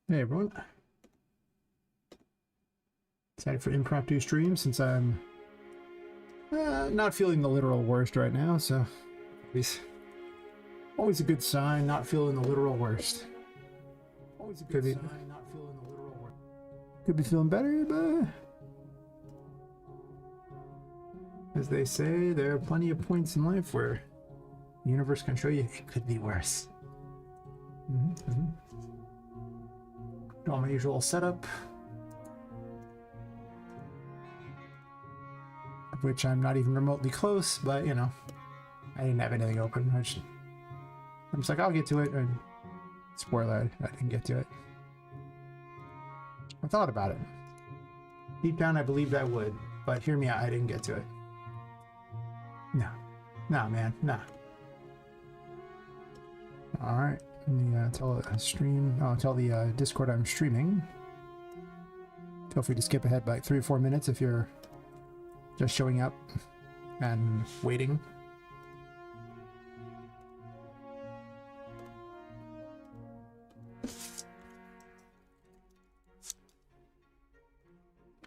Hey everyone. Excited for impromptu stream since I'm not feeling the literal worst right now, so always a good sign not feeling the literal worst. Always a good sign not feeling the literal worst. Could be feeling better, but as they say, there are plenty of points in life where the universe can show you it could be worse. All my usual setup, of which I'm not even remotely close, but you know, I didn't have anything open. I'm just like, I'll get to it. And spoiler, I didn't get to it. I thought about it. Deep down, I believed I would, but hear me out, I didn't get to it. No, man, nah. All right. Tell the Discord I'm streaming. Feel free to skip ahead by like 3 or 4 minutes if you're just showing up and waiting.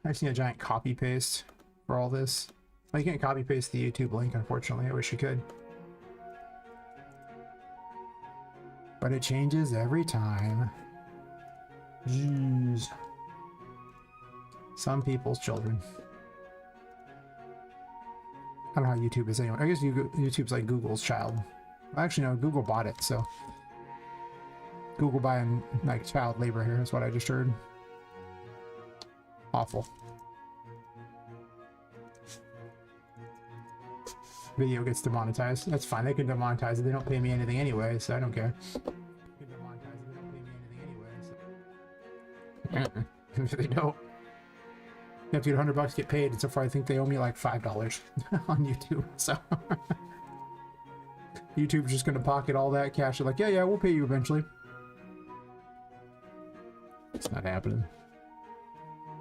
I've seen a giant copy paste for all this. Well, you can't copy paste the YouTube link, unfortunately. I wish you could. But it changes every time. Jeez. Some people's children. I don't know how YouTube is anyway. I guess YouTube's like Google's child. Actually, no, Google bought it, so. Google buying like child labor here is what I just heard. Awful. Video gets demonetized. That's fine. They can demonetize it. They don't pay me anything anyway, so I don't care. If they don't, you have to get $100 to get paid. And so far, I think they owe me like $5 on YouTube. So YouTube's just gonna pocket all that cash. They're like, yeah, we'll pay you eventually. It's not happening.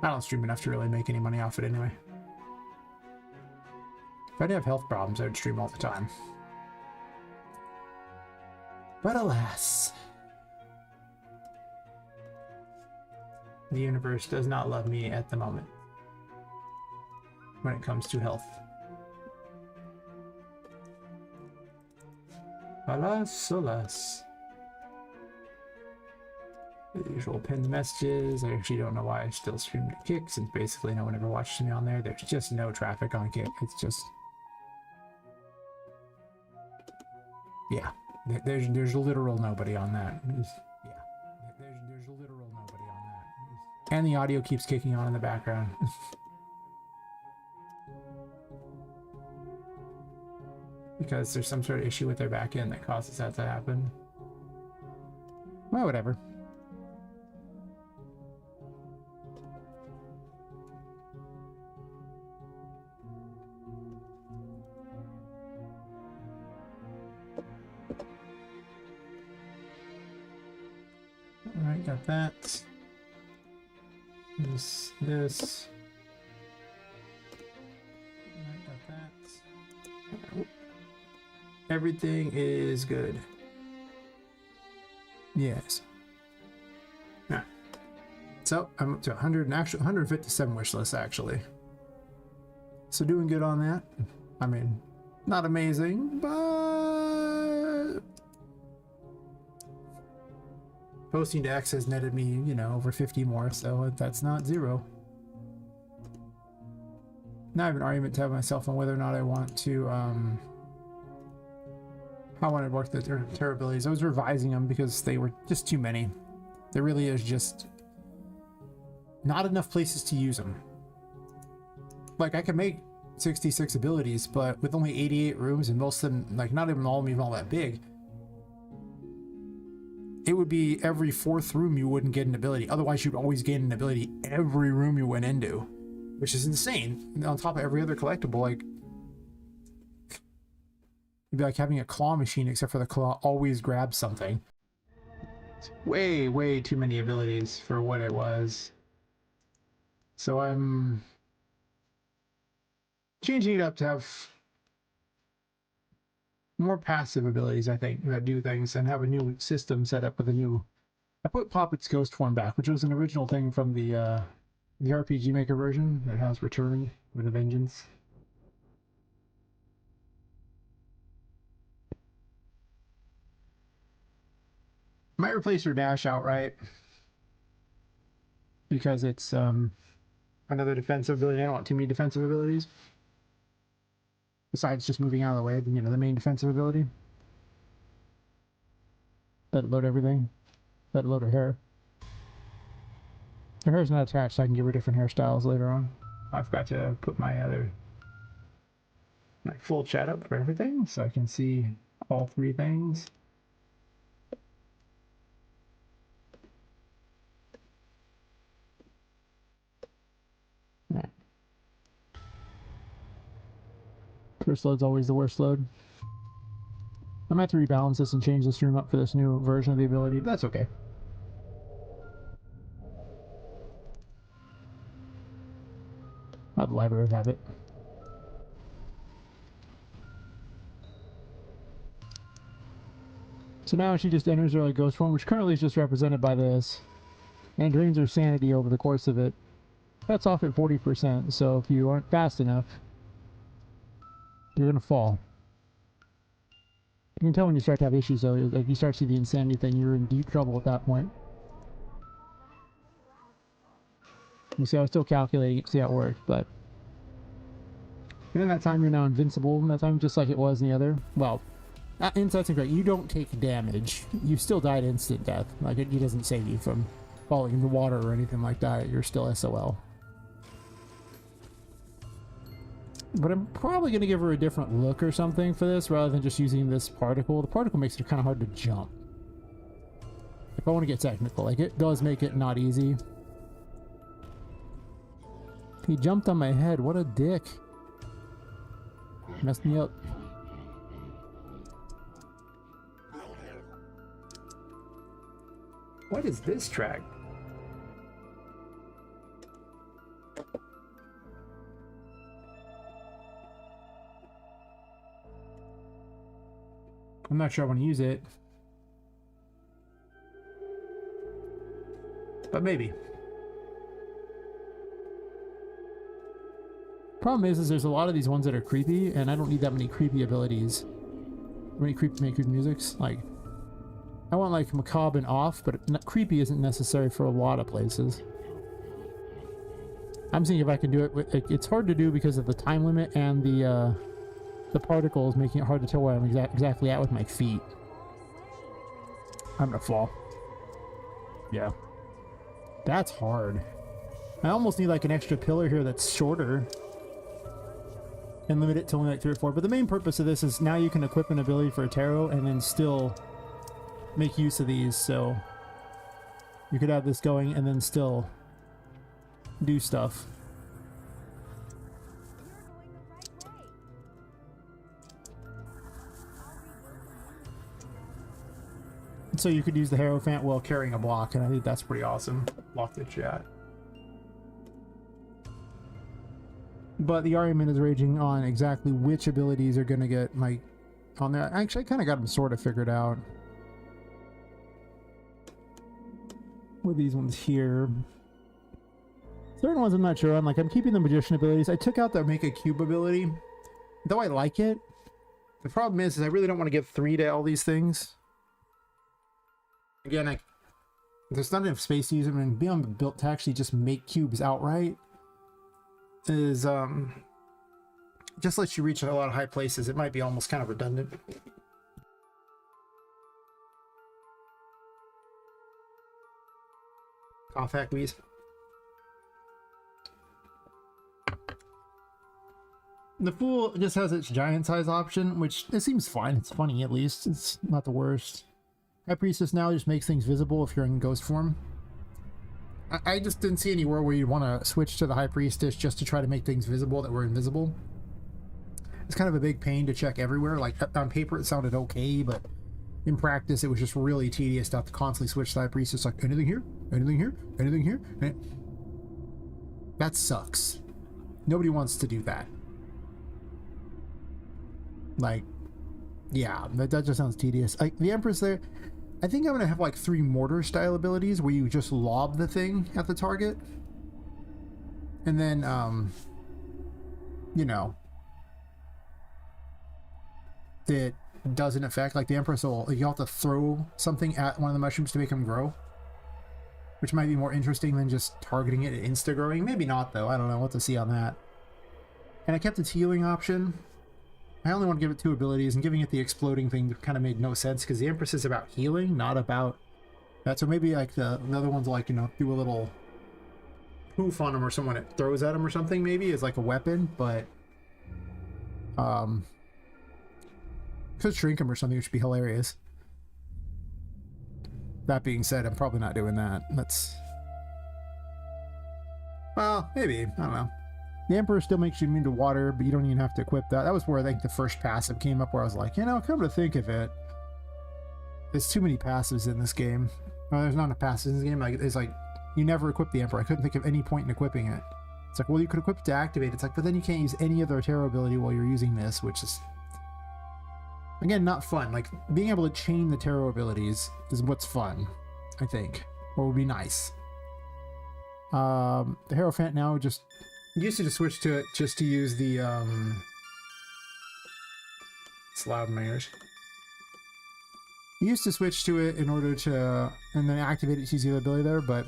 I don't stream enough to really make any money off it anyway. If I didn't have health problems, I would stream all the time. But alas, the universe does not love me at the moment when it comes to health. Alas, alas. The usual pinned messages. I actually don't know why I still stream to Kick, since basically no one ever watches me on there. There's just no traffic on Kick. It's just... yeah. There's literal nobody on that. Yeah. There's literal nobody on that. And the audio keeps kicking on in the background. Because there's some sort of issue with their backend that causes that to happen. Well, whatever. Alright, got that. This. Alright, got that. Everything is good. Yes. Yeah. So I'm up to 100 and actually 157 wish lists actually. So doing good on that. I mean, not amazing, but posting to X has netted me, you know, over 50 more, so that's not zero. Now I have an argument to have myself on whether or not I want to how I want to work the terror abilities. I was revising them because they were just too many. There really is just not enough places to use them. Like, I could make 66 abilities, but with only 88 rooms and most of them, like, not even all that big, it would be every 4th room you wouldn't get an ability. Otherwise, you'd always gain an ability every room you went into, which is insane. And on top of every other collectible, like, it'd be like having a claw machine, except for the claw always grabs something. It's way too many abilities for what it was. So I'm changing it up to have more passive abilities, I think, that do things, and have a new system set up with a new I put Poppet's ghost form back, which was an original thing from the RPG Maker version that has returned with a vengeance. Might replace her dash outright because it's another defensive ability. I don't want too many defensive abilities besides just moving out of the way. You know, the main defensive ability. Let it load everything. Let it load her hair. Her hair's not attached, so I can give her different hairstyles later on. I forgot to put my full chat up for everything, so I can see all three things. First load's always the worst load. I might have to rebalance this and change the stream up for this new version of the ability, but that's okay. The library have it. So now she just enters her ghost form, which currently is just represented by this, and drains her sanity over the course of it. That's off at 40%, so if you aren't fast enough, you're gonna fall. You can tell when you start to have issues though, like you start to see the insanity thing, you're in deep trouble at that point. You see, I was still calculating to see how it worked, but... And in that time, you're now invincible. In that time, just like it was in the other. Well, insight's incorrect. You don't take damage. You still die to instant death. Like, it doesn't save you from falling in the water or anything like that. You're still SOL. But I'm probably going to give her a different look or something for this, rather than just using this particle. The particle makes it kind of hard to jump. If I want to get technical, like, it does make it not easy. He jumped on my head. What a dick. Messed me up. What is this track? I'm not sure I want to use it. But maybe. Problem is there's a lot of these ones that are creepy, and I don't need that many creepy abilities. Many creepy musics. Like, I want like macabre and off, but creepy isn't necessary for a lot of places. I'm seeing if I can do it. It's hard to do because of the time limit and the particles making it hard to tell where I'm exactly at with my feet. I'm gonna fall. Yeah, that's hard. I almost need like an extra pillar here that's shorter. And limit it to only like 3 or 4. But the main purpose of this is now you can equip an ability for a tarot and then still make use of these. So you could have this going and then still do stuff. So you could use the Hierophant while carrying a block, and I think that's pretty awesome. Block the chat. But the argument is raging on exactly which abilities are going to get like on there. Actually, I kind of got them sort of figured out. With these ones here. Certain ones I'm not sure on. Like, I'm keeping the magician abilities. I took out the make a cube ability. Though I like it. The problem is I really don't want to give 3 to all these things. Again, there's not enough space to use them, and being built to actually just make cubes outright is just lets you reach a lot of high places. It might be almost kind of redundant. Cough hack wheeze. The Fool just has its giant size option, which it seems fine. It's funny, at least. It's not the worst. High Priestess now just makes things visible if you're in ghost form. I just didn't see anywhere where you'd want to switch to the High Priestess just to try to make things visible that were invisible. It's kind of a big pain to check everywhere. Like, on paper it sounded okay, but in practice it was just really tedious to have to constantly switch to the High Priestess. Like, anything here? Anything here? Anything here? That sucks. Nobody wants to do that. Like, yeah, that just sounds tedious. The Empress there, I think I'm gonna have like 3 mortar style abilities where you just lob the thing at the target, and then you know, it doesn't affect, like the Empress will, you have to throw something at one of the mushrooms to make them grow, which might be more interesting than just targeting it and insta growing. Maybe not though, I don't know, we'll have to see on that. And I kept its healing option. I only want to give it 2 abilities, and giving it the exploding thing kind of made no sense because the Empress is about healing, not about that. So maybe like the other ones, like, you know, do a little poof on them or someone it throws at them or something, maybe as like a weapon, but could shrink them or something, which would be hilarious. That being said, I'm probably not doing that. That's, well, maybe, I don't know. The Emperor still makes you immune to water, but you don't even have to equip that. That was where I think the first passive came up, where I was like, you know, come to think of it, there's too many passives in this game. Well, there's not enough passives in this game. Like, it's like, you never equip the Emperor. I couldn't think of any point in equipping it. It's like, well, you could equip it to activate. It's like, but then you can't use any other tarot ability while you're using this, which is, again, not fun. Like, being able to chain the tarot abilities is what's fun, I think, or would be nice. The Hierophant now just used to switch to it just to use the it's loud in my ears. You used to switch to it in order to, and then activate it to use the other ability there, but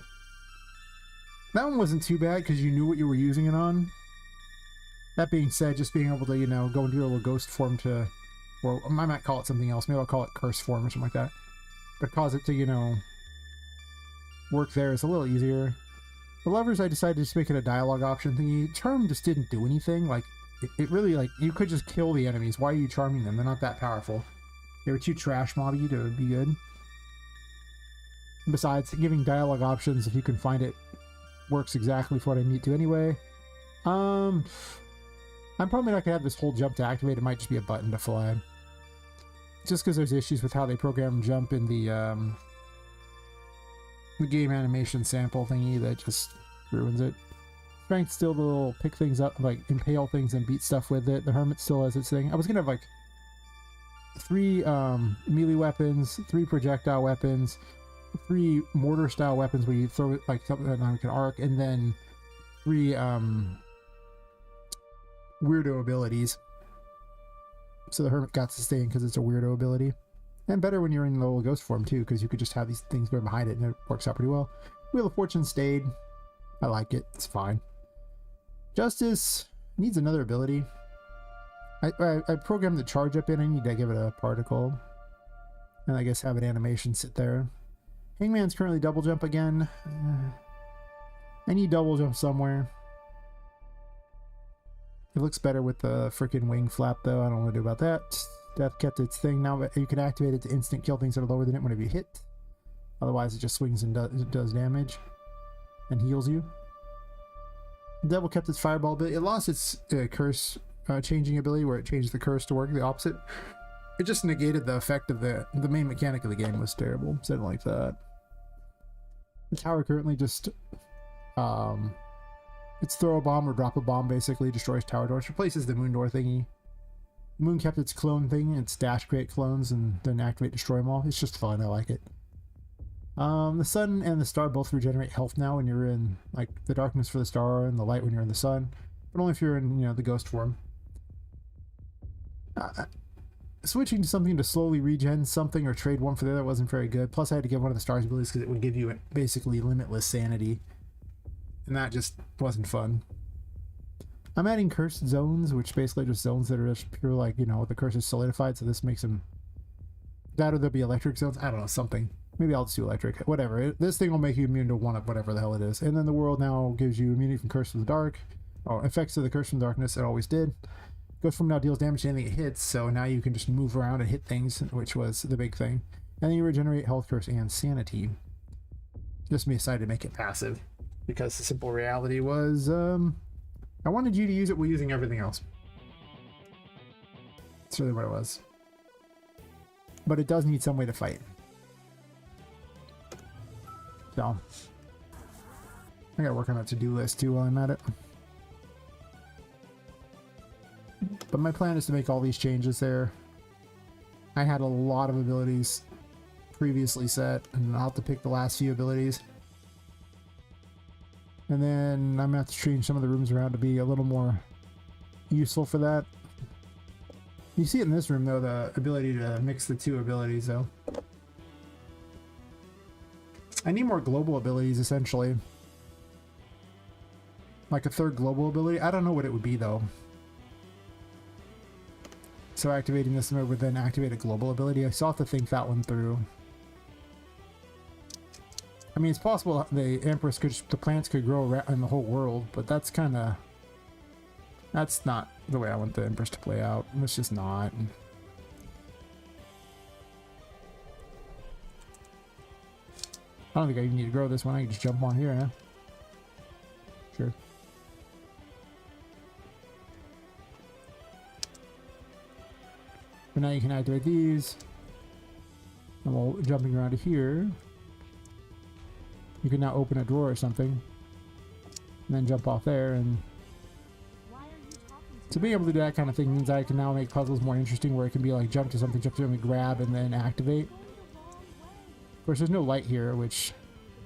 that one wasn't too bad because you knew what you were using it on. That being said, just being able to, you know, go into a little ghost form to, or I might call it something else, maybe I'll call it curse form or something like that, but cause it to, you know, work there is a little easier. The levers, I decided to just make it a dialogue option thingy. Charm just didn't do anything. Like, it really, like, you could just kill the enemies. Why are you charming them? They're not that powerful. They were too trash mobby to be good. Besides, giving dialogue options, if you can find it, works exactly for what I need to anyway. I'm probably not gonna have this whole jump to activate. It might just be a button to fly. Just because there's issues with how they program jump in the game animation sample thingy that just ruins it. Strength still the little pick things up, like impale things and beat stuff with it. The Hermit still has its thing. I was gonna have like 3 melee weapons, 3 projectile weapons, 3 mortar style weapons where you throw it like something like an arc, and then 3 weirdo abilities. So the Hermit got to stay in because it's a weirdo ability. And better when you're in the little ghost form too, because you could just have these things going behind it and it works out pretty well. Wheel of Fortune stayed. I like it. It's fine. Justice needs another ability. I programmed the charge up in. I need to give it a particle. And I guess have an animation sit there. Hangman's currently double jump again. I need double jump somewhere. It looks better with the freaking wing flap though. I don't know what to do about that. Death kept its thing. Now you can activate it to instant kill things that are lower than it whenever you hit. Otherwise it just swings and does damage and heals you. The Devil kept its fireball ability. It lost its curse changing ability where it changed the curse to work the opposite. It just negated the effect of the main mechanic of the game was terrible. So I didn't like that. The tower currently just it's throw a bomb or drop a bomb, basically destroys tower doors, replaces the moon door thingy. Moon kept its clone thing, its dash create clones and then activate destroy them all. It's just fun, I like it. The sun and the star both regenerate health now when you're in, like, the darkness for the star and the light when you're in the sun, but only if you're in, you know, the ghost form. Switching to something to slowly regen something or trade one for the other wasn't very good. Plus I had to give one of the stars abilities because it would give you basically limitless sanity, and that just wasn't fun. I'm adding cursed zones, which basically just zones that are just pure, like, you know, the curse is solidified, so this makes them that, or there'll be electric zones. I don't know, something. Maybe I'll just do electric. Whatever. This thing will make you immune to one of whatever the hell it is. And then the world now gives you immunity from curse from the dark. Oh, effects of the curse from darkness, it always did. Ghost form now deals damage to anything it hits, so now you can just move around and hit things, which was the big thing. And then you regenerate health, curse, and sanity. Just me decided to make it passive, because the simple reality was, I wanted you to use it while using everything else. That's really what it was. But it does need some way to fight. So, I gotta work on that to-do list too while I'm at it. But my plan is to make all these changes there. I had a lot of abilities previously set, and I'll have to pick the last few abilities. And then I'm gonna have to change some of the rooms around to be a little more useful for that. You see it in this room though, the ability to mix the two abilities though. I need more global abilities essentially. Like a third global ability. I don't know what it would be though. So activating this mode would then activate a global ability. I still have to think that one through. I mean, it's possible the Empress could, the plants could grow around in the whole world, but that's kind of, that's not the way I want the Empress to play out. It's just not. I don't think I even need to grow this one. I can just jump on here, huh? Sure. But now you can activate these. And while jumping around to here, you can now open a drawer or something. And then jump off there. And to be able to do that kind of thing means I can now make puzzles more interesting, where it can be like jump to something, grab, and then activate. Of course, there's no light here, which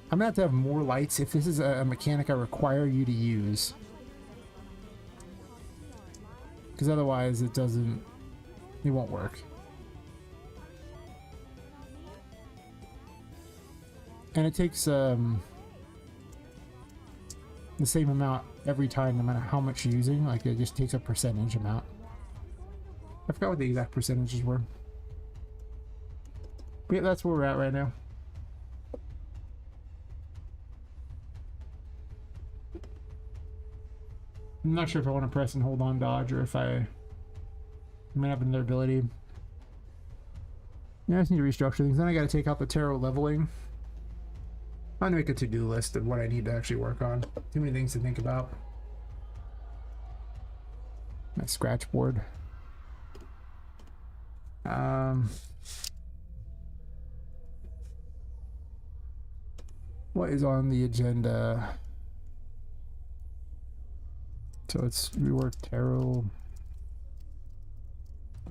I'm gonna have to have more lights if this is a mechanic I require you to use. Because otherwise it won't work. And it takes the same amount every time, no matter how much you're using. Like, it just takes a percentage amount. I forgot what the exact percentages were. But yeah, that's where we're at right now. I'm not sure if I want to press and hold on dodge, or if I might have another ability. Yeah, I just need to restructure things. Then I gotta take out the tarot leveling. I'm gonna make a to-do list of what I need to actually work on. Too many things to think about. My scratch board. What is on the agenda? So it's rework tarot.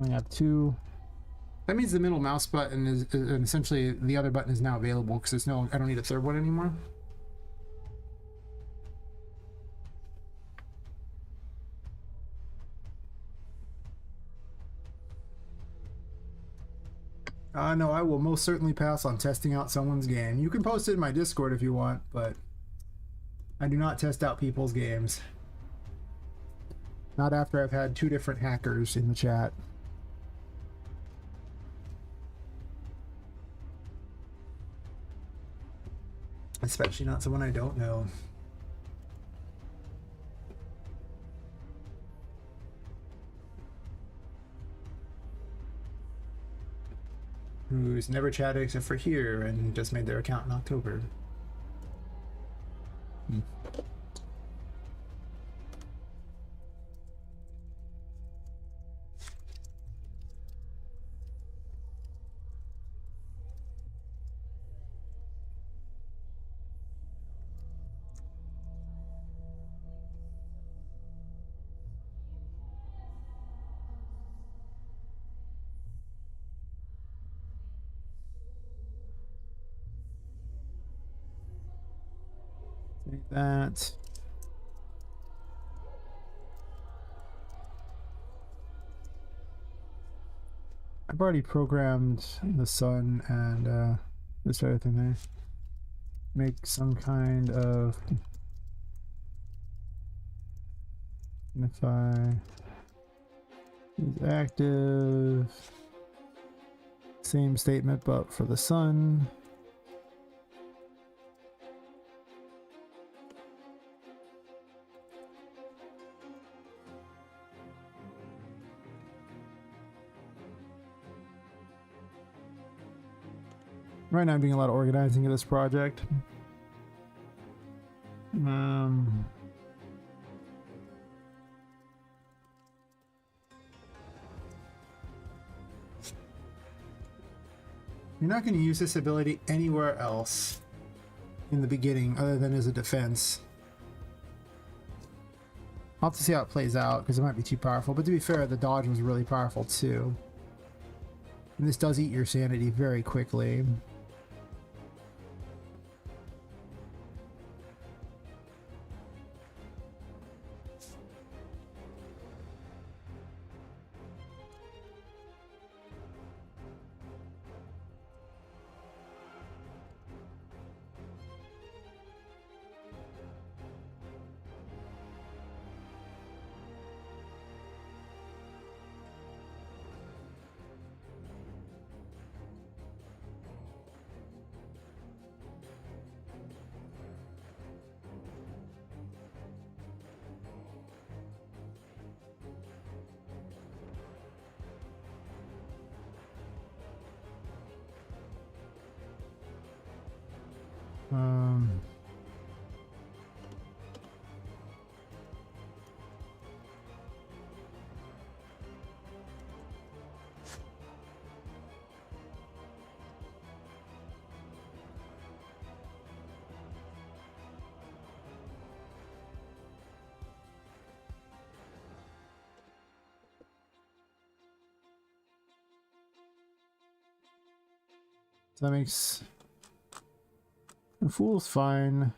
I have 2. That means the middle mouse button is and essentially the other button is now available, because it's no, I don't need a third one anymore. No, I will most certainly pass on testing out someone's game. You can post it in my Discord if you want, but I do not test out people's games. Not after I've had 2 different hackers in the chat. Especially not someone I don't know. Who's never chatted except for here and just made their account in October. Take that. I've already programmed the sun and this other thing there. Make some kind of, if I is active, same statement but for the sun. Right now I'm doing a lot of organizing of this project. You're not going to use this ability anywhere else in the beginning other than as a defense. I'll have to see how it plays out, because it might be too powerful. But to be fair, the dodge was really powerful too. And this does eat your sanity very quickly. Um, so that makes the fool's fine.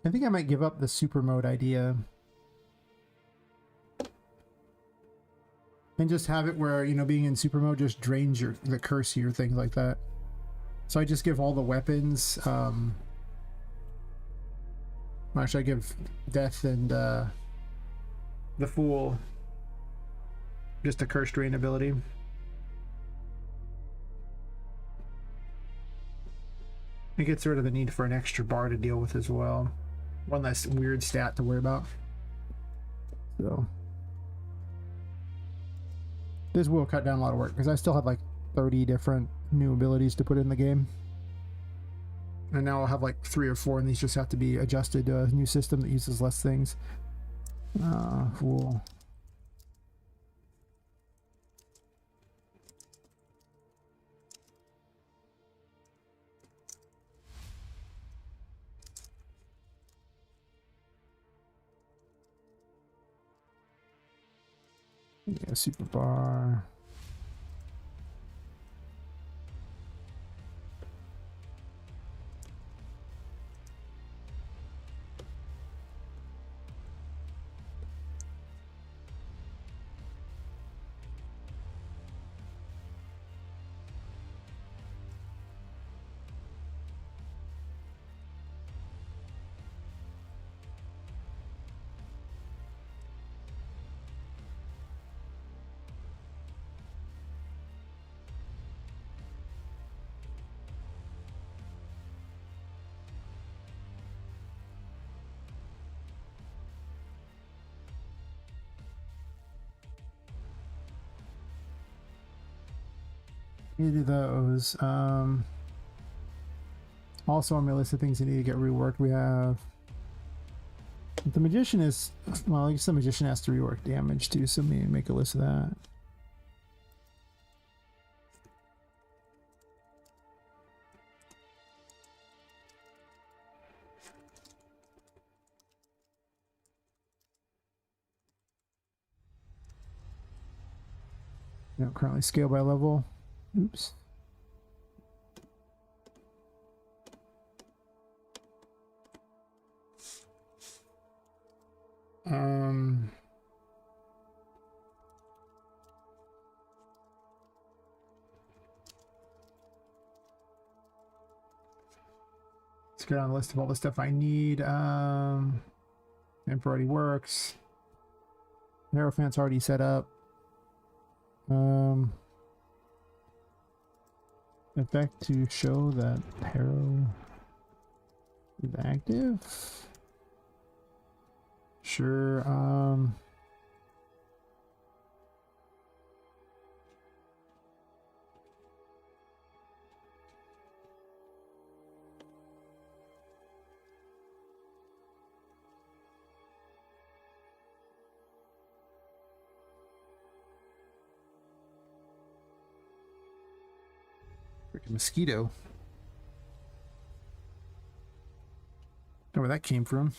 I think I might give up the super mode idea and just have it where, you know, being in super mode just drains the curse or things like that. So I just give all the weapons, actually I give Death and the Fool just a curse drain ability. It gets rid of the need for an extra bar to deal with as well. One less weird stat to worry about. So this will cut down a lot of work because I still have like 30 different new abilities to put in the game. And now I'll have like 3 or 4 and these just have to be adjusted to a new system that uses less things. Fool. Yeah, super bar. Need to do those. Also on my list of things that need to get reworked, we have the Magician is, well, I guess the Magician has to rework damage too, so maybe make a list of that. You know, currently scale by level. Oops. Let's get on the list of all the stuff I need. Emperor already works. Hierophant's already set up. Effect to show that Harrow is active. Sure. Freaking mosquito. Don't know where that came from.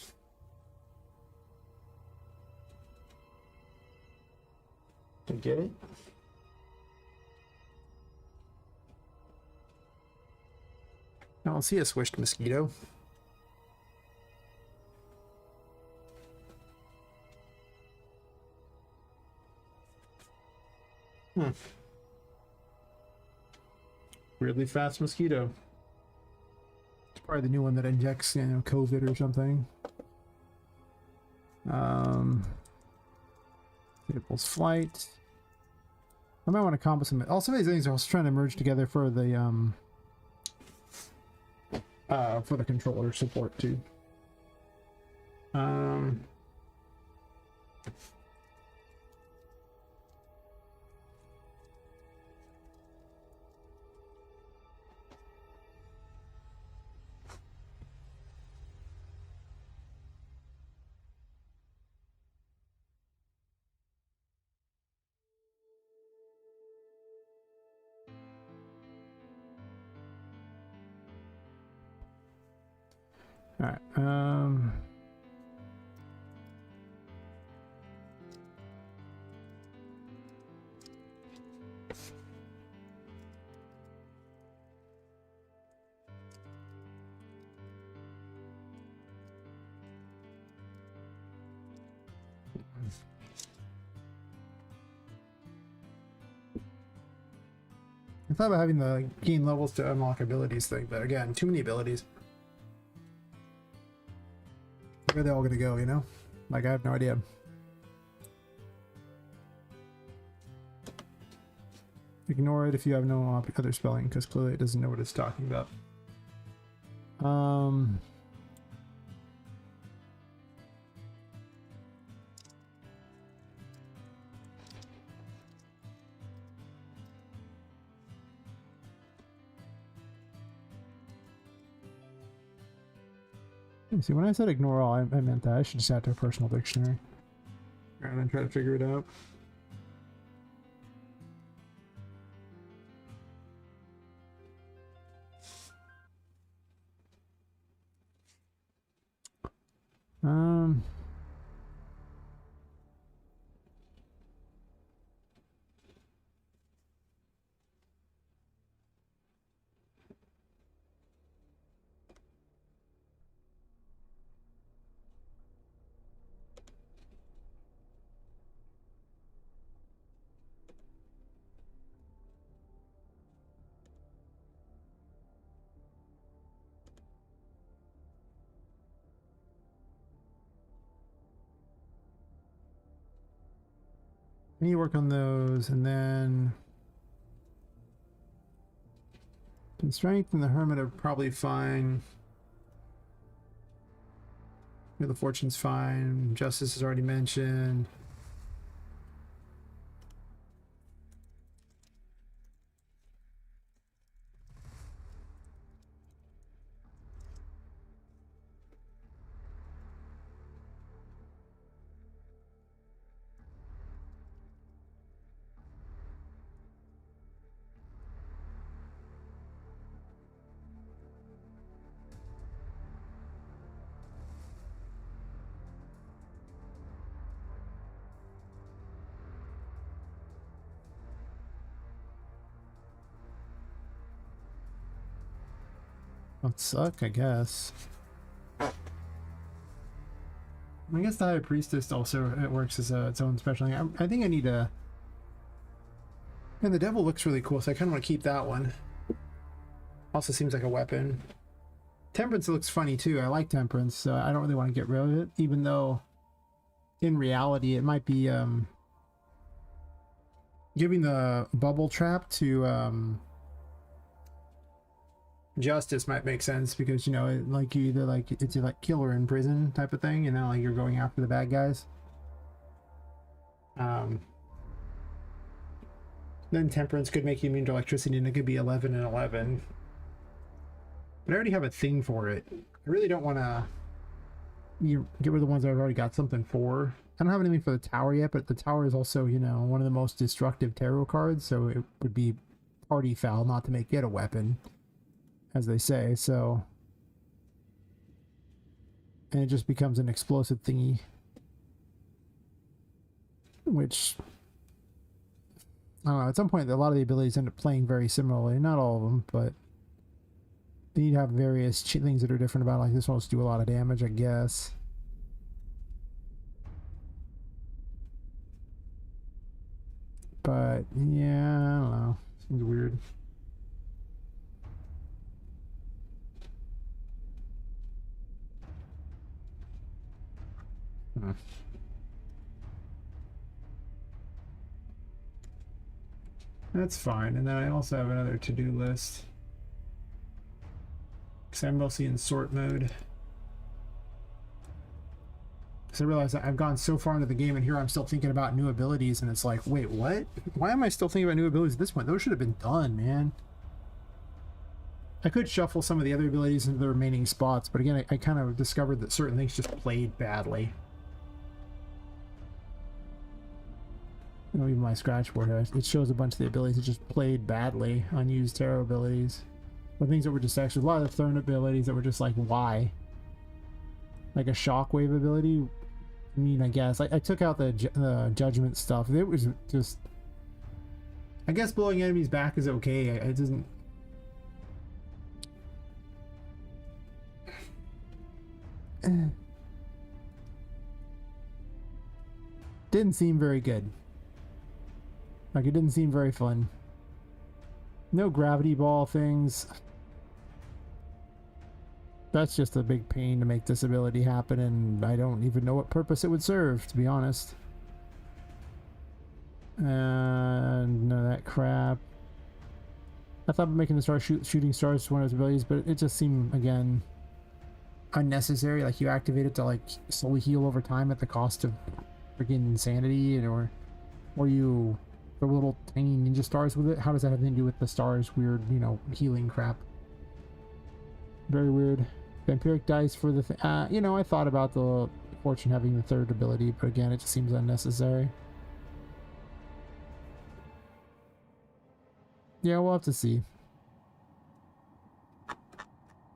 Did you get it? I don't see a swished mosquito. Weirdly fast mosquito. It's probably the new one that injects, you know, COVID or something. Vehicles flight. I might want to combo some. All some of these things are also trying to merge together for the controller support too. All right. I thought about having the gain levels to unlock abilities thing, but again, too many abilities. Where are they all gonna go, you know? Like, I have no idea. Ignore it if you have no other spelling, because clearly it doesn't know what it's talking about. See, when I said ignore all, I meant that I should just add to a personal dictionary rather than try to figure it out. I need to work on those, and then strength and the hermit are probably fine. The fortune's fine. Justice is already mentioned. Would suck, I guess. I guess the High Priestess also it works as its own special thing. I think I need a. And the Devil looks really cool, so I kind of want to keep that one. Also seems like a weapon. Temperance looks funny too. I like Temperance, so I don't really want to get rid of it, even though in reality it might be giving the bubble trap to Justice might make sense, because, you know, like you either like it's like killer in prison type of thing, you know, like you're going after the bad guys. Then Temperance could make you immune to electricity, and it could be 11 and 11. But I already have a thing for it. I really don't want to get rid of the ones I've already got something for. I don't have anything for the tower yet, but the tower is also, you know, one of the most destructive tarot cards, so it would be party foul not to make it a weapon, as they say. So, and it just becomes an explosive thingy, which, I don't know, at some point a lot of the abilities end up playing very similarly. Not all of them, but you have various things that are different about it. Like this one will do a lot of damage, I guess. But yeah, I don't know, seems weird. That's fine. And then I also have another to-do list, because I'm mostly in sort mode. Because I realize that I've gone so far into the game, and here I'm still thinking about new abilities, and it's like, wait, what? Why am I still thinking about new abilities at this point? Those should have been done, man. I could shuffle some of the other abilities into the remaining spots, but again, I kind of discovered that certain things just played badly. You know, even my scratch board, it shows a bunch of the abilities that just played badly, unused tarot abilities. But things that were just actually, a lot of the thrown abilities that were just like, why? like a shockwave ability. I mean, I guess I took out the judgment stuff. It was just, I guess blowing enemies back is okay. It doesn't. Didn't seem very good. Like, it didn't seem very fun. No gravity ball things. That's just a big pain to make this ability happen, and I don't even know what purpose it would serve, to be honest. And none of that crap. I thought making the star shooting stars was one of his abilities, but it just seemed, again, unnecessary. Like, you activate it to, like, slowly heal over time at the cost of freaking insanity, or you throw little tiny ninja stars with it. How does that have anything to do with the stars weird, you know, healing crap? Very weird. Vampiric dice for the you know, I thought about the fortune having the third ability, but again, it just seems unnecessary. Yeah, we'll have to see.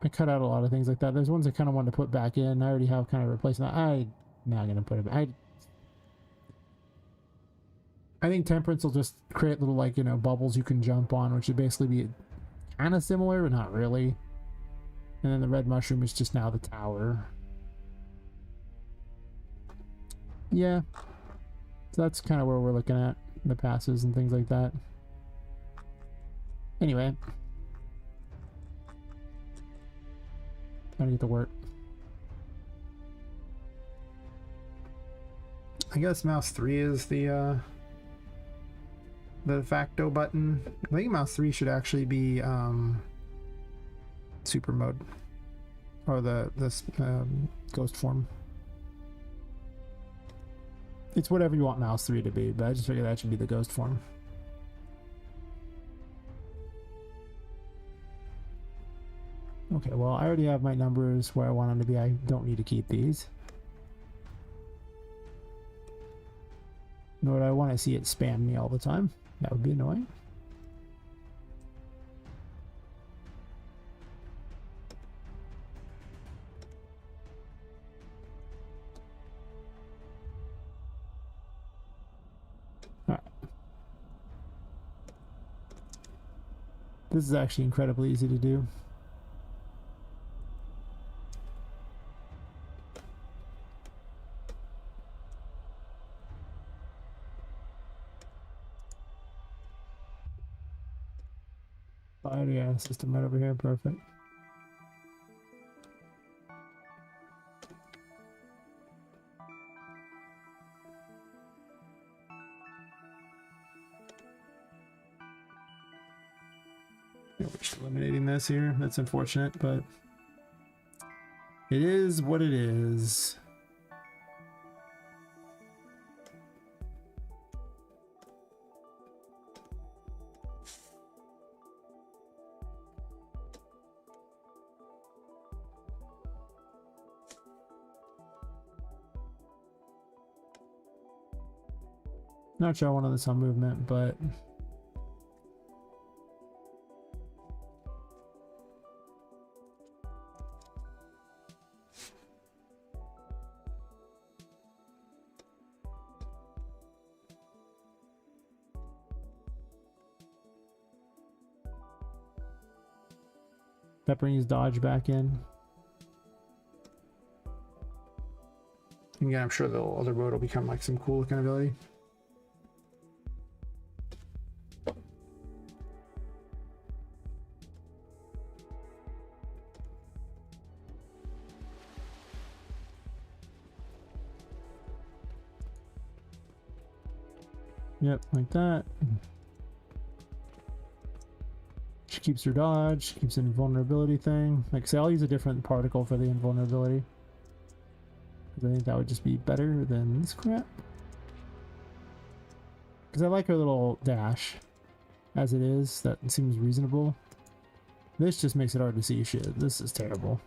I cut out a lot of things like that. There's ones I kind of wanted to put back in. I already have kind of replaced that. I'm not gonna put it back. I think Temperance will just create little, like, you know, bubbles you can jump on, which would basically be kind of similar, but not really. And then the red mushroom is just now the tower. Yeah. So that's kind of where we're looking at the passes and things like that. Anyway. Trying to get to work. I guess mouse 3 is the de facto button. I think mouse 3 should actually be super mode, or the ghost form. It's whatever you want mouse 3 to be, but I just figured that should be the ghost form. Okay, well, I already have my numbers where I want them to be. I don't need to keep these. Nor do I want to see it spam me all the time. That would be annoying. Alright. This is actually incredibly easy to do. Oh yeah, system right over here, perfect. Yeah, we're just eliminating this here. That's unfortunate, but it is what it is. Not sure I wanted this on movement, but that brings dodge back in. And yeah, I'm sure the other mode will become like some cool looking ability. Yep, like that. She keeps her dodge, keeps an invulnerability thing. Like, say, I'll use a different particle for the invulnerability, because I think that would just be better than this crap. Because I like her little dash as it is. That seems reasonable. This just makes it hard to see shit. This is terrible.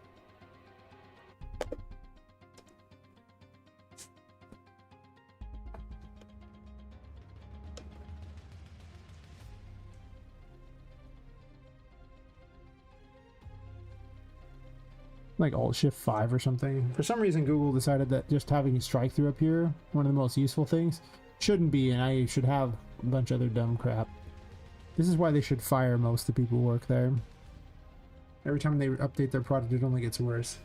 like Alt Shift 5 or something. For some reason, Google decided that just having a strike through up here, one of the most useful things, shouldn't be, and I should have a bunch of other dumb crap. This is why they should fire most of the people who work there. Every time they update their product, it only gets worse.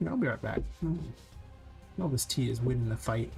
I'll be right back. All this tea is winning the fight.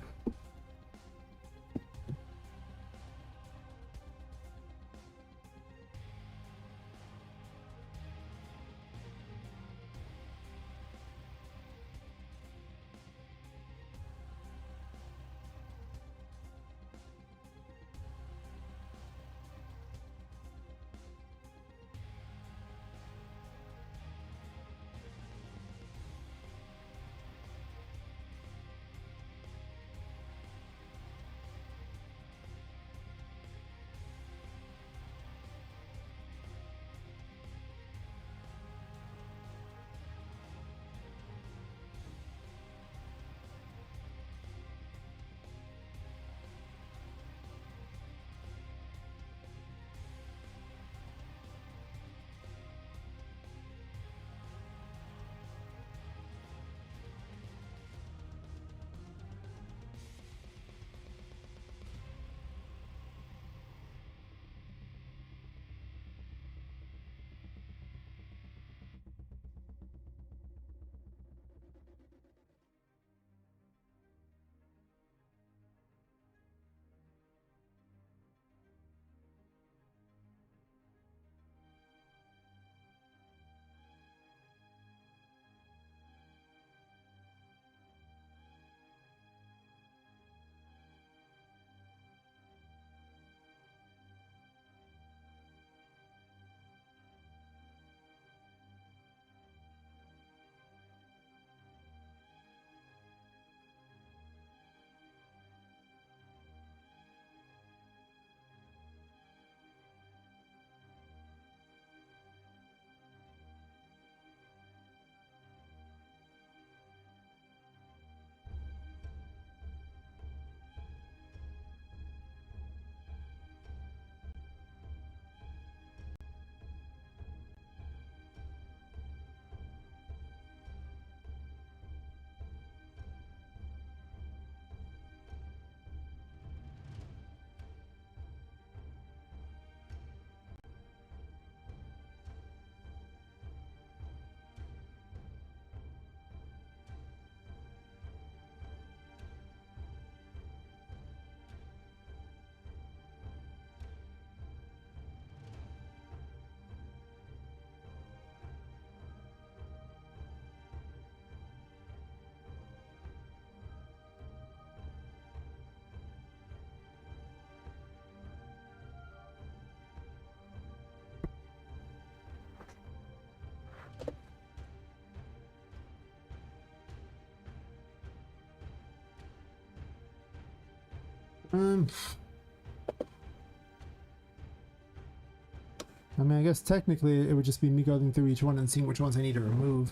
I mean, I guess technically it would just be me going through each one and seeing which ones I need to remove,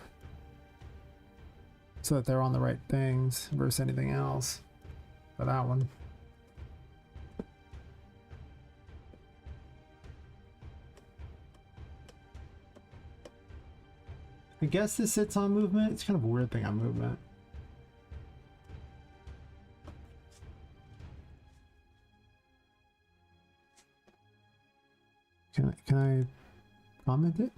so that they're on the right things versus anything else for that one. I guess this sits on movement. It's kind of a weird thing on movement. Can I comment it?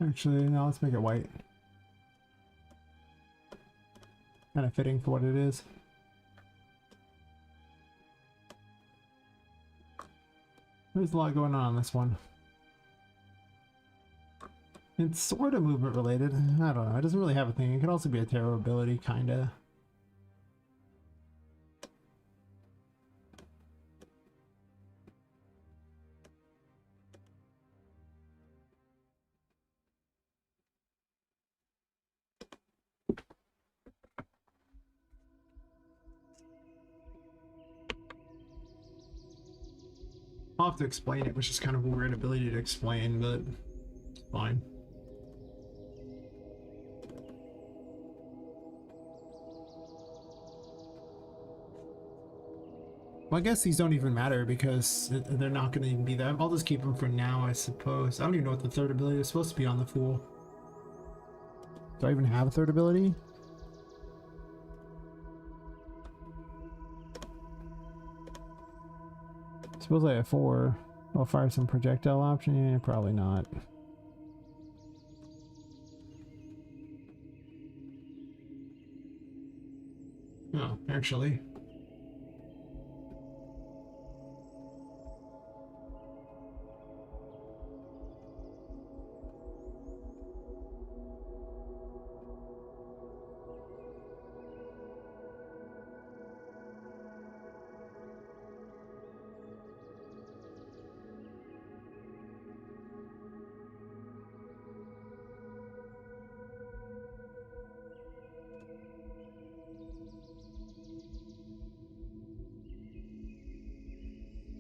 Actually, no, let's make it white. Kind of fitting for what it is. There's a lot going on this one. It's sort of movement related. I don't know. It doesn't really have a thing. It could also be a terror ability, kinda. I'll have to explain it, which is kind of a weird ability to explain, but it's fine. Well, I guess these don't even matter because they're not going to even be there. I'll just keep them for now, I suppose. I don't even know what the third ability is supposed to be on the Fool. Do I even have a third ability? Suppose I have 4. I'll fire some projectile option. Yeah, probably not. Oh, actually.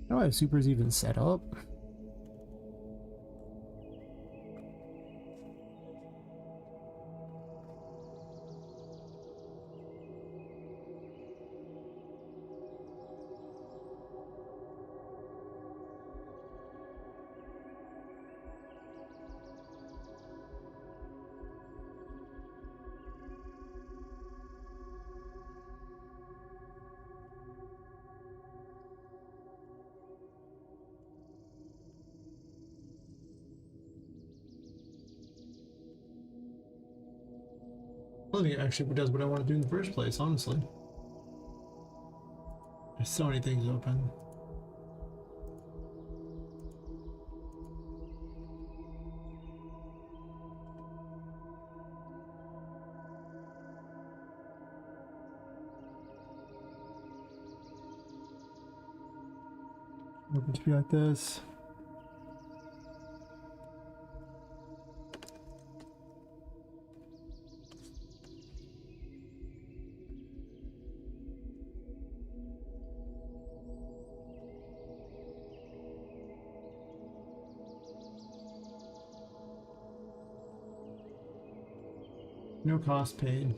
How do I have supers even set up? I don't think it actually does what I want to do in the first place, honestly. There's so many things open. Open to be like this. No cost paid.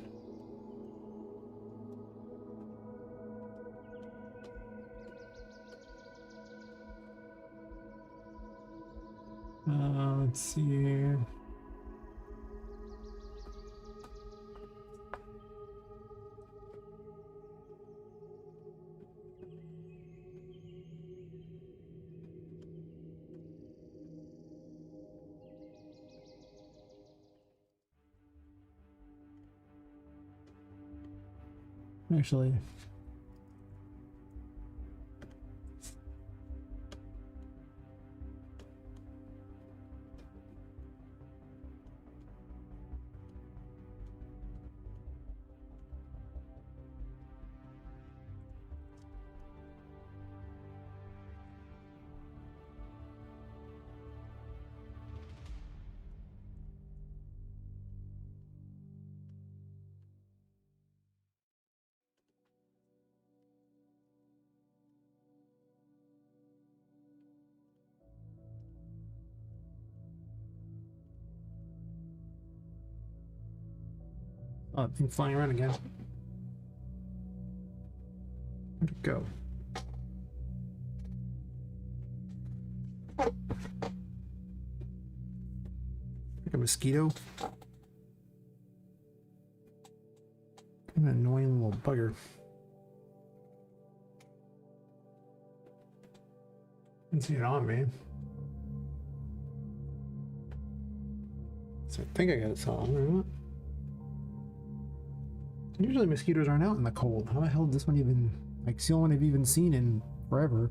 Let's see here. Actually, oh, thing flying around again. Where'd it go? Like a mosquito. An annoying little bugger. Didn't see it on me. So I think I got it on, or what? Usually mosquitoes aren't out in the cold. How the hell did this one even... Like, it's the only one I've even seen in forever.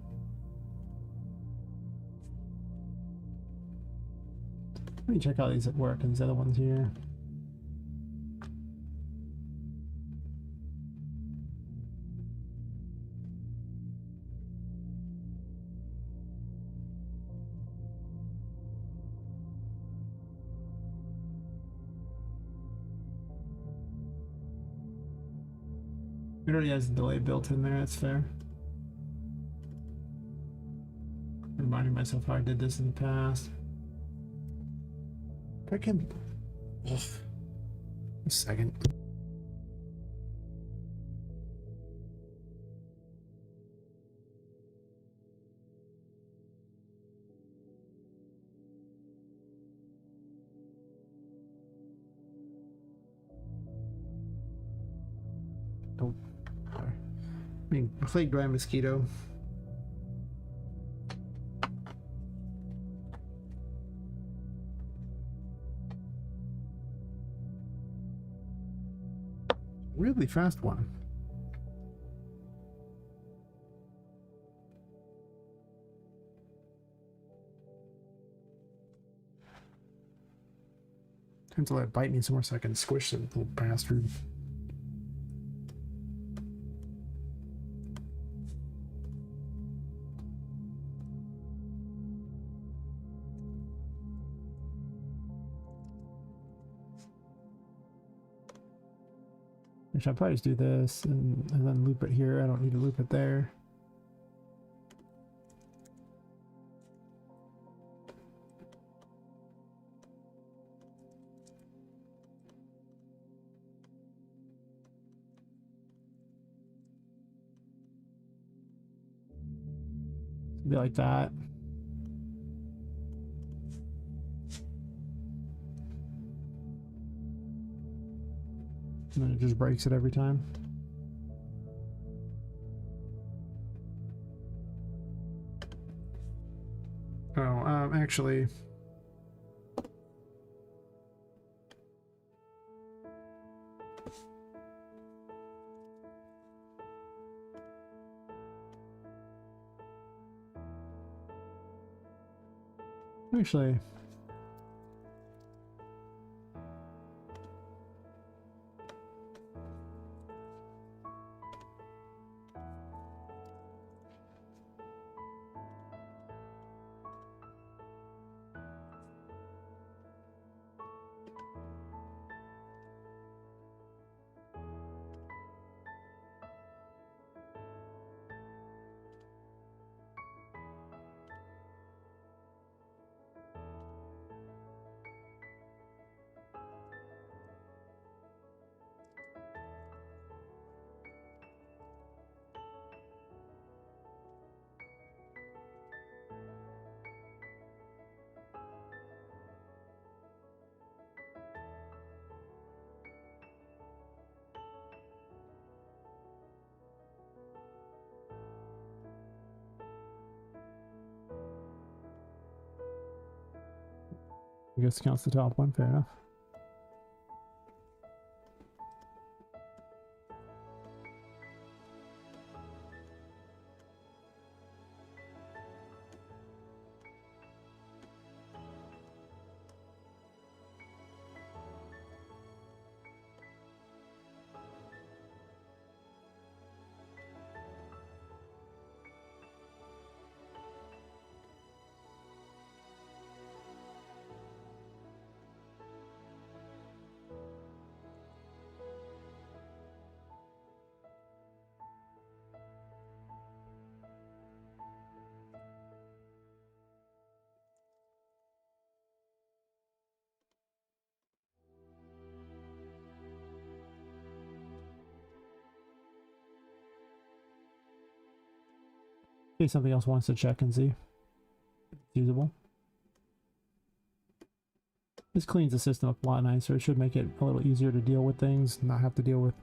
Let me check out these at work and these other ones here. It already has a delay built in there, that's fair. Reminding myself how I did this in the past. I can. A second. Oh, sorry. Being plagued by a mosquito. Really fast one. Time to let it bite me some more so I can squish the little bastard. I'll probably just do this and then loop it here. I don't need to loop it there. Be like that. And then it just breaks it every time. Oh, actually. Actually. I guess it counts the top one, fair enough. In case something else wants to check and see if it's usable. This cleans the system up a lot nicer. It should make it a little easier to deal with things, not have to deal with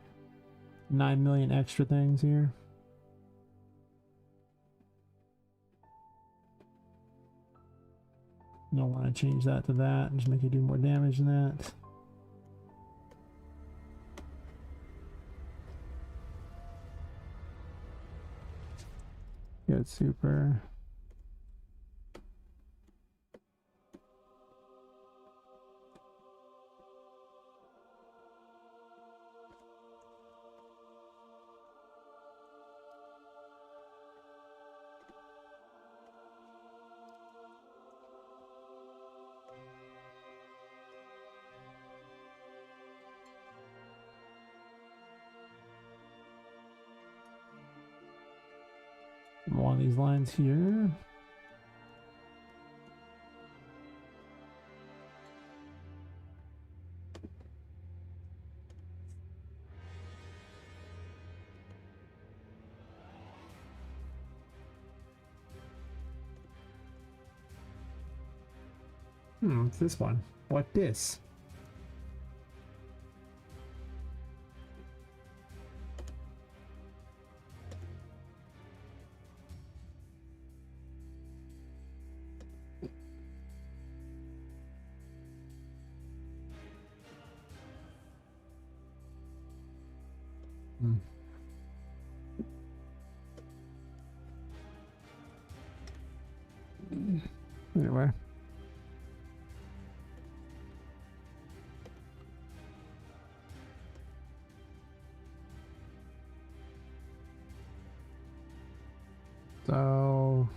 9 million extra things here. Don't want to change that to that and just make it do more damage than that. Good, super. Along these lines here. What's this one? What this? Anyway. So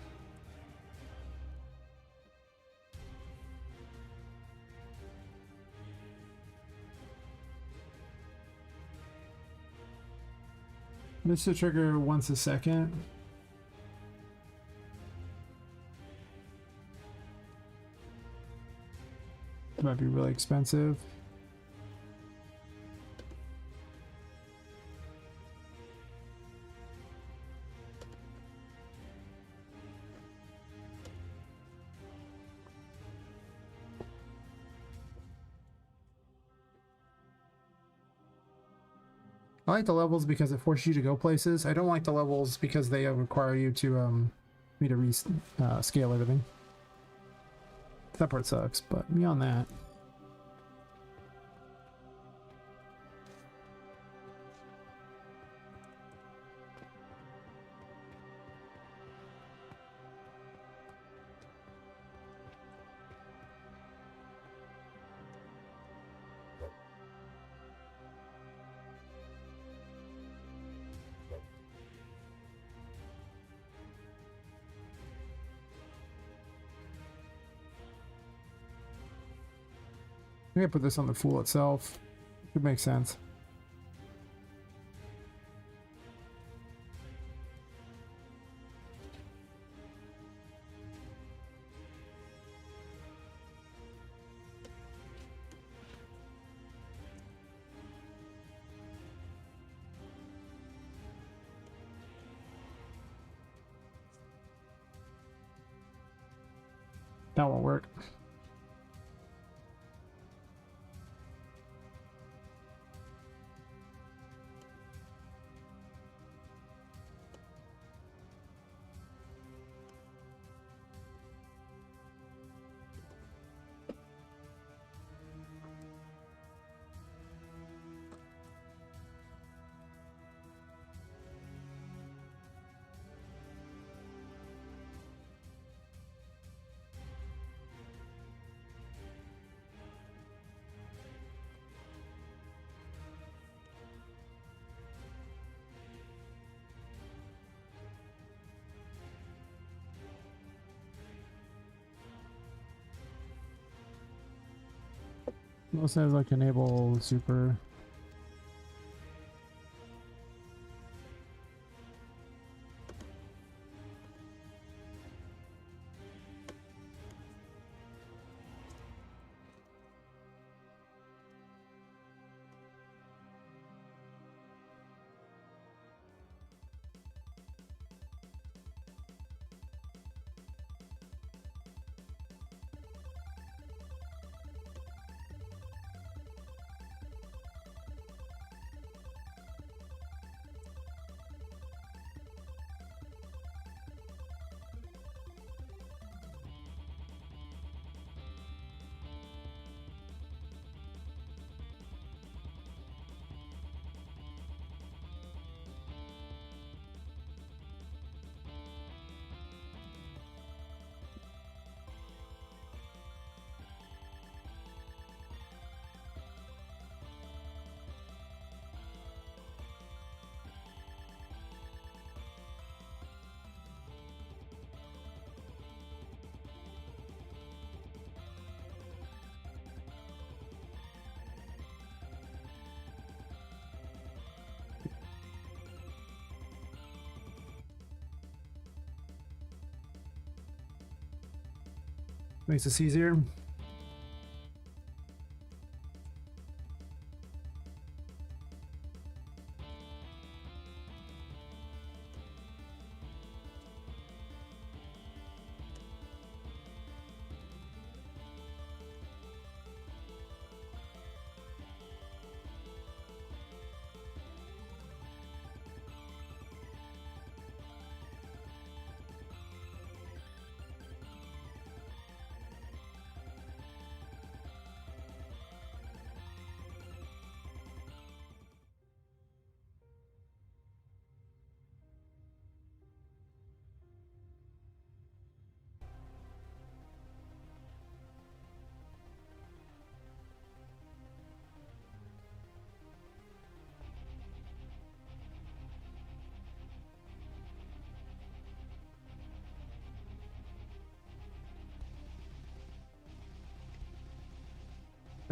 this should trigger once a second. Might be really expensive. I like the levels because it forces you to go places. I don't like the levels because they require you to me to scale everything. That part sucks, but beyond that. I'm gonna put this on the Fool itself. Could make sense. That won't work. Also has like enable super. Makes this easier.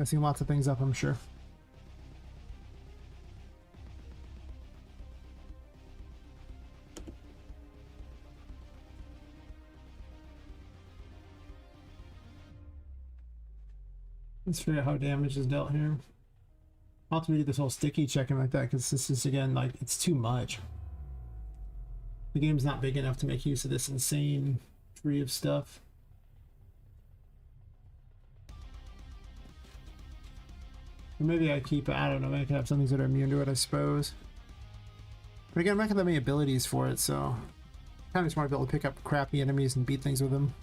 Messing lots of things up, I'm sure. Let's figure out how damage is dealt here. I'll have to do this whole sticky checking like that because this is, again, like, it's too much. The game's not big enough to make use of this insane tree of stuff. Or maybe I keep it, I don't know, maybe I could have some things that are immune to it, I suppose. But again, I'm not gonna have any abilities for it, so I kind of just want to be able to pick up crappy enemies and beat things with them.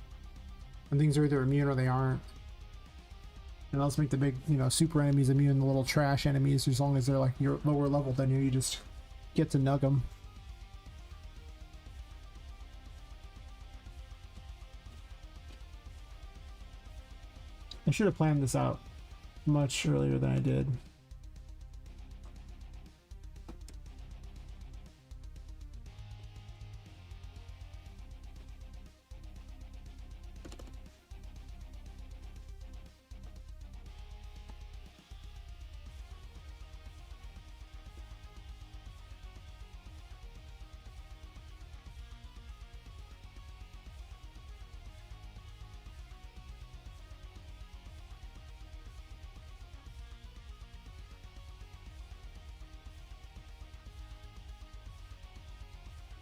And things are either immune or they aren't. And let's make the big, you know, super enemies immune, the little trash enemies, as long as they're like you're lower level than you just get to nug them. I should have planned this out much earlier than I did.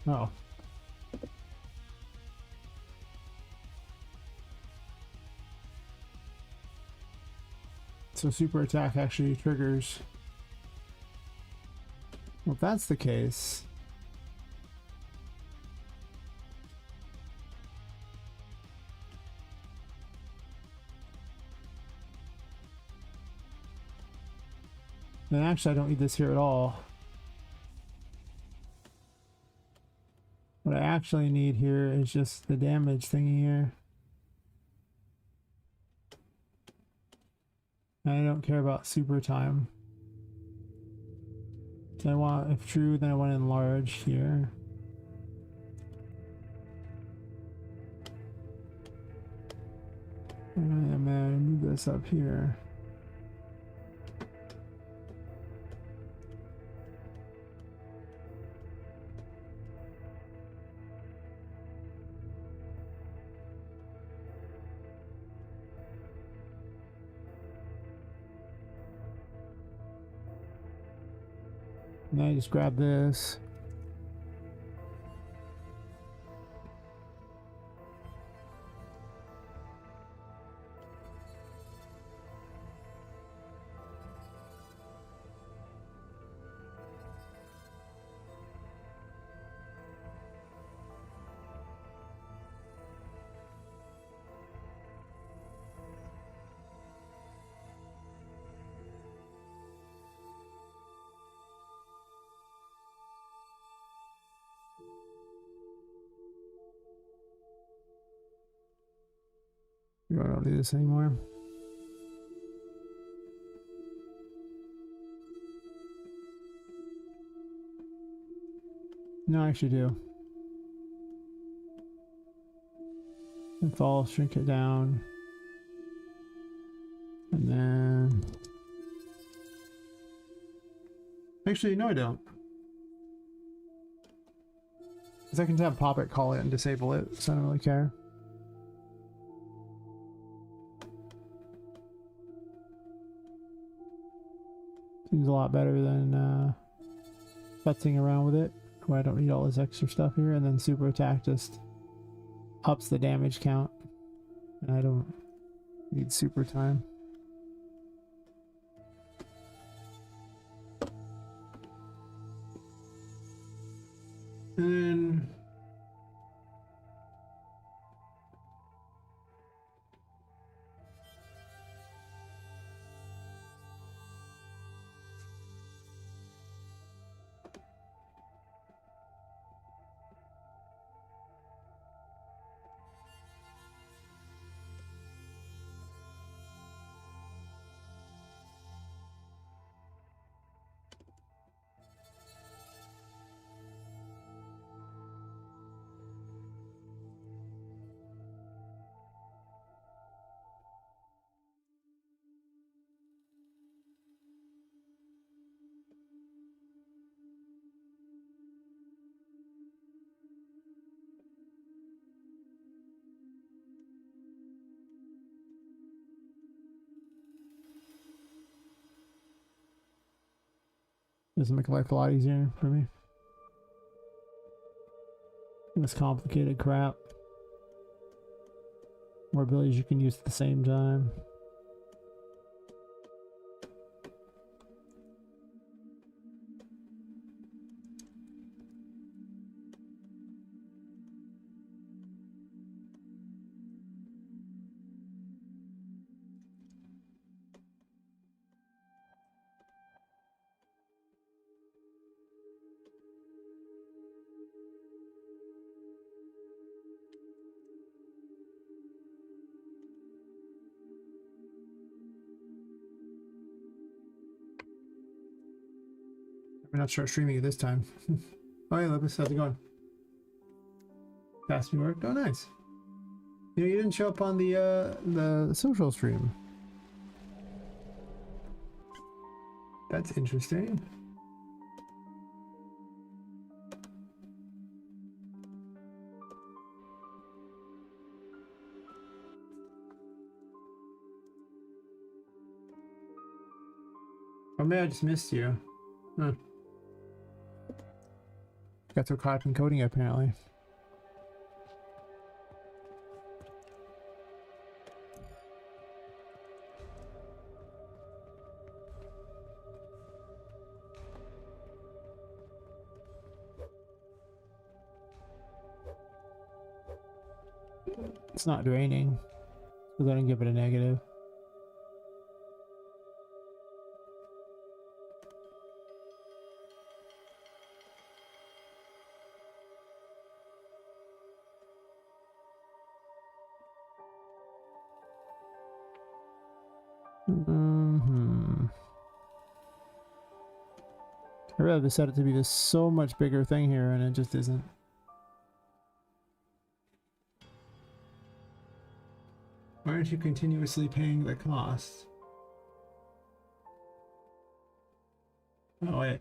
Oh. So super attack actually triggers. Well, if that's the case, then actually I don't need this here at all. What I actually need here is just the damage thingy here. I don't care about super time. So I want, if true, then I want to enlarge here. And I'm gonna move this up here. And I just grab this. I don't do this anymore. No, I actually do. And fall, shrink it down. And then... Actually, no I don't. Because I can have Poppet call it and disable it, so I don't really care. Seems a lot better than futzing around with it, where I don't need all this extra stuff here, and then super attack just ups the damage count, and I don't need super time. And then Doesn't make life a lot easier for me. This complicated crap. More abilities you can use at the same time. I'm not start streaming it this time. Oh yeah, Lepus, how's it going? Past me work. Oh nice. You know, you didn't show up on the social stream. That's interesting. Or maybe I just missed you. Huh. Got so caught up in coding apparently. It's not draining. We're gonna give it a negative. I rather set it to be this so much bigger thing here, and it just isn't. Why aren't you continuously paying the cost? Oh wait.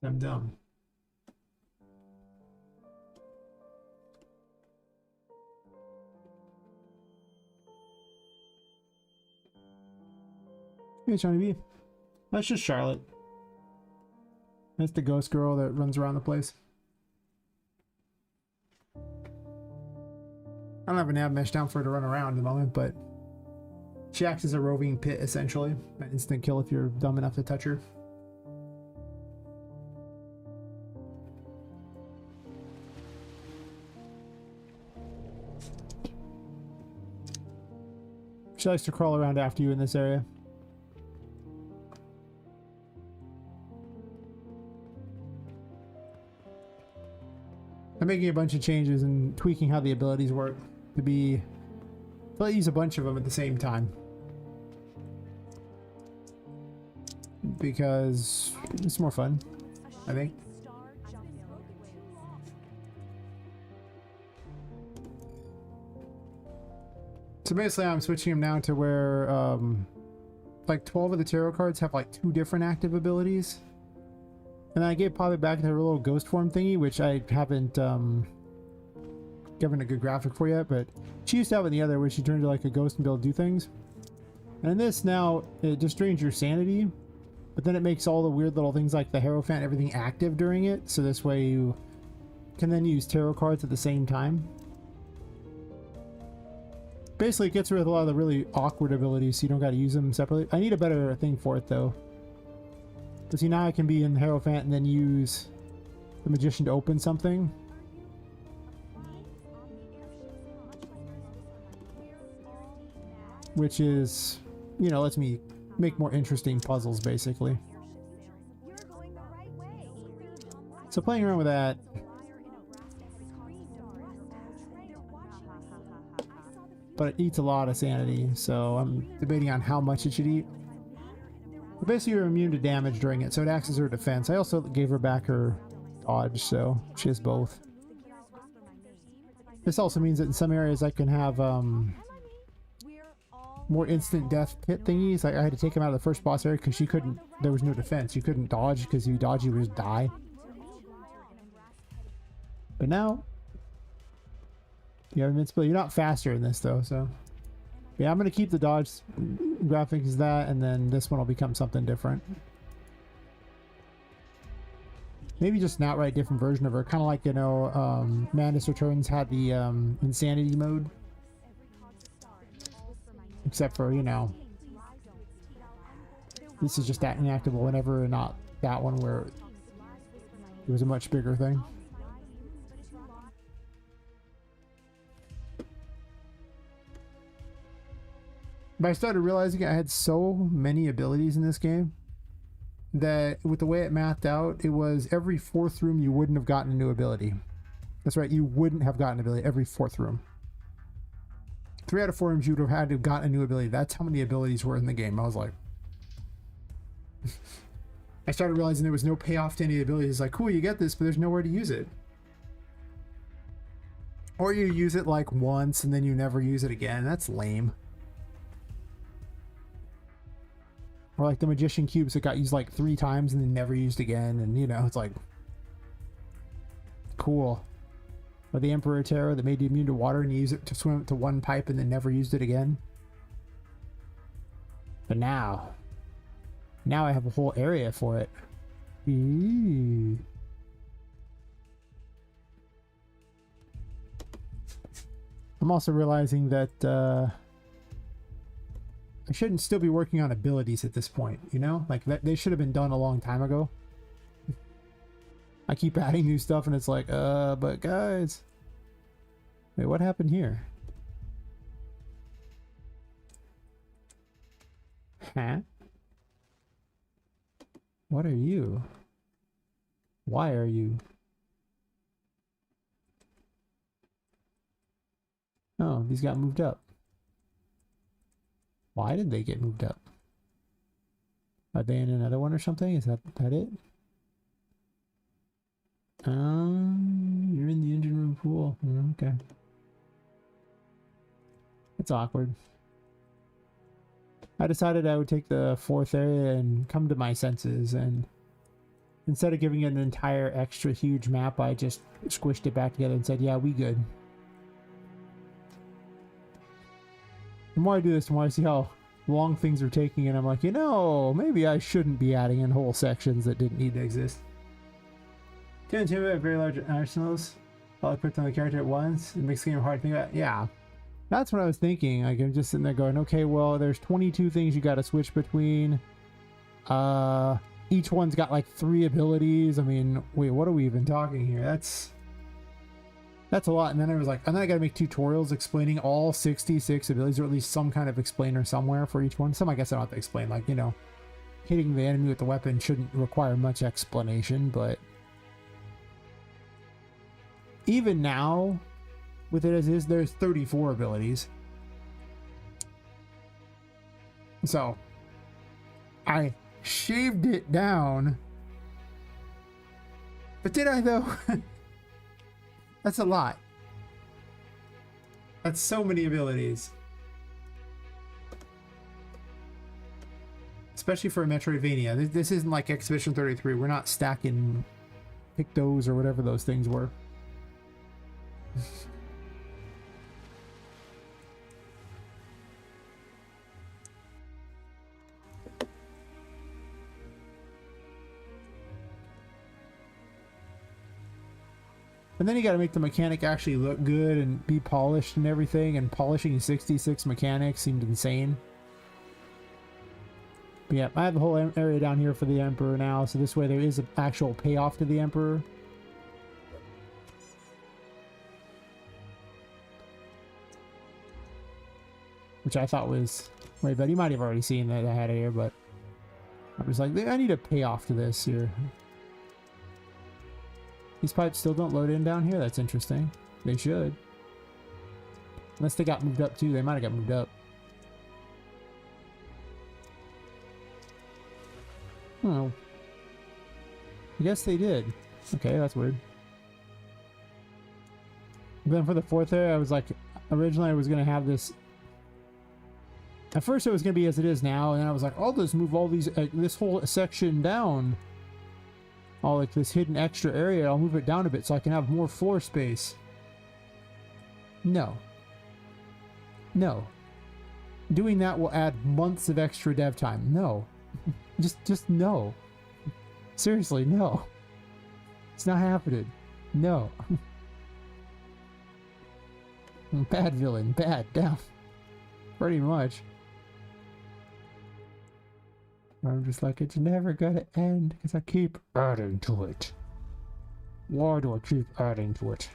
I'm dumb. Hey, Johnny B. That's just Charlotte. That's the ghost girl that runs around the place. I don't have an nav mesh down for her to run around at the moment, but she acts as a roving pit essentially. An instant kill if you're dumb enough to touch her. She likes to crawl around after you in this area. I'm making a bunch of changes and tweaking how the abilities work to be... I'll use a bunch of them at the same time. Because it's more fun, I think. So basically I'm switching them now to where like 12 of the tarot cards have like 2 different active abilities. And then I gave Poppet back to her little ghost form thingy, which I haven't given a good graphic for yet, but she used to have it in the other where she turned into like a ghost and be able to do things. And in this now, it just drains your sanity, but then it makes all the weird little things like the Hierophant, everything active during it, so this way you can then use tarot cards at the same time. Basically, it gets rid of a lot of the really awkward abilities, so you don't got to use them separately. I need a better thing for it, though. Because see, now I can be in Hierophant and then use the Magician to open something. Which is, you know, lets me make more interesting puzzles, basically. So playing around with that... But it eats a lot of sanity, so I'm debating on how much it should eat. But basically you're immune to damage during it, so it acts as her defense. I also gave her back her dodge, so she has both. This also means that in some areas I can have more instant death pit thingies. Like I had to take him out of the first boss area because there was no defense. You couldn't dodge because if you dodge, you would just die. But now, you have invincibility. You're not faster in this though, so. Yeah, I'm going to keep the dodge graphics as that, and then this one will become something different. Maybe just an outright different version of her. Kind of like, you know, Madness Returns had the Insanity mode. Except for, you know, this is just that inactivable whenever, and not that one where it was a much bigger thing. But I started realizing I had so many abilities in this game that with the way it mapped out, it was every fourth room you wouldn't have gotten a new ability. That's right, you wouldn't have gotten an ability every fourth room. 3 out of 4 rooms you would have had to have gotten a new ability. That's how many abilities were in the game. I was like... I started realizing there was no payoff to any abilities. It's like, cool, you get this, but there's nowhere to use it. Or you use it like once and then you never use it again. That's lame. Or like the magician cubes that got used like 3 times and then never used again, and you know, it's like cool. Or the Emperor Tarot that made you immune to water and you use it to swim to one pipe and then never used it again. But now I have a whole area for it. Eee. I'm also realizing that I shouldn't still be working on abilities at this point, you know? Like, they should have been done a long time ago. I keep adding new stuff and it's like, but guys... Wait, what happened here? Huh? What are you? Why are you? Oh, these got moved up. Why did they get moved up? Are they in another one or something? Is that it? You're in the engine room pool. Okay. It's awkward. I decided I would take the 4th area and come to my senses, and instead of giving it an entire extra huge map, I just squished it back together and said, yeah, we good. The more I do this, the more I see how long things are taking, and I'm like, you know, maybe I shouldn't be adding in whole sections that didn't need to exist. 2 and 2 have very large arsenals, all equipped on the character at once. It makes the game hard to think about. Yeah, that's what I was thinking. Like, I'm just sitting there going, okay, well, there's 22 things you got to switch between. Each one's got like 3 abilities. I mean, wait, what are we even talking here? That's a lot. And then I was like, and then I got to make tutorials explaining all 66 abilities, or at least some kind of explainer somewhere for each one. Some I guess I don't have to explain, like, you know, hitting the enemy with the weapon shouldn't require much explanation, but even now, with it as is, there's 34 abilities. So, I shaved it down. But did I, though? That's a lot. That's so many abilities. Especially for a Metroidvania. This isn't like Expedition 33. We're not stacking Pictos or whatever those things were. And then you got to make the mechanic actually look good and be polished and everything, and polishing 66 mechanics seemed insane. But yeah, I have the whole area down here for the Emperor now, so this way there is an actual payoff to the Emperor. Which I thought was... Wait, but you might have already seen that I had it here, but... I was like, I need a payoff to this here. These pipes still don't load in down here? That's interesting. They should. Unless they got moved up too. They might have got moved up. Oh. I guess they did. Okay, that's weird. Then for the fourth area, I was like, originally I was going to have this. At first it was going to be as it is now, and then I was like, I'll just move all these, this whole section down. All like this hidden extra area, I'll move it down a bit so I can have more floor space. No. No. Doing that will add months of extra dev time. No. just no. Seriously, no. It's not happening. No. Bad villain. Bad. Down. Pretty much. I'm just like, it's never gonna end because I keep adding to it. Why do I keep adding to it?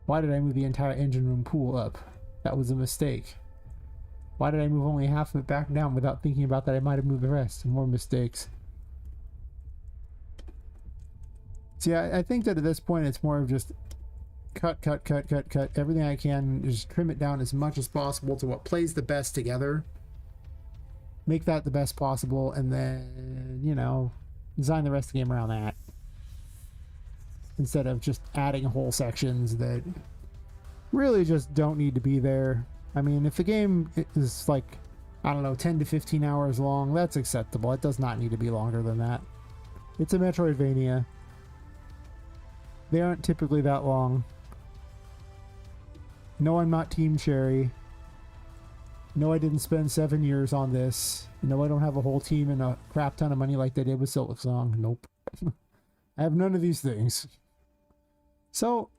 Why did I move the entire engine room pool up? That was a mistake. Why did I move only half of it back down without thinking about that I might have moved the rest? More mistakes. See, I think that at this point it's more of just cut everything I can, just trim it down as much as possible to what plays the best together. Make that the best possible, and then, you know, design the rest of the game around that. Instead of just adding whole sections that really just don't need to be there. I mean, if the game is like, I don't know, 10 to 15 hours long, that's acceptable. It does not need to be longer than that. It's a Metroidvania. They aren't typically that long. No, I'm not Team Cherry. No, I didn't spend 7 years on this. No, I don't have a whole team and a crap ton of money like they did with Silk Song. Nope. I have none of these things. So,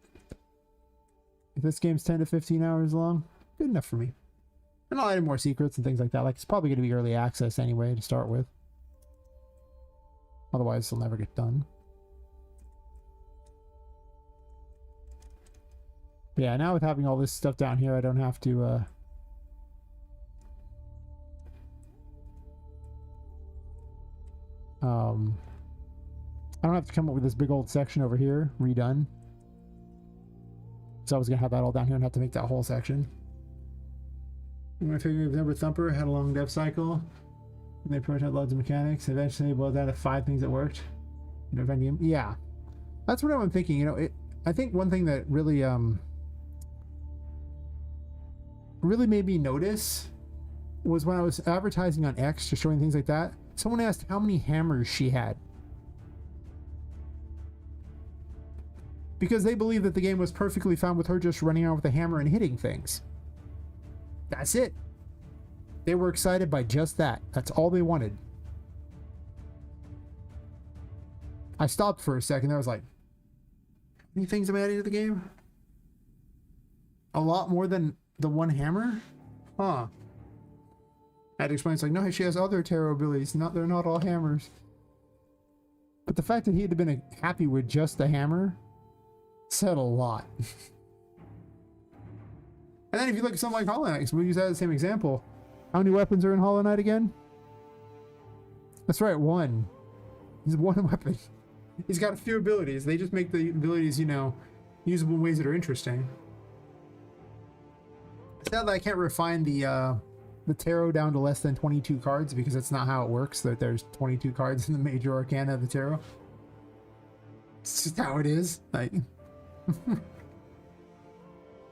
if this game's 10 to 15 hours long, good enough for me. And I'll add more secrets and things like that. Like, it's probably going to be early access anyway to start with. Otherwise, it'll never get done. But yeah, now with having all this stuff down here, I don't have to, I don't have to come up with this big old section over here, redone. So I was going to have that all down here and have to make that whole section. My favorite Number Thumper had a long dev cycle. And they pretty much had loads of mechanics. Eventually boiled down to 5 things that worked. Yeah. That's what I'm thinking. You know, I think one thing that really, really made me notice was when I was advertising on X, just showing things like that. Someone asked how many hammers she had. Because they believe that the game was perfectly fine with her just running around with a hammer and hitting things. That's it. They were excited by just that. That's all they wanted. I stopped for a second. I was like, how many things am I adding to the game? A lot more than the one hammer? Huh. I had to explain, it's like, no, she has other tarot abilities. They're not all hammers. But the fact that he had been happy with just the hammer said a lot. And then if you look at something like Hollow Knight, we'll use that as the same example. How many weapons are in Hollow Knight again? That's right, 1. He's 1 weapon. He's got a few abilities. They just make the abilities, you know, usable in ways that are interesting. Sadly, I can't refine the tarot down to less than 22 cards because that's not how it works. That there's 22 cards in the major arcana of the tarot. It's just how it is. Like,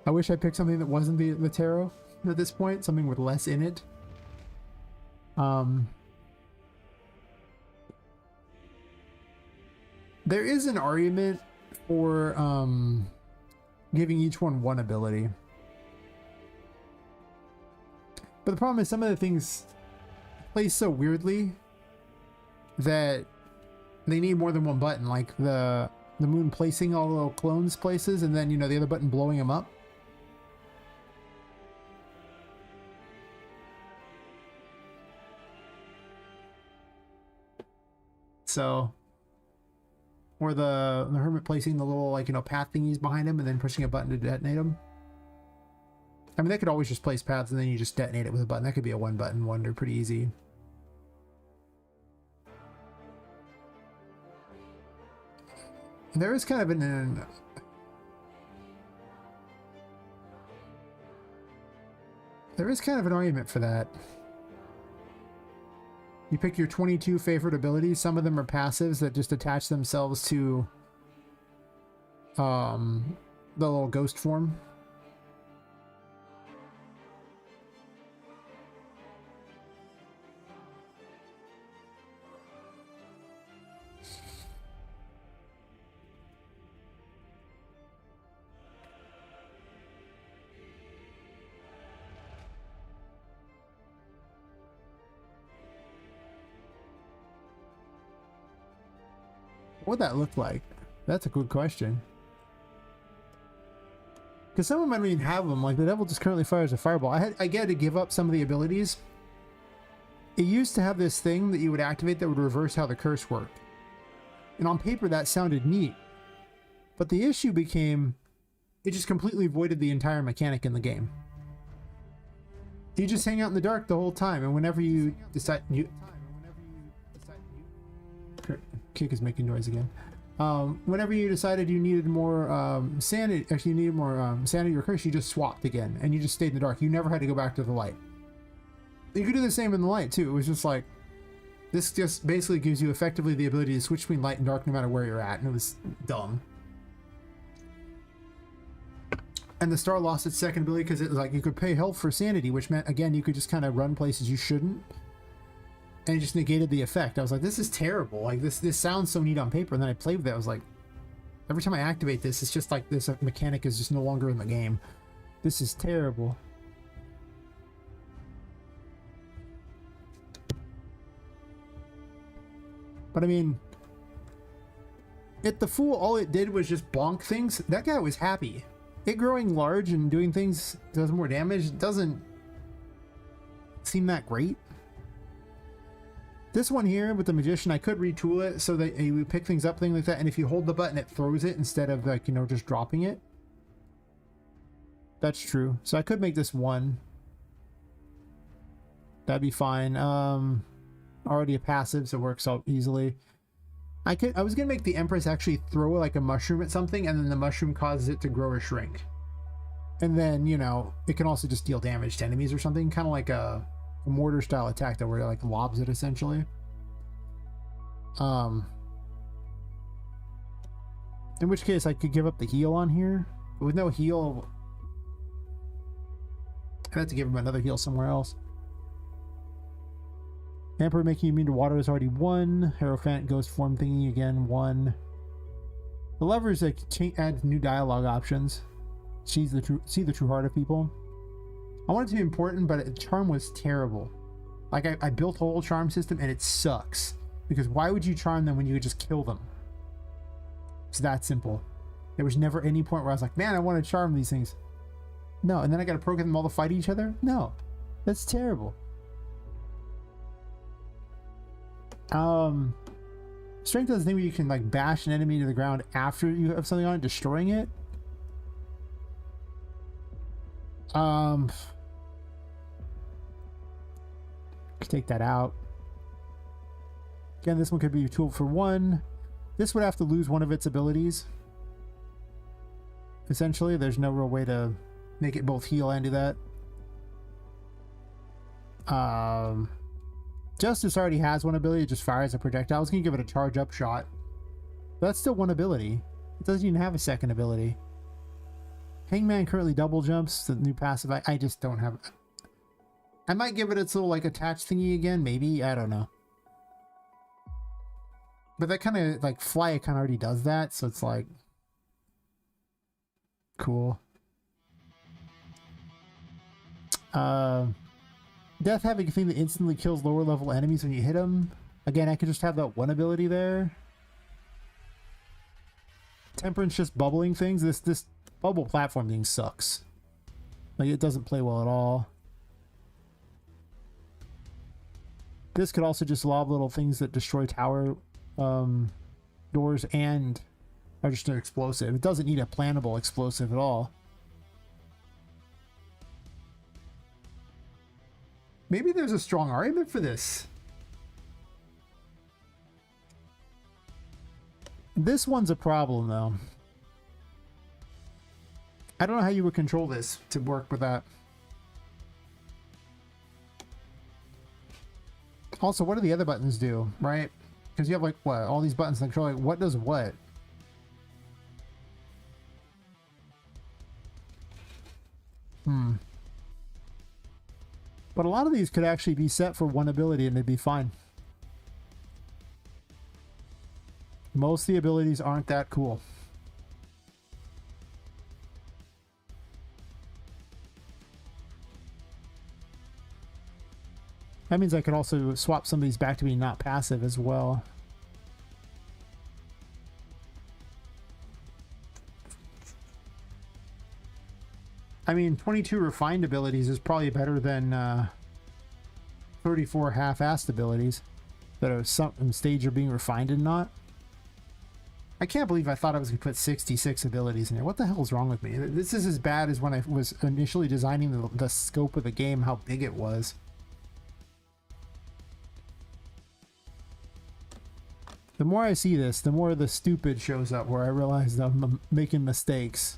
I wish I picked something that wasn't the tarot at this point, something with less in it. There is an argument for giving each one ability. But the problem is some of the things play so weirdly that they need more than one button, like the moon placing all the little clones places and then, you know, the other button blowing them up. So, or the hermit placing the little, like, you know, path thingies behind him and then pushing a button to detonate them. I mean, they could always just place paths and then you just detonate it with a button. That could be a one button wonder, pretty easy. There is kind of there is kind of an argument for that. You pick your 22 favorite abilities. Some of them are passives that just attach themselves to the little ghost form. What would that look like? That's a good question. Because some of them I don't even have them. Like the devil just currently fires a fireball. I get to give up some of the abilities. It used to have this thing that you would activate that would reverse how the curse worked. And on paper that sounded neat. But the issue became it just completely voided the entire mechanic in the game. You just hang out in the dark the whole time, and whenever you decide Kick is making noise again. Whenever you decided you needed more sanity, actually you needed more sanity or curse, you just swapped again, and you just stayed in the dark. You never had to go back to the light. You could do the same in the light too. It was just like, this just basically gives you effectively the ability to switch between light and dark no matter where you're at, and it was dumb. And the star lost its second ability because it was like you could pay health for sanity, which meant again you could just kind of run places you shouldn't. And it just negated the effect. I was like, this is terrible. Like this sounds so neat on paper. And then I played with it. I was like, every time I activate this, it's just like this mechanic is just no longer in the game. This is terrible. But I mean, the Fool, all it did was just bonk things. That guy was happy. It growing large and doing things does more damage. Doesn't seem that great. This one here with the Magician, I could retool it so that you would pick things up, things like that, and if you hold the button, it throws it instead of like, you know, just dropping it. That's true. So I could make this one. That'd be fine. Already a passive, so it works out easily. I was gonna make the Empress actually throw like a mushroom at something, and then the mushroom causes it to grow or shrink. And then, you know, it can also just deal damage to enemies or something, kind of like a mortar style attack that where it like lobs it essentially. In which case I could give up the heal on here, but with no heal I have to give him another heal somewhere else. Emperor making you immune to water is already 1. Hierophant ghost form thingy again 1. The levers like add new dialogue options. See the true heart of people. I want it to be important, but charm was terrible. Like I built a whole charm system and it sucks. Because why would you charm them when you could just kill them? It's that simple. There was never any point where I was like, man, I want to charm these things. No, and then I got to program them all to fight each other? No. That's terrible. Strength does the thing where you can like bash an enemy to the ground after you have something on it, destroying it. Take that out. Again, this one could be a tool for 1. This would have to lose one of its abilities. Essentially, there's no real way to make it both heal and do that. Justice already has one ability, it just fires a projectile. I was gonna give it a charge up shot. But that's still one ability. It doesn't even have a second ability. Hangman currently double jumps, the new passive. I just don't have. I might give it its little like attach thingy again, maybe. I don't know. But that kind of like fly kind of already does that, so it's like cool. Death having a thing that instantly kills lower level enemies when you hit them. Again, I could just have that one ability there. Temperance just bubbling things. This bubble platform thing sucks. Like it doesn't play well at all. This could also just lob little things that destroy tower doors and are just an explosive. It doesn't need a plannable explosive at all. Maybe there's a strong argument for this. This one's a problem though. I don't know how you would control this to work with that. Also, what do the other buttons do, right? Because you have like what, all these buttons to control, like what does what? But a lot of these could actually be set for one ability and they'd be fine. Most of the abilities aren't that cool. That means I could also swap some of these back to being not passive as well. I mean, 22 refined abilities is probably better than 34 half-assed abilities that are some stage are being refined and not. I can't believe I thought I was going to put 66 abilities in here. What the hell is wrong with me? This is as bad as when I was initially designing the scope of the game, how big it was. The more I see this, the more the stupid shows up where I realize that I'm making mistakes.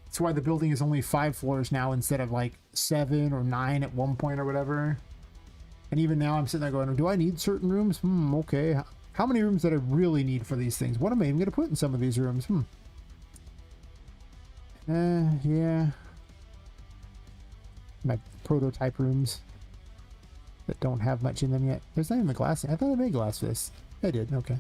That's why the building is only 5 floors now instead of like 7 or 9 at one point or whatever. And even now I'm sitting there going, do I need certain rooms? Okay. How many rooms that I really need for these things? What am I even going to put in some of these rooms? Yeah. My prototype rooms that don't have much in them yet. There's not even the glass. I thought I made glass for this. I did. Okay.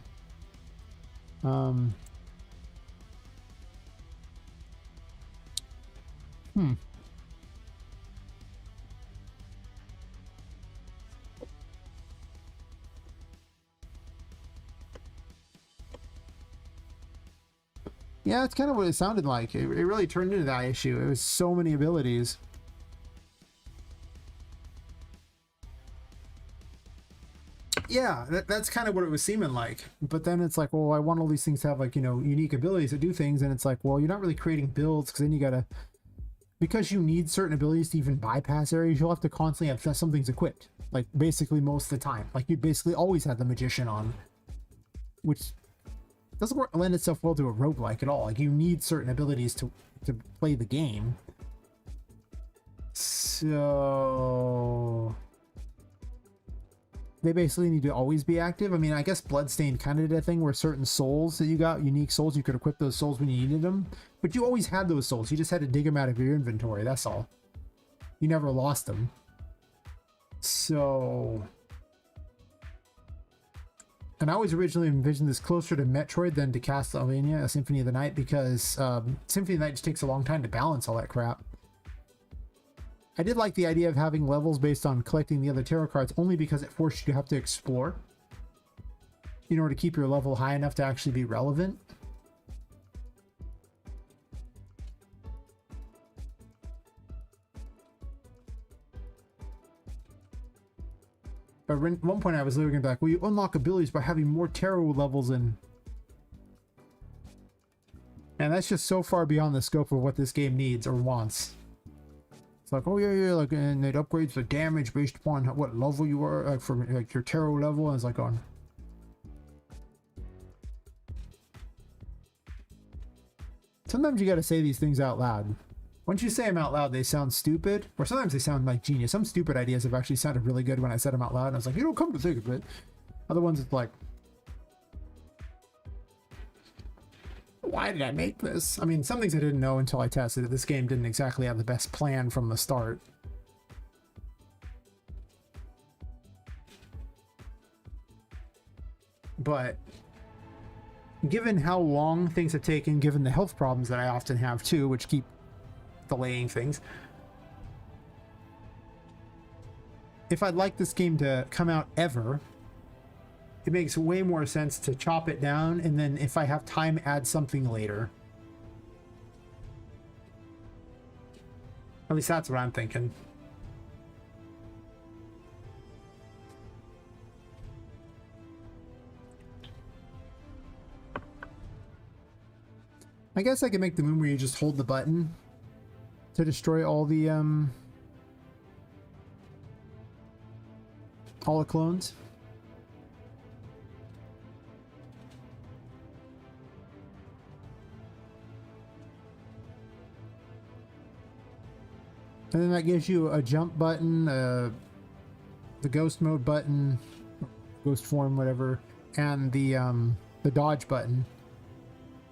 Yeah, it's kind of what it sounded like. It really turned into that issue. It was so many abilities. Yeah, that's kind of what it was seeming like. But then it's like, well, I want all these things to have like, you know, unique abilities to do things. And it's like, well, you're not really creating builds because then you gotta, because you need certain abilities to even bypass areas, you'll have to constantly have some things equipped. Like basically most of the time. Like you basically always have the magician on. Which doesn't lend itself well to a roguelike at all. Like you need certain abilities to play the game. So they basically need to always be active. I mean, I guess Bloodstained kind of did a thing where certain souls that you got, unique souls, you could equip those souls when you needed them. But you always had those souls. You just had to dig them out of your inventory. That's all. You never lost them. So... And I always originally envisioned this closer to Metroid than to Castlevania, a Symphony of the Night, because Symphony of the Night just takes a long time to balance all that crap. I did like the idea of having levels based on collecting the other tarot cards, only because it forced you to have to explore in order to keep your level high enough to actually be relevant. But at one point I was literally back, well, you unlock abilities by having more tarot levels in. And that's just so far beyond the scope of what this game needs or wants. It's like, oh yeah, like, and it upgrades the damage based upon what level you are, like for like your tarot level, and it's like on. Sometimes you gotta say these things out loud. Once you say them out loud, they sound stupid, or sometimes they sound like genius. Some stupid ideas have actually sounded really good when I said them out loud, and I was like, you don't come to think of it. Other ones, it's like, why did I make this? I mean, some things I didn't know until I tested it. This game didn't exactly have the best plan from the start. But given how long things have taken, given the health problems that I often have too, which keep delaying things, if I'd like this game to come out ever, it makes way more sense to chop it down and then if I have time add something later. At least that's what I'm thinking. I guess I can make the moon where you just hold the button to destroy all the clones. And then that gives you a jump button, the ghost mode button, ghost form, whatever, and the dodge button,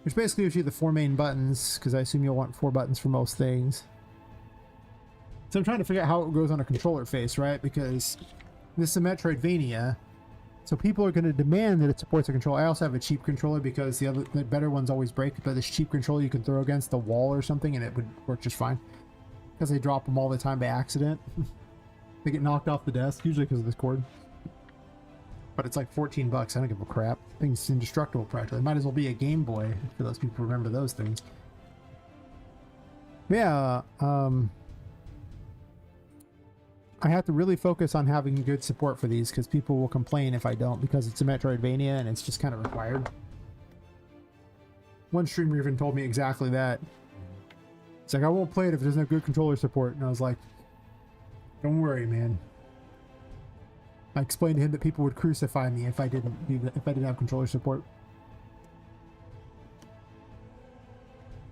which basically gives you the 4 main buttons, because I assume you'll want 4 buttons for most things. So I'm trying to figure out how it goes on a controller face, right? Because this is a Metroidvania, so people are going to demand that it supports a controller. I also have a cheap controller because the better ones always break, but this cheap controller you can throw against the wall or something and it would work just fine. Because they drop them all the time by accident. They get knocked off the desk, usually because of this cord. But it's like 14 bucks. I don't give a crap. Thing's indestructible practically. Might as well be a Game Boy for those people who remember those things. Yeah, I have to really focus on having good support for these because people will complain if I don't, because it's a Metroidvania and it's just kind of required. One streamer even told me exactly that. It's like, I won't play it if there's no good controller support. And I was like, don't worry, man. I explained to him that people would crucify me if I didn't have controller support.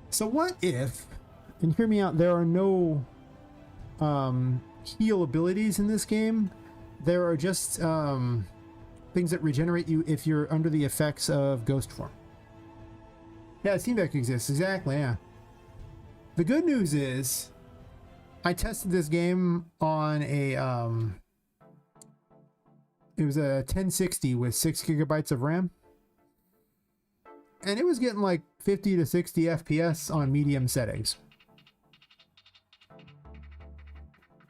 So what if, and hear me out, there are no heal abilities in this game. There are just things that regenerate you if you're under the effects of ghost form. Yeah, Steam Deck exists, exactly, yeah. The good news is I tested this game on a it was a 1060 with 6 gigabytes of RAM, and it was getting like 50 to 60 FPS on medium settings.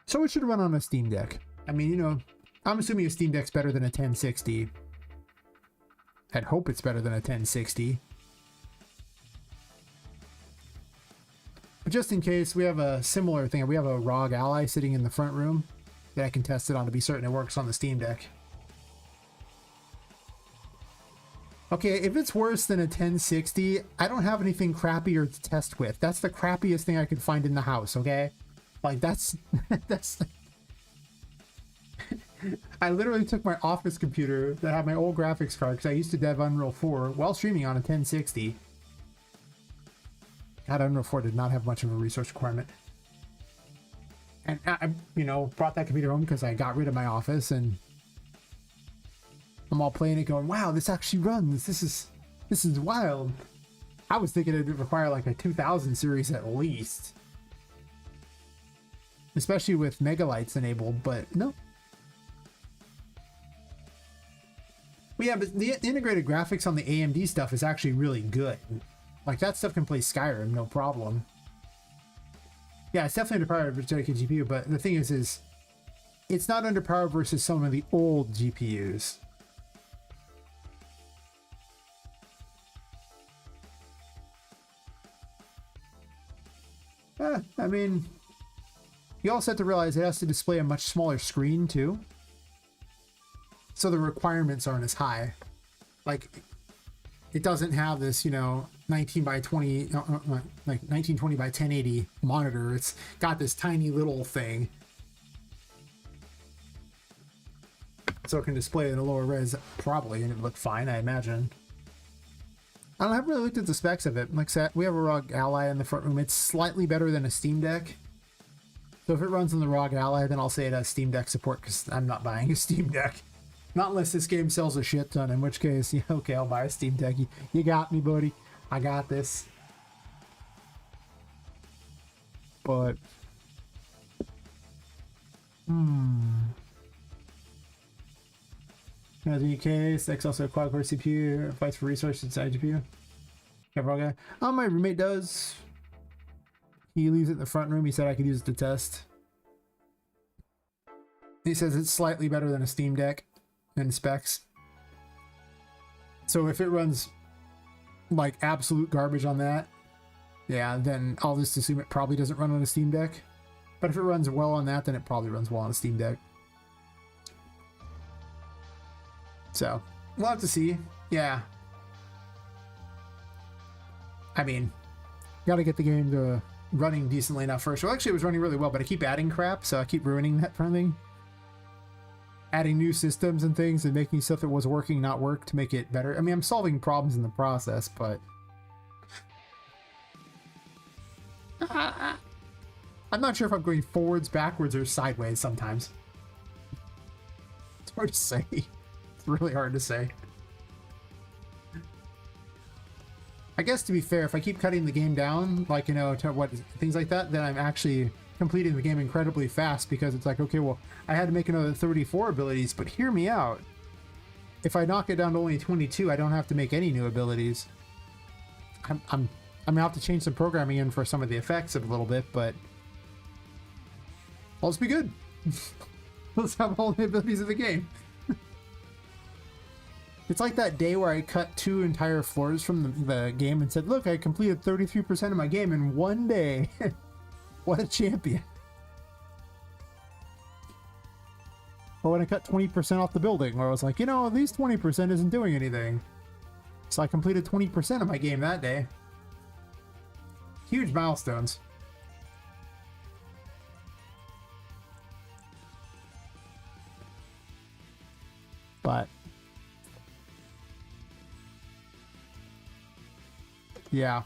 So it should run on a Steam Deck. I mean, you know, I'm assuming a Steam Deck's better than a 1060. I'd hope it's better than a 1060. But just in case, we have a similar thing. We have a ROG Ally sitting in the front room that I can test it on to be certain it works on the Steam Deck. Okay, if it's worse than a 1060, I don't have anything crappier to test with. That's the crappiest thing I could find in the house, okay? Like, that's... I literally took my office computer that had my old graphics card, because I used to dev Unreal 4 while streaming on a 1060. God, Unreal 4 did not have much of a resource requirement. And I, you know, brought that computer home because I got rid of my office, and I'm all playing it going, wow, this actually runs. This is wild. I was thinking it would require like a 2000 series at least. Especially with megalights enabled, but no. But yeah, but the integrated graphics on the AMD stuff is actually really good. Like, that stuff can play Skyrim, no problem. Yeah, it's definitely underpowered versus dedicated GPU, but the thing is it's not underpowered versus some of the old GPUs. I mean, you also have to realize it has to display a much smaller screen too. So the requirements aren't as high. Like, it doesn't have this, you know, 19 by 20, like 1920 by 1080 monitor. It's got this tiny little thing. So it can display it in a lower res, probably, and it would look fine, I imagine. I haven't really looked at the specs of it. Like I said, we have a ROG Ally in the front room. It's slightly better than a Steam Deck. So if it runs on the ROG Ally, then I'll say it has Steam Deck support, because I'm not buying a Steam Deck. Not unless this game sells a shit ton, in which case, yeah, okay, I'll buy a Steam Deck. You got me, buddy. I got this. But... As in case, X also a quad-core CPU, fights for resources inside GPU. Yeah, wrong guy. Oh, my roommate does. He leaves it in the front room. He said I could use it to test. He says it's slightly better than a Steam Deck in specs. So if it runs like absolute garbage on that, yeah, then I'll just assume it probably doesn't run on a Steam Deck. But if it runs well on that, then it probably runs well on a Steam Deck. So, we'll have to see. Yeah. I mean, gotta get the game to running decently enough first. Well, actually, it was running really well, but I keep adding crap, so I keep ruining that kind of thing. Adding new systems and things and making stuff that was working not work to make it better. I mean, I'm solving problems in the process, but... I'm not sure if I'm going forwards, backwards, or sideways sometimes. It's hard to say. It's really hard to say. I guess to be fair, if I keep cutting the game down, like, you know, to what things like that, then I'm actually completing the game incredibly fast because it's like, okay, well, I had to make another 34 abilities, but hear me out. If I knock it down to only 22, I don't have to make any new abilities. I'm gonna have to change some programming in for some of the effects a little bit, but I'll just be good. Let's have all the abilities of the game. It's like that day where I cut 2 entire floors from the game and said, look, I completed 33% of my game in one day. What a champion. Or when I cut 20% off the building, where I was like, you know, at least 20% isn't doing anything. So I completed 20% of my game that day. Huge milestones. But yeah,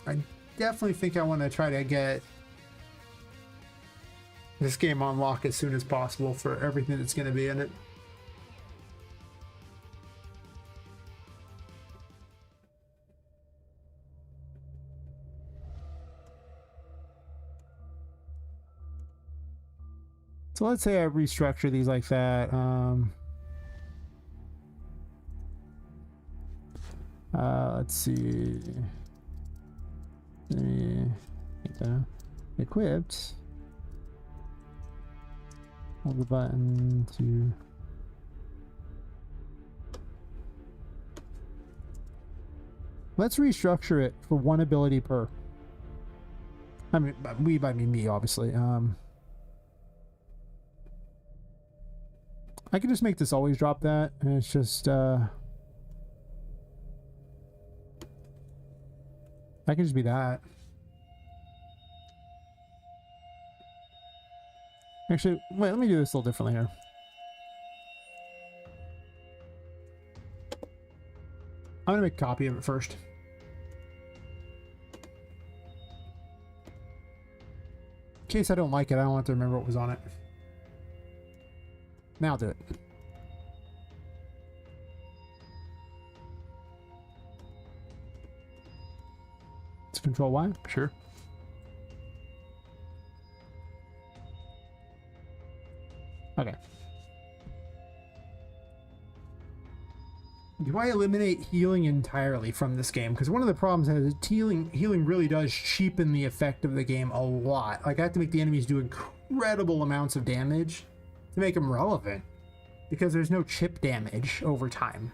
I definitely think I want to try to get this game on lock as soon as possible for everything that's going to be in it. So let's say I restructure these like that. Let's see. Let me get that equipped. Hold the button to. Let's restructure it for 1 ability per. I mean, I mean me, obviously. I can just make this always drop that, and it's just, I can just be that. Actually, wait, let me do this a little differently here. I'm gonna make a copy of it first. In case I don't like it, I don't want to remember what was on it. Now I'll do it. It's Control Y? Sure. Okay. Do I eliminate healing entirely from this game? Because one of the problems is healing really does cheapen the effect of the game a lot. Like, I have to make the enemies do incredible amounts of damage to make them relevant, because there's no chip damage over time.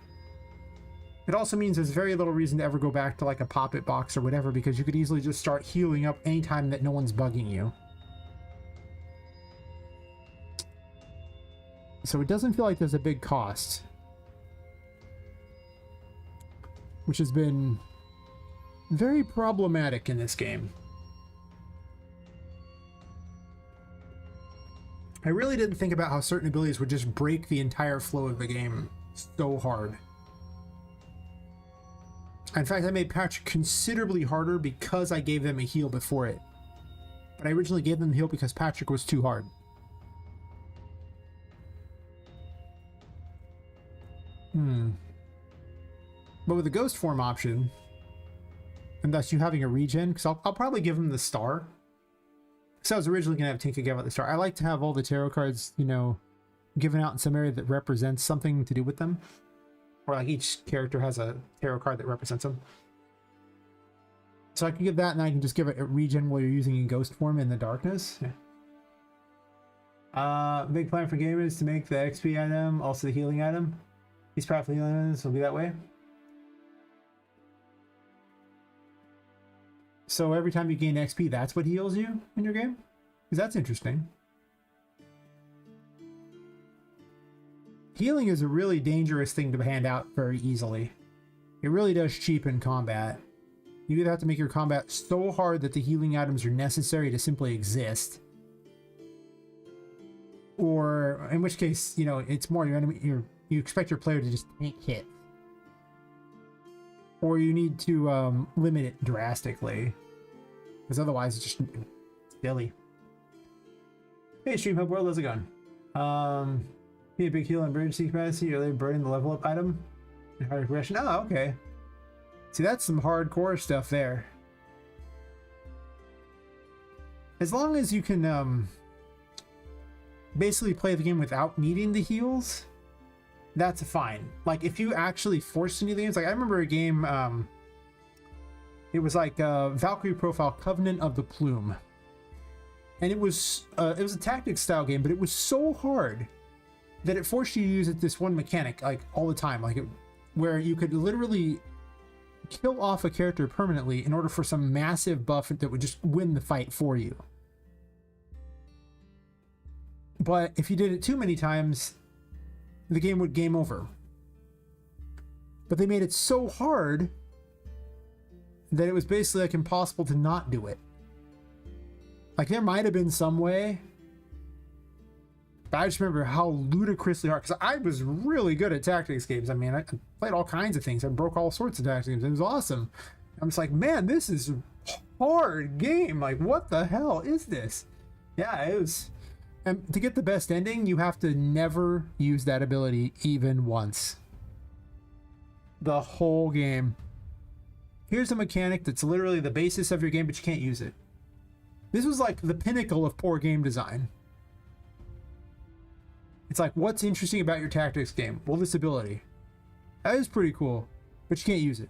It also means there's very little reason to ever go back to like a Poppet box or whatever, because you could easily just start healing up anytime that no one's bugging you. So it doesn't feel like there's a big cost, which has been very problematic in this game. I really didn't think about how certain abilities would just break the entire flow of the game so hard. In fact, I made Patrick considerably harder because I gave them a heal before it. But I originally gave them the heal because Patrick was too hard. But with the ghost form option, and thus you having a regen, because I'll probably give him the star. So I was originally going to have Tinka give out the star. I like to have all the tarot cards, you know, given out in some area that represents something to do with them. Or like each character has a tarot card that represents them. So I can give that, and I can just give it a regen while you're using in ghost form in the darkness. Yeah. Big plan for gamers is to make the XP item also the healing item. These powerful healing items will be that way. So every time you gain XP, that's what heals you in your game? Because that's interesting. Healing is a really dangerous thing to hand out very easily. It really does cheapen combat. You either have to make your combat so hard that the healing items are necessary to simply exist, or in which case, you know, it's more your enemy. You expect your player to just tank hit, or you need to limit it drastically, because otherwise it's just silly. Hey, Stream Hub World, how's it going? Need a big heal on emergency capacity, or they burning the level up item in hard progression. Oh, okay. See, that's some hardcore stuff there. As long as you can basically play the game without needing the heals, that's fine. Like if you actually force any of the games, like I remember a game, it was like Valkyrie Profile Covenant of the Plume, and it was a tactics style game, but it was so hard that it forced you to use this one mechanic like all the time, like where you could literally kill off a character permanently in order for some massive buff that would just win the fight for you. But if you did it too many times, the game would game over. But they made it so hard that it was basically like impossible to not do it. Like there might have been some way, but I just remember how ludicrously hard, because I was really good at tactics games. I mean, I played all kinds of things. I broke all sorts of tactics games. It was awesome. I'm just like, man, this is a hard game. Like, what the hell is this? Yeah, it was. And to get the best ending, you have to never use that ability even once. The whole game. Here's a mechanic that's literally the basis of your game, but you can't use it. This was like the pinnacle of poor game design. It's like, what's interesting about your tactics game? Well, this ability. That is pretty cool, but you can't use it.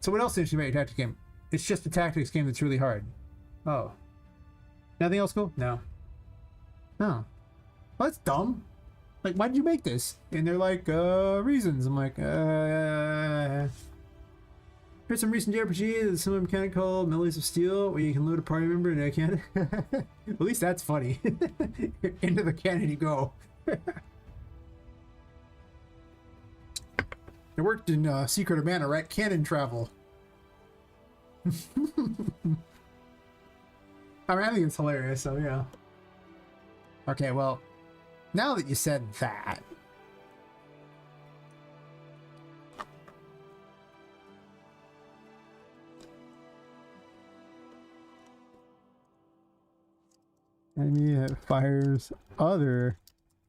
So what else is interesting about your tactics game? It's just a tactics game that's really hard. Oh. Nothing else cool? No. No. Well, that's dumb. Like, why did you make this? And they're like, reasons. I'm like, here's some recent JRPG. There's some mechanic called Millies of Steel, where you can load a party member and I can't. At least that's funny. Into the cannon you go. It worked in Secret of Mana, right? Cannon travel. I mean, I think it's hilarious, so yeah. Okay, well, now that you said that, enemy that fires other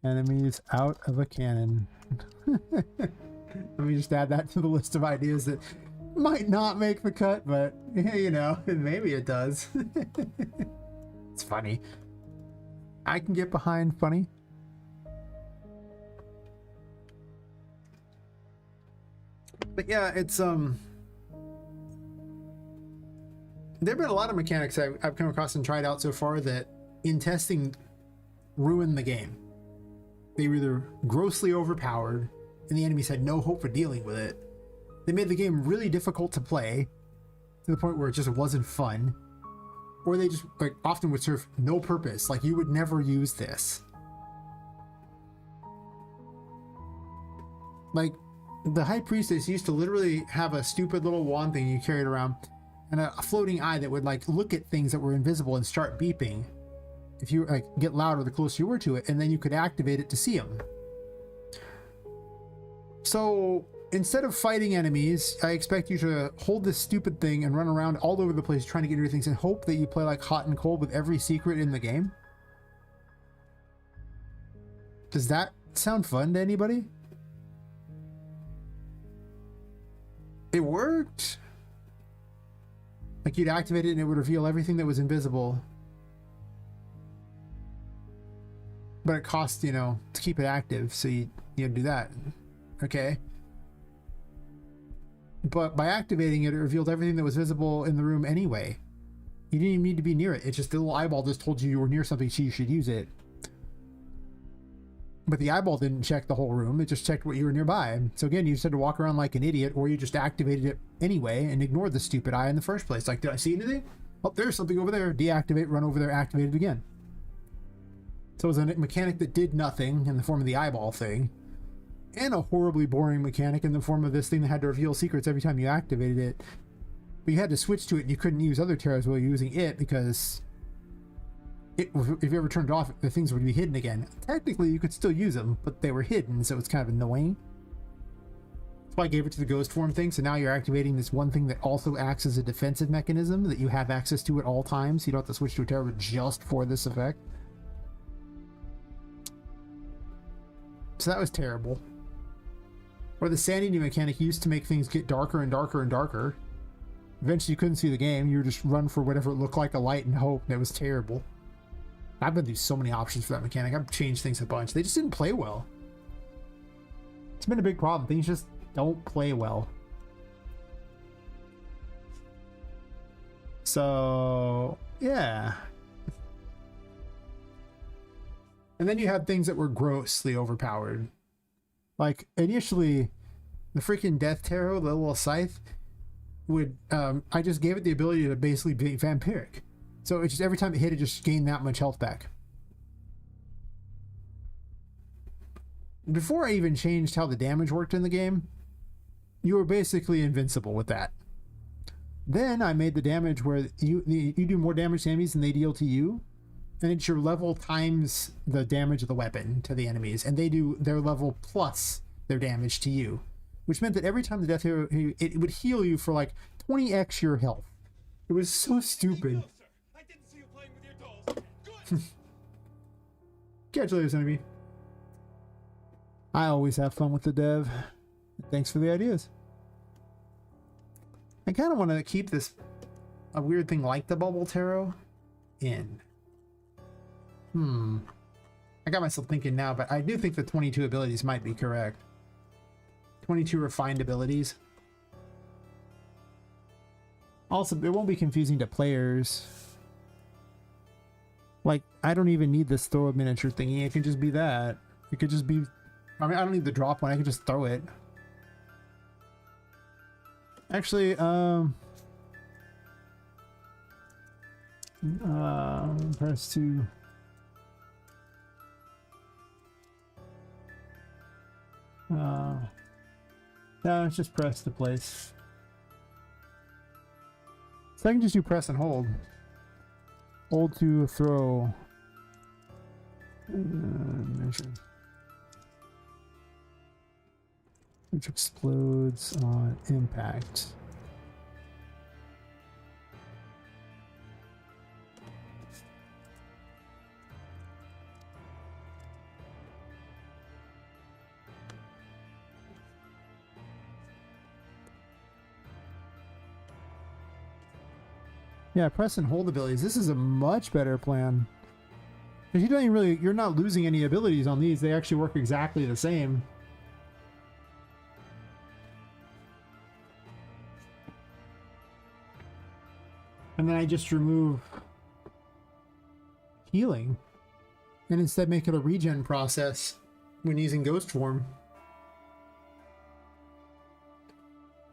enemies out of a cannon. Let me just add that to the list of ideas that might not make the cut, but you know, maybe it does. It's funny. I can get behind funny. But yeah, it's there've been a lot of mechanics I've come across and tried out so far that in testing ruin the game. They were either grossly overpowered and the enemies had no hope for dealing with it. They made the game really difficult to play to the point where it just wasn't fun. Or they just like often would serve no purpose. Like you would never use this. Like the High Priestess used to literally have a stupid little wand thing you carried around and a floating eye that would like look at things that were invisible and start beeping if you like get louder the closer you were to it, and then you could activate it to see them. So instead of fighting enemies, I expect you to hold this stupid thing and run around all over the place trying to get new things and hope that you play like hot and cold with every secret in the game. Does that sound fun to anybody? It worked. Like you'd activate it and it would reveal everything that was invisible. But it costs, you know, to keep it active, so you do that. Okay. But by activating it, it revealed everything that was visible in the room anyway. You didn't even need to be near it. It's just the little eyeball just told you were near something, so you should use it. But the eyeball didn't check the whole room. It just checked what you were nearby. So again, you just had to walk around like an idiot, or you just activated it anyway and ignored the stupid eye in the first place. Like, did I see anything? Oh, there's something over there. Deactivate, run over there, activate it again. So it was a mechanic that did nothing in the form of the eyeball thing, and a horribly boring mechanic in the form of this thing that had to reveal secrets every time you activated it. But you had to switch to it and you couldn't use other terrors while using it because if you ever turned it off, the things would be hidden again. Technically, you could still use them, but they were hidden, so it's kind of annoying. That's why I gave it to the ghost form thing, so now you're activating this one thing that also acts as a defensive mechanism that you have access to at all times. You don't have to switch to a terror just for this effect. So that was terrible. Or the sanity mechanic used to make things get darker and darker and darker. Eventually you couldn't see the game. You would just run for whatever it looked like a light and hope, and it was terrible. I've been through so many options for that mechanic. I've changed things a bunch. They just didn't play well. It's been a big problem. Things just don't play well. So, yeah. And then you had things that were grossly overpowered. Like, initially, the freaking Death Tarot, the little scythe, would, I just gave it the ability to basically be vampiric. So it just, every time it hit, it just gained that much health back. Before I even changed how the damage worked in the game, you were basically invincible with that. Then I made the damage where you do more damage to enemies than they deal to you, and it's your level times the damage of the weapon to the enemies, and they do their level plus their damage to you, which meant that every time the death hero, it would heal you for like 20x your health. It was so stupid. I didn't see you playing with your dolls. Good. Catch you later, enemy. I always have fun with the dev. Thanks for the ideas. I kind of want to keep this a weird thing like the bubble tarot in. I got myself thinking now, but I do think the 22 abilities might be correct. 22 refined abilities. Also, it won't be confusing to players. Like, I don't even need this throw a miniature thingy. It can just be that. It could just be... I mean, I don't need the drop one. I can just throw it. Actually, press 2. No, it's just press to place. So I can just do press and hold. Hold to throw. Measure. Which explodes on impact. Yeah, press and hold abilities. This is a much better plan. Because you don't even really, you're not losing any abilities on these. They actually work exactly the same. And then I just remove healing and instead make it a regen process when using ghost form.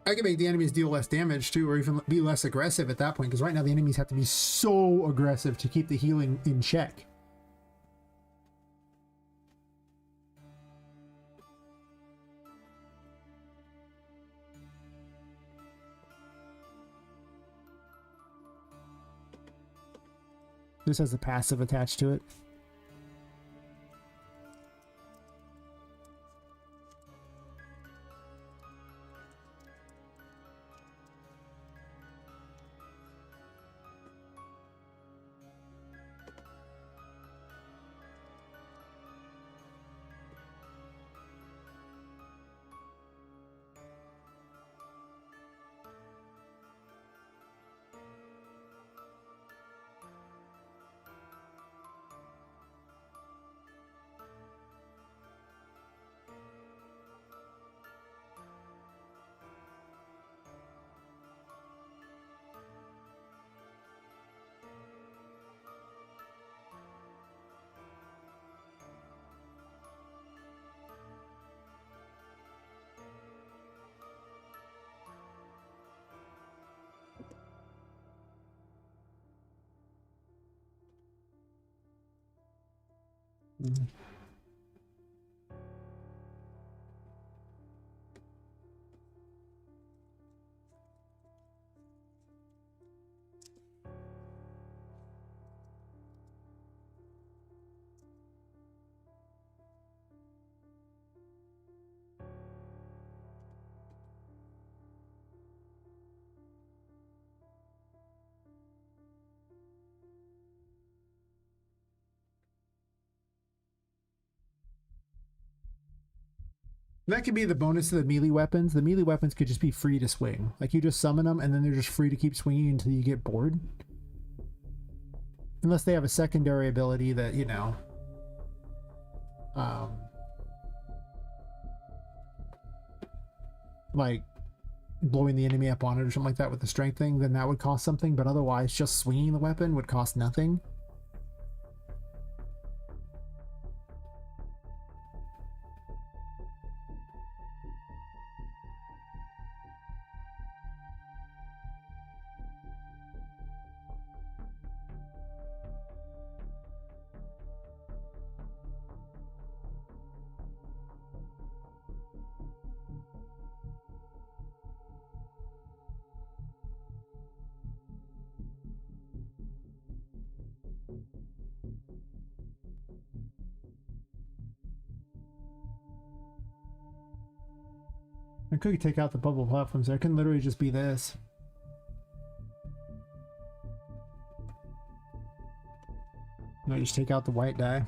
I can make the enemies deal less damage too, or even be less aggressive at that point, because right now the enemies have to be so aggressive to keep the healing in check. This has a passive attached to it. That could be the bonus of the melee weapons. The melee weapons could just be free to swing. Like you just summon them and then they're just free to keep swinging until you get bored. Unless they have a secondary ability that, you know, like blowing the enemy up on it or something like that with the strength thing, then that would cost something. But otherwise, just swinging the weapon would cost nothing. I could take out the bubble platforms there. It can literally just be this. No, just take out the white die.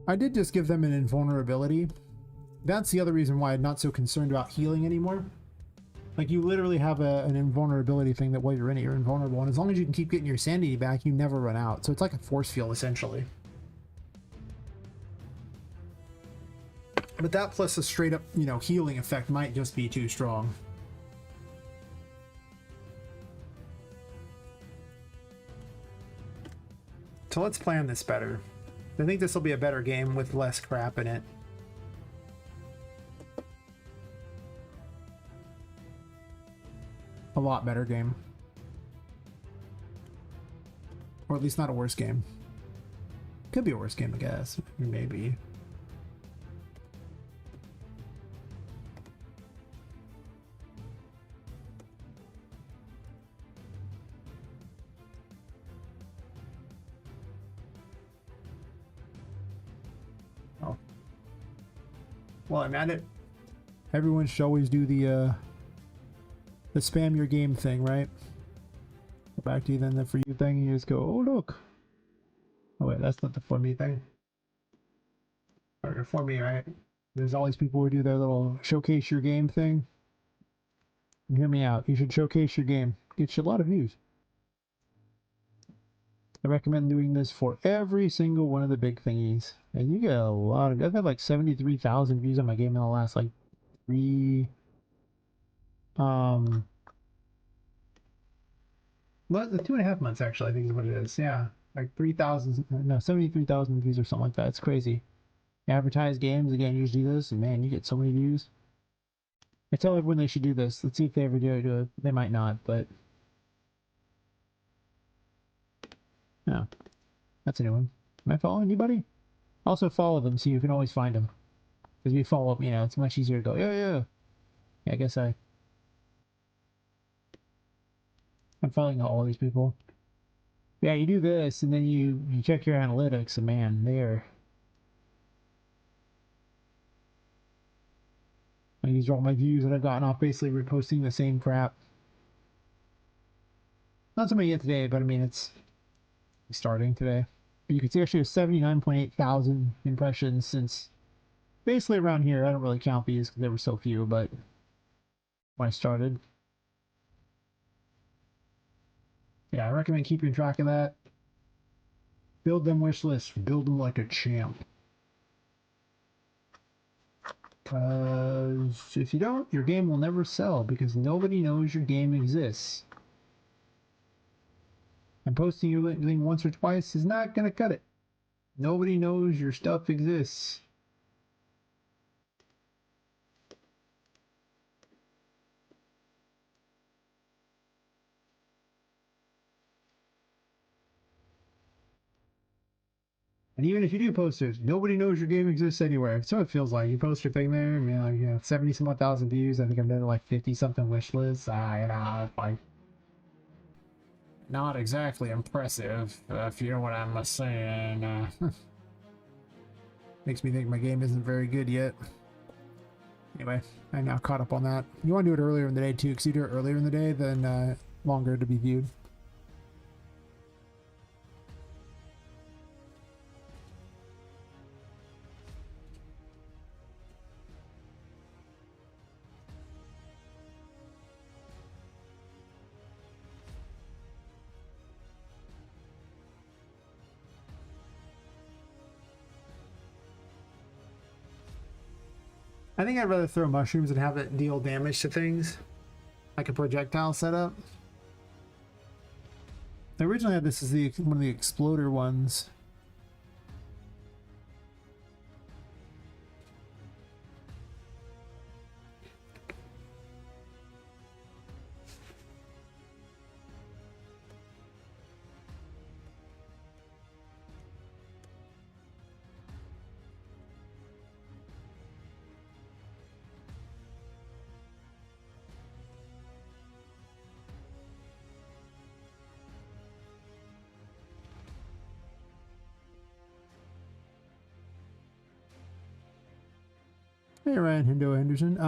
I did just give them an invulnerability. That's the other reason why I'm not so concerned about healing anymore. Like, you literally have an invulnerability thing that while you're in it, you're invulnerable. And as long as you can keep getting your sanity back, you never run out. So it's like a force field, essentially. But that plus a straight up, you know, healing effect might just be too strong. So let's plan this better. I think this will be a better game with less crap in it. A lot better game. Or at least not a worse game. Could be a worse game, I guess. Maybe. Oh. Well, I'm at it. Everyone should always do the spam your game thing, right? Go back to you then the for you thing, and you just go, oh look. Oh wait, that's not the for me thing. Or for me, right? There's always people who do their little showcase your game thing. Hear me out. You should showcase your game. Gets you a lot of views. I recommend doing this for every single one of the big thingies. And you get a lot of... I've had like 73,000 views on my game in the last like 3... well, the 2.5 months actually, I think is what it is. Yeah, like 3,000, no, 73,000 views or something like that. It's crazy. Advertise games again. Usually do this, and man, you get so many views. I tell everyone they should do this. Let's see if they ever do it. They might not, but no, that's a new one. Am I following anybody? Also follow them so you can always find them. Because if you follow up, you know, it's much easier to go. Yeah. I guess I'm following all these people. Yeah, you do this, and then you check your analytics, and man, these are all my views that I've gotten off basically reposting the same crap. Not so many yet today, but I mean, it's starting today. But you can see actually there's 79.8 thousand impressions since basically around here. I don't really count these because there were so few, but when I started. Yeah, I recommend keeping track of that. Build them wish lists. Build them like a champ. Because if you don't, your game will never sell because nobody knows your game exists. And posting your link once or twice is not going to cut it. Nobody knows your stuff exists. And even if you do post it, nobody knows your game exists anywhere. So it feels like you post your thing there, I mean, like, you know, 70 some odd thousand views. I think I've done like 50 something wish lists. You know, like, not exactly impressive, if you know what I'm saying. Makes me think my game isn't very good yet. Anyway, I now caught up on that. You want to do it earlier in the day too, because you do it earlier in the day, then longer to be viewed. I think I'd rather throw mushrooms and have it deal damage to things, like a projectile setup. I originally had this as one of the exploder ones. Hey Ryan Hindo Henderson.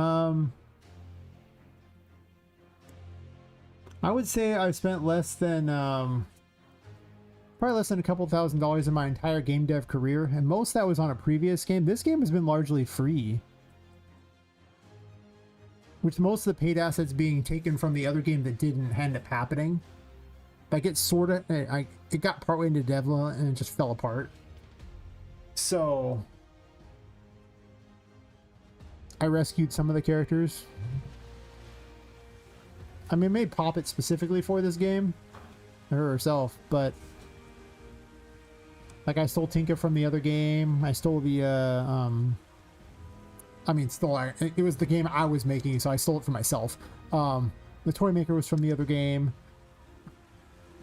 I would say I've spent less than probably less than a couple $1,000s in my entire game dev career, and most of that was on a previous game. This game has been largely free, with most of the paid assets being taken from the other game that didn't end up happening. Like it sort of, it got partway into development and it just fell apart. So I rescued some of the characters. I mean, I made Poppet specifically for this game, her herself, but like I stole Tinka from the other game. I stole the I mean, it was the game I was making, so I stole it for myself. The toy maker was from the other game.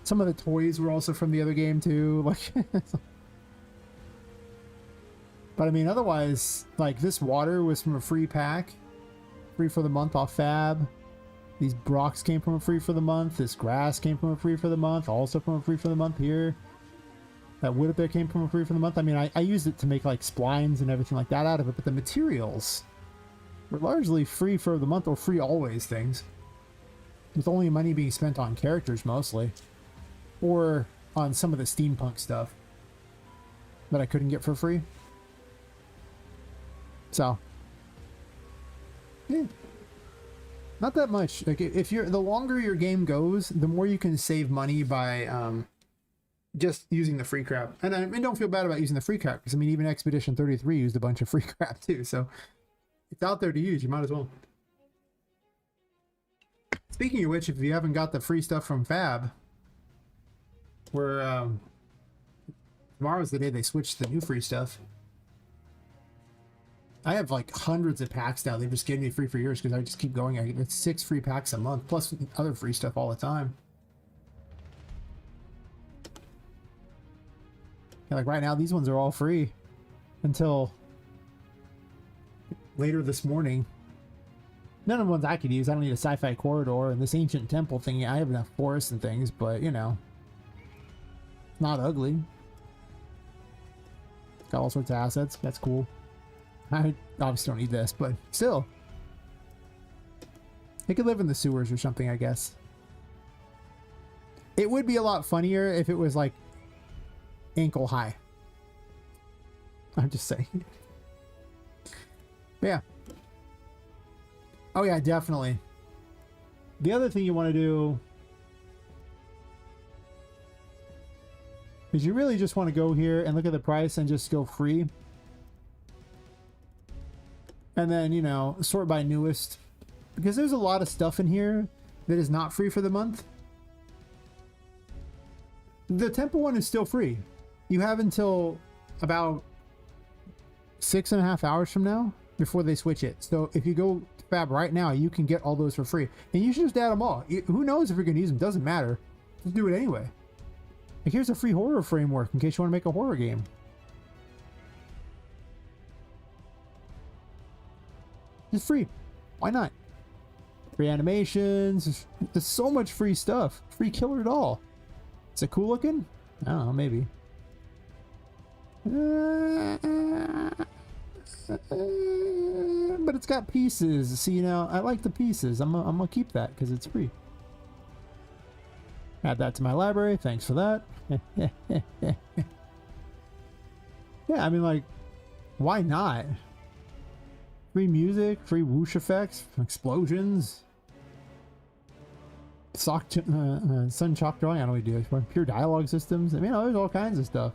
Some of the toys were also from the other game too. Like, but I mean, otherwise, like this water was from a free pack, free for the month off Fab. These Brocks came from a free for the month. This grass came from a free for the month, also from a free for the month here. That wood up there came from a free for the month. I mean, I used it to make like splines and everything like that out of it, but the materials were largely free for the month or free always things, with only money being spent on characters mostly, or on some of the steampunk stuff that I couldn't get for free. So, yeah, not that much. Like if you're, the longer your game goes, the more you can save money by just using the free crap. And I mean, don't feel bad about using the free crap, because I mean, even Expedition 33 used a bunch of free crap too. So it's out there to use. You might as well. Speaking of which, if you haven't got the free stuff from Fab, where tomorrow's the day they switched the new free stuff. I have like hundreds of packs now. They just gave me free for years because I just keep going. I get 6 free packs a month, plus other free stuff all the time. Yeah, like right now, these ones are all free until later this morning. None of the ones I could use. I don't need a sci-fi corridor and this ancient temple thing. I have enough forests and things, but you know, not ugly. Got all sorts of assets. That's cool. I obviously don't need this, but still. It could live in the sewers or something, I guess. It would be a lot funnier if it was like ankle high. I'm just saying. But yeah. Oh yeah, definitely. The other thing you want to do is you really just want to go here and look at the price and just go free. And then, you know, sort by newest. Because there's a lot of stuff in here that is not free for the month. The temple one is still free. You have until about 6.5 hours from now before they switch it. So if you go to Fab right now, you can get all those for free. And you should just add them all. Who knows if you're going to use them? Doesn't matter. Just do it anyway. Like, here's a free horror framework in case you want to make a horror game. It's free. Why not? Free animations. There's so much free stuff. Free killer doll. Is it cool looking? I don't know, maybe. but it's got pieces. See, you know, I like the pieces. I'm gonna keep that because it's free. Add that to my library. Thanks for that. Yeah, I mean, like, why not? Free music, free whoosh effects, explosions. Sun chalk drawing. I don't know what you do. Pure dialogue systems. I mean, there's all kinds of stuff.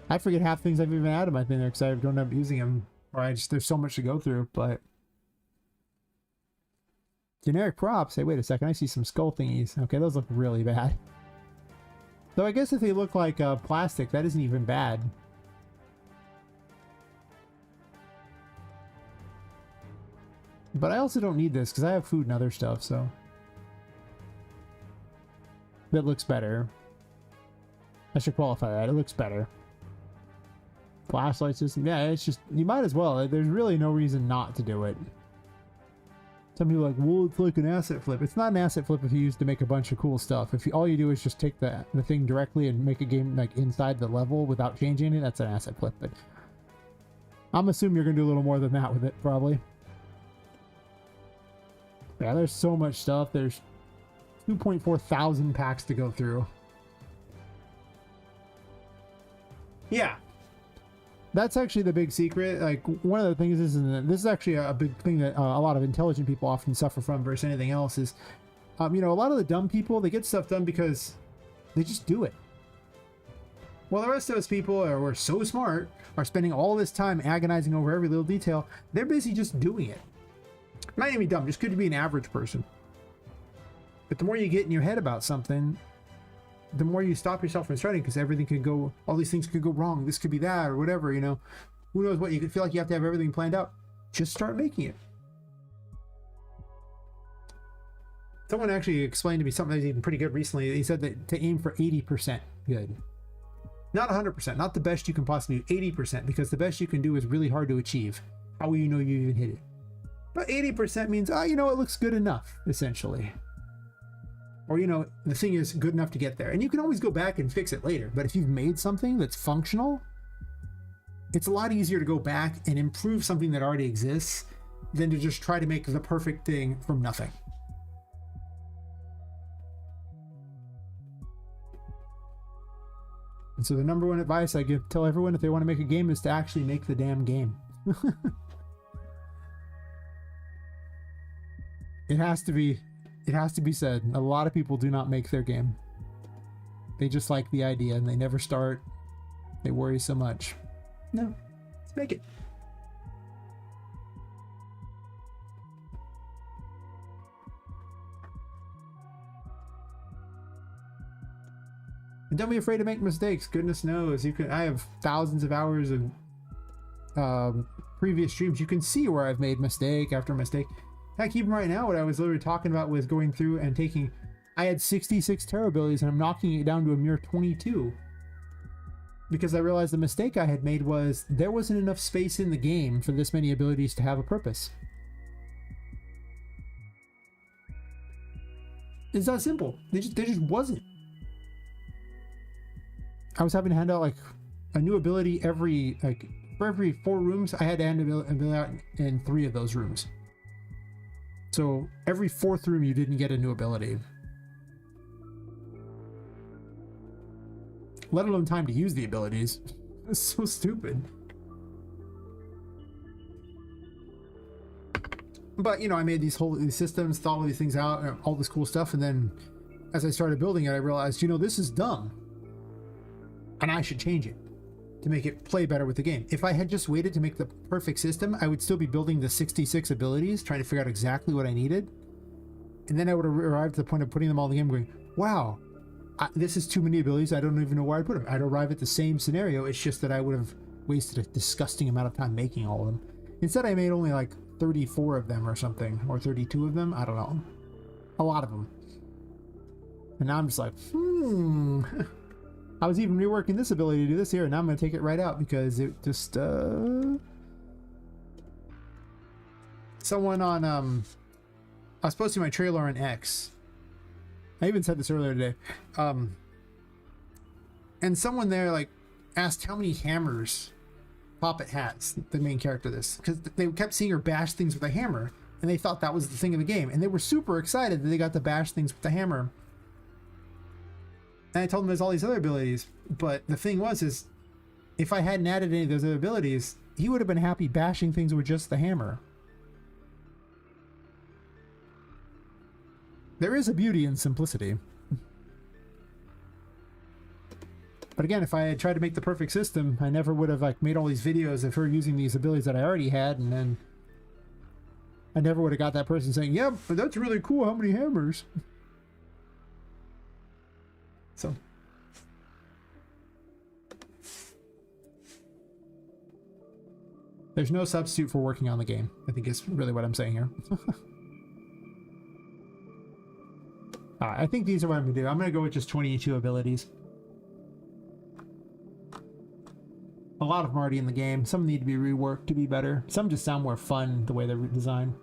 I forget half things I've even added my thing there because I don't end up using them, or there's so much to go through. But generic props. Hey, wait a second. I see some skull thingies. Okay, those look really bad. Though I guess if they look like plastic, that isn't even bad. But I also don't need this because I have food and other stuff, so that looks better. I should qualify that. It looks better. Flashlight system. Yeah, it's just, you might as well. There's really no reason not to do it. Some people are like, well, it's like an asset flip. It's not an asset flip if you use to make a bunch of cool stuff. If all you do is just take the thing directly and make a game like inside the level without changing it, that's an asset flip. But I'm assuming you're going to do a little more than that with it, probably. Yeah, there's so much stuff. There's 2.4 thousand packs to go through. Yeah. That's actually the big secret. Like, one of the things is, and this is actually a big thing that a lot of intelligent people often suffer from versus anything else is, you know, a lot of the dumb people, they get stuff done because they just do it. Well, the rest of us people we're so smart, are spending all this time agonizing over every little detail. They're busy just doing it. Not even dumb, just could be an average person. But the more you get in your head about something, the more you stop yourself from starting, because everything can go, all these things could go wrong. This could be that or whatever, you know. Who knows what? You could feel like you have to have everything planned out. Just start making it. Someone actually explained to me something that was even pretty good recently. He said that to aim for 80% good. Not 100%, not the best you can possibly do, 80%, because the best you can do is really hard to achieve. How will you know you even hit it? But 80% means, you know, it looks good enough, essentially. Or, you know, the thing is good enough to get there. And you can always go back and fix it later. But if you've made something that's functional, it's a lot easier to go back and improve something that already exists than to just try to make the perfect thing from nothing. And so the number one advice I tell everyone if they want to make a game is to actually make the damn game. It has to be said. A lot of people do not make their game. They just like the idea and they never start. They worry so much. No, let's make it. And don't be afraid to make mistakes. Goodness knows you can. I have thousands of hours of previous streams. You can see where I've made mistake after mistake. Heck, even right now, what I was literally talking about was going through and taking. I had 66 terror abilities and I'm knocking it down to a mere 22. Because I realized the mistake I had made was there wasn't enough space in the game for this many abilities to have a purpose. It's that simple. There just wasn't. I was having to hand out like a new ability for every 4 rooms. I had to hand an ability out in 3 of those rooms. So every 4th room you didn't get a new ability. Let alone time to use the abilities. It's so stupid. But, you know, I made these systems, thought all these things out, all this cool stuff, and then as I started building it, I realized, you know, this is dumb. And I should change it to make it play better with the game. If I had just waited to make the perfect system, I would still be building the 66 abilities, trying to figure out exactly what I needed. And then I would have arrived to the point of putting them all in the game going, wow, this is too many abilities. I don't even know where I'd put them. I'd arrive at the same scenario. It's just that I would have wasted a disgusting amount of time making all of them. Instead, I made only like 34 of them or something, or 32 of them. I don't know. A lot of them. And now I'm just like, I was even reworking this ability to do this here, and now I'm going to take it right out because it just, someone on, I was posting my trailer on X. I even said this earlier today. And someone there, like, asked how many hammers Poppet has, the main character of this, because they kept seeing her bash things with a hammer, and they thought that was the thing of the game, and they were super excited that they got to bash things with the hammer. And I told them there's all these other abilities, but the thing was, is if I hadn't added any of those other abilities, he would have been happy bashing things with just the hammer. There is a beauty in simplicity. But again, if I had tried to make the perfect system, I never would have like made all these videos of her using these abilities that I already had, and then I never would have got that person saying, "Yeah, but that's really cool. How many hammers?" So there's no substitute for working on the game, I think is really what I'm saying here. I think these are what I'm gonna do. I'm gonna go with just 22 abilities. A lot of them are already in the game. Some need to be reworked to be better. Some just sound more fun the way they're designed.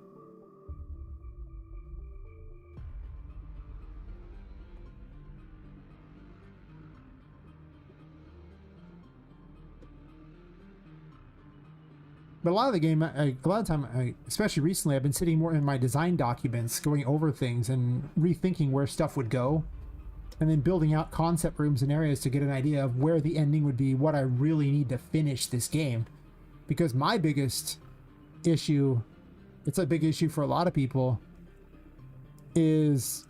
But a lot of the game, a lot of time, especially recently, I've been sitting more in my design documents, going over things and rethinking where stuff would go, and then building out concept rooms and areas to get an idea of where the ending would be, what I really need to finish this game. Because my biggest issue, it's a big issue for a lot of people, is,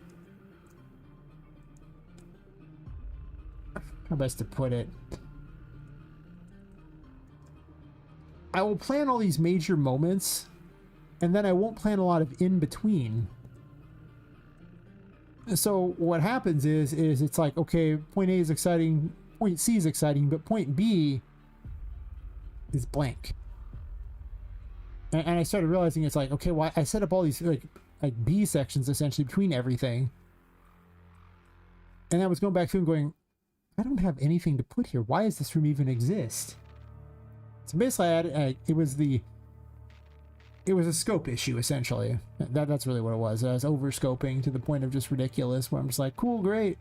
how best to put it, I will plan all these major moments, and then I won't plan a lot of in between. So what happens is it's like, okay, point A is exciting, point C is exciting, but point B is blank. And I started realizing it's like, okay, well, I set up all these like B sections essentially between everything. And I was going back through and going, I don't have anything to put here. Why does this room even exist? So basically, it was a scope issue, essentially. That's really what it was. I was over-scoping to the point of just ridiculous, where I'm just like, cool, great,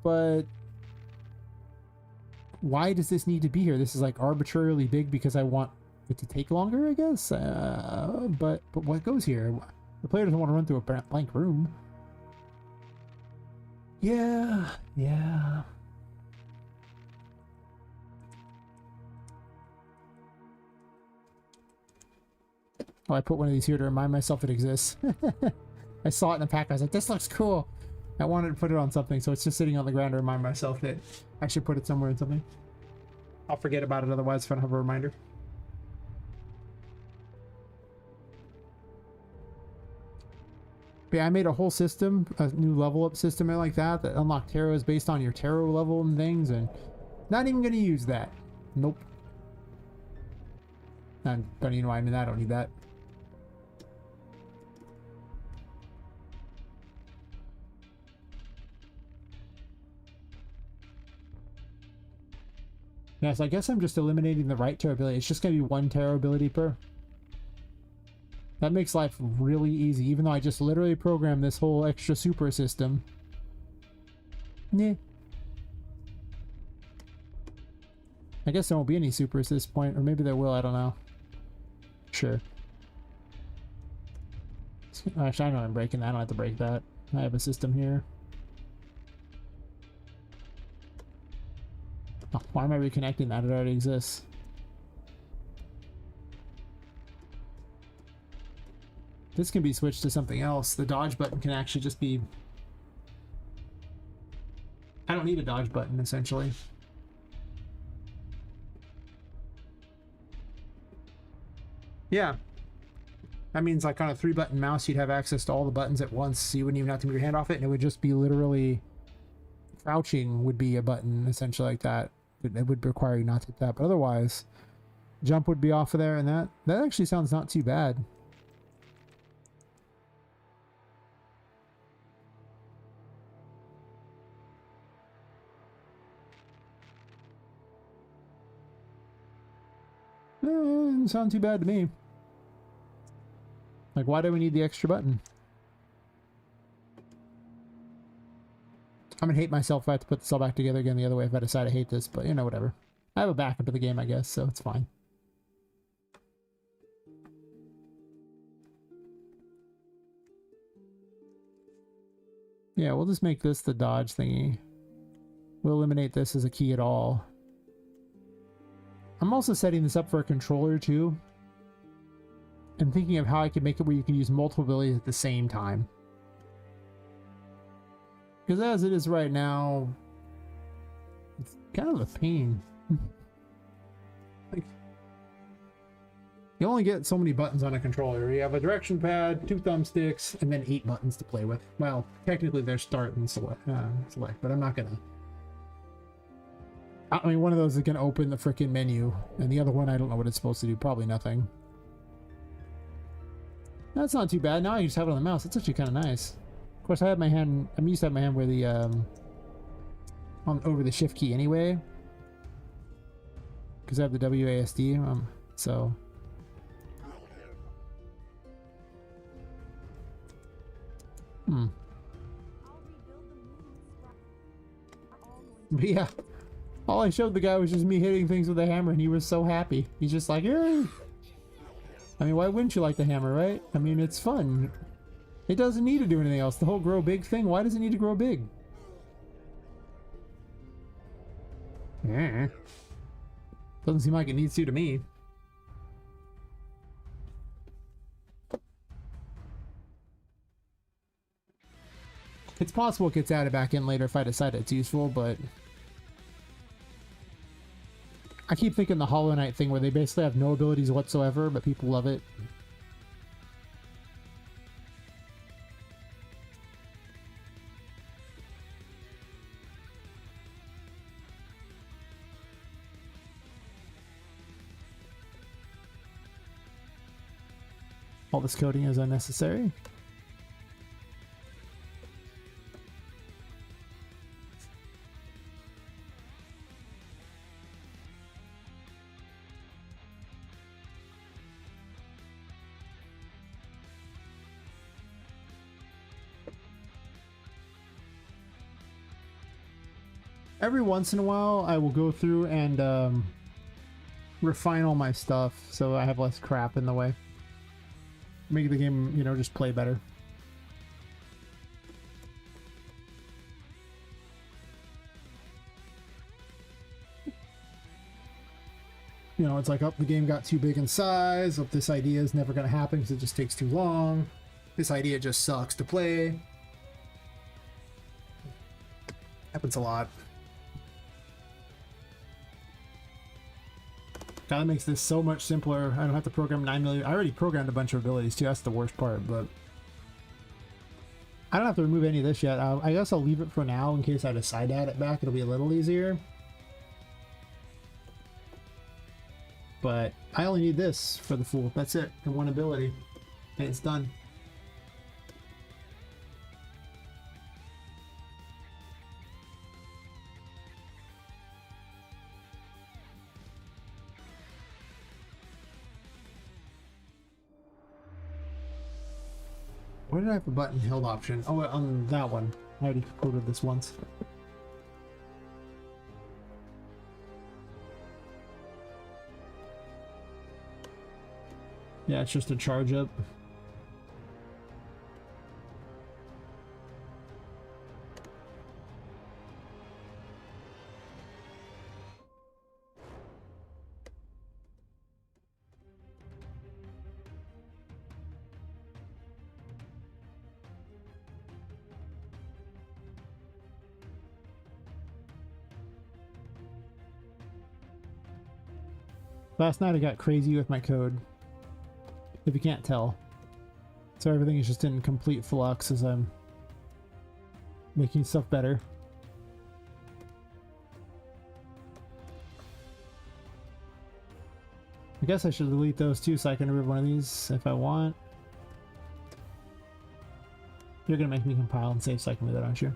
but why does this need to be here? This is like arbitrarily big because I want it to take longer, I guess. But what goes here? The player doesn't want to run through a blank room. Yeah. Oh, I put one of these here to remind myself it exists. I saw it in the pack. I was like, this looks cool. I wanted to put it on something, so it's just sitting on the ground to remind myself that I should put it somewhere in something. I'll forget about it otherwise if I don't have a reminder. But yeah, I made a whole system, a new level up system like that unlocked tarots based on your tarot level and things, and not even going to use that. Nope. I don't even know why I'm in that. I don't need that. Yeah, so I guess I'm just eliminating the right tarot ability. It's just going to be one tarot ability per. That makes life really easy, even though I just literally programmed this whole extra super system. Yeah. I guess there won't be any supers at this point, or maybe there will, I don't know. Sure. Actually, I know I'm breaking that. I don't have to break that. I have a system here. Oh, why am I reconnecting that? It already exists. This can be switched to something else. The dodge button can actually just be... I don't need a dodge button, essentially. Yeah. That means like on a 3-button mouse, you'd have access to all the buttons at once, so you wouldn't even have to move your hand off it, and it would just be literally... Crouching would be a button, essentially like that. It would require you not to hit that, but otherwise, jump would be off of there, and that actually sounds not too bad. Doesn't sound too bad to me. Like, why do we need the extra button? I'm gonna hate myself if I have to put this all back together again the other way if I decide I hate this, but you know, whatever. I have a backup of the game, I guess, so it's fine. Yeah, we'll just make this the dodge thingy. We'll eliminate this as a key at all. I'm also setting this up for a controller too. And thinking of how I can make it where you can use multiple abilities at the same time. Because as it is right now, it's kind of a pain. Like, you only get so many buttons on a controller. You have a direction pad, 2 thumbsticks, and then 8 buttons to play with. Well, technically there's start and select, but I'm not gonna. I mean, one of those is gonna open the freaking menu, and the other one I don't know what it's supposed to do. Probably nothing. That's not too bad. Now I can just have it on the mouse. That's actually kind of nice. Of course, I have my hand. I'm used to have my hand where the over the shift key anyway, because I have the WASD. So. But yeah, all I showed the guy was just me hitting things with a hammer, and he was so happy. He's just like, "Yay!" I mean, why wouldn't you like the hammer, right? I mean, it's fun. It doesn't need to do anything else. The whole grow big thing, why does it need to grow big? Doesn't seem like it needs to me. It's possible it gets added back in later if I decide it's useful, but I keep thinking the Hollow Knight thing where they basically have no abilities whatsoever, but people love it. All this coding is unnecessary. Every once in a while, I will go through and refine all my stuff so I have less crap in the way. Make the game, you know, just play better. You know, it's like, oh, the game got too big in size. Oh, this idea is never going to happen because it just takes too long. This idea just sucks to play. Happens a lot. God, that makes this so much simpler. I don't have to program 9 million. I already programmed a bunch of abilities too. That's the worst part, but I don't have to remove any of this yet. I guess I'll leave it for now in case I decide to add it back. It'll be a little easier. But I only need this for the Fool. That's it. And one ability. And it's done. Where did I have a button held option? Oh, on that one. I already coded this once. Yeah, it's just a charge up. Last night I got crazy with my code, if you can't tell. So everything is just in complete flux as I'm making stuff better. I guess I should delete those too so I can remove one of these if I want. You're gonna make me compile and save so I can do that, aren't you?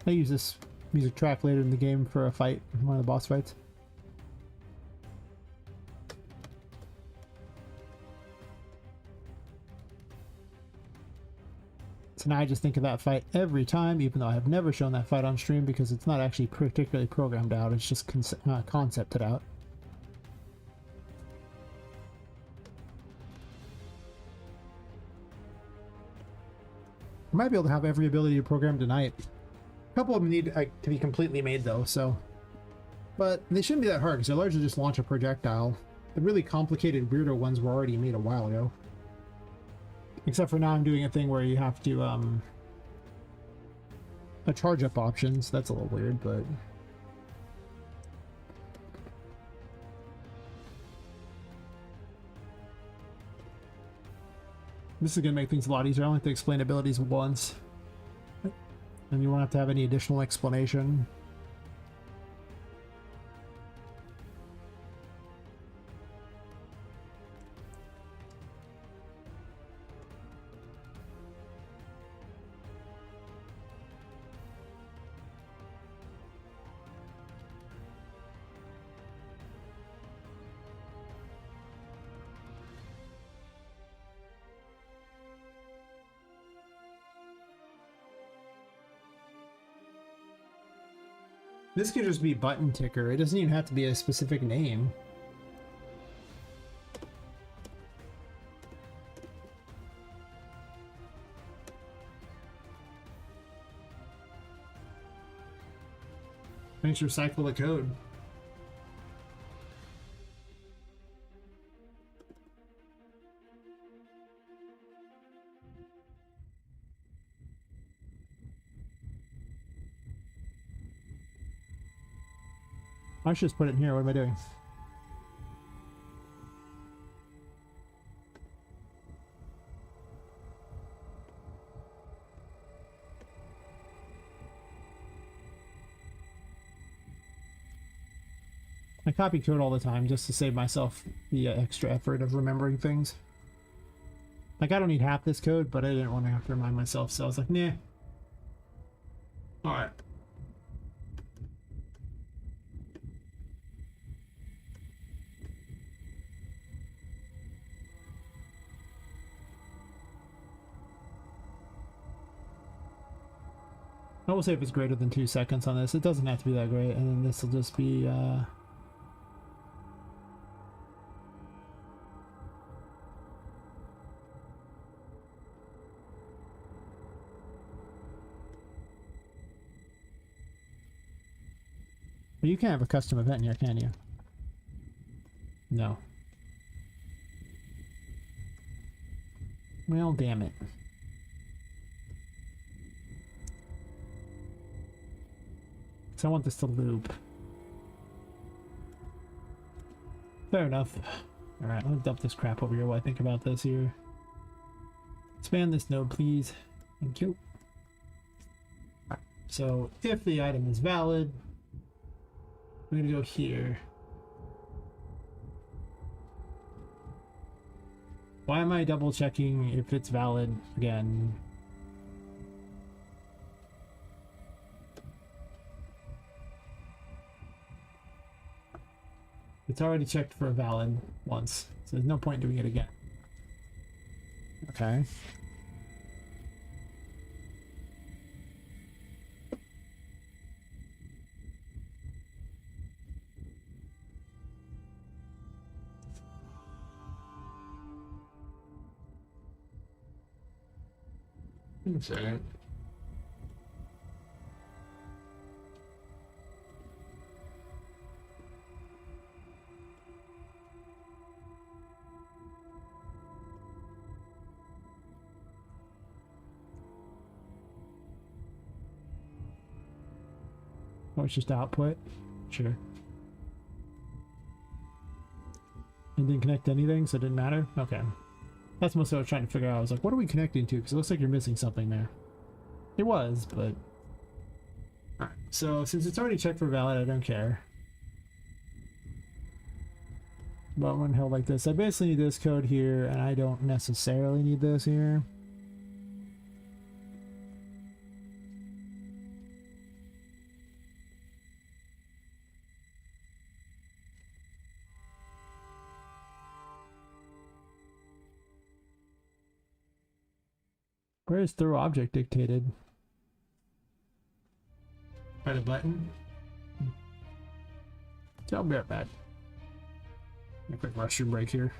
I use this music track later in the game for a fight, one of the boss fights. So now I just think of that fight every time, even though I have never shown that fight on stream because it's not actually particularly programmed out, it's just concepted out. I might be able to have every ability to program tonight. A couple of them need to be completely made though, so. But they shouldn't be that hard because they're largely just launch a projectile. The really complicated weirdo ones were already made a while ago. Except for now I'm doing a thing where you have to, a charge up options. That's a little weird, but. This is going to make things a lot easier. I only have to explain abilities once. And you won't have to have any additional explanation. This could just be button ticker. It doesn't even have to be a specific name. Thanks, recycle the code. I should just put it in here. What am I doing? I copy code all the time just to save myself the extra effort of remembering things. Like, I don't need half this code, but I didn't want to have to remind myself, so I was like, nah. Alright. I will say if it's greater than 2 seconds on this. It doesn't have to be that great, and then this will just be, But you can't have a custom event in here, can you? No. Well, damn it. I want this to loop. Fair enough. Alright, let's dump this crap over here while I think about this here. Expand this node, please. Thank you. Right. So, if the item is valid, I'm going to go here. Why am I double checking if it's valid again? It's already checked for a valid once, so there's no point doing it again. Okay. One second. Oh, it's just output? Sure. It didn't connect to anything, so it didn't matter? Okay. That's mostly what I was trying to figure out. I was like, what are we connecting to? Because it looks like you're missing something there. It was, but... Alright, so since it's already checked for valid, I don't care. But when held like this, I basically need this code here, and I don't necessarily need this here. Where is throw object dictated? By the button? So I'll be right back. A quick mushroom break here.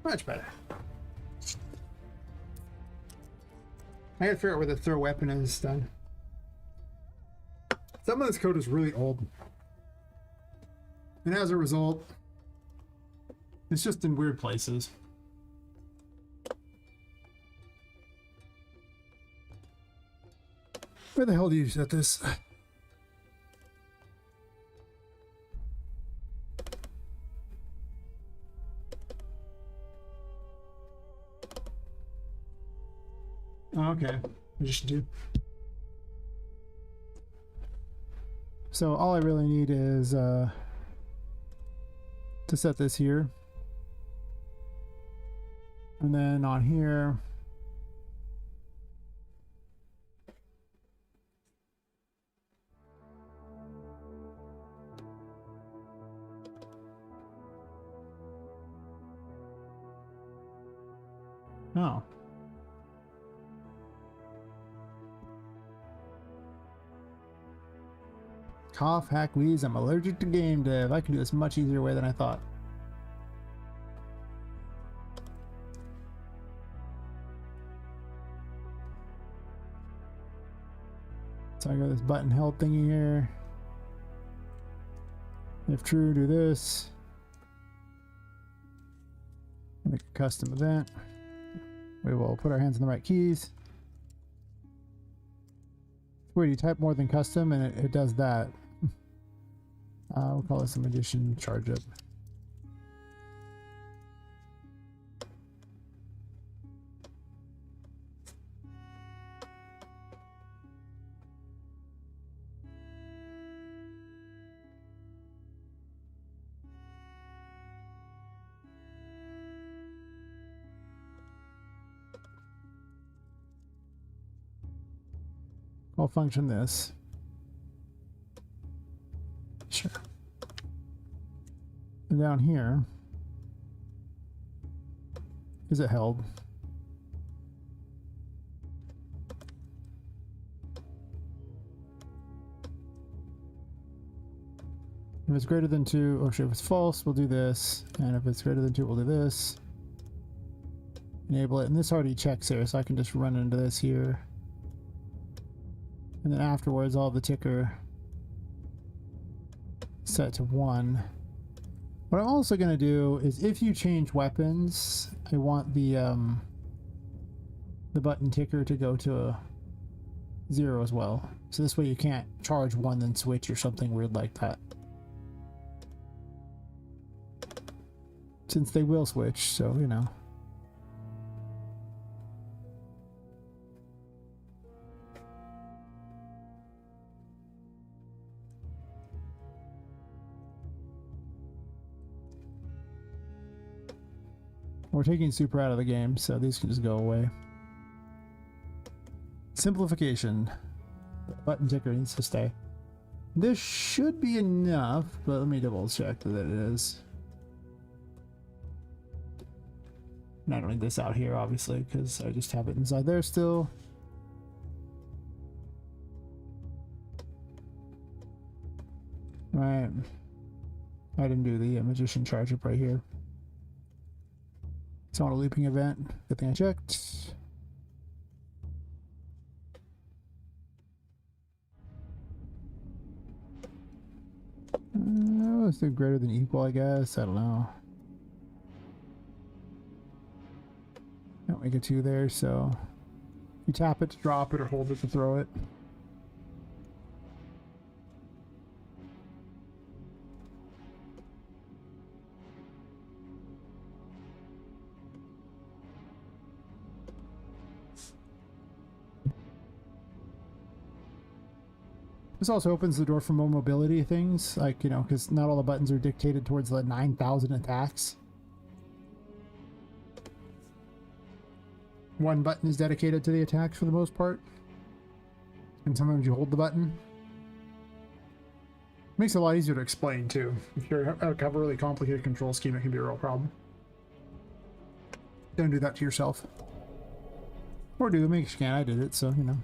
Much better. I gotta figure out where the throw weapon is done. Some of this code is really old. And as a result, it's just in weird places. Where the hell do you set this? Oh, okay. Magician 2. So all I really need is to set this here. And then on here, oh. Cough, hack, wheeze, I'm allergic to game dev. I can do this much easier way than I thought. So I got this button held thingy here. If true, do this. Make a custom event. We will put our hands on the right keys. It's weird, you type more than custom and it does that. We'll call this a magician charge up. I'll function this. Sure. And down here, is it held? If it's greater than 2, oh shit, if it's false, we'll do this. And if it's greater than 2, we'll do this. Enable it. And this already checks here, so I can just run into this here. And then afterwards, I'll have the ticker set to 1. What I'm also going to do is if you change weapons, I want the button ticker to go to a 0 as well. So this way you can't charge 1 then switch or something weird like that. Since they will switch, so you know. We're taking super out of the game, so these can just go away. Simplification. Button ticker needs to stay. This should be enough, but let me double check that it is. And I don't need this out here, obviously, because I just have it inside there still. Right. I didn't do the magician charge up right here. It's on a looping event. Good thing I checked. Let's do greater than equal, I guess. I don't know. Don't make a 2 there, so you tap it to drop it or hold it to throw it. This also opens the door for more mobility things, like, you know, because not all the buttons are dictated towards the 9,000 attacks. One button is dedicated to the attacks for the most part. And sometimes you hold the button. Makes it a lot easier to explain, too. If you have a really complicated control scheme, it can be a real problem. Don't do that to yourself. Or do, make a scan. I did it, so, you know.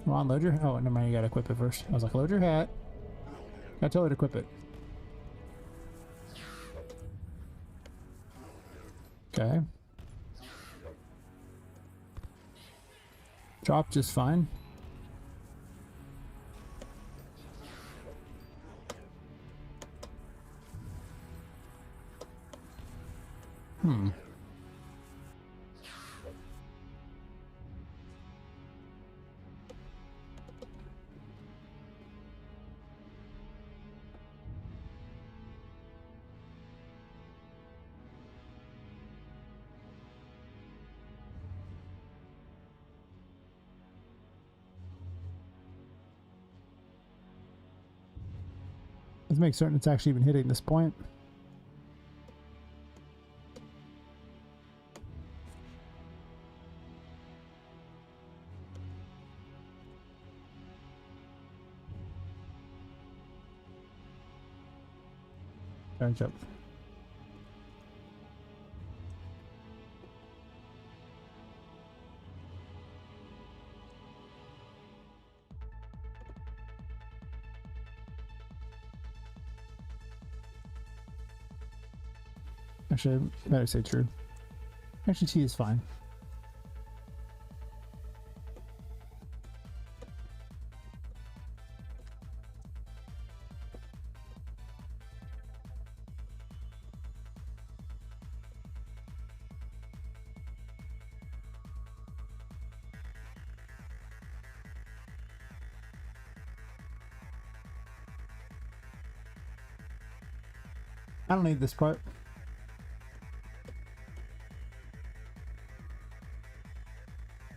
Come on, load your... Oh, never mind, you gotta equip it first. I was like, load your hat. Gotta tell her to equip it. Okay. Drop just fine. Hmm. Let's make certain it's actually even hitting this point. Charge up. Actually, I better say true. Actually, T is fine. I don't need this part.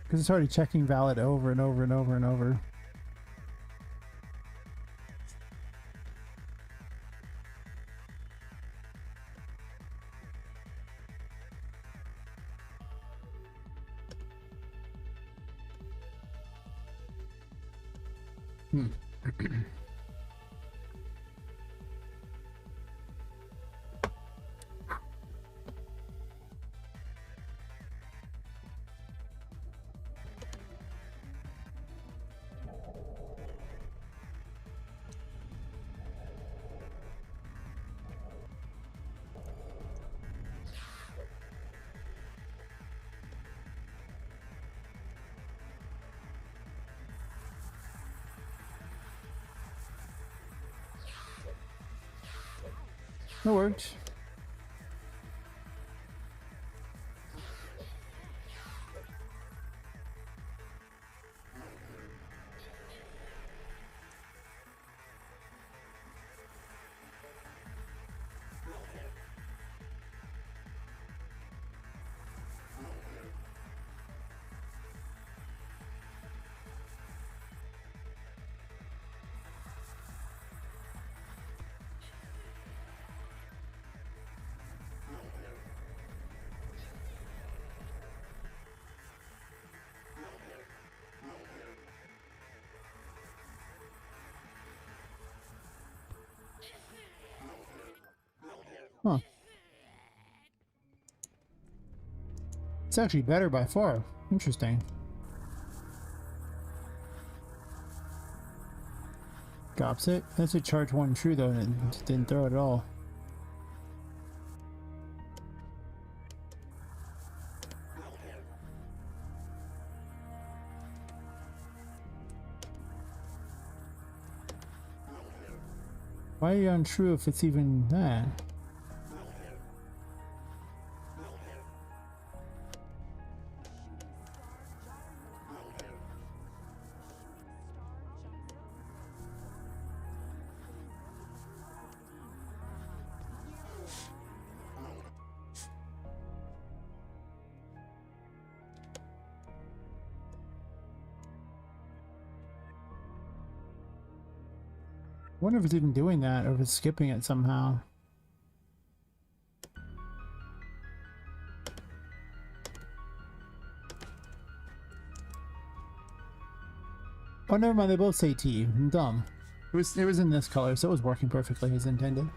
Because it's already checking valid over and over and over and over. Hmm. That worked. Huh. It's actually better by far. Interesting. Drops it. That's a charge one true though, and it didn't throw it at all. Why are you untrue if it's even that? I wonder if it's even doing that or if it's skipping it somehow. Oh, never mind. They both say T. I'm dumb. It was in this color, so it was working perfectly as intended.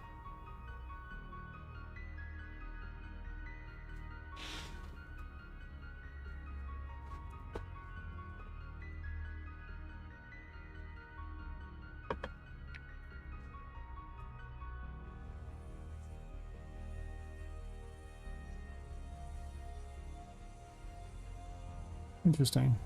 Interesting.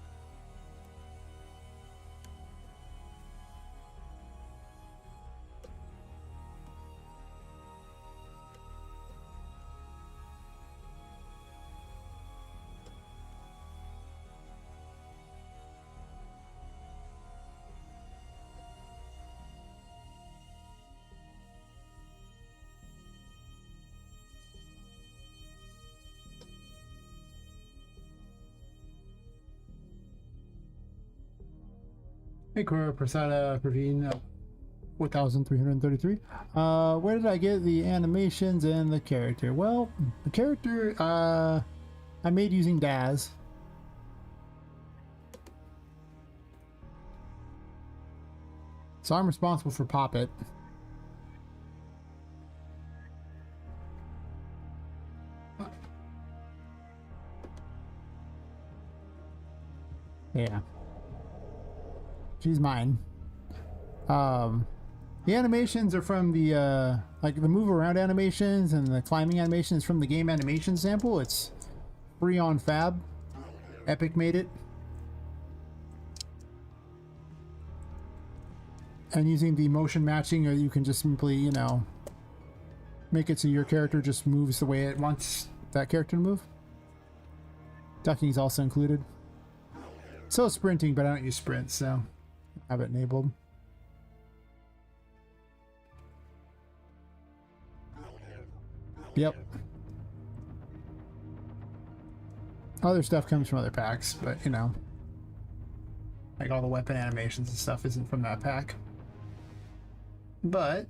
Hey, Cora Prasada Praveen, 4,333. Where did I get the animations and the character? Well, the character I made using Daz. So I'm responsible for Poppet. Yeah. She's mine. The animations are from the like the move around animations and the climbing animations from the game animation sample. It's free on Fab. Epic made it. And using the motion matching, or you can just simply, you know, make it so your character just moves the way it wants that character to move. Ducking is also included. So sprinting, but I don't use sprint, so I have it enabled. Yep. Other stuff comes from other packs, but you know, like all the weapon animations and stuff isn't from that pack. But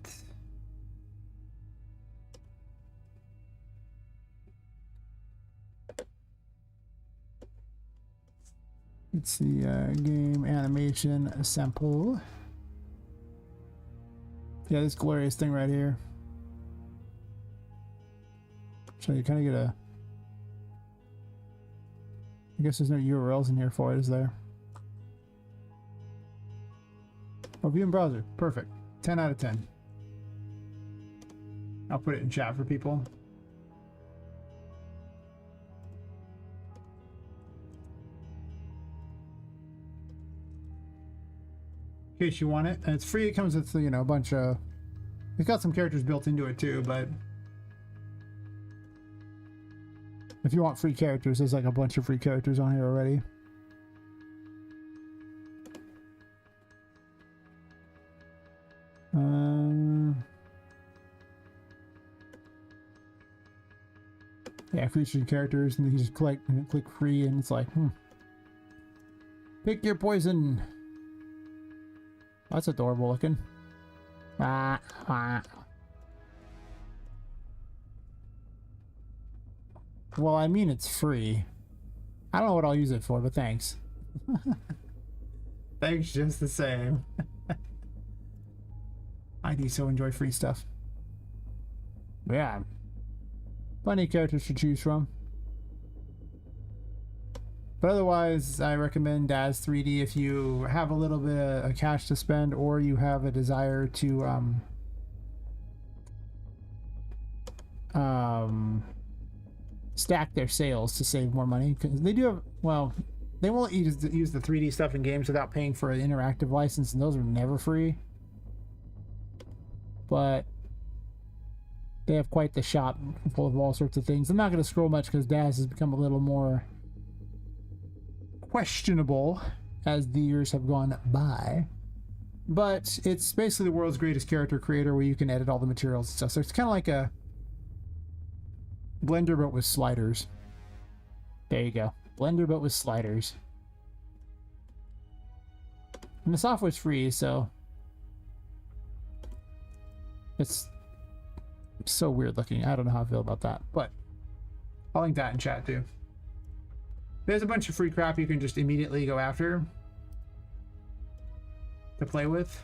let's see, game animation sample. Yeah, this glorious thing right here. So you kind of get a... I guess there's no URLs in here for it, is there? Oh, view in browser. Perfect. 10 out of 10. I'll put it in chat for people. In case you want it. And it's free. It comes with, you know, a bunch of... It's got some characters built into it too, but... If you want free characters, there's like a bunch of free characters on here already. Yeah, featured characters, and you just click free, and it's like, pick your poison. That's adorable looking. Well, I mean, it's free. I don't know what I'll use it for, but thanks. Thanks just the same. I do so enjoy free stuff. Yeah. Plenty of characters to choose from. But otherwise, I recommend Daz 3D if you have a little bit of cash to spend, or you have a desire to stack their sales to save more money, because they do have, well, they won't use the 3D stuff in games without paying for an interactive license, and those are never free. But they have quite the shop full of all sorts of things. I'm not going to scroll much because Daz has become a little more questionable as the years have gone by. But it's basically the world's greatest character creator, where you can edit all the materials and stuff. So it's kind of like a Blender but with sliders. There you go. Blender but with sliders. And the software's free, so it's so weird looking. I don't know how I feel about that, but I'll link that in chat too. There's a bunch of free crap you can just immediately go after to play with.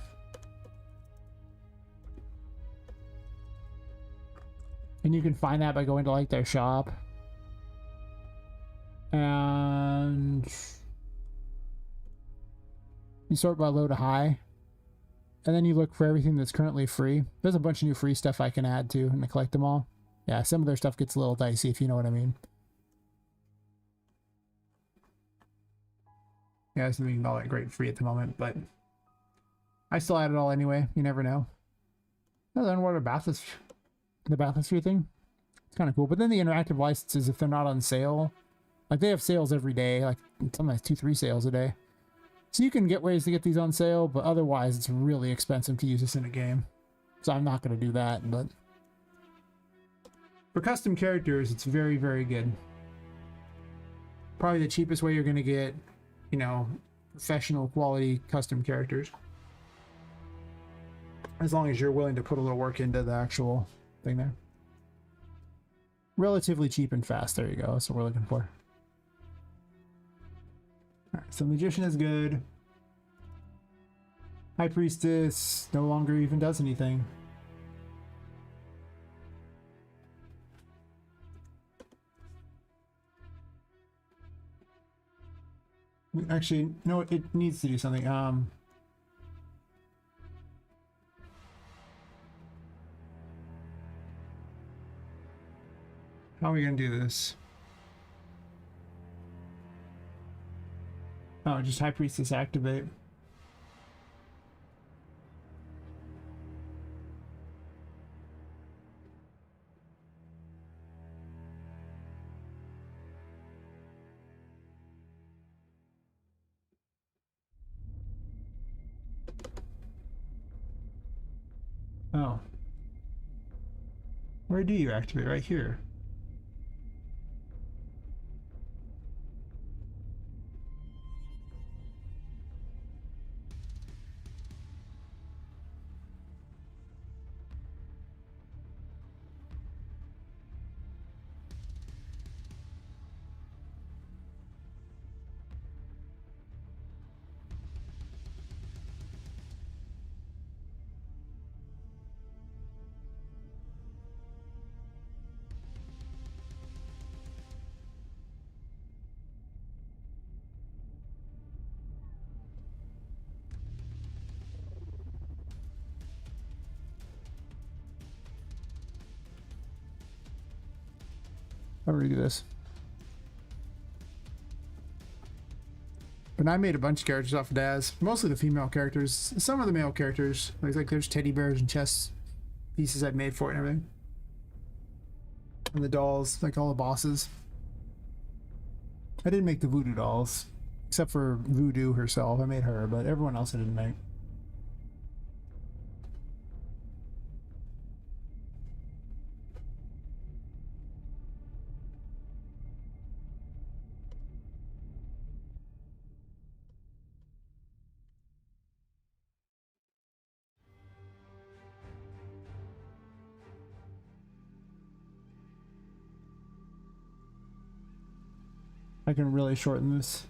And you can find that by going to like their shop. And you sort by low to high. And then you look for everything that's currently free. There's a bunch of new free stuff I can add to and I collect them all. Yeah, some of their stuff gets a little dicey, if you know what I mean. Yeah, it's doing all that great free at the moment, but I still add it all anyway. You never know. And then what a the bathysphere thing. It's kind of cool. But then the interactive licenses, if they're not on sale, like they have sales every day, like sometimes 2-3 sales a day. So you can get ways to get these on sale, but otherwise it's really expensive to use this in a game. So I'm not going to do that, but for custom characters, it's very, very good. Probably the cheapest way you're going to get, you know, professional quality custom characters. As long as you're willing to put a little work into the actual thing there. Relatively cheap and fast. There you go. That's what we're looking for. Alright, so Magician is good. High Priestess no longer even does anything. Actually, no, it needs to do something. How are we gonna do this? Oh, just High Priestess activate. Oh. Where do you activate? Right here. How do we do this? But I made a bunch of characters off of Daz. Mostly the female characters. Some of the male characters. Like there's teddy bears and chess pieces I've made for it and everything. And the dolls, like all the bosses. I didn't make the voodoo dolls. Except for Voodoo herself. I made her, but everyone else I didn't make. I can really shorten this.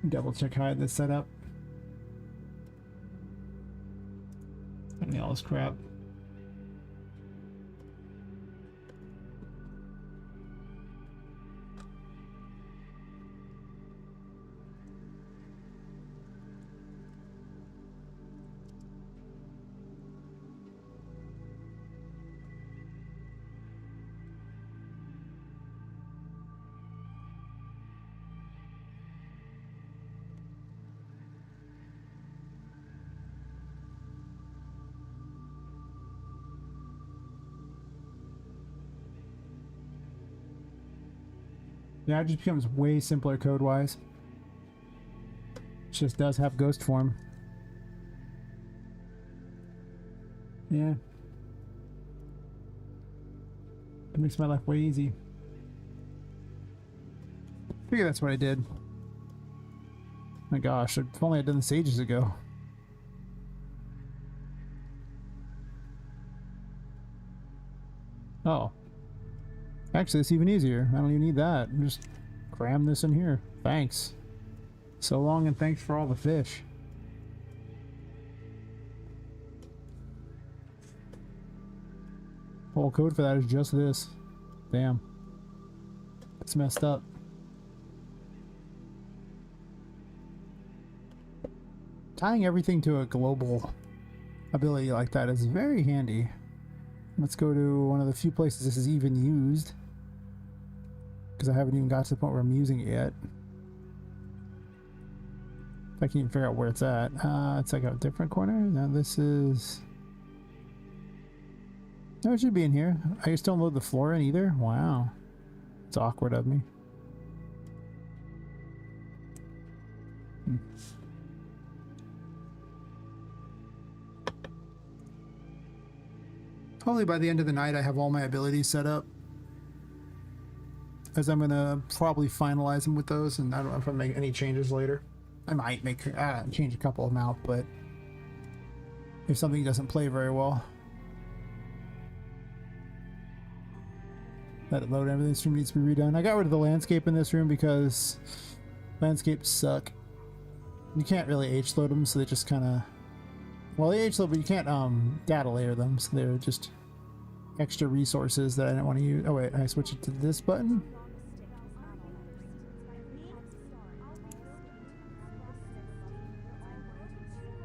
Double check how I had this set up. And all this crap. Yeah, it just becomes way simpler code-wise. It just does have ghost form. Yeah. It makes my life way easy. I figure that's what I did. My gosh, if only I'd done this ages ago. Oh. Actually, it's even easier. I don't even need that. Just cram this in here. Thanks. So long and thanks for all the fish. Whole code for that is just this. Damn. It's messed up. Tying everything to a global ability like that is very handy. Let's go to one of the few places this is even used. Because I haven't even got to the point where I'm using it yet. If I can even figure out where it's at. It's like a different corner. Now this is... No, it should be in here. I just don't load the floor in either. Wow. It's awkward of me. Hopefully by the end of the night I have all my abilities set up. As I'm gonna probably finalize them with those, and I don't know if I'll make any changes later. I might make change a couple of them out, but if something doesn't play very well. Let it load. Everything. This room needs to be redone. I got rid of the landscape in this room because landscapes suck. You can't really H-load them, so they just kind of... Well, they H-load, but you can't data layer them, so they're just extra resources that I didn't want to use. Oh wait, I switch it to this button?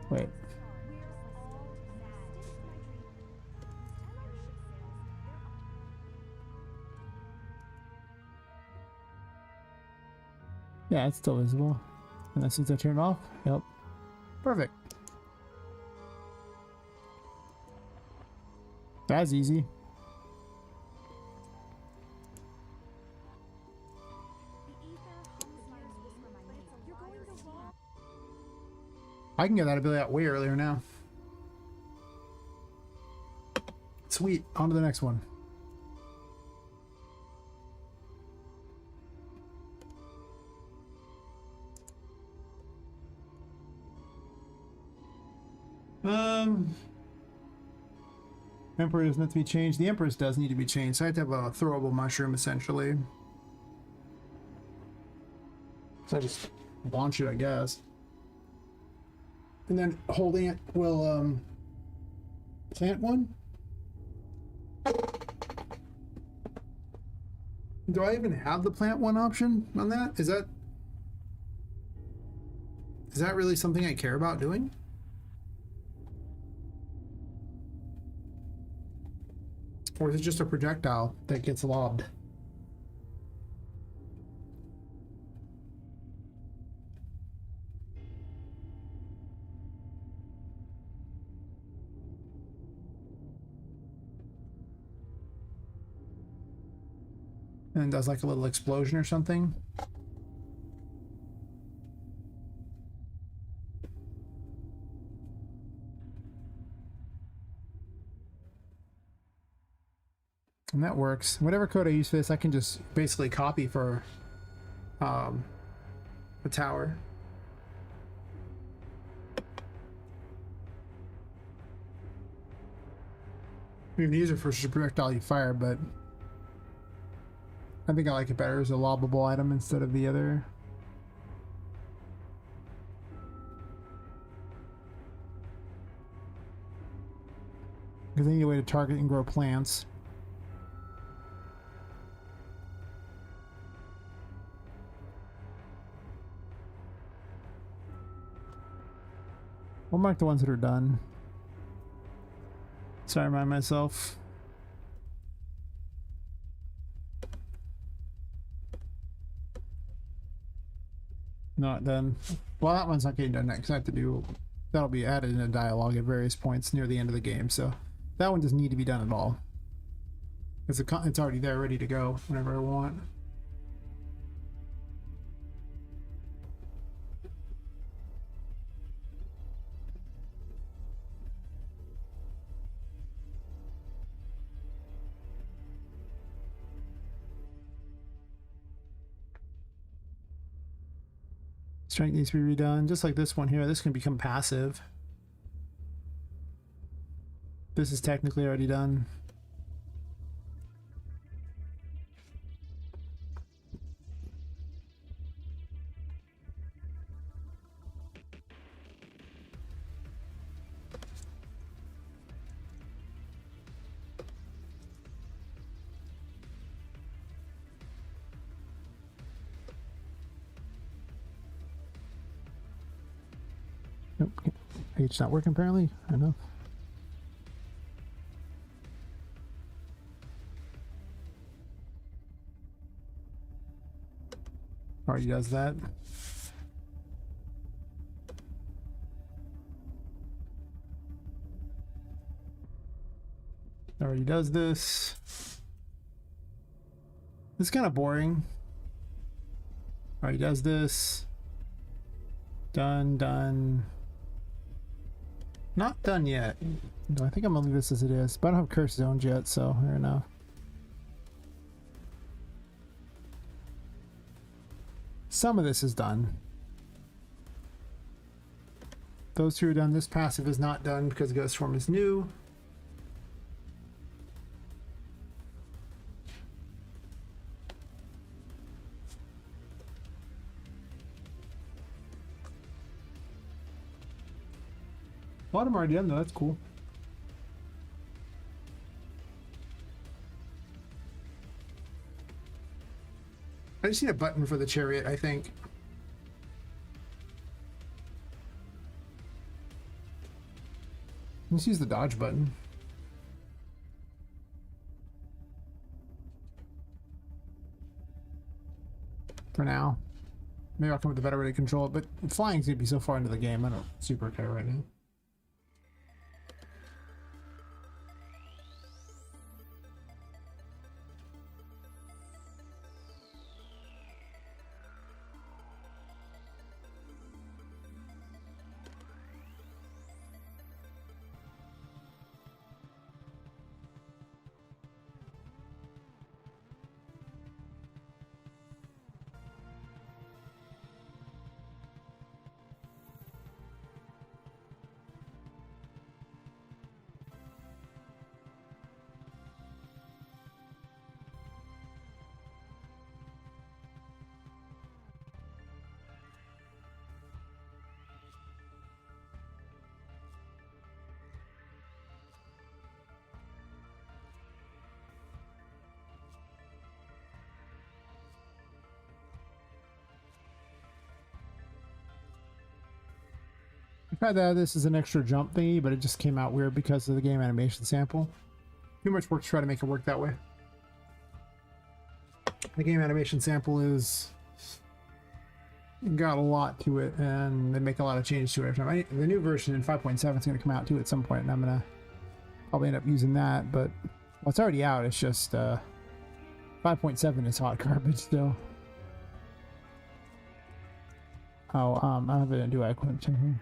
Wait. Yeah, it's still visible. And as soon as I turn it off, yep. Perfect. That's easy. I can get that ability out way earlier now. Sweet. On to the next one. Emperor doesn't have to be changed. The Empress does need to be changed. So I have to have a throwable mushroom, essentially. So I just launch it, I guess. And then holding it will, plant one? Do I even have the plant one option on that? Is that really something I care about doing? Or is it just a projectile that gets lobbed? And does like a little explosion or something? And that works. Whatever code I use for this, I can just basically copy for the tower. You can use it for projectile you fire, but I think I like it better as a lobbable item instead of the other. Because I need a way to target and grow plants. We'll mark the ones that are done. So I remind myself. Not done. Well, that one's not getting done next. I have to do... That'll be added in a dialogue at various points near the end of the game, so... That one doesn't need to be done at all. It's already there, ready to go whenever I want. Strength needs to be redone, just like this one here. This can become passive. This is technically already done. Nope. Page not working apparently. Enough. Already does that. Already does this. This is kind of boring. Already does this. Done, done. Not done yet. No, I think I'm gonna leave this as it is, but I don't have curse zones yet, so fair enough. Some of this is done. Those two are done. This passive is not done because Ghost Form is new. A lot of them are already done though, that's cool. I just need a button for the chariot, I think. Let's use the dodge button. For now. Maybe I'll come up with a better way to control it, but flying's gonna be so far into the game, I don't super care right now. I tried to add this as an extra jump thingy, but it just came out weird because of the game animation sample. Too much work to try to make it work that way. The game animation sample is got a lot to it, and they make a lot of changes to it every time. The new version in 5.7 is going to come out too at some point, and I'm going to probably end up using that, but well, it's already out. It's just 5.7 is hot garbage still. Oh, I don't have it. Do I equip to here?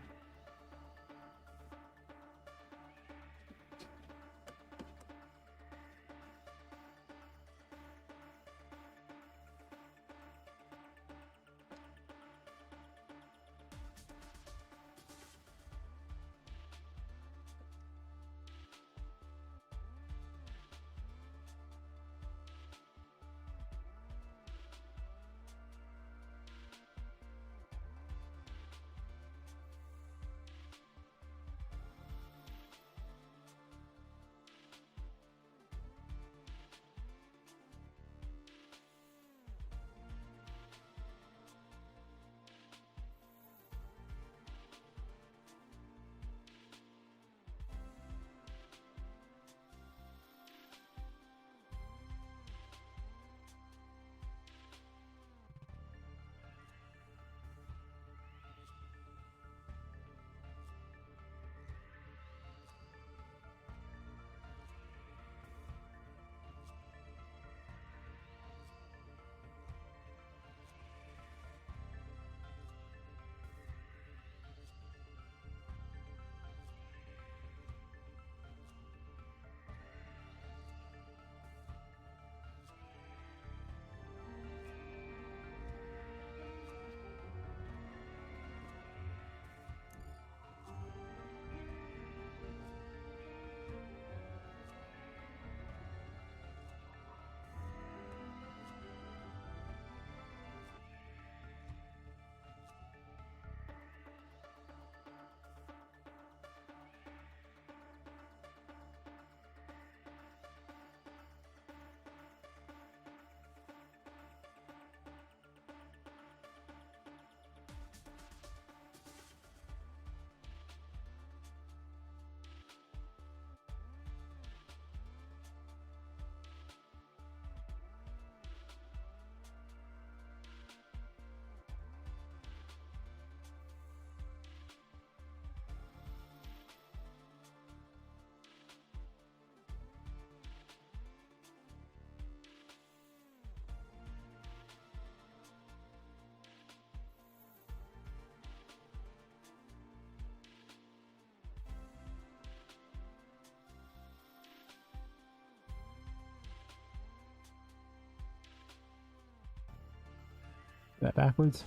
that backwards.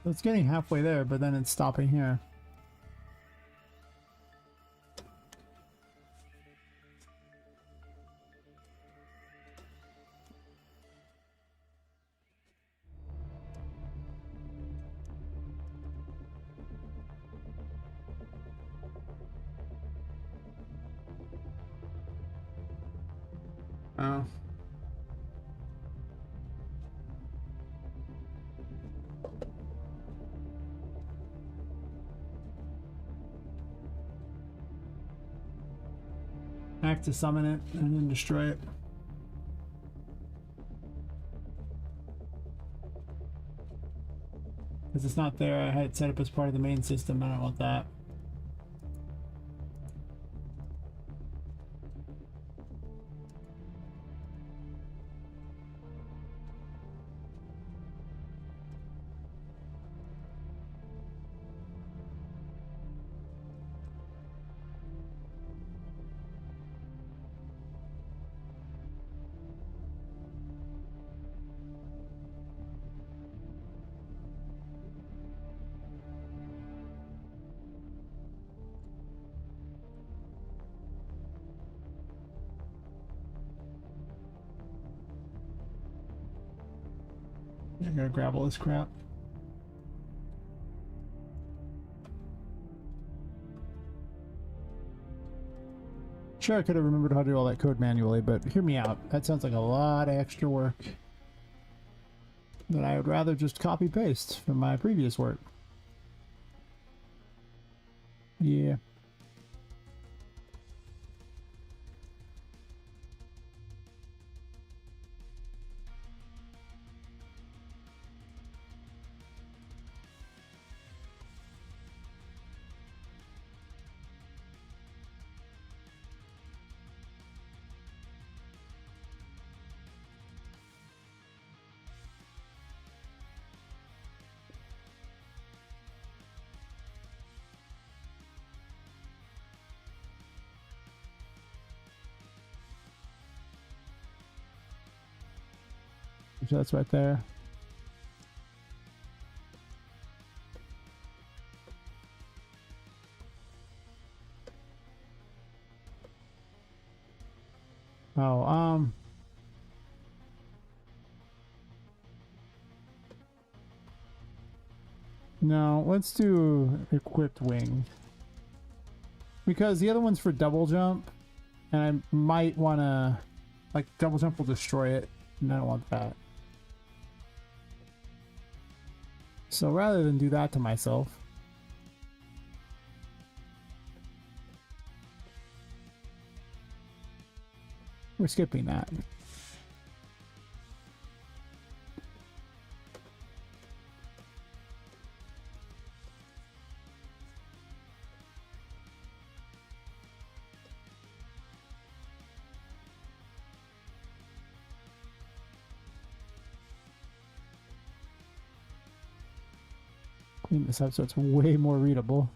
It's getting halfway there, but then it's stopping here. Oh. I have to summon it and then destroy it. Because it's not there. I had it set up as part of the main system. I don't want that. I gotta grab all this crap. Sure, I could have remembered how to do all that code manually, but hear me out. That sounds like a lot of extra work that I would rather just copy paste from my previous work. Yeah. So that's right there. Oh, no, let's do equipped wing. Because the other one's for double jump, and I might want to, like, double jump will destroy it, and I don't want that. So rather than do that to myself, we're skipping that. Clean this up so it's way more readable.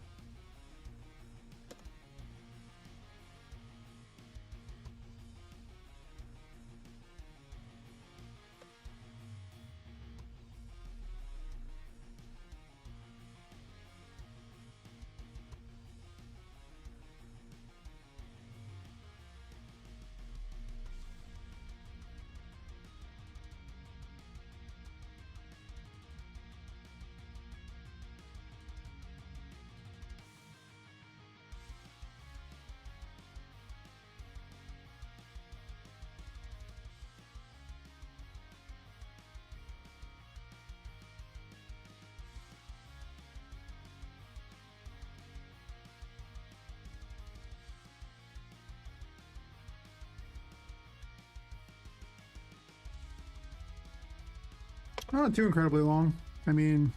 Not too incredibly long. I mean,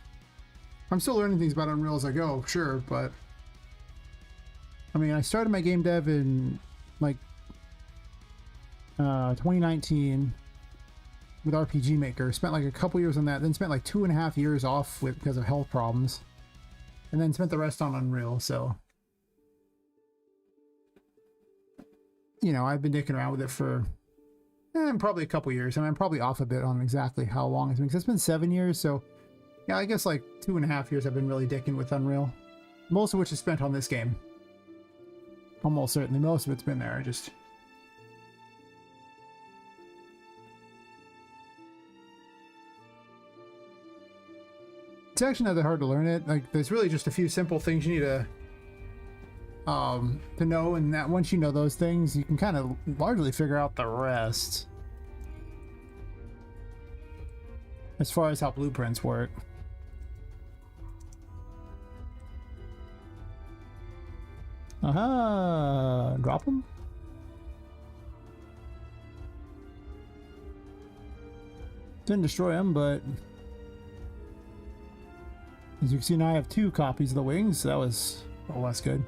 I'm still learning things about Unreal as I go, sure, but I mean, I started my game dev in like 2019 with RPG Maker. Spent like a couple years on that, then spent like 2.5 years off with because of health problems, and then spent the rest on Unreal. So, you know, I've been dicking around with it for probably a couple years. I mean, I'm probably off a bit on exactly how long it's been, because it's been 7 years. So, yeah, I guess like 2.5 years I've been really dicking with Unreal, most of which is spent on this game. Almost certainly most of it's been there. I just... It's actually not that hard to learn it. Like, there's really just a few simple things you need to know, and that once you know those things, you can kind of largely figure out the rest. As far as how blueprints work. Aha! Drop them? Didn't destroy them, but as you can see now I have 2 copies of the wings, so that was a little less good.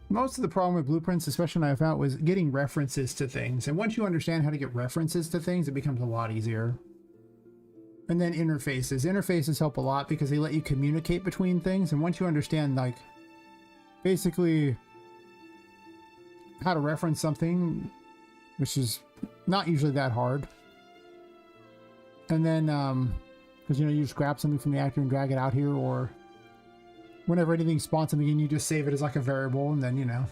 Most of the problem with blueprints, especially when I found, was getting references to things. And once you understand how to get references to things, it becomes a lot easier. And then interfaces. Interfaces help a lot because they let you communicate between things. And once you understand, like, basically how to reference something, which is not usually that hard. And then, because, you know, you just grab something from the actor and drag it out here, or whenever anything spawns something in, you just save it as like a variable, and then, you know,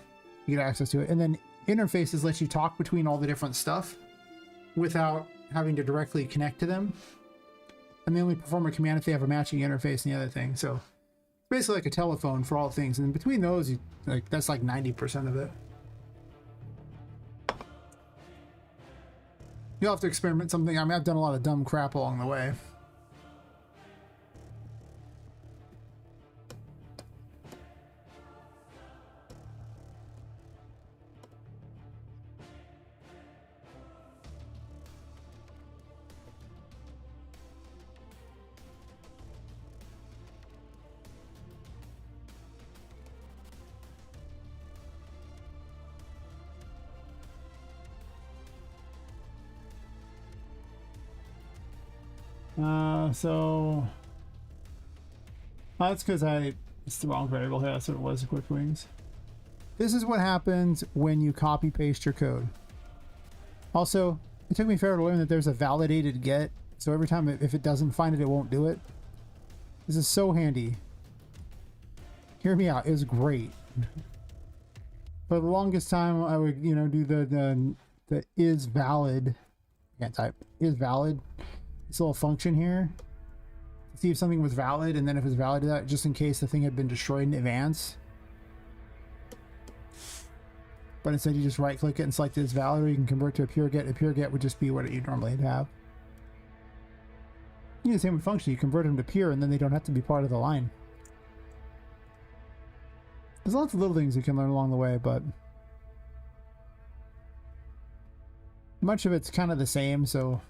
you get access to it. And then interfaces let you talk between all the different stuff without having to directly connect to them. And they only perform a command if they have a matching interface and the other thing. So basically like a telephone for all things. And between those, you, like, that's like 90% of it. You'll have to experiment something. I mean, I've done a lot of dumb crap along the way. So that's because it's the wrong variable here. That's what it was, quick wings. This is what happens when you copy paste your code. Also, it took me forever to learn that there's a validated get, so every time if it doesn't find it, it won't do it. This is so handy. Hear me out, it was great. For the longest time, I would, you know, do the is valid. I can't type. Is valid. This little function here. See if something was valid, and then if it's valid to that, just in case the thing had been destroyed in advance. But instead you just right click it and select it as valid, or you can convert to a pure get. A pure get would just be what you'd normally have. You do the same with function, you convert them to pure and then they don't have to be part of the line. There's lots of little things you can learn along the way, but much of it's kind of the same, so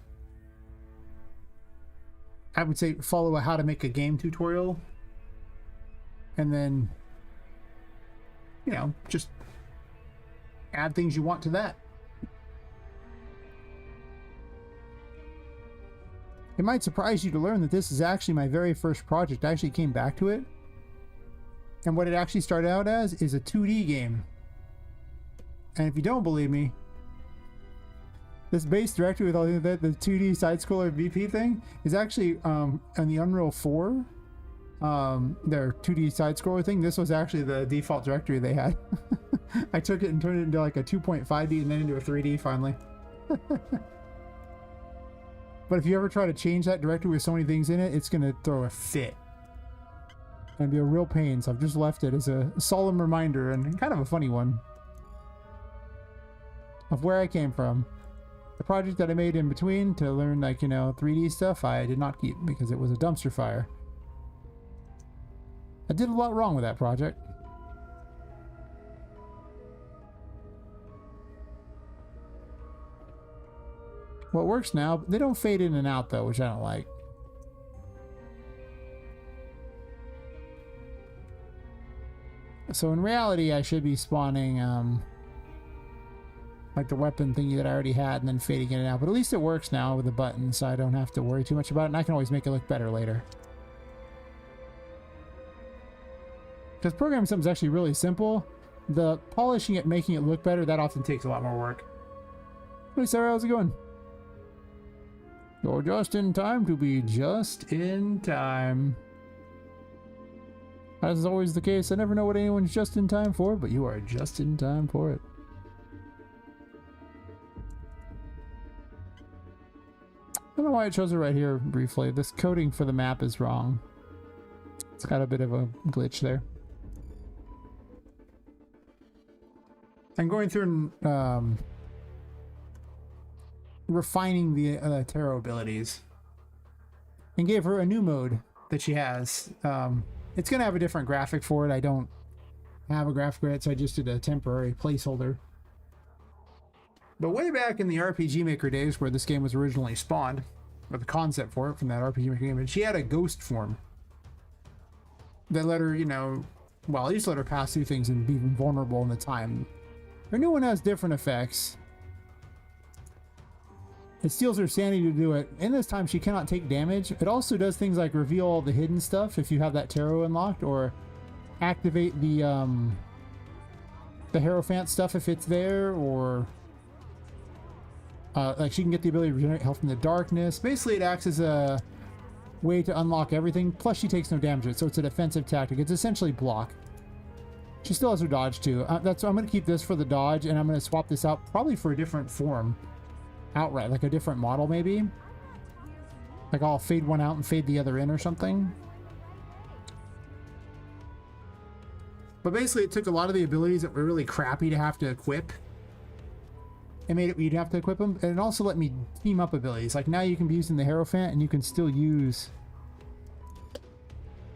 I would say follow a how to make a game tutorial, and then, you know, just add things you want to that. It might surprise you to learn that this is actually my very first project. I actually came back to it, and what it actually started out as is a 2D game. And if you don't believe me, this base directory with all the 2D side-scroller VP thing is actually on the Unreal 4, their 2D side-scroller thing. This was actually the default directory they had. I took it and turned it into like a 2.5D and then into a 3D finally. But if you ever try to change that directory with so many things in it, it's going to throw a fit. And be a real pain, so I've just left it as a solemn reminder, and kind of a funny one, of where I came from. The project that I made in between to learn, like, you know, 3D stuff, I did not keep because it was a dumpster fire. I did a lot wrong with that project. Well, it works now. They don't fade in and out though, which I don't like. So in reality, I should be spawning like the weapon thingy that I already had and then fading in and out. But at least it works now with the button, so I don't have to worry too much about it. And I can always make it look better later. Because programming something's actually really simple. The polishing it, making it look better, that often takes a lot more work. Hey Sarah, how's it going? You're just in time to be just in time. As is always the case, I never know what anyone's just in time for, but you are just in time for it. I don't know why it shows it right here briefly. This coding for the map is wrong. It's got a bit of a glitch there. I'm going through and refining the tarot abilities. And gave her a new mode that she has. It's going to have a different graphic for it. I don't have a graphic yet, so I just did a temporary placeholder. But way back in the RPG Maker days where this game was originally spawned, or the concept for it from that RPG Maker game, and she had a ghost form that let her, you know, well, at least let her pass through things and be vulnerable in the time. Her new one has different effects. It steals her sanity to do it. In this time, she cannot take damage. It also does things like reveal all the hidden stuff if you have that tarot unlocked, or activate the Hierophant stuff if it's there, or like she can get the ability to regenerate health from the darkness. Basically, it acts as a way to unlock everything. Plus, she takes no damage, so it's a defensive tactic. It's essentially block. She still has her dodge too. That's I'm going to keep this for the dodge, and I'm going to swap this out probably for a different form. Outright, like a different model maybe. Like I'll fade one out and fade the other in or something. But basically it took a lot of the abilities that were really crappy to have to equip. It made it you'd have to equip them. And it also let me team up abilities. Like now you can be using the Hierophant and you can still use,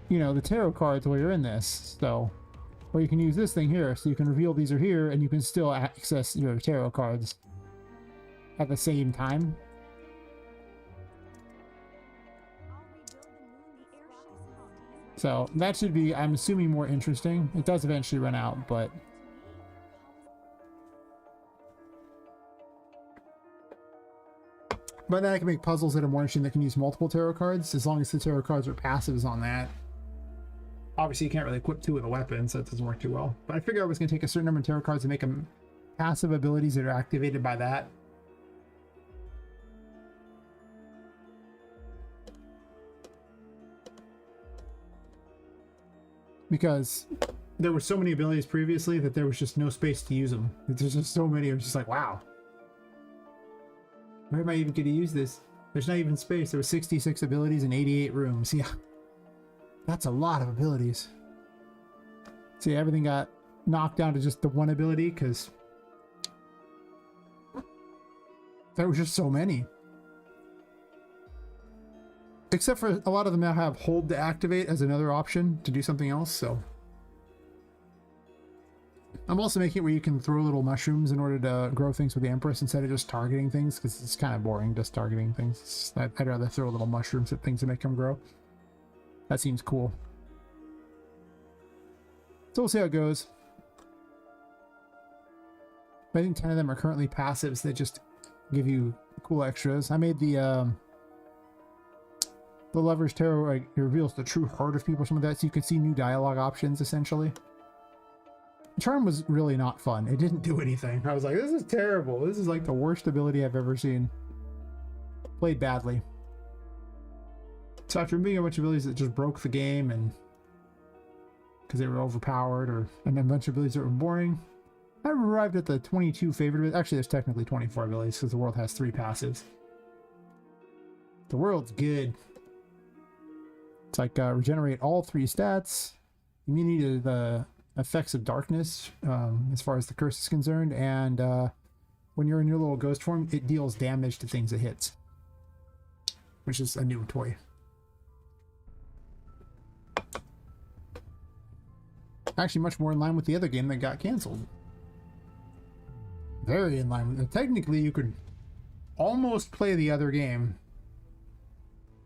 you know, the tarot cards while you're in this. So, or you can use this thing here. So you can reveal these are here and you can still access your tarot cards at the same time. So that should be, I'm assuming, more interesting. It does eventually run out, but then I can make puzzles that are more interesting that can use multiple tarot cards, as long as the tarot cards are passives on that. Obviously you can't really equip two with a weapon, so it doesn't work too well. But I figured I was going to take a certain number of tarot cards and make them passive abilities that are activated by that. Because there were so many abilities previously that there was just no space to use them. There's just so many. I was just like, wow. Where am I even going to use this? There's not even space. There were 66 abilities and 88 rooms. Yeah. That's a lot of abilities. See, everything got knocked down to just the one ability because there were just so many. Except for a lot of them now have hold to activate as another option to do something else, so. I'm also making it where you can throw little mushrooms in order to grow things with the Empress instead of just targeting things, because it's kind of boring just targeting things. I'd rather throw little mushrooms at things to make them grow. That seems cool. So we'll see how it goes. I think 10 of them are currently passives that just give you cool extras. I made the Lover's Tarot, like, it reveals the true heart of people, some of that, so you can see new dialogue options, essentially. Charm was really not fun. It didn't do anything. I was like, this is terrible. This is like the worst ability I've ever seen. Played badly. So after removing a bunch of abilities that just broke the game, and because they were overpowered, and then a bunch of abilities that were boring, I arrived at the 22 favorite abilities. Actually, there's technically 24 abilities, because the world has 3 passives. The world's good. It's like regenerate all 3 stats, immunity to the effects of darkness as far as the curse is concerned, and when you're in your little ghost form, it deals damage to things it hits, which is a new toy. Actually, much more in line with the other game that got canceled. Very in line with it. Technically, you could almost play the other game.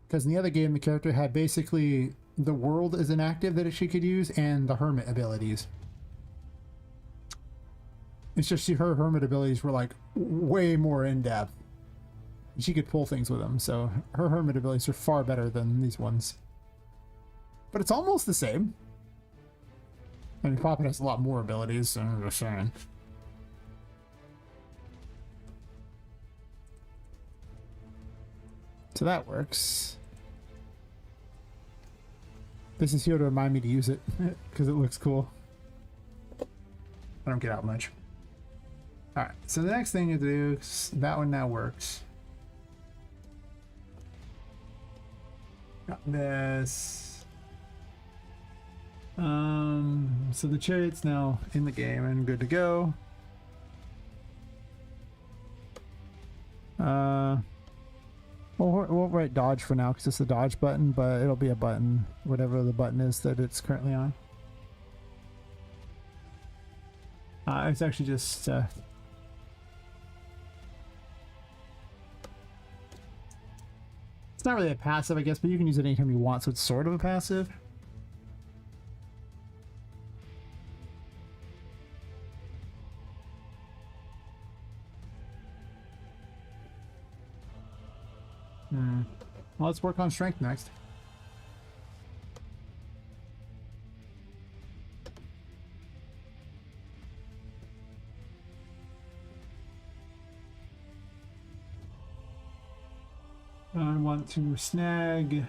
Because in the other game, the character had basically the world as inactive that she could use and the hermit abilities. It's just her hermit abilities were like way more in depth. She could pull things with them, so her hermit abilities are far better than these ones. But it's almost the same. I mean, Poppet has a lot more abilities, so I'm just saying. So that works. This is here to remind me to use it, because it looks cool. I don't get out much. Alright, so the next thing to do, that one now works. Got this. So the chariot's now in the game and good to go. We'll write dodge for now because it's the dodge button, but it'll be a button, whatever the button is that it's currently on. It's actually just it's not really a passive, I guess, but you can use it anytime you want, so it's sort of a passive. Well, let's work on strength next. I want to snag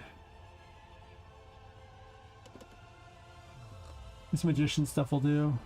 this magician stuff will do.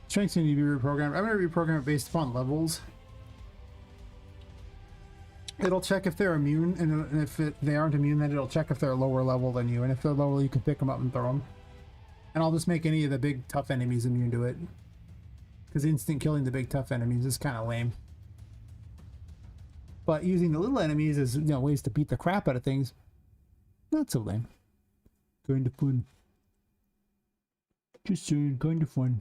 Strengths need to be reprogrammed. I'm going to reprogram it based upon levels. It'll check if they're immune, and if they aren't immune, then it'll check if they're lower level than you. And if they're lower, you can pick them up and throw them. And I'll just make any of the big tough enemies immune to it. Because instant killing the big tough enemies is kind of lame. But using the little enemies as, you know, ways to beat the crap out of things, not so lame. Kind of fun. Just saying, kind of fun.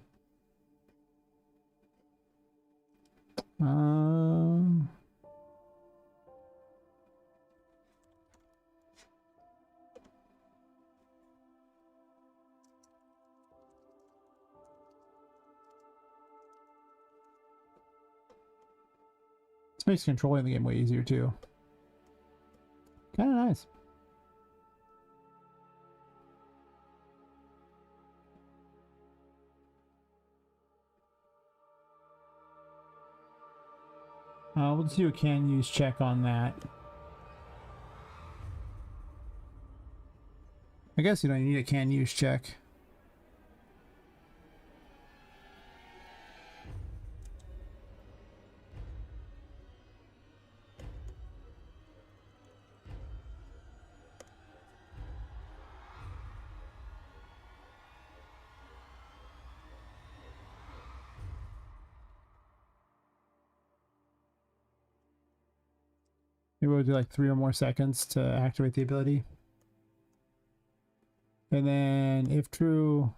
This makes controlling the game way easier too. Kind of nice. We'll just do a can use check on that. I guess you don't need a can use check. Maybe we'll do like 3 or more seconds to activate the ability. And then, if true,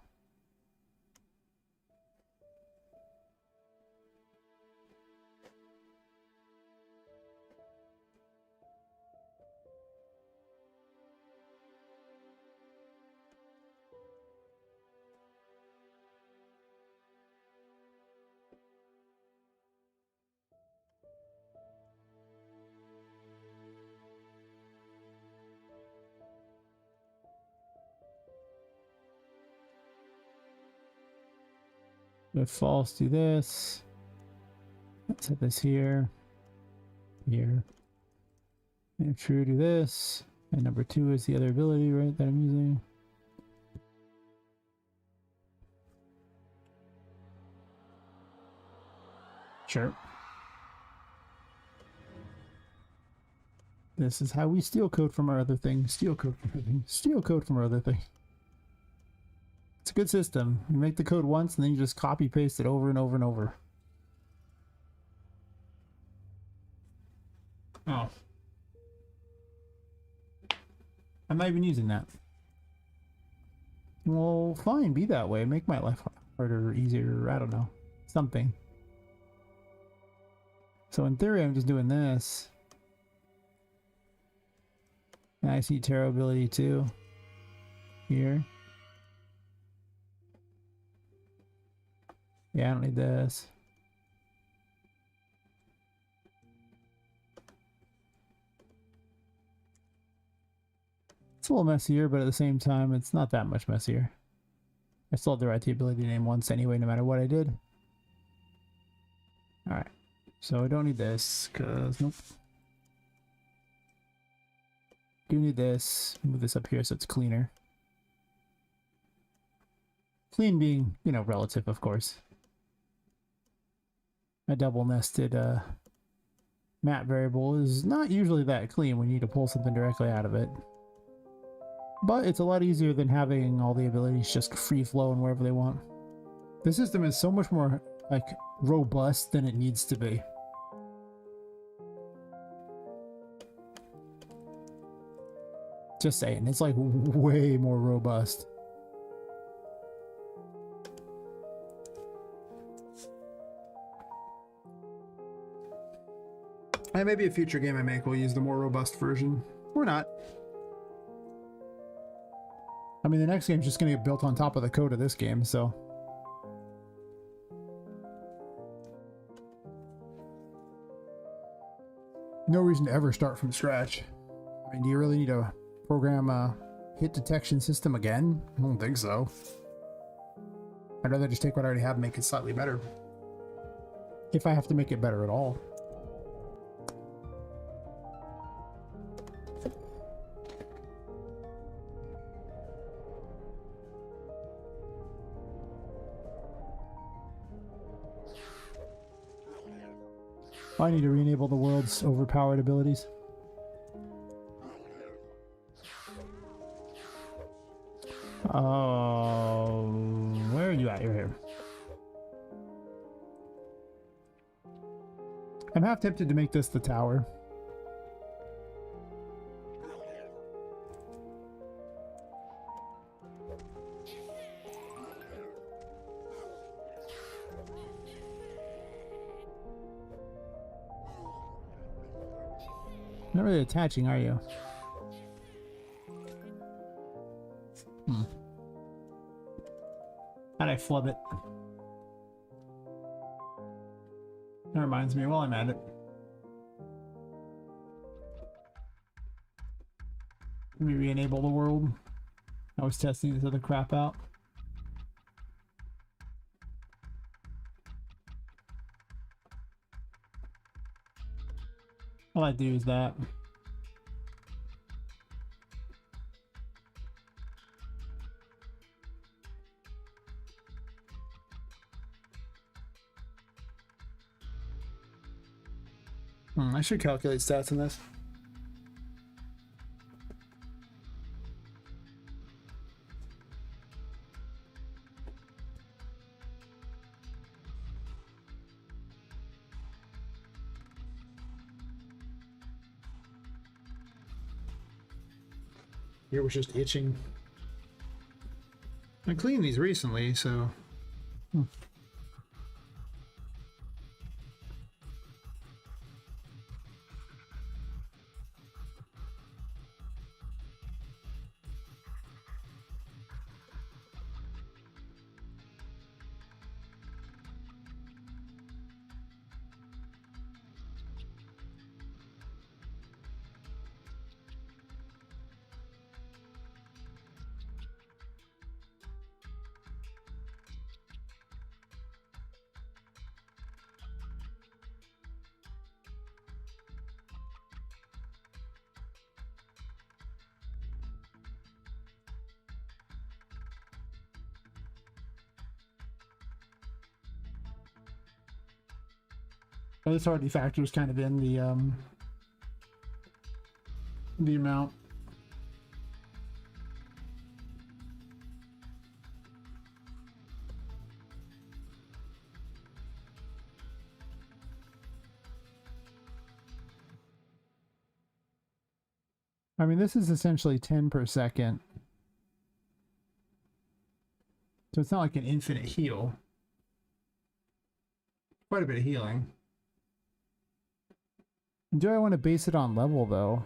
if false, do this. Let's set this here. Here. And if true, do this. And number 2 is the other ability, right, that I'm using. Sure. This is how we steal code from our other things. Steal code from other things. Steal code from our other things. It's a good system. You make the code once and then you just copy paste it over and over and over. Oh. I'm not even using that. Well, fine, be that way. Make my life harder or easier. I don't know. Something. So in theory, I'm just doing this. And I see tarot ability too. Here. Yeah, I don't need this. It's a little messier, but at the same time, it's not that much messier. I still have the right ability to name once anyway, no matter what I did. Alright. So I don't need this, because nope. Do need this. Move this up here so it's cleaner. Clean being, you know, relative, of course. A double nested map variable is not usually that clean when you need to pull something directly out of it. But it's a lot easier than having all the abilities just free flowing wherever they want. The system is so much more like robust than it needs to be. Just saying, it's like way more robust. And maybe a future game I make will use the more robust version. Or not. I mean, the next game's just going to get built on top of the code of this game, so... no reason to ever start from scratch. I mean, do you really need to program a hit detection system again? I don't think so. I'd rather just take what I already have and make it slightly better. If I have to make it better at all. I need to re-enable the world's overpowered abilities. Where are you at? You're here. I'm half tempted to make this the tower. Not really attaching, are you? How'd I flub it? That reminds me, while I'm at it. Let me re-enable the world. I was testing this other crap out. All I do is that. I should calculate stats on this. Here was just itching. I cleaned these recently, so... this already factors kind of in the the amount. I mean, this is essentially 10 per second. So it's not like an infinite heal. Quite a bit of healing. Do I want to base it on level, though?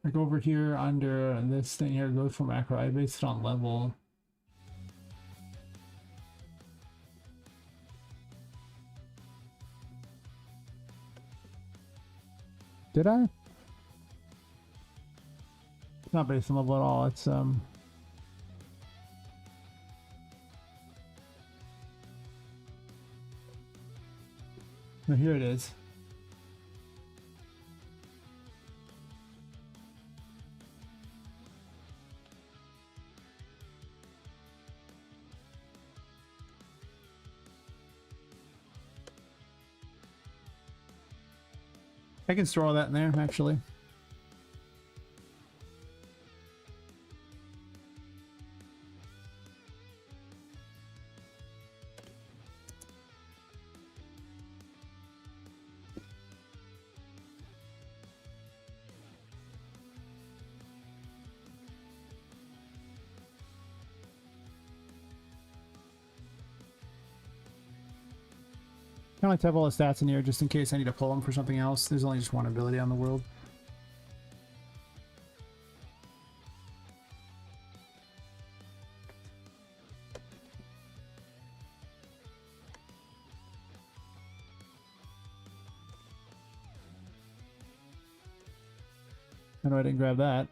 Like over here under this thing here, go for macro, I base it on level. Did I? It's not based on level at all, it's no, here it is. I can store all that in there, actually. I like to have all the stats in here just in case I need to pull them for something else. There's only just one ability on the world. I know I didn't grab that.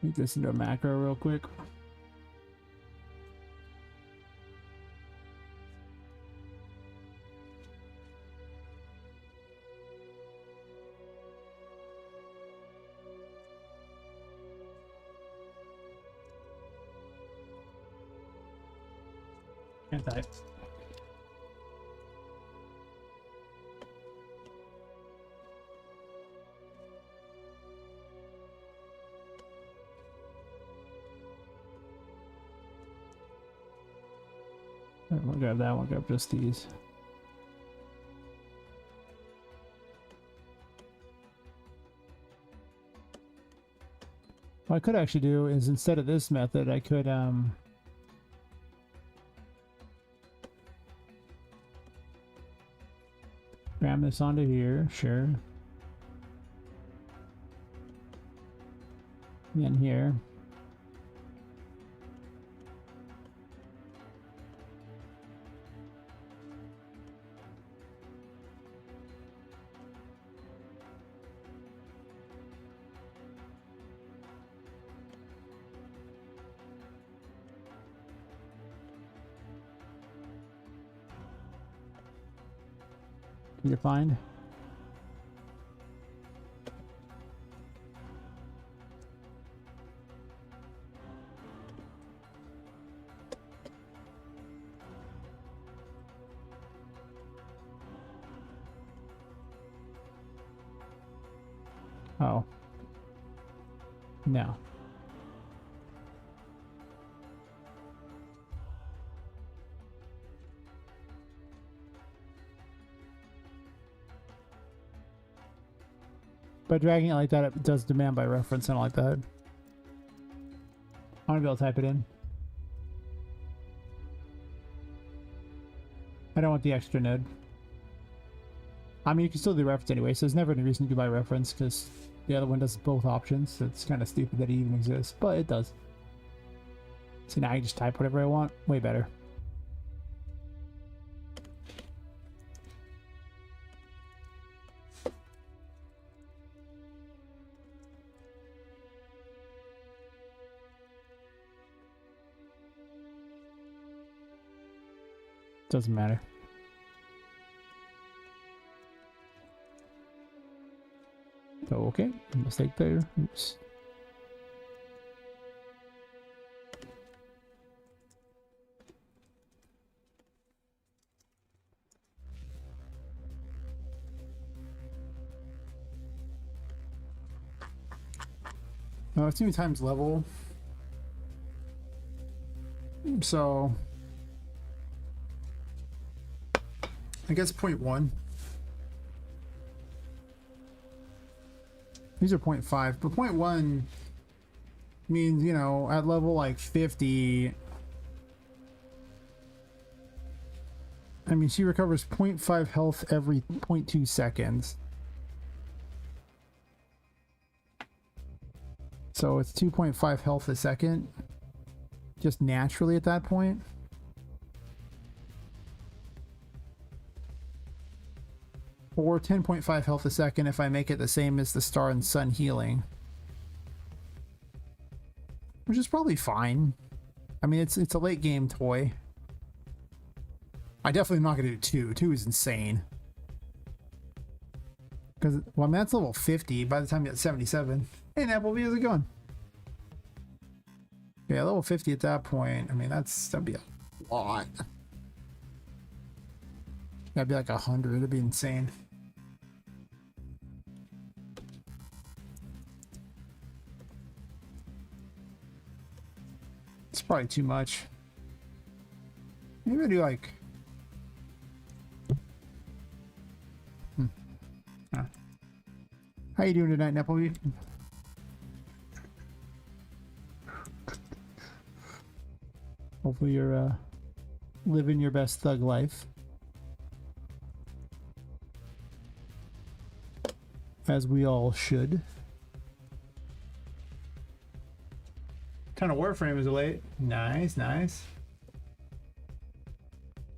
Make this into a macro real quick. Can't type. We'll grab that one, grab just these. What I could actually do is instead of this method, I could ram this onto here, sure. And then here. You find? Oh. No. By dragging it like that, it does demand by reference. I don't like that. I want to be able to type it in. I don't want the extra node. I mean, you can still do reference anyway, so there's never any reason to do by reference, because the other one does both options, so it's kind of stupid that it even exists, but it does. So now I can just type whatever I want. Way better. Doesn't matter. Okay, mistake there. Oops. No, it's 2 times level. So I guess 0.1. These are 0.5, but 0.1 means, you know, at level like 50, I mean, she recovers 0.5 health every 0.2 seconds. So it's 2.5 health a second, just naturally at that point. Or 10.5 health a second if I make it the same as the Star and Sun healing. Which is probably fine. I mean, it's a late game toy. I definitely am not going to do 2. 2 is insane. Because, well, I mean, that's level 50 by the time you get 77. Hey, Applebee, how's it going? Yeah, level 50 at that point. I mean, that'd be a lot. That'd be like 100. It'd be insane. It's probably too much. Maybe I do like... How you doing tonight, Neppleby? Hopefully you're living your best thug life. As we all should. Ton of Warframe is late. Nice, nice.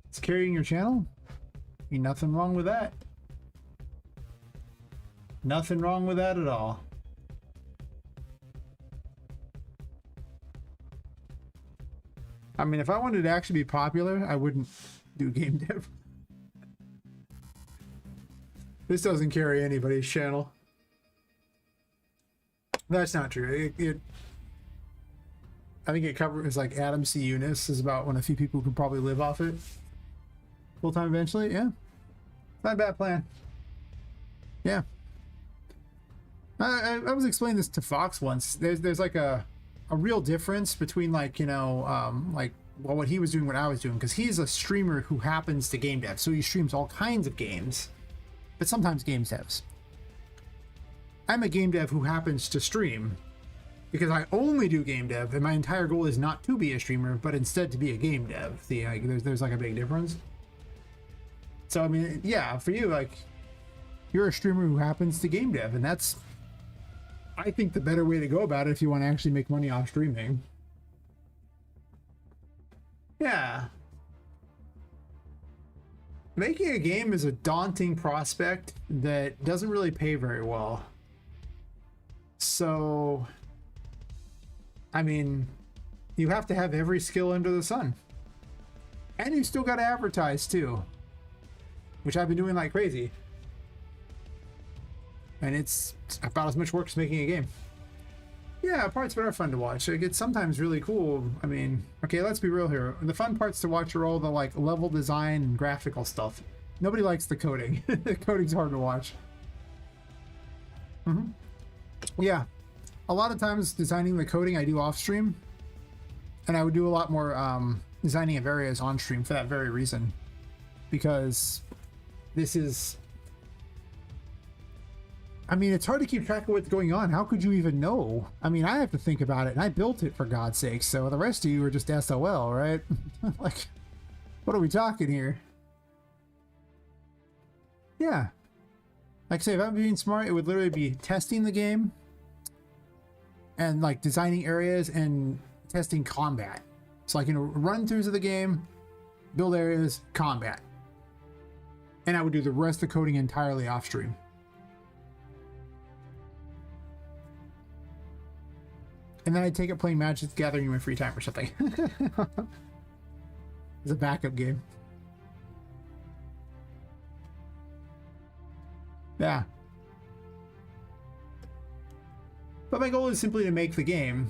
It's carrying your channel? Ain't nothing wrong with that. Nothing wrong with that at all. I mean, if I wanted to actually be popular, I wouldn't do game dev. This doesn't carry anybody's channel. That's not true. I think it covers like Adam C. Eunice is about one of the few people who can probably live off it full time eventually. Yeah, not a bad plan. Yeah. I was explaining this to Fox once. There's like a real difference between like, you know, like, well, what he was doing, what I was doing, because he's a streamer who happens to game dev, so he streams all kinds of games, but sometimes game devs. I'm a game dev who happens to stream because I only do game dev, and my entire goal is not to be a streamer, but instead to be a game dev. See, like, there's like a big difference. So I mean, yeah, for you, like, you're a streamer who happens to game dev, and that's, I think, the better way to go about it if you want to actually make money off streaming. Yeah. Making a game is a daunting prospect that doesn't really pay very well. So, I mean, you have to have every skill under the sun. And you still got to advertise too, which I've been doing like crazy. And it's about as much work as making a game. Yeah, parts that are fun to watch. It gets sometimes really cool. I mean, okay, let's be real here. The fun parts to watch are all the like level design and graphical stuff. Nobody likes the coding. The coding's hard to watch. Yeah, a lot of times designing the coding I do off stream, and I would do a lot more designing of areas on stream for that very reason, because this is, I mean, it's hard to keep track of what's going on. How could you even know? I mean, I have to think about it, and I built it, for God's sake, so the rest of you are just SOL, right? Like, what are we talking here? Yeah. Like I say, if I'm being smart, it would literally be testing the game and like designing areas and testing combat. So like, you know, run-throughs of the game, build areas, combat. And I would do the rest of the coding entirely off stream. And then I'd take up playing Magic the Gathering in my free time or something. It's a backup game. Yeah. But my goal is simply to make the game.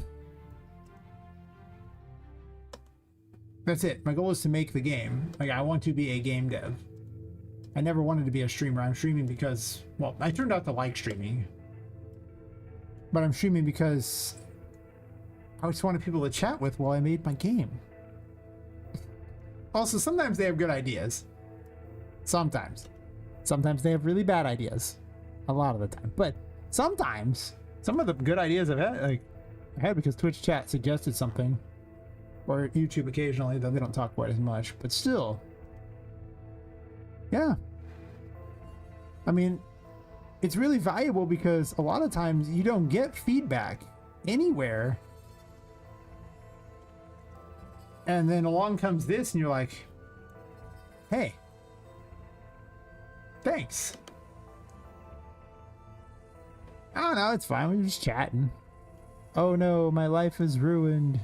That's it. My goal is to make the game. Like, I want to be a game dev. I never wanted to be a streamer. I'm streaming because, well, I turned out to like streaming. But I'm streaming because I just wanted people to chat with while I made my game. Also, sometimes they have good ideas. Sometimes. Sometimes they have really bad ideas. A lot of the time. But sometimes, some of the good ideas I've had, like, I had because Twitch chat suggested something. Or YouTube occasionally, though they don't talk quite as much. But still. Yeah. I mean, it's really valuable because a lot of times you don't get feedback anywhere. And then along comes this and you're like, hey, thanks. I don't know, it's fine. We were just chatting. Oh no, my life is ruined.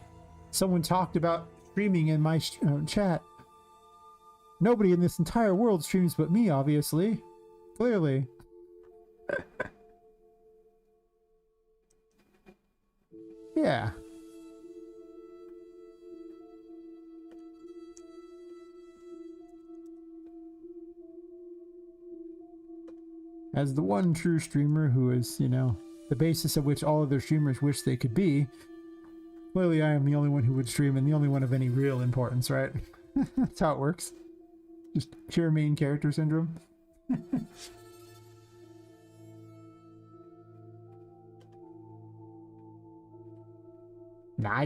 Someone talked about streaming in my chat. Nobody in this entire world streams but me, obviously. Clearly. Yeah. As the one true streamer who is, you know, the basis of which all other streamers wish they could be, clearly I am the only one who would stream and the only one of any real importance, right? That's how it works. Just pure main character syndrome. Nah,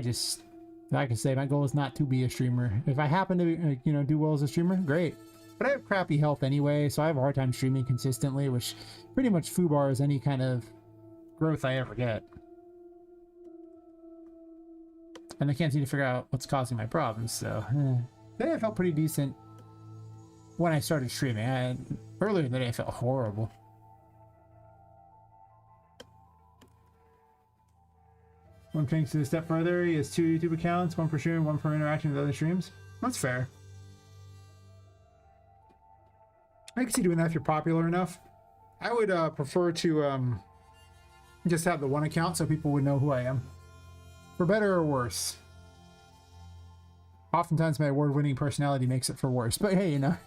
like I say, my goal is not to be a streamer. If I happen to, you know, do well as a streamer, great. But I have crappy health anyway, so I have a hard time streaming consistently, which pretty much foobar any kind of growth I ever get. And I can't seem to figure out what's causing my problems, so... Today I felt pretty decent when I started streaming. Earlier today I felt horrible. One takes it a step further, he has 2 YouTube accounts, one for streaming, one for interacting with other streams. That's fair. I can see doing that if you're popular enough. I would prefer to just have the one account so people would know who I am. For better or worse. Oftentimes my award-winning personality makes it for worse, but hey, you know.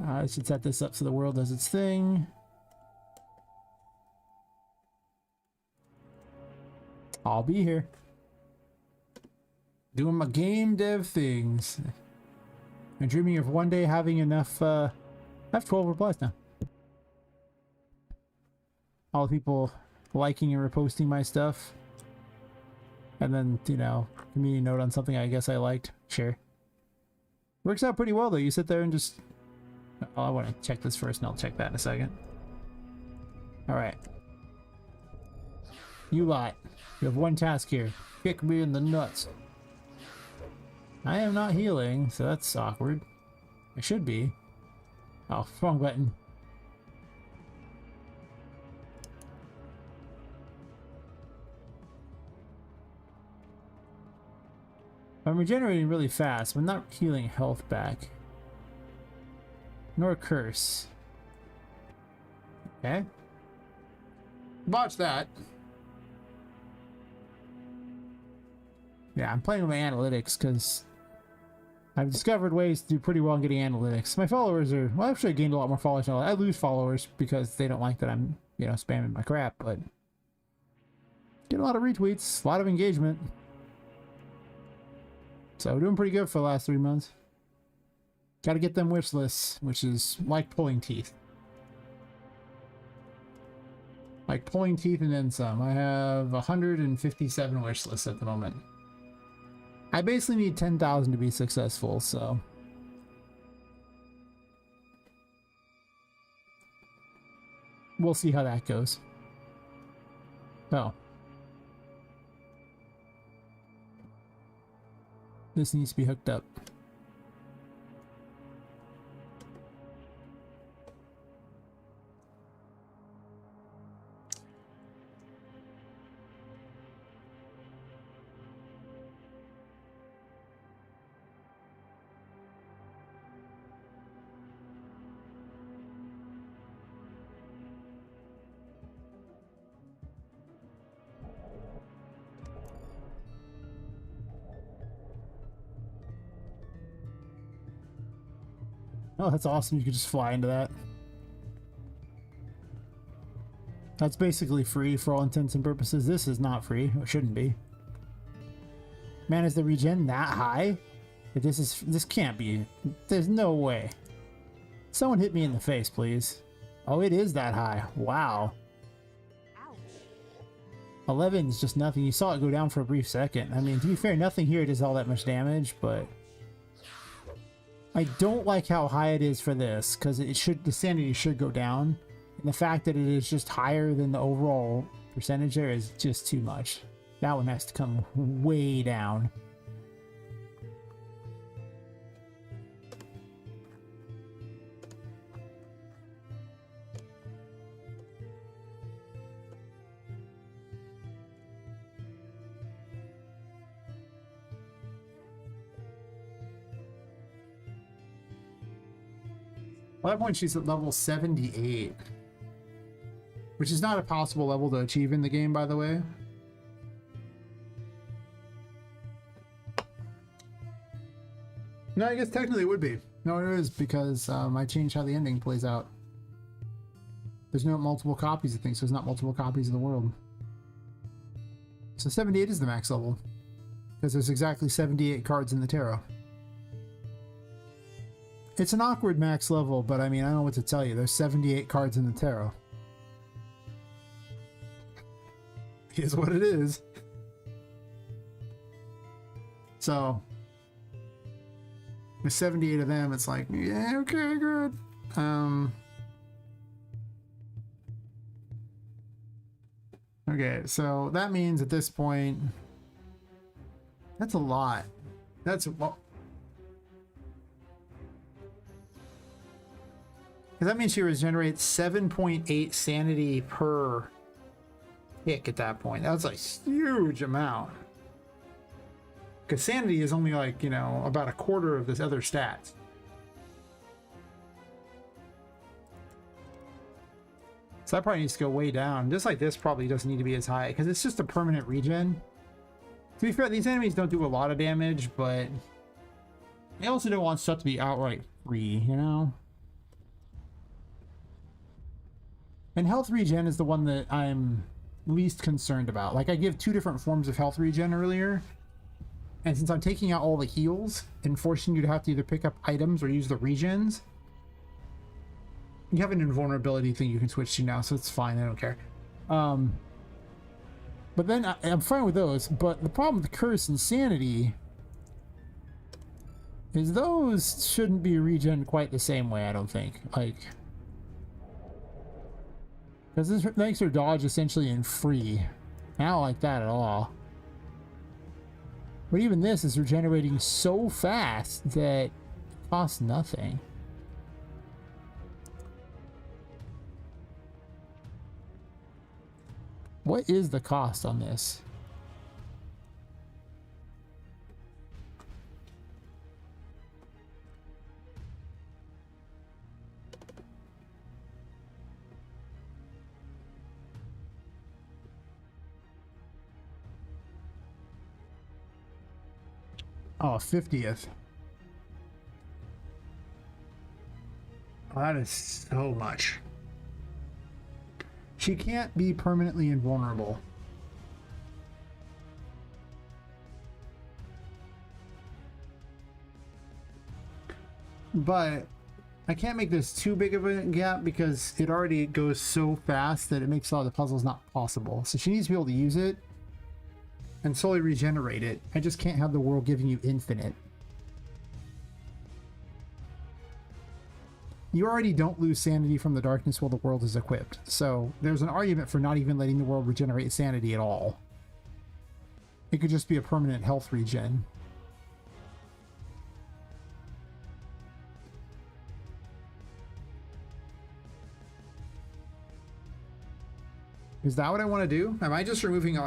I should set this up so the world does its thing. I'll be here. Doing my game dev things. I'm dreaming of one day having enough, I have 12 replies now. All the people liking and reposting my stuff. And then, you know, community note on something I guess I liked. Sure. Works out pretty well though. You sit there and just... Oh, I want to check this first and I'll check that in a second. Alright. You lot. You have one task here. Kick me in the nuts. I am not healing, so that's awkward. I should be. Oh, wrong button. I'm regenerating really fast, but not healing health back. Nor curse. Okay. Watch that. Yeah, I'm playing with my analytics because I've discovered ways to do pretty well in getting analytics. My followers are... Well, actually I gained a lot more followers now. I lose followers because they don't like that I'm, you know, spamming my crap, but... Get a lot of retweets, a lot of engagement. So doing pretty good for the last 3 months. Gotta get them wish lists, which is like pulling teeth. Like pulling teeth and then some. I have 157 wish lists at the moment. I basically need 10,000 to be successful, so... We'll see how that goes. Oh. This needs to be hooked up. Oh, that's awesome. You could just fly into that. That's basically free for all intents and purposes. This is not free. It shouldn't be. Man, is the regen that high? This can't be. There's no way. Someone hit me in the face, please. Oh, it is that high. Wow. 11 is just nothing. You saw it go down for a brief second. I mean, to be fair, nothing here does all that much damage, but I don't like how high it is for this, because the sanity should go down. And the fact that it is just higher than the overall percentage there is just too much. That one has to come way down. At that point, she's at level 78. Which is not a possible level to achieve in the game, by the way. No, I guess technically it would be. No, it is, because I changed how the ending plays out. There's no multiple copies of things, so there's not multiple copies of the world. So 78 is the max level. Because there's exactly 78 cards in the tarot. It's an awkward max level, but I mean, I don't know what to tell you. There's 78 cards in the tarot. Is what it is. So, with 78 of them, it's like, yeah, okay, good. Okay, so that means at this point, that's a lot. That's, well, that means she regenerates 7.8 sanity per tick at that point. That's a huge amount. Because sanity is only like, you know, about a quarter of this other stats. So that probably needs to go way down. Just like this probably doesn't need to be as high because it's just a permanent regen. To be fair, these enemies don't do a lot of damage, but I also don't want stuff to be outright free, you know? And health regen is the one that I'm least concerned about. Like, I give 2 different forms of health regen earlier, and since I'm taking out all the heals and forcing you to have to either pick up items or use the regens, you have an invulnerability thing you can switch to now, so it's fine. I don't care. But then I'm fine with those. But the problem with the curse and sanity is those shouldn't be regen quite the same way. I don't think. Like, because this makes her dodge essentially in free. I don't like that at all. But even this is regenerating so fast that it costs nothing. What is the cost on this? Oh, 50th. Oh, that is so much. She can't be permanently invulnerable. But I can't make this too big of a gap because it already goes so fast that it makes a lot of the puzzles not possible. So she needs to be able to use it and slowly regenerate it. I just can't have the world giving you infinite. You already don't lose sanity from the darkness while the world is equipped. So there's an argument for not even letting the world regenerate sanity at all. It could just be a permanent health regen. Is that what I want to do? Am I just removing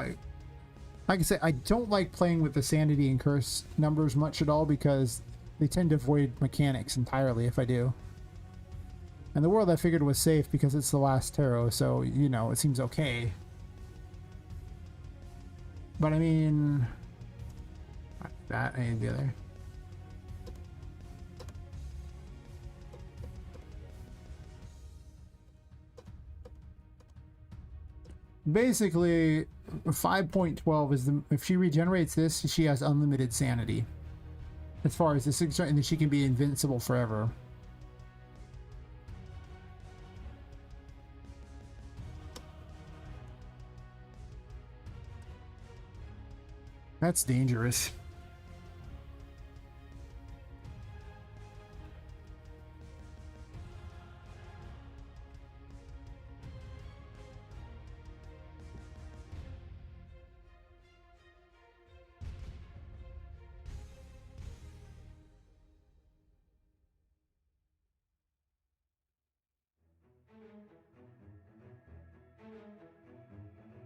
like I say, I don't like playing with the sanity and curse numbers much at all because they tend to avoid mechanics entirely if I do. And the world I figured was safe because it's the last tarot, so, you know, it seems okay. But I mean, that and the other. Basically, 5.12 is the if she regenerates this, she has unlimited sanity. As far as this is concerned, and then she can be invincible forever. That's dangerous.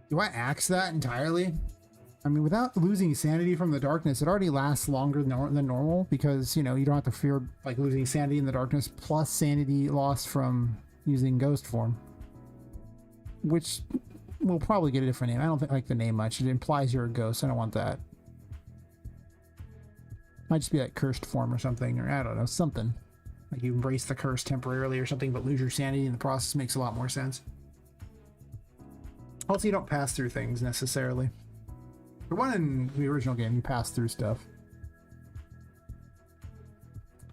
Do I axe that entirely? I mean, without losing sanity from the darkness, it already lasts longer than normal because, you know, you don't have to fear like losing sanity in the darkness plus sanity lost from using ghost form. Which will probably get a different name. I don't think I like the name much. It implies you're a ghost. I don't want that. Might just be like cursed form or something, or I don't know, something. Like you embrace the curse temporarily or something, but lose your sanity in the process makes a lot more sense. Also, you don't pass through things necessarily. The one in the original game, you pass through stuff.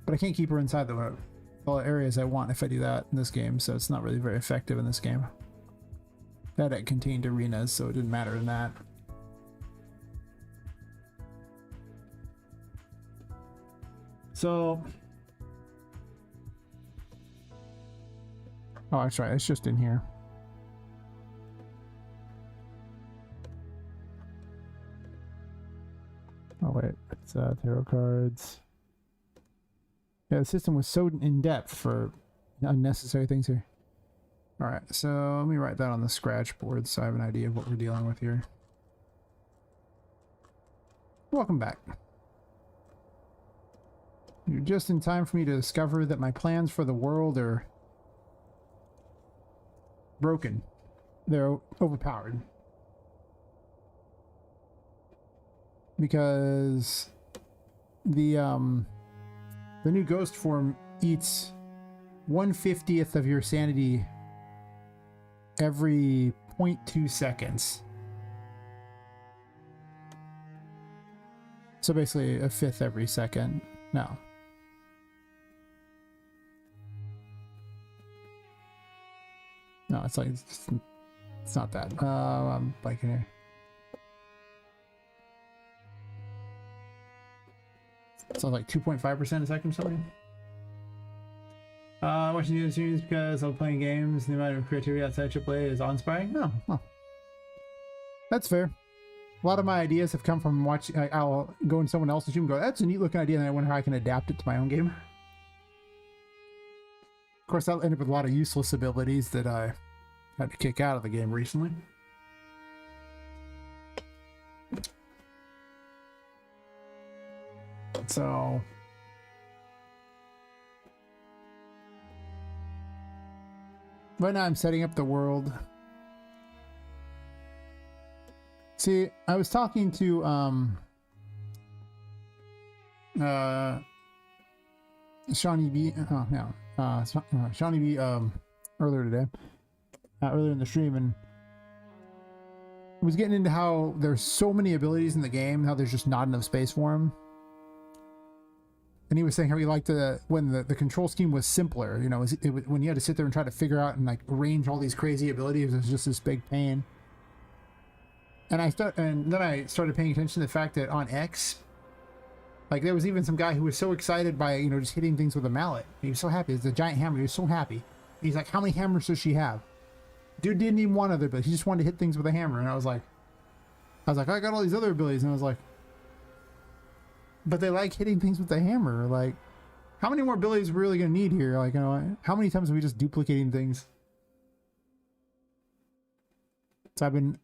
But I can't keep her inside the all the areas I want if I do that in this game, so it's not really very effective in this game. That it contained arenas, so it didn't matter in that. So... oh, that's right, it's just in here. Oh wait, it's tarot cards. Yeah, the system was so in depth for unnecessary things here. Alright, so let me write that on the scratch board so I have an idea of what we're dealing with here. Welcome back. You're just in time for me to discover that my plans for the world are broken. They're overpowered. Because the new ghost form eats 1/50th of your sanity every 0.2 seconds. So basically a fifth every second. No. No, it's like it's not that. I'm blanking here. So like 2.5% a second or something. Watching the series because I'm playing games. The amount of creativity outside AAA is awe-inspiring. No, oh. That's fair. A lot of my ideas have come from watching. I'll go in someone else's room and go, "That's a neat looking idea," and I wonder how I can adapt it to my own game. Of course, I'll end up with a lot of useless abilities that I had to kick out of the game recently. So right now I'm setting up the world. See, I was talking to Shawnee B Shawnee B earlier today. Earlier in the stream, and was getting into how there's so many abilities in the game, how there's just not enough space for them. And he was saying how he liked when the control scheme was simpler, you know, when you had to sit there and try to figure out and like arrange all these crazy abilities, it was just this big pain. And then I started paying attention to the fact that on X, like there was even some guy who was so excited by, you know, just hitting things with a mallet. He was so happy. It's a giant hammer. He was so happy. He's like, how many hammers does she have? Dude didn't even want other, but he just wanted to hit things with a hammer. And I was like, I got all these other abilities, and I was like, but they like hitting things with the hammer. Like, how many more abilities are we really gonna need here? Like, you know, how many times are we just duplicating things? So I've been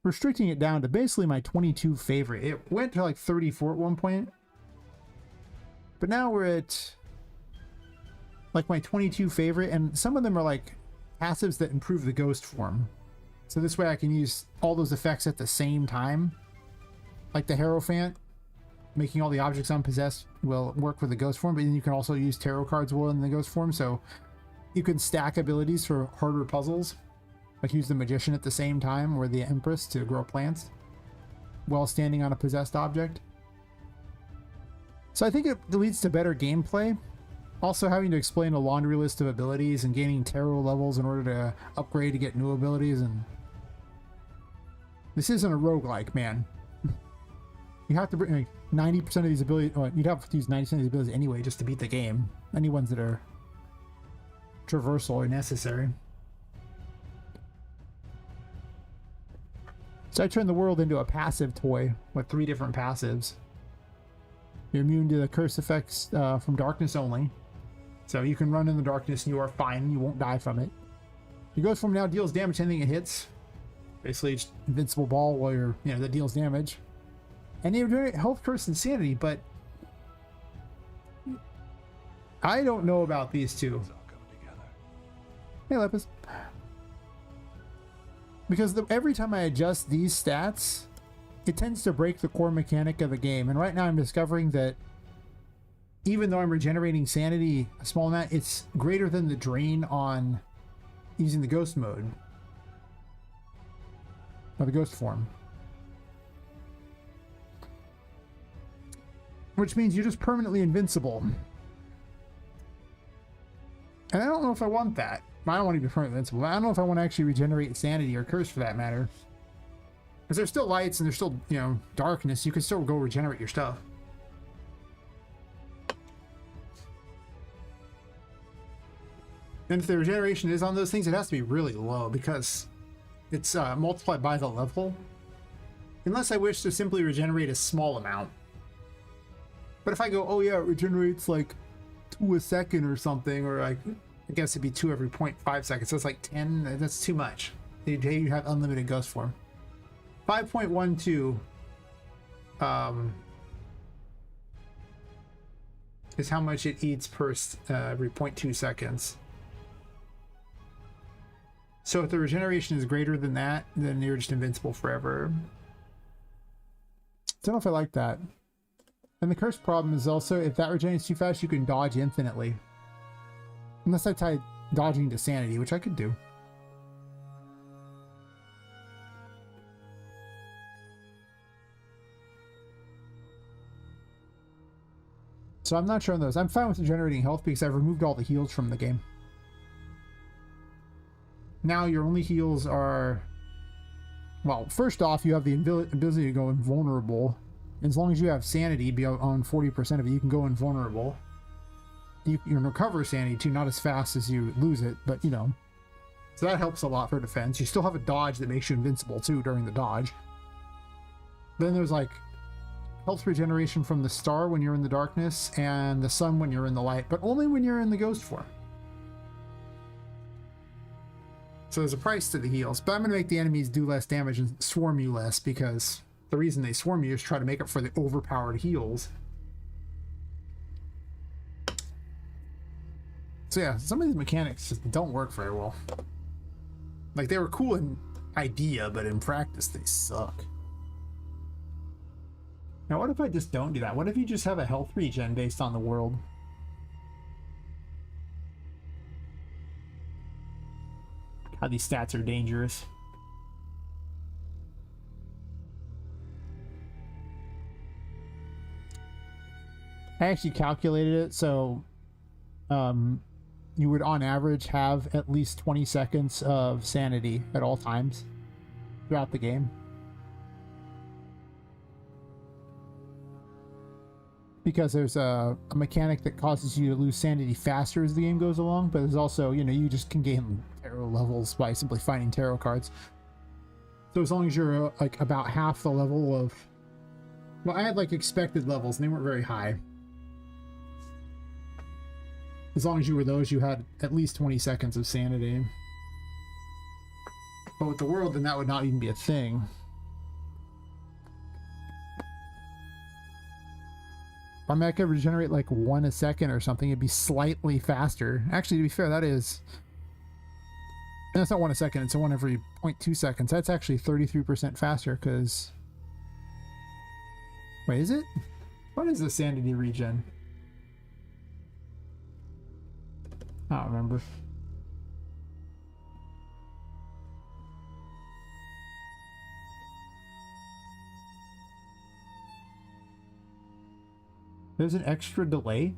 restricting it down to basically my 22 favorite. It went to like 34 at one point, but now we're at like my 22 favorite, and some of them are like passives that improve the ghost form. So this way I can use all those effects at the same time, like the Hierophant. Making all the objects unpossessed will work with the ghost form, but then you can also use tarot cards well in the ghost form, so you can stack abilities for harder puzzles. Like use the magician at the same time or the empress to grow plants while standing on a possessed object. So I think it leads to better gameplay. Also having to explain a laundry list of abilities and gaining tarot levels in order to upgrade to get new abilities. And this isn't a roguelike, man. You have to bring like 90% of these abilities, well, you'd have to use 90% of these abilities anyway just to beat the game. Any ones that are traversal or necessary. So I turned the world into a passive toy with 3 different passives. You're immune to the curse effects from darkness only. So you can run in the darkness and you are fine. You won't die from it. Your ghost form now deals damage to anything it hits. Basically, it's invincible ball while you're, that deals damage. And you generate health, curse, and sanity, but I don't know about these two. Hey, Lepus. Because every time I adjust these stats, it tends to break the core mechanic of the game. And right now I'm discovering that even though I'm regenerating sanity a small amount, it's greater than the drain on using the ghost mode. Or the ghost form. Which means you're just permanently invincible. And I don't know if I want that. I don't want to be permanently invincible. I don't know if I want to actually regenerate sanity or curse for that matter. Because there's still lights and there's still, darkness. You can still go regenerate your stuff. And if the regeneration is on those things, it has to be really low because it's multiplied by the level. Unless I wish to simply regenerate a small amount. But if I go, oh yeah, it regenerates like 2 a second or something, or like, I guess it'd be 2 every 0.5 seconds. So it's like 10, that's too much. You have unlimited ghost form. 5.12 is how much it eats per every 0.2 seconds. So if the regeneration is greater than that, then you're just invincible forever. Don't know if I like that. And the curse problem is also, if that regenerates too fast, you can dodge infinitely. Unless I tie dodging to sanity, which I could do. So I'm not sure on those. I'm fine with generating health because I've removed all the heals from the game. Now your only heals are... Well, first off, you have the ability to go invulnerable. As long as you have sanity on 40% of it, you can go invulnerable. You can recover sanity too, not as fast as you lose it, but So that helps a lot for defense. You still have a dodge that makes you invincible too during the dodge. Then there's like health regeneration from the star when you're in the darkness and the sun when you're in the light, but only when you're in the ghost form. So there's a price to the heals, but I'm going to make the enemies do less damage and swarm you less because the reason they swarm you is try to make up for the overpowered heals. So yeah, some of these mechanics just don't work very well. Like, they were cool in idea, but in practice they suck. Now what if I just don't do that? What if you just have a health regen based on the world? God, these stats are dangerous. I actually calculated it, so you would on average have at least 20 seconds of sanity at all times throughout the game. Because there's a mechanic that causes you to lose sanity faster as the game goes along, but there's also, you just can gain tarot levels by simply finding tarot cards. So as long as you're like about half the level of... Well, I had like expected levels and they weren't very high. As long as you were those, you had at least 20 seconds of sanity. But with the world, then that would not even be a thing. I mean, I could regenerate like 1 a second or something. It'd be slightly faster. Actually, to be fair, that is... And that's not 1 a second. It's 1 every 0.2 seconds. That's actually 33% faster because... Wait, is it? What is the sanity regen? I don't remember. There's an extra delay.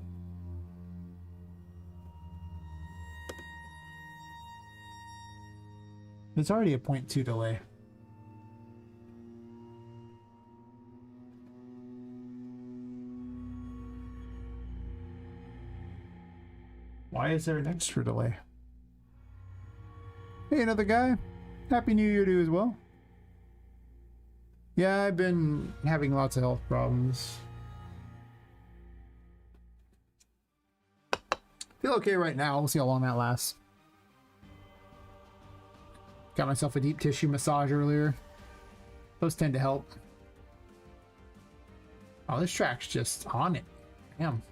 It's already a 0.2 delay. Why is there an extra delay? Hey, another guy. Happy New Year to you as well. Yeah, I've been having lots of health problems. Feel okay right now. We'll see how long that lasts. Got myself a deep tissue massage earlier. Those tend to help. Oh, this track's just on it. Damn.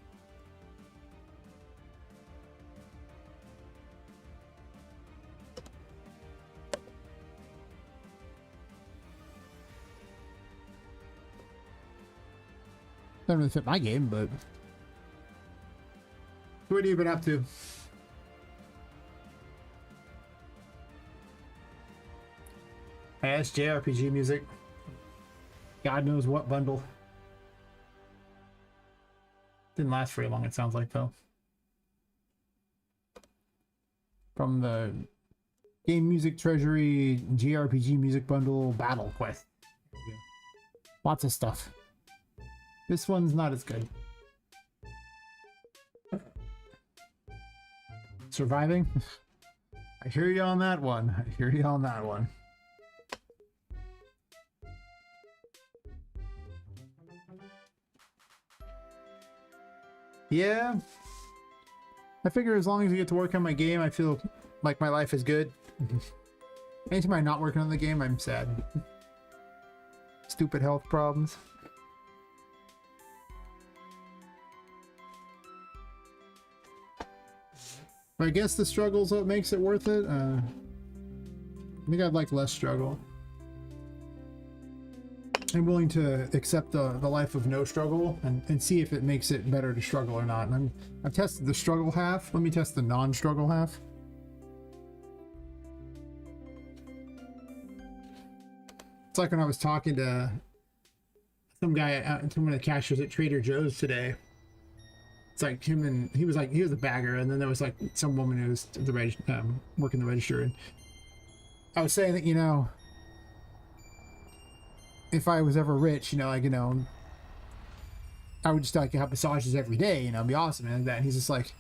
Doesn't really fit my game, but what have you been up to? That's JRPG music. God knows what bundle. Didn't last very long, it sounds like, though. From the Game Music Treasury JRPG music bundle Battle Quest. Lots of stuff. This one's not as good. Surviving? I hear you on that one. I hear you on that one. Yeah. I figure as long as I get to work on my game, I feel like my life is good. Anytime I'm not working on the game, I'm sad. Stupid health problems. I guess the struggle's what makes it worth it. I think I'd like less struggle. I'm willing to accept the life of no struggle and see if it makes it better to struggle or not. And I've tested the struggle half. Let me test the non-struggle half. It's like when I was talking to some guy, some of the cashiers at Trader Joe's today. It's like him, and he was a bagger, and then there was like some woman who was at the working the register, and I was saying that, you know, if I was ever rich, you know, like, you know, I would just like have massages every day, you know, it'd be awesome and that. And he's just like,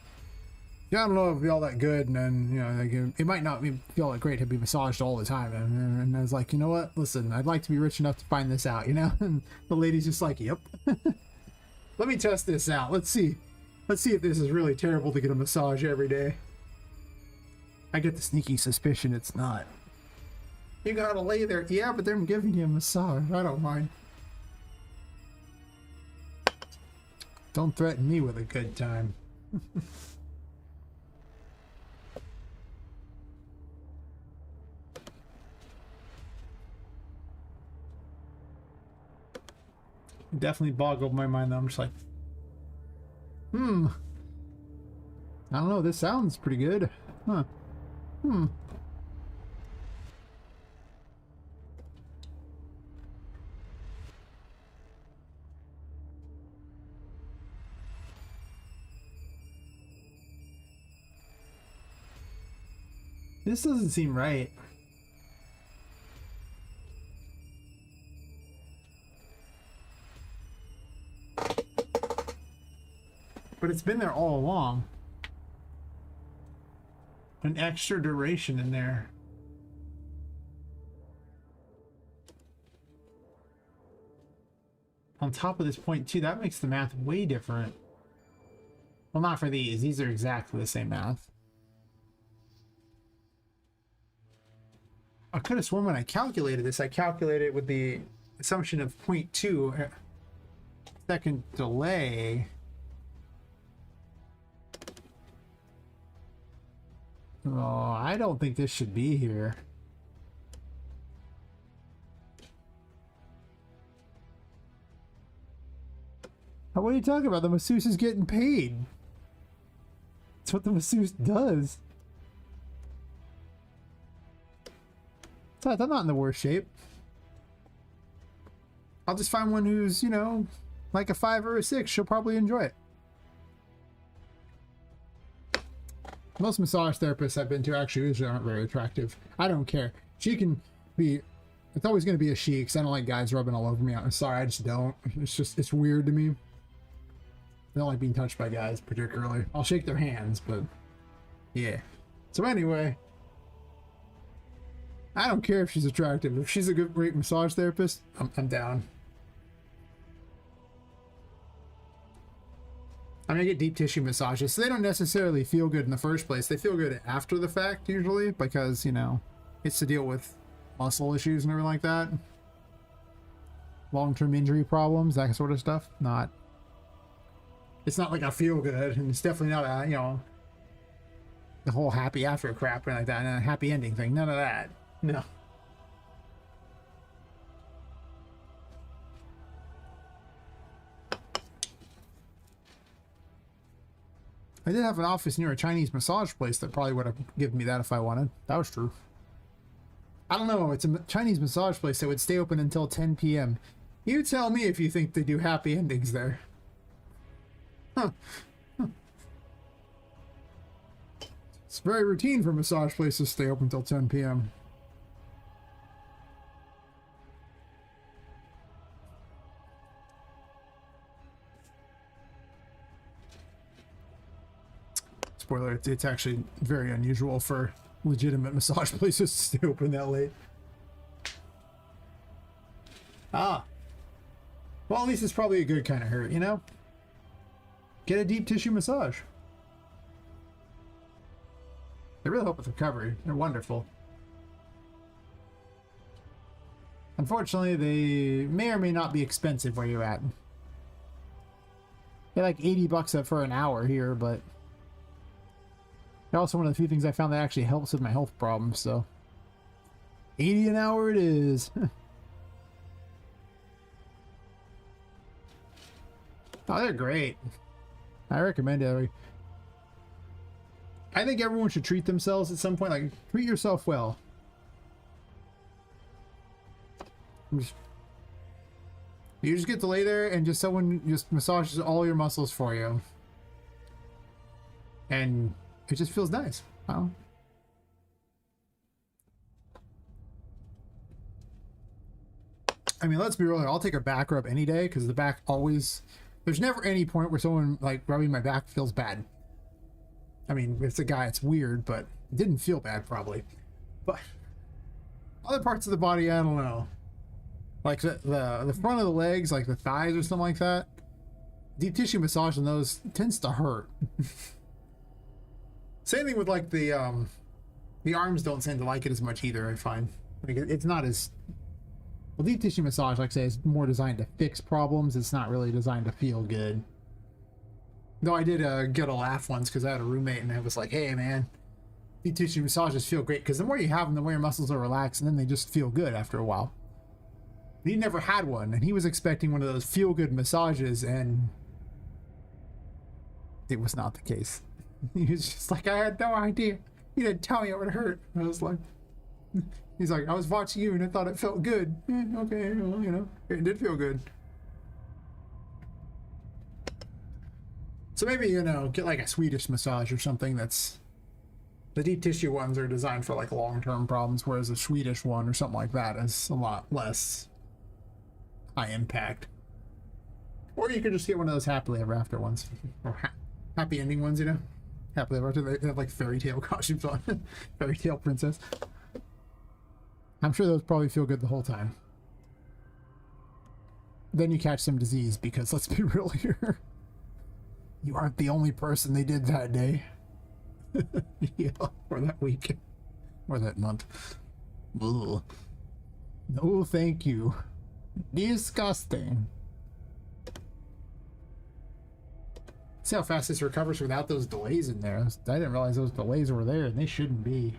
yeah, I don't know if it'd be all that good, and then, you know, like, it might not feel that great to be massaged all the time. And I was like, you know what? Listen, I'd like to be rich enough to find this out, you know. And the lady's just like, yep. Let me test this out. Let's see if this is really terrible to get a massage every day. I get the sneaky suspicion it's not. You gotta lay there. Yeah, but they're giving you a massage. I don't mind. Don't threaten me with a good time. Definitely boggled my mind though. I'm just like, I don't know, this sounds pretty good. Huh. This doesn't seem right. But it's been there all along. An extra duration in there. On top of this point too, that makes the math way different. Well, not for these. These are exactly the same math. I could have sworn when I calculated this, I calculated it with the assumption of 0.2 second delay. Oh, I don't think this should be here. What are you talking about? The masseuse is getting paid. That's what the masseuse does. I'm not in the worst shape. I'll just find one who's, you know, like a 5 or a 6, she'll probably enjoy it. Most massage therapists I've been to actually usually aren't very attractive. I don't care. She can be, it's always going to be a she, because I don't like guys rubbing all over me. I'm sorry, I just don't. It's weird to me. I don't like being touched by guys particularly. I'll shake their hands, but yeah. So anyway, I don't care if she's attractive. If she's a good, great massage therapist, I'm down. I mean, I get deep tissue massages, so they don't necessarily feel good in the first place. They feel good after the fact, usually, because, you know, it's to deal with muscle issues and everything like that. Long-term injury problems, that sort of stuff. It's not like I feel good, and it's definitely not a, you know, the whole happy after crap or like that, and a happy ending thing. None of that. No. I did have an office near a Chinese massage place that probably would have given me that if I wanted. That was true. I don't know. It's a Chinese massage place that would stay open until 10 p.m. You tell me if you think they do happy endings there. Huh. It's very routine for massage places to stay open until 10 p.m. Spoiler, it's actually very unusual for legitimate massage places to stay open that late. Ah. Well, at least it's probably a good kind of hurt, you know? Get a deep tissue massage. They really help with recovery. They're wonderful. Unfortunately, they may or may not be expensive where you're at. They're like $80 up for an hour here, but they're also one of the few things I found that actually helps with my health problems, so 80 an hour it is. Oh, they're great. I recommend it. I think everyone should treat themselves at some point. Like, treat yourself well. You just get to lay there and just someone just massages all your muscles for you. And it just feels nice. Wow. I mean, let's be real here. I'll take a back rub any day because the back always... There's never any point where someone, like, rubbing my back feels bad. I mean, if it's a guy, it's weird, but it didn't feel bad, probably. But other parts of the body, I don't know. Like the front of the legs, like the thighs or something like that. Deep tissue massage on those tends to hurt. Same thing with, like, the arms don't tend to like it as much either, I find. Like, it's not as... Well, deep tissue massage, like I say, is more designed to fix problems. It's not really designed to feel good. Though I did get a laugh once because I had a roommate and I was like, hey, man, deep tissue massages feel great because the more you have them, the more your muscles are relaxed and then they just feel good after a while. He never had one and he was expecting one of those feel-good massages and it was not the case. He was just like, I had no idea. He didn't tell me it would hurt. I was like... He's like, I was watching you and I thought it felt good. Okay, well, you know, it did feel good. So maybe, you know, get like a Swedish massage or something that's... The deep tissue ones are designed for like long-term problems, whereas a Swedish one or something like that is a lot less high impact. Or you could just get one of those happily ever after ones. Or happy ending ones, you know? Happily ever after. They have like fairy tale costumes on. Fairy tale princess. I'm sure those probably feel good the whole time. Then you catch some disease because, let's be real here, you aren't the only person they did that day. Yeah, or that week. Or that month. Ugh. No, thank you. Disgusting. See how fast this recovers without those delays in there. I didn't realize those delays were there, and they shouldn't be.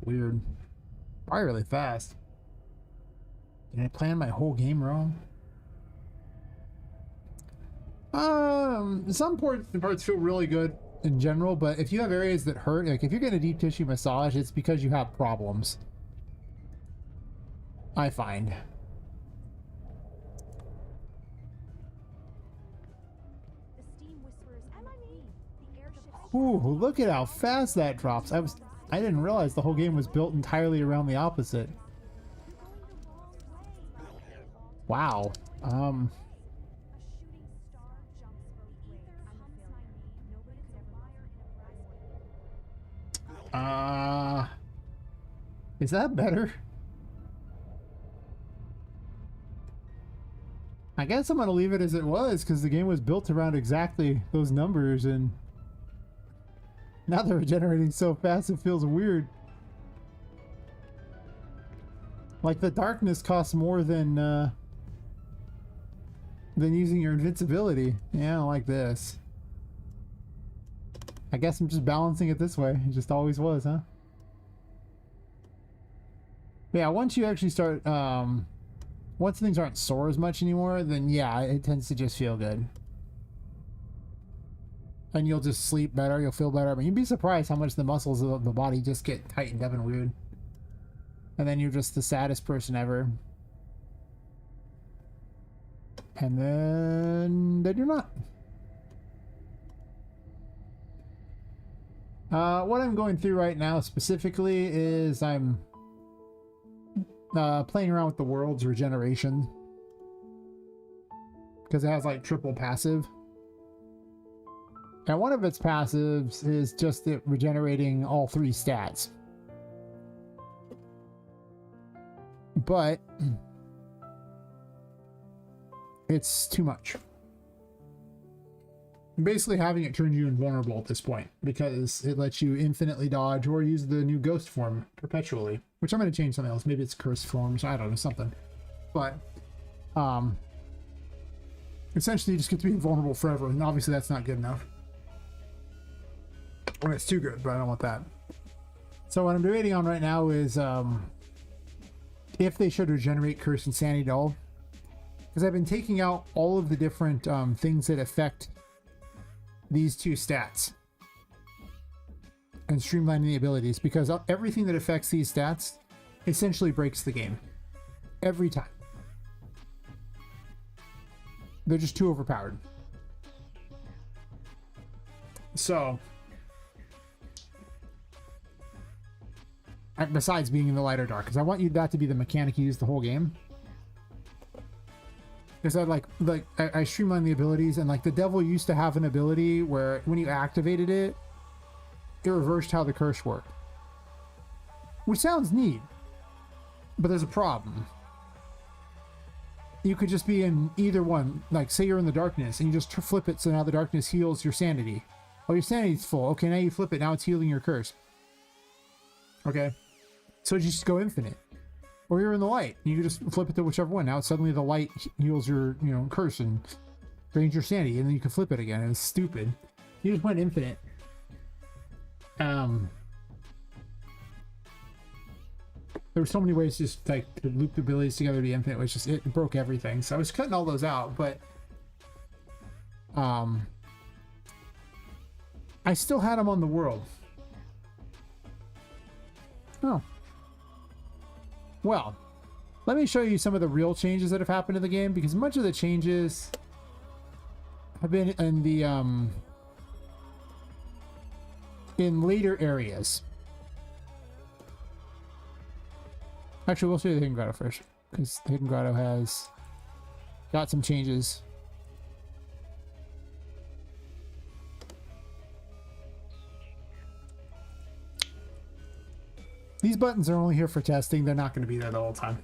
Weird. Probably really fast. Did I plan my whole game wrong? Some parts feel really good in general, but if you have areas that hurt, like if you're getting a deep tissue massage, it's because you have problems. I find. Ooh, look at how fast that drops. I didn't realize the whole game was built entirely around the opposite. Wow. Is that better? I guess I'm gonna leave it as it was because the game was built around exactly those numbers, and now they're regenerating so fast it feels weird. Like the darkness costs more than using your invincibility. Yeah, I don't like this. I guess I'm just balancing it this way. It just always was, huh? Yeah, once you actually start, once things aren't sore as much anymore, then yeah, it tends to just feel good. And you'll just sleep better, you'll feel better. I mean, you'd be surprised how much the muscles of the body just get tightened up and weird. And then you're just the saddest person ever. And then you're not. What I'm going through right now specifically is I'm playing around with the world's regeneration. Because it has like triple passive. And one of its passives is just it regenerating all 3 stats. But it's too much. Basically having it turn you invulnerable at this point because it lets you infinitely dodge or use the new ghost form perpetually, which I'm going to change something else. Maybe it's cursed forms. I don't know, something. But essentially you just get to be invulnerable forever, and obviously that's not good enough. I mean, it's too good, but I don't want that. So what I'm debating on right now is if they should regenerate Curse and Sanity at all. Because I've been taking out all of the different things that affect these 2 stats and streamlining the abilities, because everything that affects these stats essentially breaks the game every time. They're just too overpowered. So besides being in the light or dark, because I want that to be the mechanic you use the whole game. Because I streamline the abilities, and like the devil used to have an ability where when you activated it, it reversed how the curse worked. Which sounds neat, but there's a problem. You could just be in either one. Like say you're in the darkness and you just flip it so now the darkness heals your sanity. Oh, your sanity's full. Okay, now you flip it. Now it's healing your curse. Okay. So you just go infinite. Or you're in the light. You can just flip it to whichever one. Now suddenly the light heals your, curse and drains your sanity, and then you can flip it again. It's stupid. You just went infinite. There were so many ways just like to loop the abilities together to be infinite, which just it broke everything. So I was cutting all those out, but I still had them on the world. Oh. Well, let me show you some of the real changes that have happened in the game, because much of the changes have been in the in later areas. Actually, we'll show you the Hidden Grotto first, because the Hidden Grotto has got some changes. These buttons are only here for testing. They're not going to be there the whole time.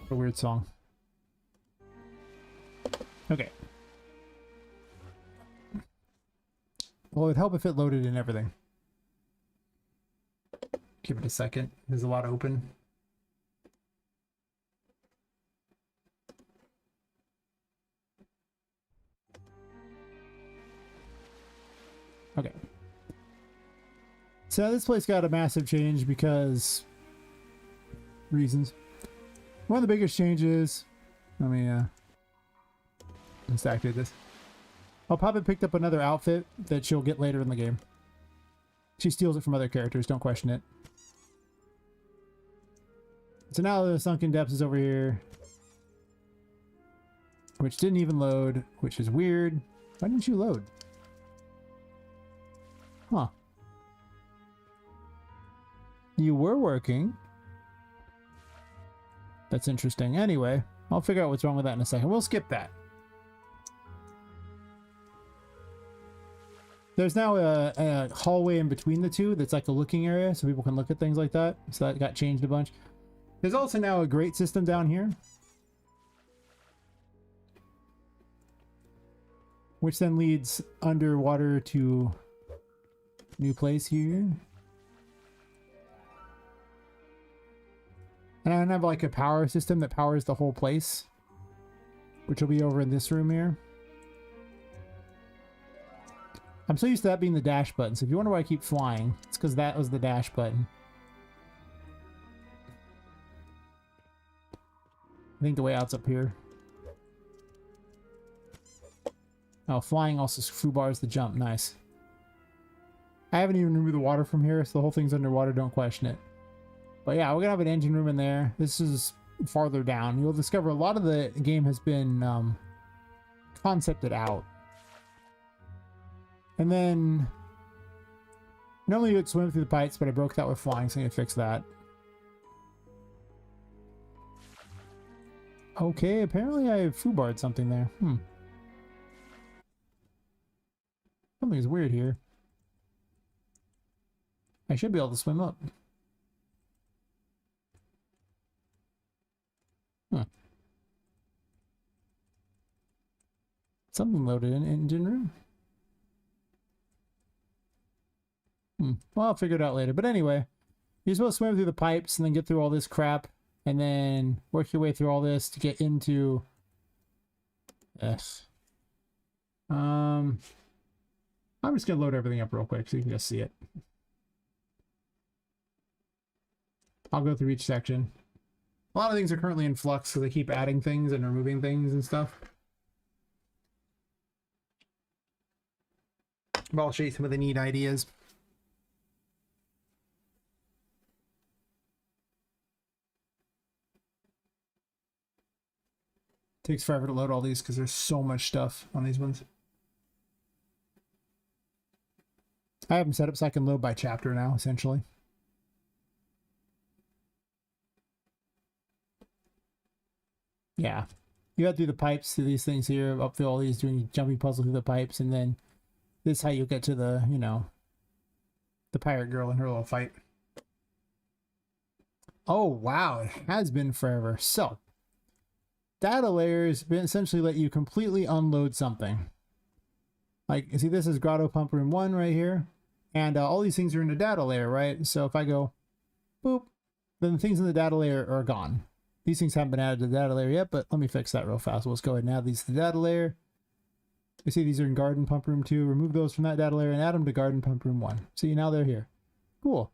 A weird song. Okay. Well, it'd help if it loaded in everything. Give it a second. There's a lot open. Okay. So this place got a massive change because reasons. One of the biggest changes, let's activate this. Oh, Poppet picked up another outfit that she'll get later in the game. She steals it from other characters, don't question it. So now the sunken depths is over here. Which didn't even load, which is weird. Why didn't you load? Huh. You were working. That's interesting. Anyway, I'll figure out what's wrong with that in a second. We'll skip that. There's now a hallway in between the two that's like a looking area, so people can look at things like that. So that got changed a bunch. There's also now a grate system down here, which then leads underwater to a new place here. And I have like a power system that powers the whole place, which will be over in this room here. I'm so used to that being the dash button, so if you wonder why I keep flying, it's because that was the dash button. I think the way out's up here. Oh, flying also foobars the jump. Nice. I haven't even removed the water from here, so the whole thing's underwater. Don't question it. But yeah, we're gonna have an engine room in there. This is farther down. You'll discover a lot of the game has been concepted out. And then normally you would swim through the pipes, but I broke that with flying, so I need to fix that. Okay, apparently I foobarred something there. Something's weird here. I should be able to swim up. Something loaded in engine room. Well, I'll figure it out later. But anyway, you're supposed to swim through the pipes and then get through all this crap and then work your way through all this to get into... I'm just going to load everything up real quick so you can just see it. I'll go through each section. A lot of things are currently in flux because they keep adding things and removing things and stuff. But I'll show you some of the neat ideas. Takes forever to load all these because there's so much stuff on these ones. I have them set up so I can load by chapter now, essentially. Yeah. You have to do the pipes through these things here, up through all these, doing jumping puzzle through the pipes, and then this is how you get to the, you know, the pirate girl and her little fight. Oh, wow. It has been forever. So, data layers essentially let you completely unload something. Like, you see, this is Grotto Pump Room 1 right here. And all these things are in the data layer, right? So if I go, boop, then the things in the data layer are gone. These things haven't been added to the data layer yet, but let me fix that real fast. Let's go ahead and add these to the data layer. You see these are in Garden Pump Room 2. Remove those from that data layer and add them to Garden Pump Room 1. See, now they're here. Cool.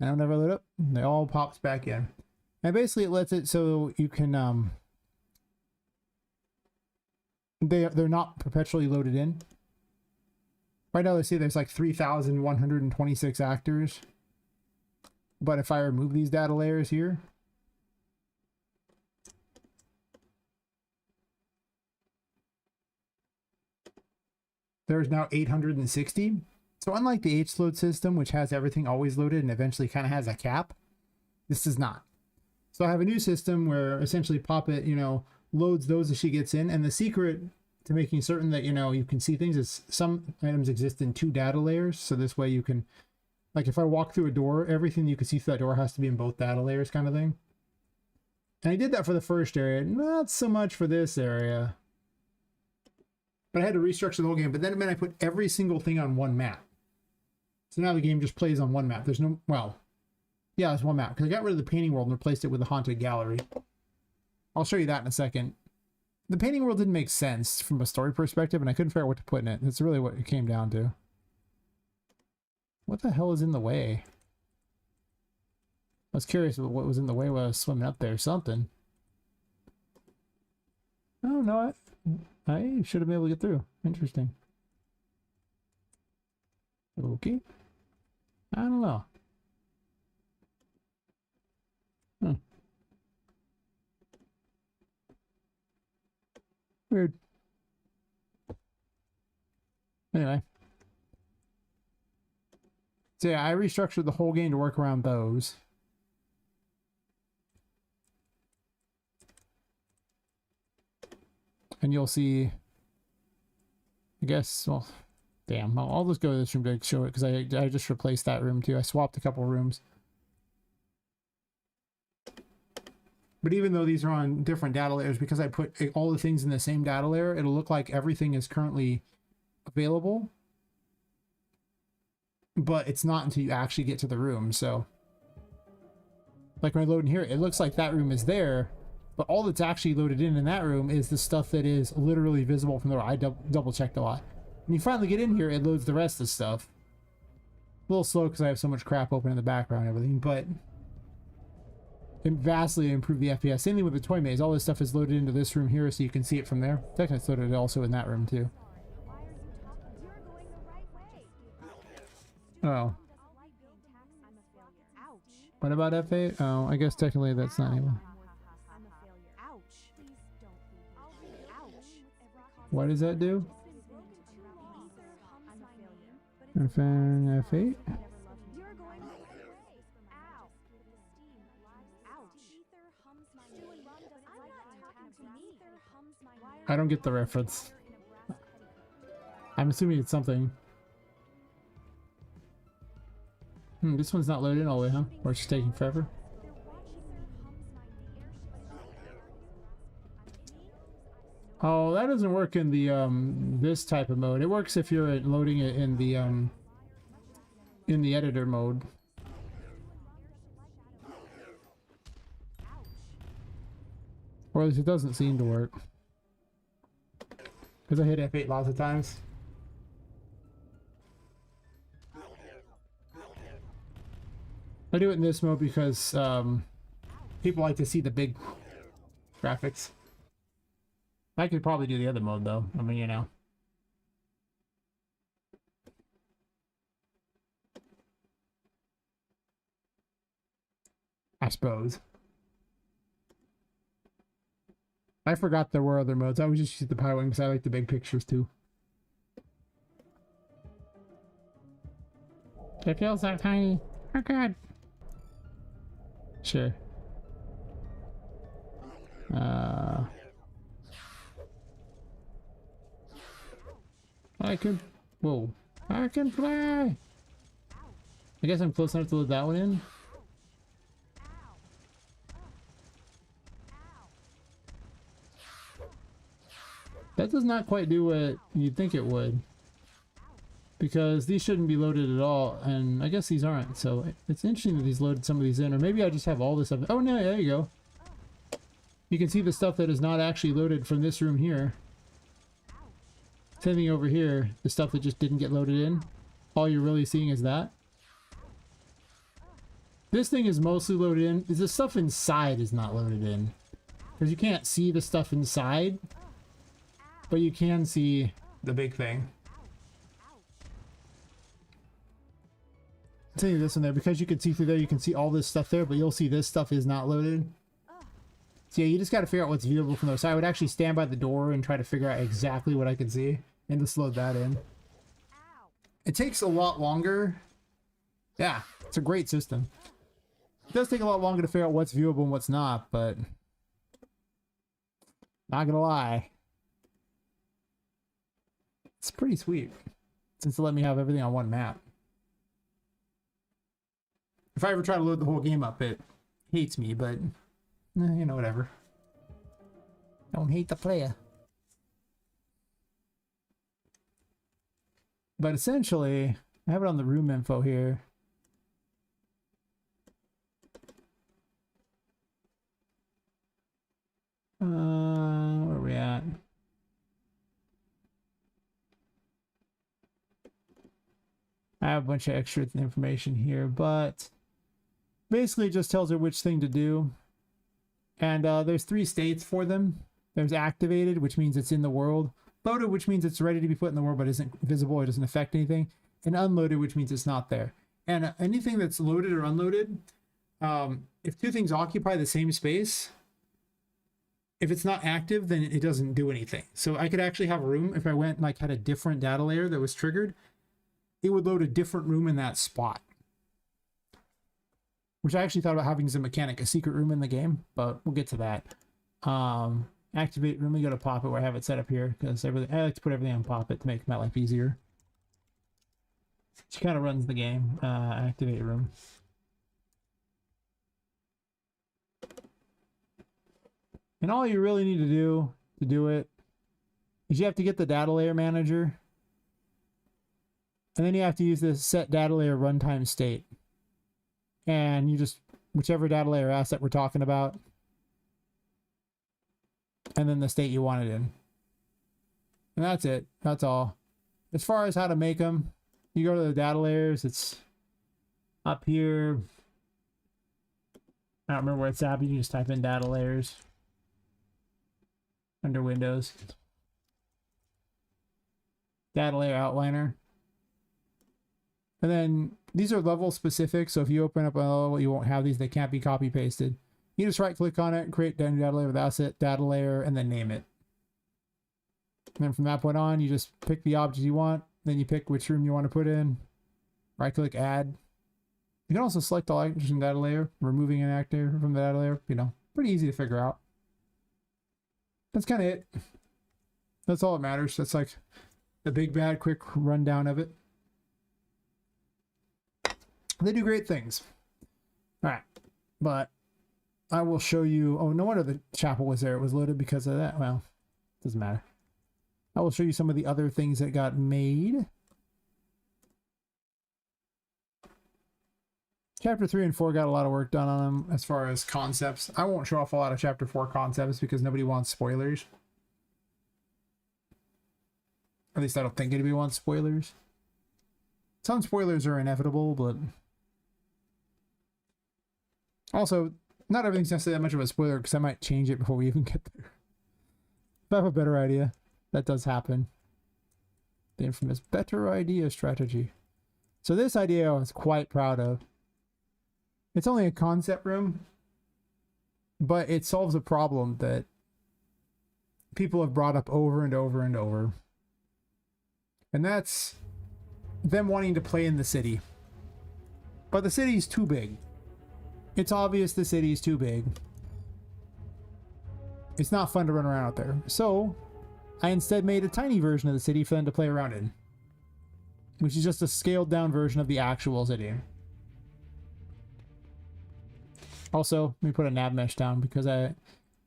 And I'll never load up. They all pops back in. And basically it lets it so you can, they're not perpetually loaded in. Right now, let's see, there's like 3,126 actors. But if I remove these data layers here, there's now 860. So unlike the H-load system, which has everything always loaded and eventually kind of has a cap, this does not. So I have a new system where essentially Poppet, you know, loads those as she gets in. And the secret to making certain that, you know, you can see things is some items exist in 2 data layers. So this way you can, like if I walk through a door, everything you can see through that door has to be in both data layers kind of thing. And I did that for the first area, not so much for this area. But I had to restructure the whole game. But then it meant I put every single thing on one map. So now the game just plays on one map. There's no, well, yeah, it's one map. Because I got rid of the painting world and replaced it with the haunted gallery. I'll show you that in a second. The painting world didn't make sense from a story perspective, and I couldn't figure out what to put in it. That's really what it came down to. What the hell is in the way? I was curious what was in the way while I was swimming up there. Something. Oh, no, I should have been able to get through. Interesting. Okay. I don't know. Weird. Anyway. So yeah, I restructured the whole game to work around those. And you'll see, I guess, well, damn, I'll just go to this room to show it because I just replaced that room too. I swapped a couple rooms. But even though these are on different data layers, because I put all the things in the same data layer, it'll look like everything is currently available. But it's not until you actually get to the room. So, like when I load in here, it looks like that room is there. But all that's actually loaded in that room is the stuff that is literally visible from the room. I double checked a lot. When you finally get in here, it loads the rest of the stuff. A little slow because I have so much crap open in the background and everything, but it vastly improved the FPS. Same thing with the toy maze. All this stuff is loaded into this room here so you can see it from there. Technically it's loaded also in that room too. Oh. What about F8? Oh, I guess technically that's not anymore. What does that do? F8? I don't get the reference. I'm assuming it's something. This one's not loaded in all the way, huh? Or it's just taking forever? Oh, that doesn't work in the this type of mode. It works if you're loading it in the editor mode. Or at least it doesn't seem to work. Because I hit F8 lots of times. I do it in this mode because people like to see the big graphics. I could probably do the other mode though. I mean, you know. I suppose. I forgot there were other modes. I would just use the Power Wing because I like the big pictures too. It feels so tiny. Oh god. Sure. I can... Whoa. I can fly! I guess I'm close enough to load that one in. That does not quite do what you'd think it would. Because these shouldn't be loaded at all, and I guess these aren't, so it's interesting that these loaded some of these in, or maybe I just have all this stuff. Oh no, there you go. You can see the stuff that is not actually loaded from this room here. Same thing over here, the stuff that just didn't get loaded in. All you're really seeing is that. This thing is mostly loaded in. The stuff inside is not loaded in. Because you can't see the stuff inside, but you can see the big thing. I'll tell you this one there, because you can see through there, you can see all this stuff there, but you'll see this stuff is not loaded. So yeah, you just got to figure out what's viewable from there. So I would actually stand by the door and try to figure out exactly what I could see and just load that in. It takes a lot longer. Yeah, it's a great system. It does take a lot longer to figure out what's viewable and what's not, but not gonna lie, it's pretty sweet since it let me have everything on one map. If I ever try to load the whole game up, it hates me, but you know, whatever. Don't hate the player. But essentially, I have it on the room info here. Where are we at? I have a bunch of extra information here, but basically it just tells her which thing to do. And there's 3 states for them. There's activated, which means it's in the world. Loaded, which means it's ready to be put in the world but isn't visible, it doesn't affect anything. And unloaded, which means it's not there. And anything that's loaded or unloaded, if two things occupy the same space, if it's not active, then it doesn't do anything. So I could actually have a room, if I went like had a different data layer that was triggered, it would load a different room in that spot. Which I actually thought about having as a mechanic, a secret room in the game, but we'll get to that. Activate room, we go to Poppet where I have it set up here, because I like to put everything on Poppet to make my life easier. She kind of runs the game. Activate room. And all you really need to do it is you have to get the data layer manager, and then you have to use this set data layer runtime state, and you just whichever data layer asset we're talking about, and then the state you want it in, and that's it. That's all. As far as how to make them, you go to the data layers. It's up here. I don't remember where it's at, but you can just type in data layers under Windows. Data layer outliner. And then these are level specific, so if you open up a level, you won't have these. They can't be copy pasted. You just right click on it, create data layer with asset, data layer, and then name it. And then from that point on, you just pick the object you want, then you pick which room you want to put in, right click add. You can also select all actors in data layer, removing an actor from the data layer, you know, pretty easy to figure out. That's kind of it. That's all that matters. That's like the big bad quick rundown of it. They do great things. All right, but I will show you. Oh, no wonder the chapel was there. It was loaded because of that. Well, doesn't matter. I will show you some of the other things that got made. Chapter 3 and 4 got a lot of work done on them as far as concepts. I won't show off a lot of Chapter 4 concepts because nobody wants spoilers. At least I don't think anybody wants spoilers. Some spoilers are inevitable, but also, not everything's necessarily that much of a spoiler because I might change it before we even get there. If I have a better idea, that does happen. The infamous better idea strategy. So this idea I was quite proud of. It's only a concept room, but it solves a problem that people have brought up over and over and over. And that's them wanting to play in the city. But the city's too big. It's obvious the city's too big. It's not fun to run around out there. So I instead made a tiny version of the city for them to play around in, which is just a scaled down version of the actual city. Also, let me put a nav mesh down because I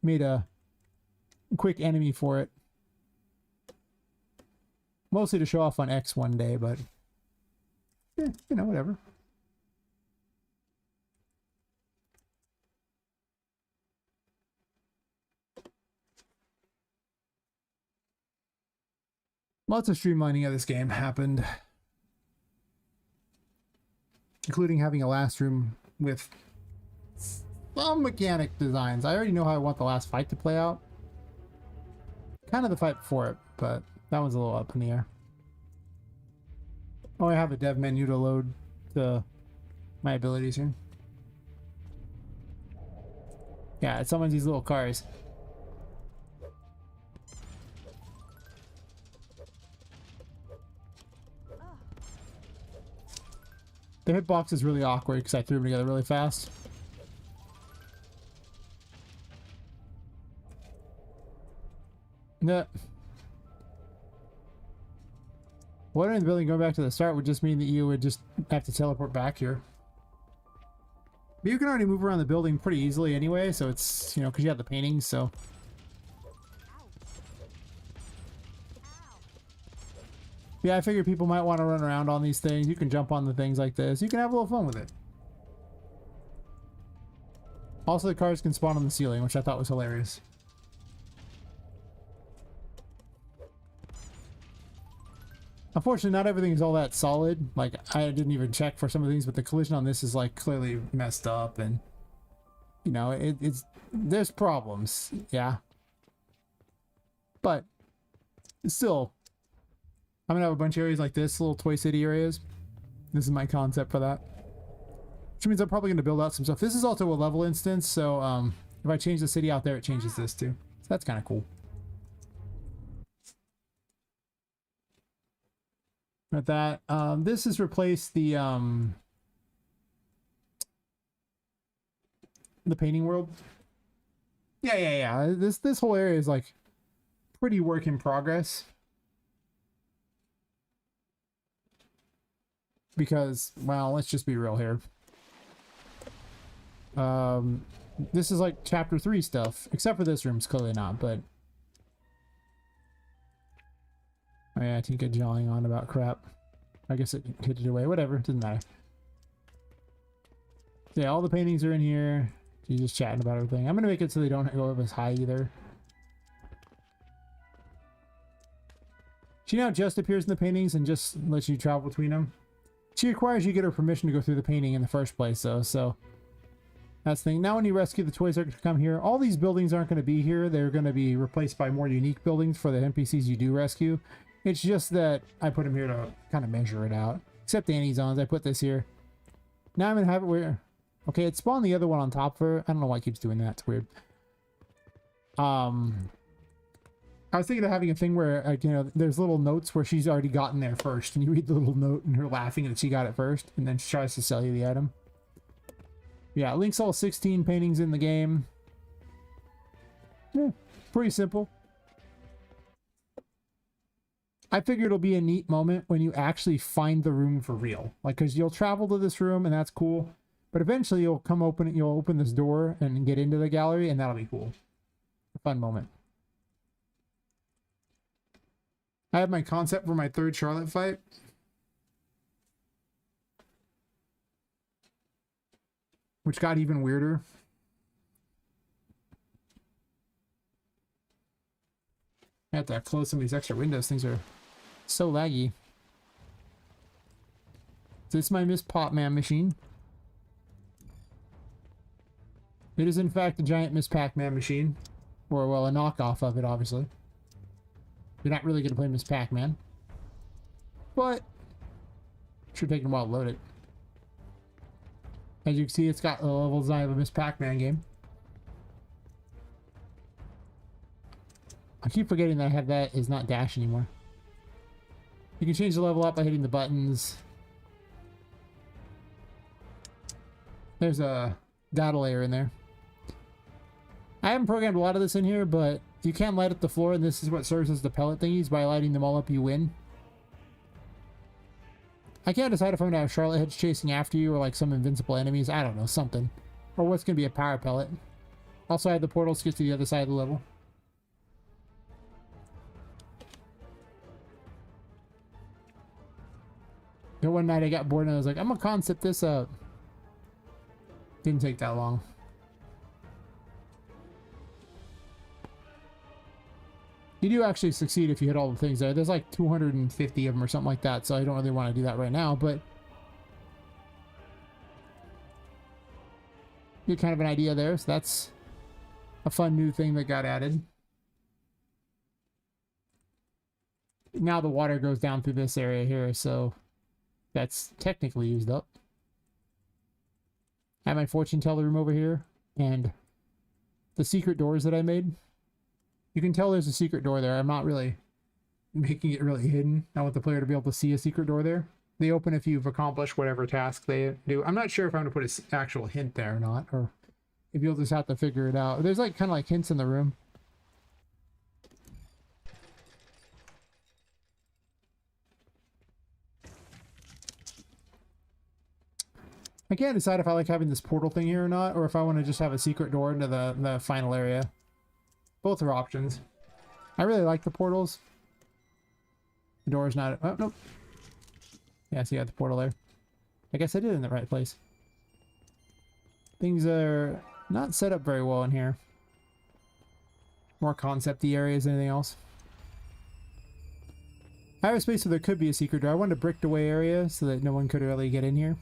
made a quick enemy for it. Mostly to show off on X one day, but you know, whatever. Lots of streamlining of this game happened, including having a last room with some mechanic designs. I already know how I want the last fight to play out. Kind of the fight before it, but that one's a little up in the air. Oh, I have a dev menu to load my abilities here. Yeah, it summons these little cars. The hitbox is really awkward because I threw them together really fast. No. What in the building going back to the start would just mean that you would just have to teleport back here. But you can already move around the building pretty easily anyway, so it's, you know, because you have the paintings, so. Yeah, I figured people might want to run around on these things. You can jump on the things like this. You can have a little fun with it. Also, the cars can spawn on the ceiling, which I thought was hilarious. Unfortunately, not everything is all that solid. Like, I didn't even check for some of the things, but the collision on this is, like, clearly messed up, and, you know, there's problems, yeah. But, still, I'm gonna have a bunch of areas like this, little Toy City areas. This is my concept for that. Which means I'm probably going to build out some stuff. This is also a level instance, so if I change the city out there, it changes this too. So that's kind of cool. With that, this has replaced the painting world. Yeah. This whole area is like pretty work in progress. Because, well, let's just be real here. This is like chapter 3 stuff, except for this room's clearly not, but oh yeah, Tinka jawing on about crap. I guess it hid it away. Whatever, doesn't matter. So yeah, all the paintings are in here. She's just chatting about everything. I'm gonna make it so they don't go up as high either. She now just appears in the paintings and just lets you travel between them. She requires you get her permission to go through the painting in the first place, though, so that's the thing. Now when you rescue the toys, they're going to come here. All these buildings aren't going to be here. They're going to be replaced by more unique buildings for the NPCs you do rescue. It's just that I put them here to kind of measure it out. Except Annie's zones, I put this here. Now I'm going to have it where... Okay, it spawned the other one on top of her. I don't know why it keeps doing that. It's weird. I was thinking of having a thing where, you know, there's little notes where she's already gotten there first, and you read the little note and her laughing that she got it first, and then she tries to sell you the item. Yeah, links all 16 paintings in the game. Yeah, pretty simple. I figured it'll be a neat moment when you actually find the room for real. Like, because you'll travel to this room, and that's cool. But eventually you'll come open it, you'll open this door and get into the gallery, and that'll be cool. A fun moment. I have my concept for my third Charlotte fight. Which got even weirder. I have to close some of these extra windows. Things are so laggy. Is this my Miss Popman machine? It is in fact a giant Miss Pac-Man machine. Or, well, a knockoff of it, obviously. You're not really going to play Miss Pac-Man. But should take a while to load it. As you can see, it's got the level design of a Miss Pac-Man game. I keep forgetting that I have that is not dash anymore. You can change the level up by hitting the buttons. There's a data layer in there. I haven't programmed a lot of this in here, but you can light up the floor, and this is what serves as the pellet thingies. By lighting them all up, you win. I can't decide if I'm going to have Charlotte heads chasing after you or like some invincible enemies. I don't know, something. Or what's going to be a power pellet. Also, I have the portals to get to the other side of the level. The one night I got bored and I was like, I'm going to concept this up. Didn't take that long. You do actually succeed if you hit all the things there. There's like 250 of them or something like that, so I don't really want to do that right now, but get kind of an idea there. So that's a fun new thing that got added. Now the water goes down through this area here, so that's technically used up. I have my fortune teller room over here, and the secret doors that I made. You can tell there's a secret door there. I'm not really making it really hidden. I want the player to be able to see a secret door there. They open if you've accomplished whatever task they do. I'm not sure if I'm going to put an actual hint there or not, or if you'll just have to figure it out. There's like kind of like hints in the room. I can't decide if I like having this portal thing here or not, or if I want to just have a secret door into the final area. Both are options. I really like the portals. The door's not... Oh, nope. Yeah, so you got the portal there. I guess I did it in the right place. Things are not set up very well in here. More concept-y areas than anything else. I have a space where there could be a secret door. I wanted a bricked away area so that no one could really get in here.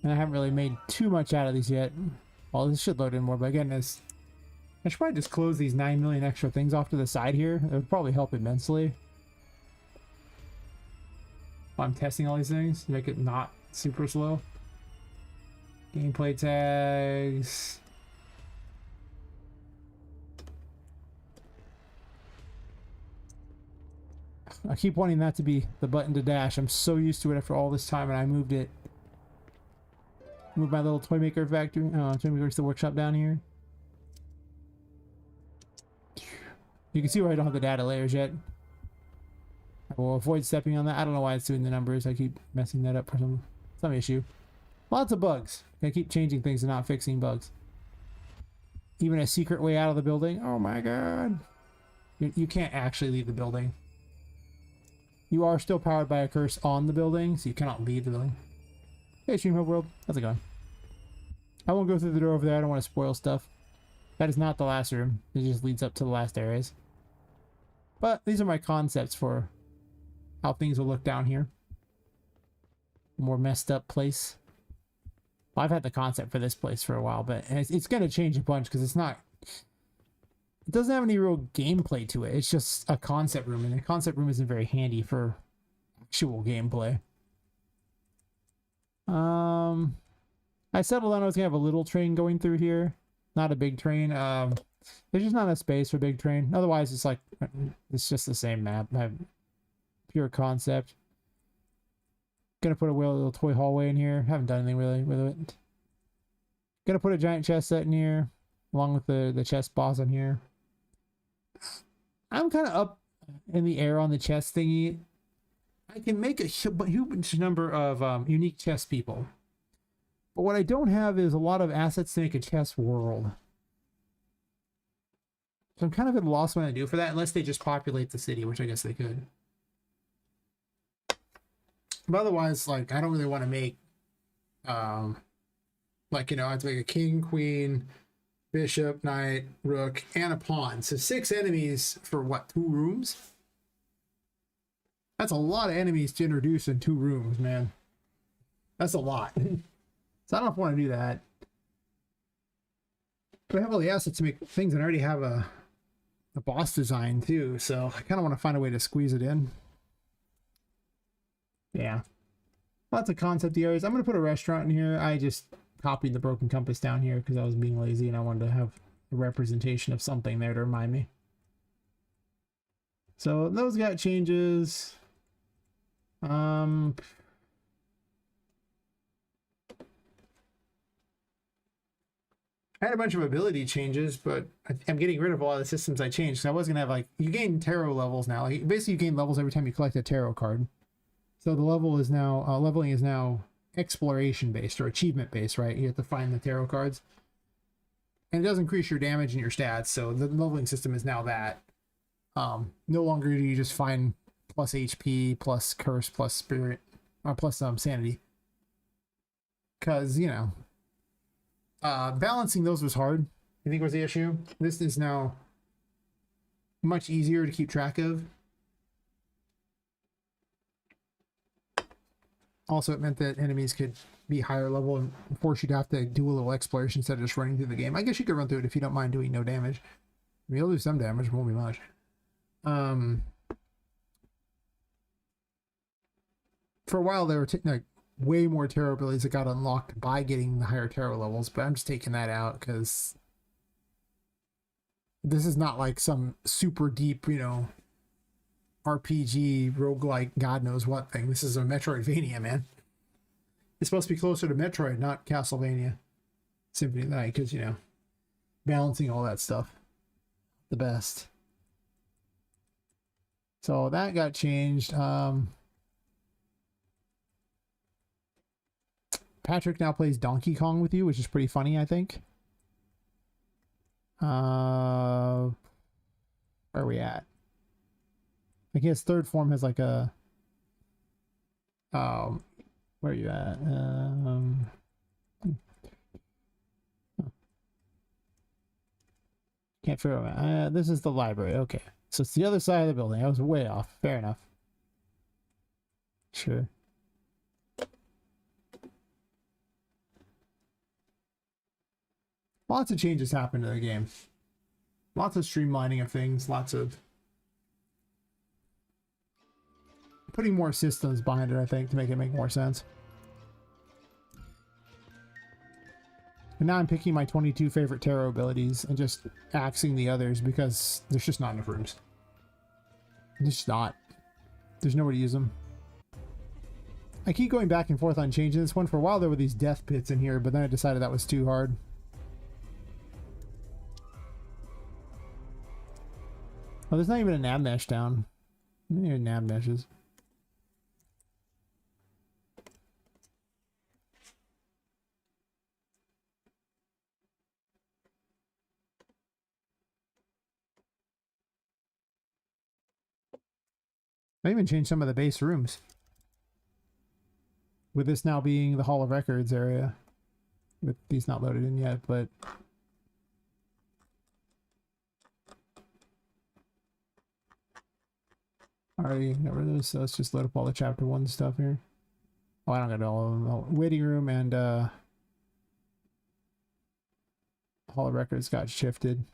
And I haven't really made too much out of these yet. Well, this should load in more, but again, I should probably just close these 9 million extra things off to the side here. It would probably help immensely. while I'm testing all these things to make it not super slow. Gameplay tags. I keep wanting that to be the button to dash. I'm so used to it after all this time, and I moved it. Moved my little toy maker factory. Toy maker's the workshop down here. You can see where I don't have the data layers yet. I will avoid stepping on that. I don't know why it's doing the numbers. I keep messing that up for some issue. Lots of bugs. I keep changing things and not fixing bugs. Even a secret way out of the building. Oh my god. You can't actually leave the building. You are still powered by a curse on the building, so you cannot leave the building. Hey, Stream Hub World. How's it going? I won't go through the door over there. I don't want to spoil stuff. That is not the last room. It just leads up to the last areas. But these are my concepts for how things will look down here. A more messed up place. Well, I've had the concept for this place for a while, but it's going to change a bunch because it's not... It doesn't have any real gameplay to it. It's just a concept room, and the concept room isn't very handy for actual gameplay. I settled on I was going to have a little train going through here. Not a big train. There's just not enough space for a big train. Otherwise, it's like... It's just the same map. Pure concept. Gonna put a little toy hallway in here. Haven't done anything really with it. Gonna put a giant chest set in here, along with the chest boss on here. I'm kind of up in the air on the chest thingy. I can make a huge number of unique chest people. But what I don't have is a lot of assets to make a chess world. So I'm kind of at a loss when I do for that, unless they just populate the city, which I guess they could. But otherwise, like, I don't really want to make, like, you know, I have to make a king, queen, bishop, knight, rook, and a pawn. So 6 enemies for, what, 2 rooms? That's a lot of enemies to introduce in 2 rooms, man. That's a lot. So I don't want to do that. But I have all the assets to make things, and I already have a boss design, too. So I kind of want to find a way to squeeze it in. Yeah. Lots of concept areas. I'm going to put a restaurant in here. I just copied the broken compass down here because I was being lazy and I wanted to have a representation of something there to remind me. So those got changes. I had a bunch of ability changes, but I'm getting rid of a lot of the systems I changed. So I was going to have, like, you gain tarot levels now. Like, basically, you gain levels every time you collect a tarot card. So the level is now, leveling is now exploration based or achievement based, right? You have to find the tarot cards. And it does increase your damage and your stats, so the leveling system is now that. No longer do you just find plus HP, plus curse, plus spirit, or plus sanity. Because, you know, balancing those was hard, I think was the issue. This is now much easier to keep track of. Also, it meant that enemies could be higher level and force you to have to do a little exploration instead of just running through the game. I guess you could run through it if you don't mind doing no damage. I mean, you'll do some damage, it won't be much. For a while, there were like way more tarot abilities that got unlocked by getting the higher tarot levels, but I'm just taking that out because this is not like some super deep, you know, RPG, roguelike, God knows what thing. This is a Metroidvania, man. It's supposed to be closer to Metroid, not Castlevania Symphony of the Night, because, you know, balancing all that stuff. The best. So that got changed. Patrick now plays Donkey Kong with you, which is pretty funny, I think. Where are we at? I guess third form has like a where are you at? Can't figure out. This is the library. Okay, so it's the other side of the building. I was way off. Fair enough. Sure. Lots of changes happened to the game. Lots of streamlining of things. Lots of putting more systems behind it, I think, to make it make more sense. And now I'm picking my 22 favorite tarot abilities and just axing the others because there's just not enough rooms. There's just not. There's nowhere to use them. I keep going back and forth on changing this one. For a while there were these death pits in here, but then I decided that was too hard. Oh, there's not even a nav mesh down. Not even nav meshes. I even changed some of the base rooms. With this now being the Hall of Records area. With these not loaded in yet, but... Already got rid of those, so let's just load up all the chapter 1 stuff here. Oh, I don't got all of them. Oh, waiting room and Hall of Records got shifted.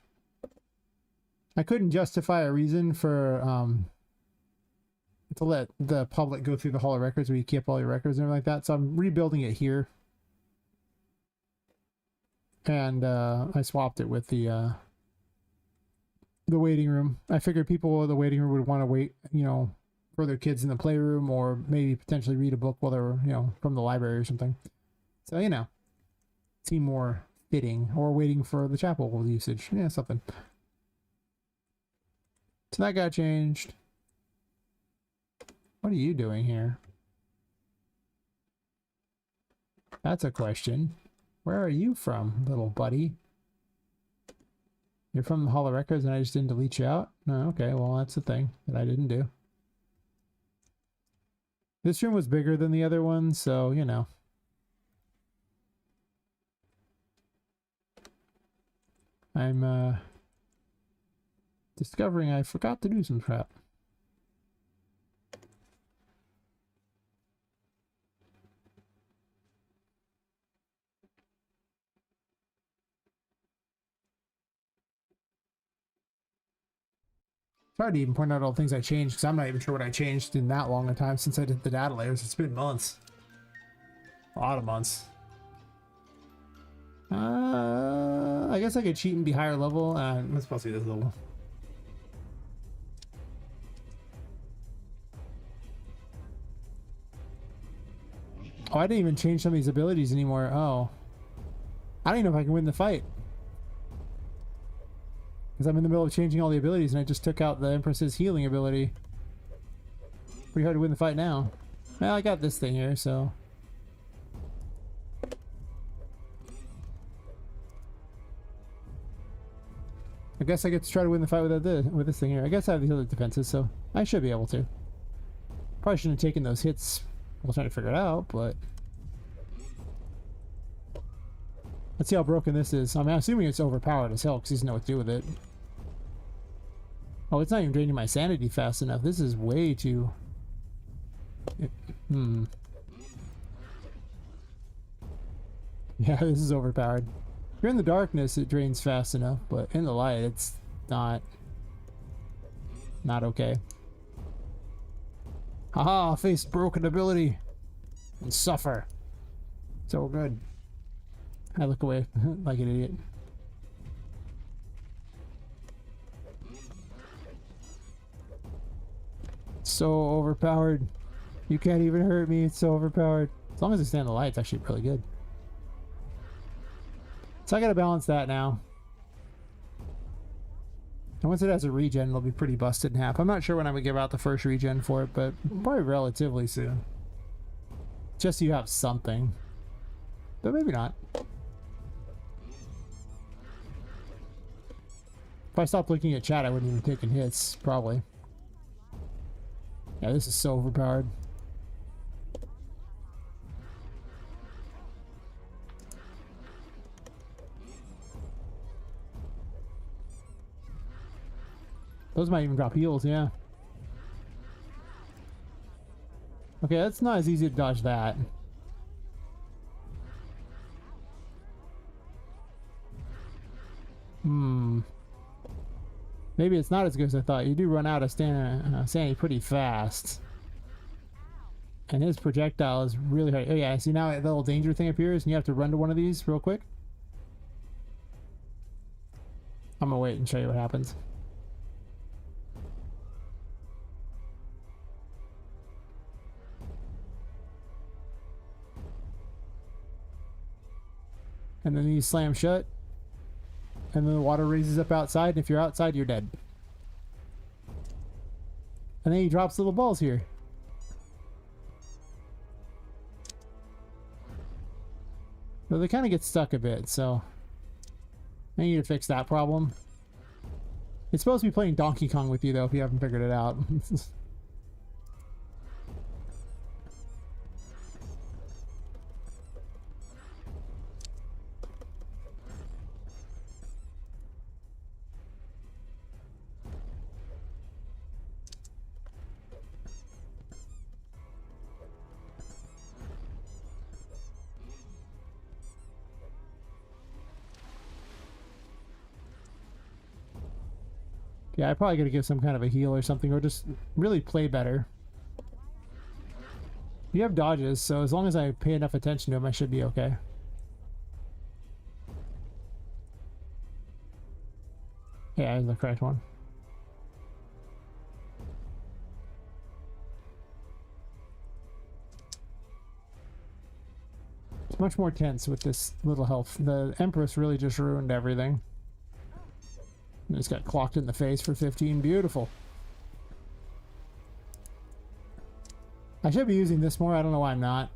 I couldn't justify a reason for to let the public go through the Hall of Records where you keep all your records and everything like that, so I'm rebuilding it here. And I swapped it with the waiting room. I figured people in the waiting room would want to wait, you know, for their kids in the playroom, or maybe potentially read a book while they're, you know, from the library or something. So, you know, seem more fitting, or waiting for the chapel usage. Yeah, something. So that got changed. What are you doing here? That's a question. Where are you from, little buddy? You're from the Hall of Records and I just didn't delete you out? No, okay, well that's the thing that I didn't do. This room was bigger than the other one, so, you know. I'm, discovering I forgot to do some crap. It's hard to even point out all the things I changed, because I'm not even sure what I changed in that long a time since I did the data layers. It's been months. A lot of months. I guess I could cheat and be higher level. Let's supposed to be this level. Oh, I didn't even change some of these abilities anymore. Oh. I don't even know if I can win the fight. Because I'm in the middle of changing all the abilities and I just took out the Empress's healing ability. Pretty hard to win the fight now. Well, I got this thing here, so... I guess I get to try to win the fight with this thing here. I guess I have these other defenses, so I should be able to. Probably shouldn't have taken those hits while trying to figure it out, but... Let's see how broken this is. I mean, I'm assuming it's overpowered as hell because he doesn't know what to do with it. Oh, it's not even draining my sanity fast enough. This is way too... Yeah, this is overpowered. If you're in the darkness, it drains fast enough, but in the light, it's not okay. Haha, face broken ability and suffer. So good. I look away like an idiot. So overpowered. You can't even hurt me, it's so overpowered. As long as I stay in the light, it's actually really good. So I gotta balance that now. And once it has a regen, it'll be pretty busted in half. I'm not sure when I would give out the first regen for it, but probably relatively soon. Just so you have something. But maybe not. If I stopped looking at chat, I wouldn't even taken hits, probably. Yeah, this is so overpowered. Those might even drop heals, yeah. Okay, that's not as easy to dodge that. Maybe it's not as good as I thought. You do run out of sanity pretty fast. And his projectile is really hard. Oh yeah, see now the little danger thing appears and you have to run to one of these real quick. I'm gonna wait and show you what happens. And then these slam shut. And then the water raises up outside, and if you're outside, you're dead. And then he drops little balls here. So they kind of get stuck a bit, so I need to fix that problem. It's supposed to be playing Donkey Kong with you, though, if you haven't figured it out. Yeah, I probably gotta give some kind of a heal or something, or just really play better. You have dodges, so as long as I pay enough attention to them, I should be okay. Yeah, that's the correct one. It's much more tense with this little health. The Empress really just ruined everything. And it's got clocked in the face for 15. Beautiful. I should be using this more. I don't know why I'm not.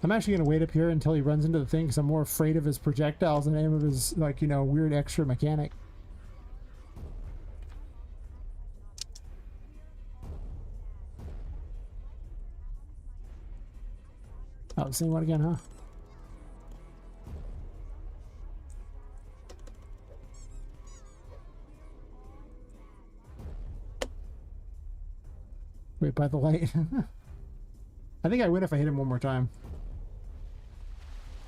I'm actually going to wait up here until he runs into the thing because I'm more afraid of his projectiles than I am of his, like, you know, weird extra mechanic. Oh, same one again, huh? Wait by the light. I think I win if I hit him one more time.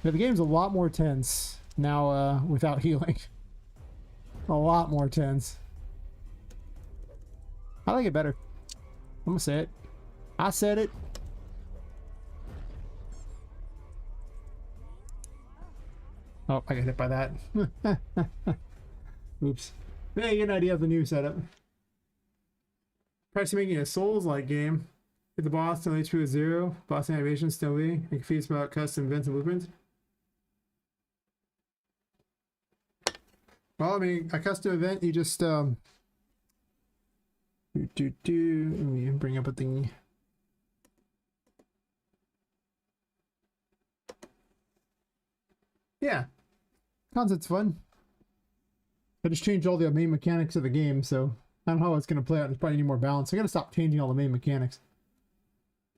Yeah, the game's a lot more tense now without healing. A lot more tense. I like it better. I'm gonna say it. I said it. Oh, I got hit by that. Oops. Yeah, you get an idea of the new setup. Practice making a Souls-like game. Hit the boss till HP is 0. Boss animation still be. Make feats about custom events and blueprints. Well, I mean, a custom event, you just let me bring up a thing. Yeah. Concept's fun. I just changed all the main mechanics of the game, so I don't know how it's going to play out. There's probably need more balance. I got to stop changing all the main mechanics.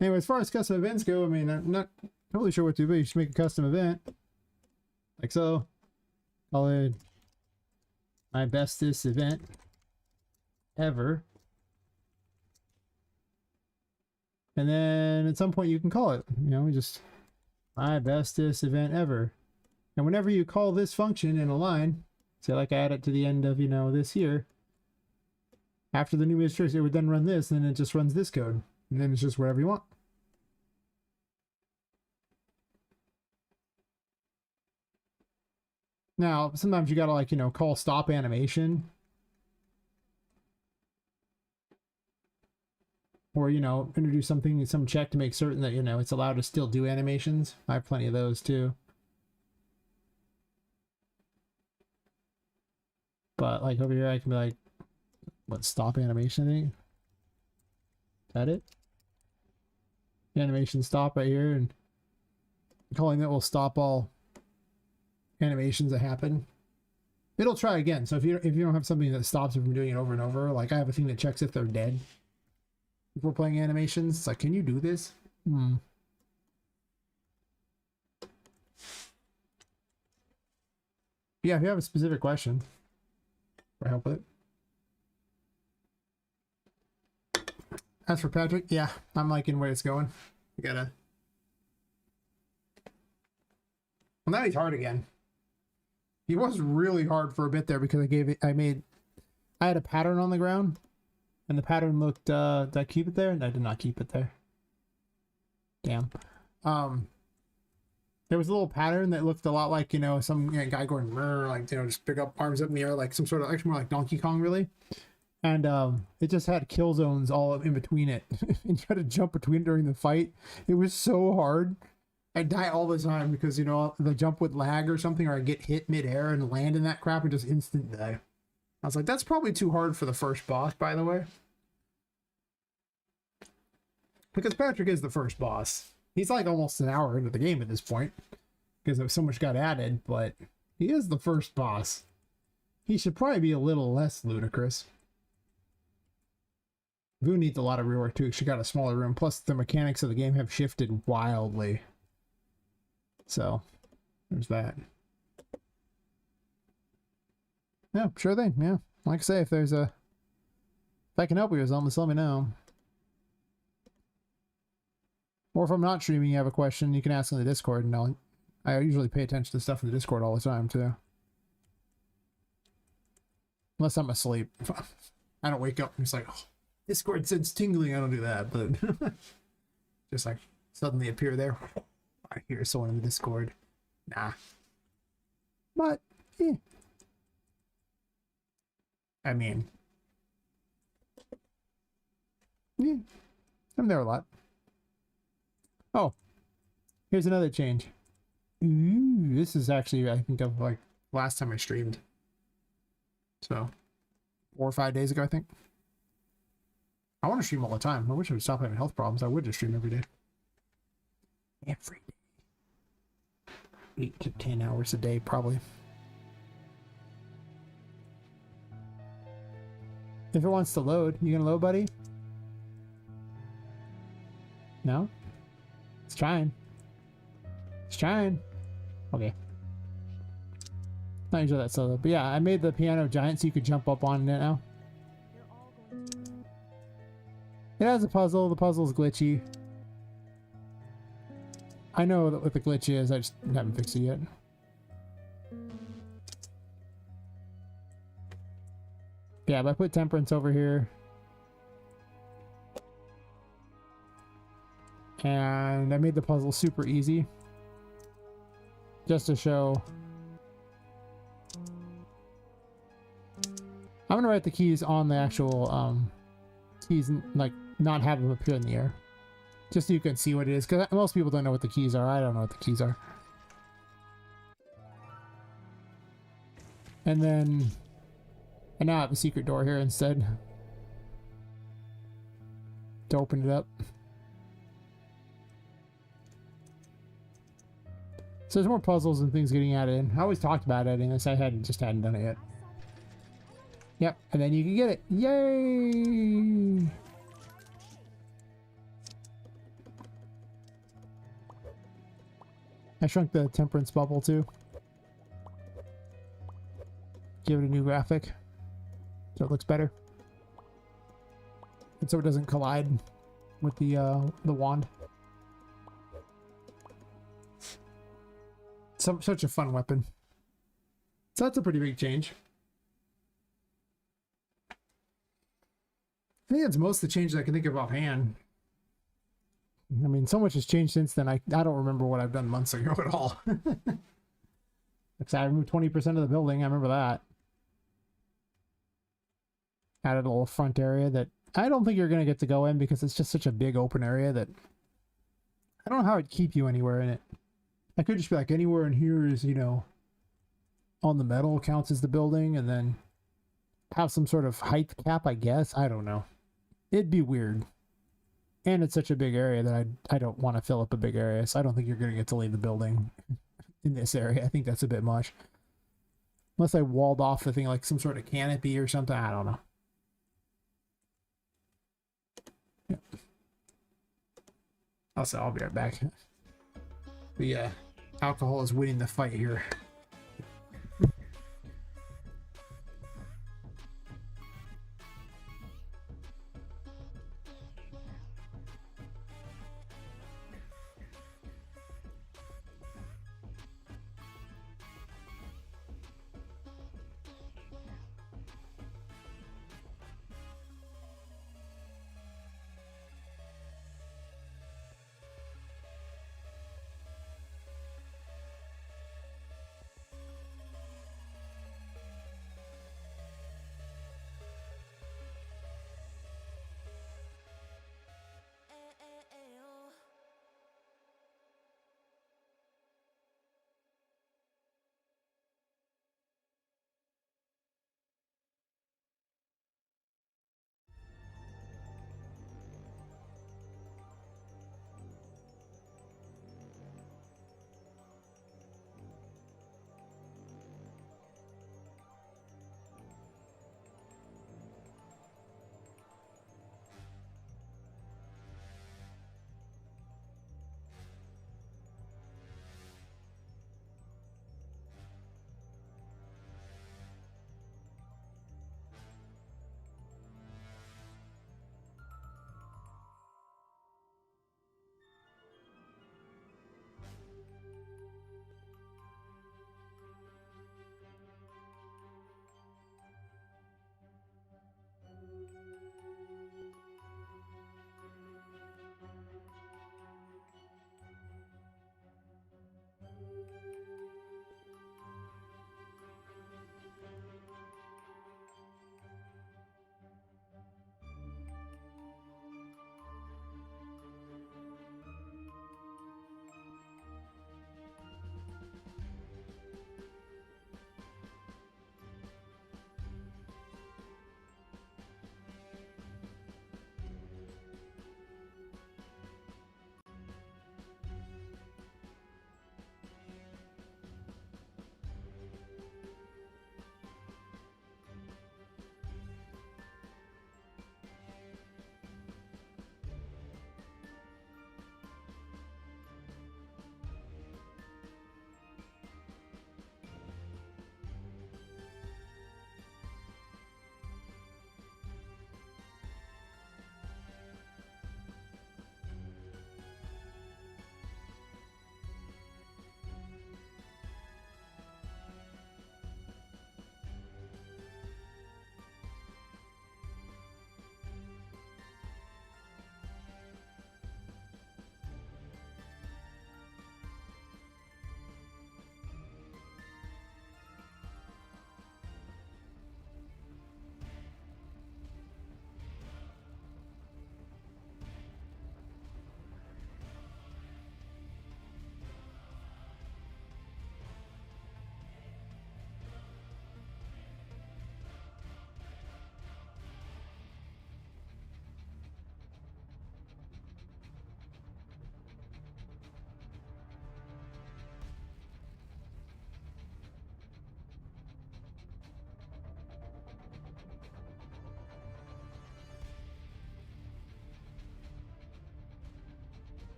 Anyway, as far as custom events go, I mean, I'm not totally sure what to do. You just make a custom event. Like so. Call it my bestest event ever. And then at some point you can call it, you know, just my bestest event ever. And whenever you call this function in a line, say like I add it to the end of, you know, this here, after the new matrix, it would then run this, and then it just runs this code. And then it's just whatever you want. Now, sometimes you gotta, like, you know, call stop animation. Or, you know, introduce something, some check to make certain that, you know, it's allowed to still do animations. I have plenty of those too. But like over here, I can be like, what, stop animation thing? Is that it? The animation stop right here, and calling that will stop all animations that happen. It'll try again. So if you don't have something that stops it from doing it over and over, like I have a thing that checks if they're dead. If we're playing animations, it's like, can you do this? Yeah, if you have a specific question for help with it. As for Patrick, yeah, I'm liking where it's going. You gotta. Well, now he's hard again. He was really hard for a bit there because I had a pattern on the ground, and the pattern looked. Did I keep it there? And I did not keep it there. Damn. There was a little pattern that looked a lot like, you know, some guy going like, you know, just pick up arms up in the air, like some sort of, actually more like Donkey Kong, really. And it just had kill zones all in between it, and you had to jump between it during the fight. It was so hard. I die all the time because, you know, the jump would lag or something, or I get hit midair and land in that crap and just instant die. I was like, that's probably too hard for the first boss, by the way. Because Patrick is the first boss. He's like almost an hour into the game at this point, because so much got added, but he is the first boss. He should probably be a little less ludicrous. Vu needs a lot of rework too. She got a smaller room. Plus, the mechanics of the game have shifted wildly. So, there's that. Yeah, sure thing. Yeah, like I say, if I can help you with something, just let me know. Or if I'm not streaming, you have a question, you can ask in the Discord, and I usually pay attention to stuff in the Discord all the time too. Unless I'm asleep. I don't wake up and it's like, oh, Discord says tingling. I don't do that, but just like suddenly appear there. I hear someone in the Discord. Nah. But, yeah. I mean, yeah, I'm there a lot. Oh, here's another change. Ooh, this is actually, I think, of like last time I streamed. So, 4 or 5 days ago, I think. I want to stream all the time. I wish I would stop having health problems. I would just stream every day. Every day. 8 to 10 hours a day, probably. If it wants to load, you gonna load, buddy? No? It's trying. It's trying. Okay. Not usually that slow, but yeah, I made the piano giant so you could jump up on it now. It has a puzzle. The puzzle's glitchy. I know what the glitch is. I just haven't fixed it yet. Yeah, but I put temperance over here. And I made the puzzle super easy. Just to show. I'm gonna write the keys on the actual keys, like not have them appear in the air. Just so you can see what it is, because most people don't know what the keys are. I don't know what the keys are. And then I now have a secret door here instead to open it up. So there's more puzzles and things getting added in. I always talked about adding this. I just hadn't done it yet. Yep, and then you can get it. Yay! I shrunk the temperance bubble too. Give it a new graphic so it looks better, and so it doesn't collide with the wand. Such a fun weapon. So that's a pretty big change. I think that's most of the changes I can think of offhand. I mean, so much has changed since then. I don't remember what I've done months ago at all. I removed 20% of the building. I remember that. Added a little front area that I don't think you're going to get to go in because it's just such a big open area that I don't know how it'd keep you anywhere in it. I could just be like, anywhere in here is, you know, on the metal counts as the building, and then have some sort of height cap, I guess. I don't know. It'd be weird. And it's such a big area that I don't want to fill up a big area, so I don't think you're going to get to leave the building in this area. I think that's a bit much. Unless I walled off the thing like some sort of canopy or something. I don't know. Yeah. I'll be right back. The alcohol is winning the fight here.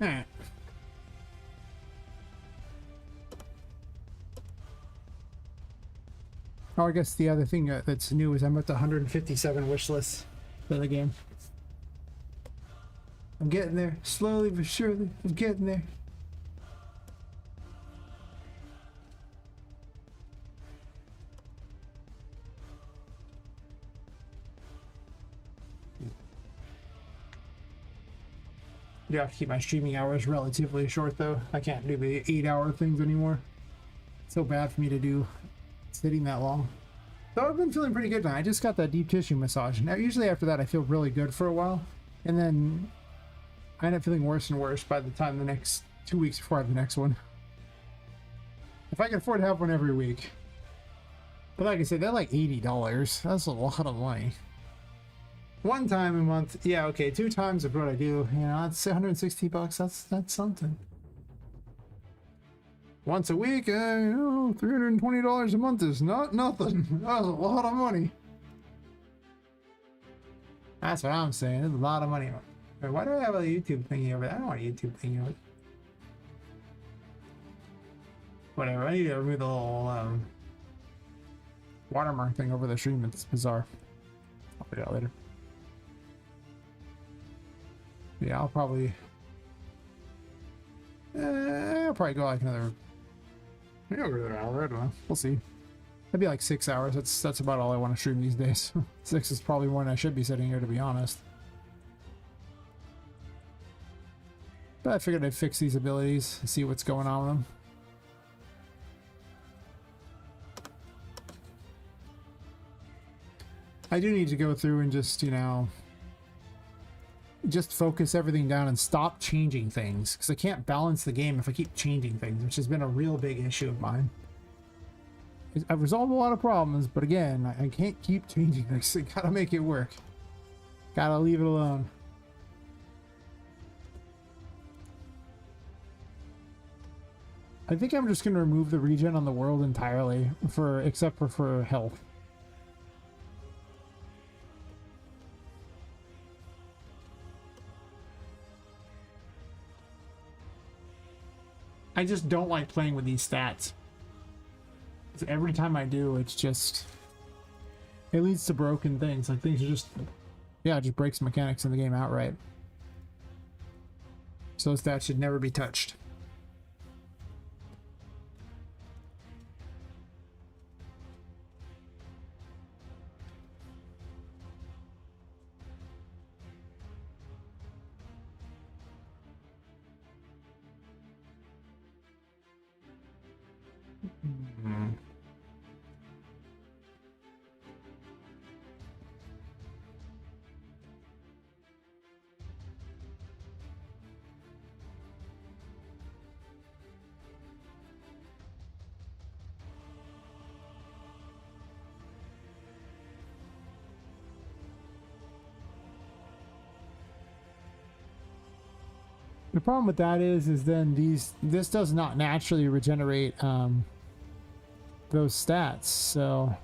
Alright. Oh, I guess the other thing that's new is I'm at the 157 wish list for the game. I'm getting there, slowly but surely. I'm getting there. I do have to keep my streaming hours relatively short, though. I can't do the 8-hour things anymore. It's so bad for me to do sitting that long. So I've been feeling pretty good now. I just got that deep tissue massage. Now, usually after that, I feel really good for a while. And then I end up feeling worse and worse by the time the next 2 weeks before I have the next one. If I can afford to have one every week. But like I said, they're like $80. That's a lot of money. One time a month, yeah, okay. 2 times of what I do, you know, that's 160 bucks. That's something. Once a week, you know, $320 a month is not nothing. That's a lot of money. That's what I'm saying. It's a lot of money. Wait, why do I have a YouTube thingy over there? I don't want a YouTube thingy over. Whatever. I need to remove the little watermark thing over the stream. It's bizarre. I'll figure it out later. Yeah, I'll probably go like another. Maybe I'll go another hour. I don't know. We'll see. That'd be like 6 hours. That's about all I want to stream these days. 6 is probably when I should be sitting here, to be honest. But I figured I'd fix these abilities and see what's going on with them. I do need to go through and just, you know, just focus everything down and stop changing things, because I can't balance the game if I keep changing things, which has been a real big issue of mine. I've resolved a lot of problems, but again, I can't keep changing things. I gotta make it work. Gotta leave it alone. I think I'm just gonna remove the regen on the world entirely, except for health. I just don't like playing with these stats. Every time I do, it's just, it leads to broken things. Like things are just, yeah, it just breaks mechanics in the game outright. So those stats should never be touched. The problem with that is then this does not naturally regenerate those stats, so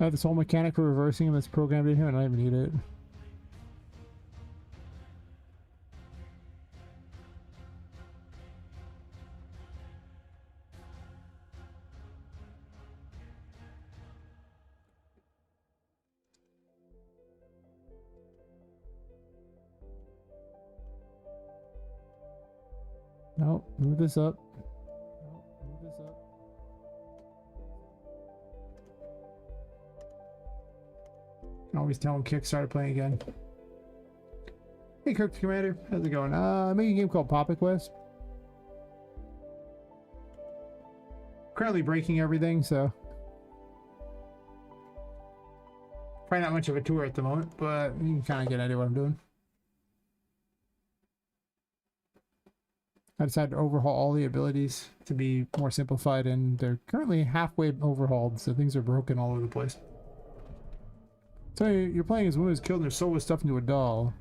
I have this whole mechanic for reversing him that's programmed in here, and I don't even need it. No, move this up. No, move this up. Can always tell when Kick started playing again. Hey, Cook Commander, how's it going? I'm making a game called Poppet Quest. Currently breaking everything, so probably not much of a tour at the moment, but you can kind of get an idea what I'm doing. I decided to overhaul all the abilities to be more simplified, and they're currently halfway overhauled, so things are broken all over the place. So you're playing as a woman who's killed and her soul was stuffed into a doll.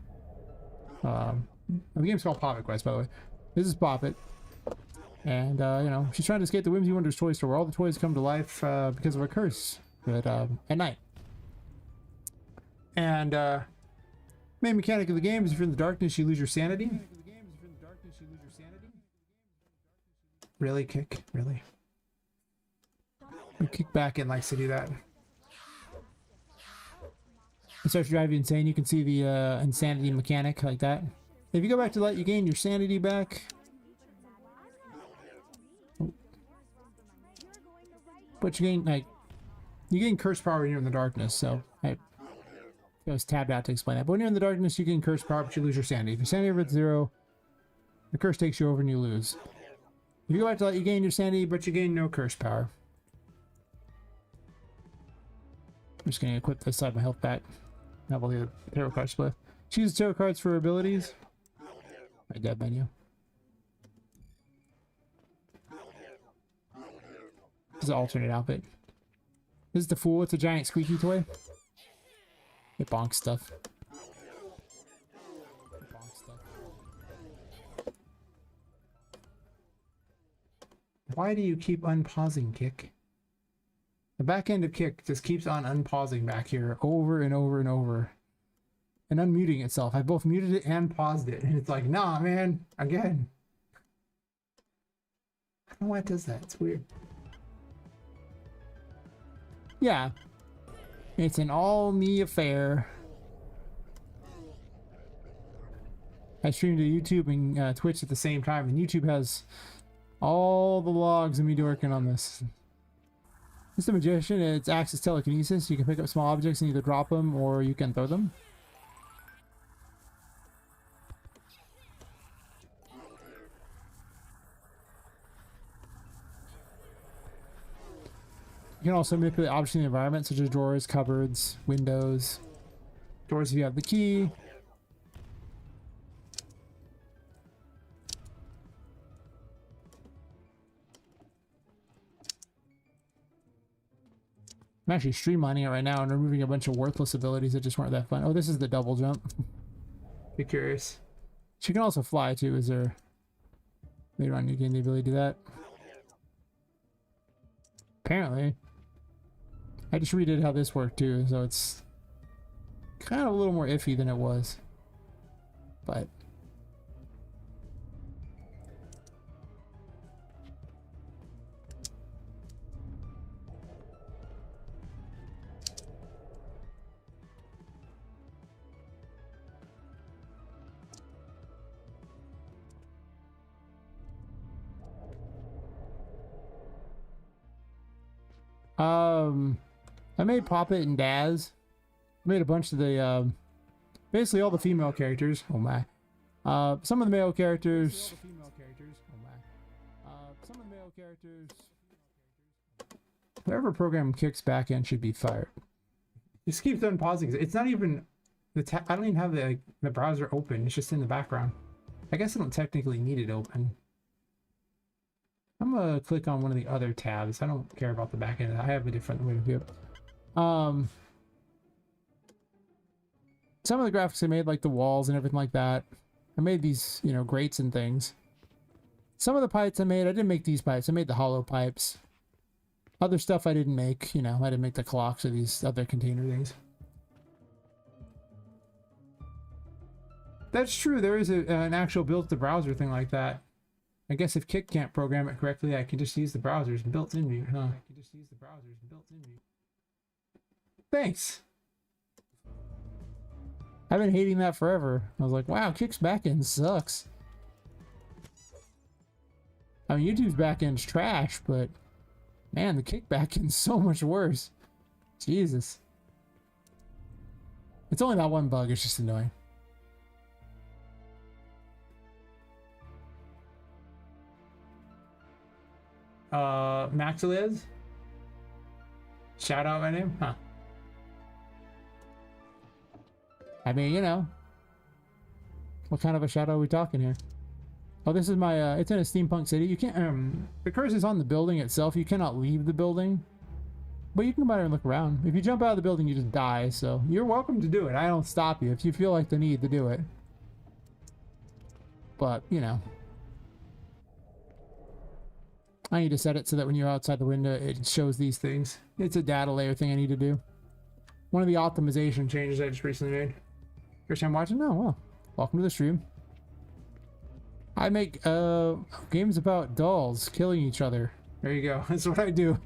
The game's called Poppet Quest, by the way. This is Poppet. And, you know, she's trying to escape the Whimsy Wonders toy store where all the toys come to life because of a curse, but at night. And, main mechanic of the game is if you're in the darkness, you lose your sanity. Really, Kick? Really? Kick back in likes to do that. It starts to drive you insane. You can see the insanity mechanic like that. If you go back to light, you gain your sanity back. But you gain, like, you gain curse power when you're in the darkness, so I was tabbed out to explain that. But when you're in the darkness, you gain curse power, but you lose your sanity. If your sanity over 0, the curse takes you over and you lose. If you go back to light, you gain your sanity, but you gain no curse power. I'm just going to equip this side of my health back. Have all the tarot cards split. Choose tarot cards for abilities. My dead menu. This is an alternate outfit. This is the Fool. It's a giant squeaky toy. It bonks stuff. Why do you keep unpausing, Kick? The back end of Kick just keeps on unpausing back here over and over and over. And unmuting itself. I both muted it and paused it. And it's like, nah, man. Again. I don't know why it does that. It's weird. Yeah. It's an all-me affair. I streamed to YouTube and Twitch at the same time. And YouTube has all the logs of me working on this. It's the Magician. It's acts as telekinesis. You can pick up small objects and either drop them or you can throw them. You can also manipulate objects in the environment, such as drawers, cupboards, windows. Doors if you have the key. I'm actually streamlining it right now and removing a bunch of worthless abilities that just weren't that fun. Oh, this is the double jump. Be curious. She can also fly too. Is there... Later on you gain the ability to do that. Apparently. I just redid how this worked too, so it's kind of a little more iffy than it was. But... I made Poppet and Daz. I made a bunch of the, basically all the female characters. Oh my. Some of the male characters. Whatever program Kick's back end should be fired. Just keeps on pausing. It's not even the I don't even have the browser open. It's just in the background. I guess I don't technically need it open. I'm gonna click on one of the other tabs. I don't care about the back end. I have a different way to do it. Some of the graphics I made, like the walls and everything like that. I made these, you know, grates and things. Some of the pipes I didn't make these pipes. I made the hollow pipes. Other stuff I didn't make, you know, I didn't make the clocks or these other container things. That's true. There is an actual built-to browser thing like that. I guess if Kick can't program it correctly, I can just use the browsers built in me, huh? Thanks. I've been hating that forever. I was like, wow, Kick's backend sucks. I mean, YouTube's backend's trash, but man, the Kick backend's so much worse. Jesus. It's only that one bug, it's just annoying. Maxiliz? Shout out my name? Huh. I mean, you know. What kind of a shout out are we talking here? Oh, this is my, it's in a steampunk city. You can't, the curse is on the building itself. You cannot leave the building. But you can come out here and look around. If you jump out of the building, you just die. So you're welcome to do it. I don't stop you if you feel like the need to do it. But, you know. I need to set it so that when you're outside the window, it shows these things. It's a data layer thing I need to do. One of the optimization changes I just recently made. First time watching? No, well, welcome to the stream. I make games about dolls killing each other. There you go. That's what I do.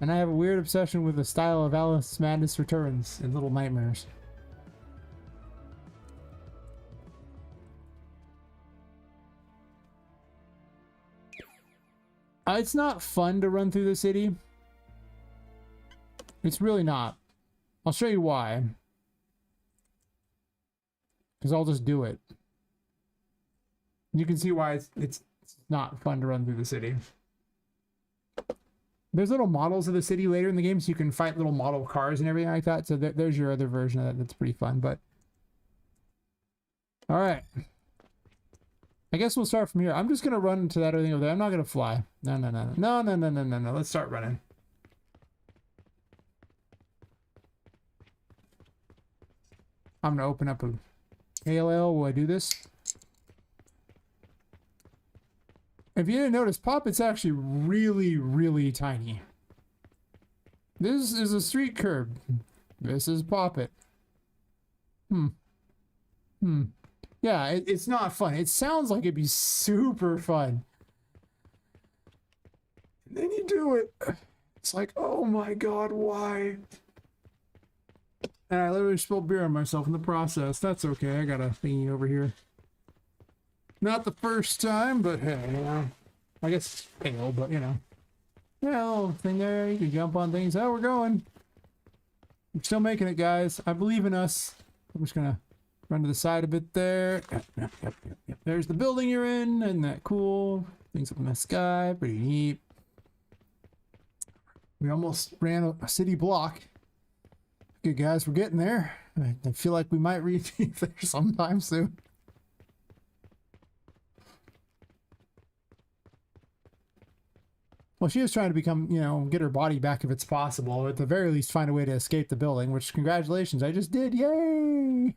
And I have a weird obsession with the style of Alice Madness Returns and Little Nightmares. It's not fun to run through the city. It's really not. I'll show you why. Because I'll just do it. You can see why it's not fun to run through the city. There's little models of the city later in the game, so you can fight little model cars and everything like that. So there's your other version of that. That's pretty fun, but... Alright. I guess we'll start from here. I'm just going to run into that other thing over there. I'm not going to fly. No. Let's start running. I'm going to open up a ALL. Will I do this? If you didn't notice, Poppet's actually really, really tiny. This is a street curb. This is Poppet. Yeah, it's not fun. It sounds like it'd be super fun. And then you do it. It's like, oh my god, why? And I literally spilled beer on myself in the process. That's okay. I got a thingy over here. Not the first time, but hey, you know. I guess fail, but you know. Yeah, little thing there. You can jump on things. Oh, we're going. We're still making it, guys. I believe in us. I'm just gonna run to the side a bit there. Yep. There's the building you're in. Isn't that cool? Things up in the sky. Pretty neat. We almost ran a city block. Good, guys. We're getting there. I feel like we might reach there sometime soon. Well, she was trying to become, you know, get her body back if it's possible, or at the very least find a way to escape the building, which, congratulations, I just did. Yay!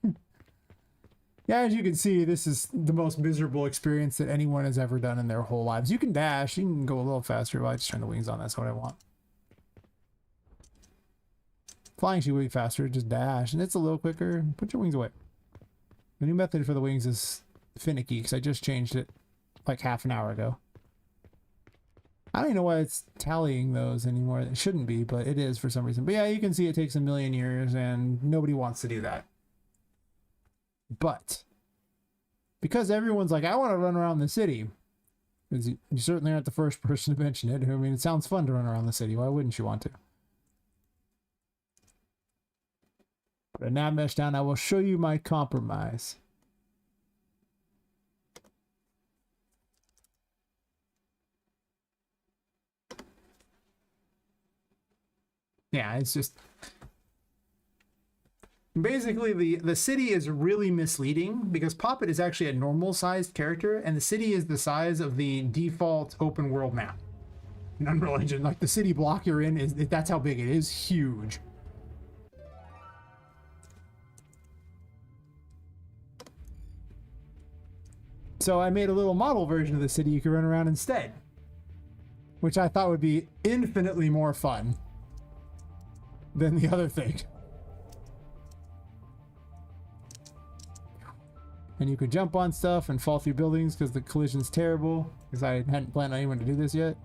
Yeah, as you can see, this is the most miserable experience that anyone has ever done in their whole lives. You can dash, you can go a little faster, but I just turn the wings on, that's what I want. Flying should be faster, just dash, and it's a little quicker. Put your wings away. The new method for the wings is finicky, because I just changed it like half an hour ago. I don't even know why it's tallying those anymore. It shouldn't be, but it is for some reason. But yeah, you can see it takes a million years, and nobody wants to do that. But because everyone's like, I want to run around the city, because you certainly aren't the first person to mention it. I mean, it sounds fun to run around the city. Why wouldn't you want to? Put a nav mesh down. I will show you my compromise. Yeah, it's just basically the city is really misleading because Poppet is actually a normal sized character and the city is the size of the default open world map in Unreal Engine. Like the city block you're in, that's how big it is. Huge. So I made a little model version of the city you could run around instead, which I thought would be infinitely more fun than the other thing. And you could jump on stuff and fall through buildings because the collision's terrible, because I hadn't planned on anyone to do this yet.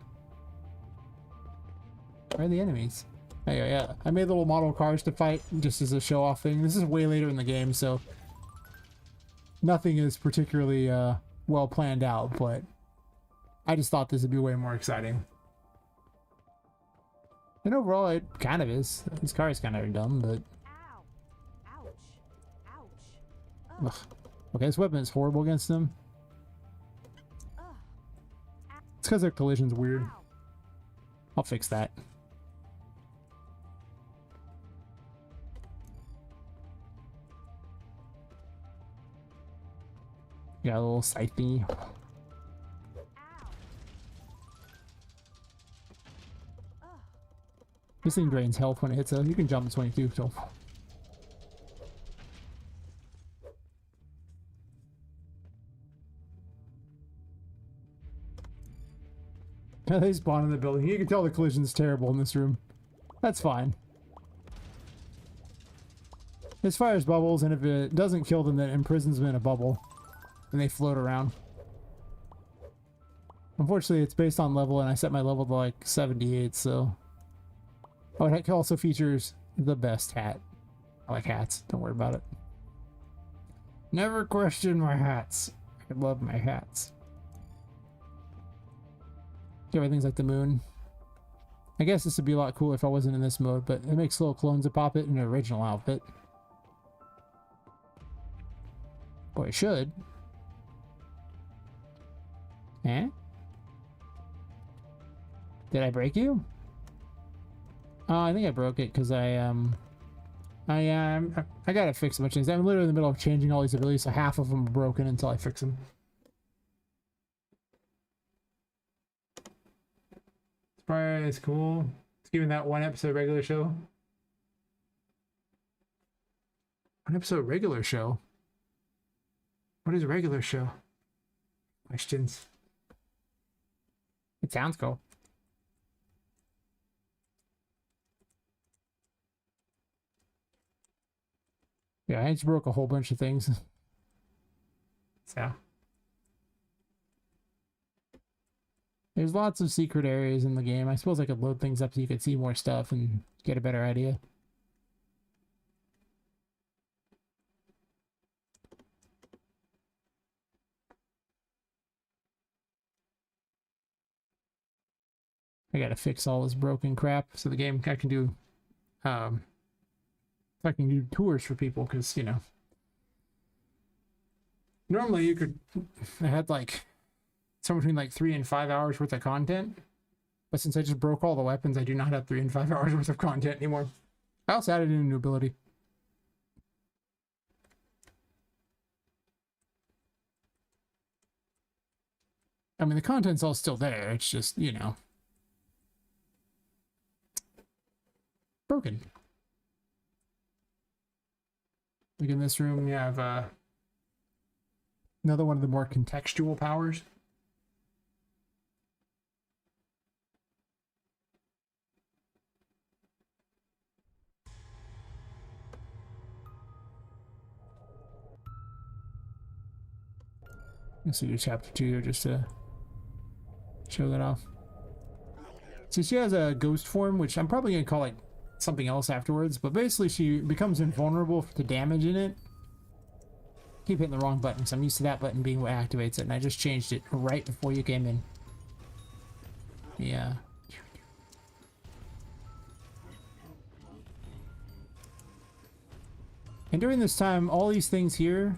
Where are the enemies? Oh, yeah. I made little model cars to fight just as a show-off thing. This is way later in the game, so nothing is particularly well planned out, but I just thought this would be way more exciting. And overall, it kind of is. This car is kind of dumb, but... Ow. Ouch. Ugh. Okay, this weapon is horrible against them. It's because their collision's weird. I'll fix that. Got a little scythe thingy. Ow. Ugh. This thing drains health when it hits a. You can jump to 22, so. They spawn in the building. You can tell the collision's terrible in this room. That's fine. This fires bubbles, and if it doesn't kill them, then it imprisons them in a bubble. And they float around. Unfortunately, it's based on level, and I set my level to like 78, so... Oh, it also features the best hat. I like hats. Don't worry about it. Never question my hats. I love my hats. Everything's like the moon. I guess this would be a lot cooler if I wasn't in this mode, but it makes little clones of Poppet in an original outfit. Boy, it should. Eh? Did I break you? Oh, I think I broke it because I gotta fix a bunch of things. I'm literally in the middle of changing all these abilities, so half of them are broken until I fix them. Probably it's cool. It's giving that one episode regular show. One episode regular show? What is a regular show? Questions. It sounds cool. Yeah, I just broke a whole bunch of things. So. There's lots of secret areas in the game. I suppose I could load things up so you could see more stuff and get a better idea. I gotta fix all this broken crap so the game I can do I can do tours for people, because you know, normally you could, I had like somewhere between like 3 and 5 hours worth of content, but since I just broke all the weapons, I do not have 3 and 5 hours worth of content anymore. I also added in a new ability. I mean, the content's all still there, it's just, you know, broken. Like in this room, you have another one of the more contextual powers. Let's do chapter 2 here just to show that off. So she has a ghost form, which I'm probably going to call like something else afterwards, but basically she becomes invulnerable to damage in it. Keep hitting the wrong button, so I'm used to that button being what activates it, and I just changed it right before you came in. Yeah. And during this time, all these things here,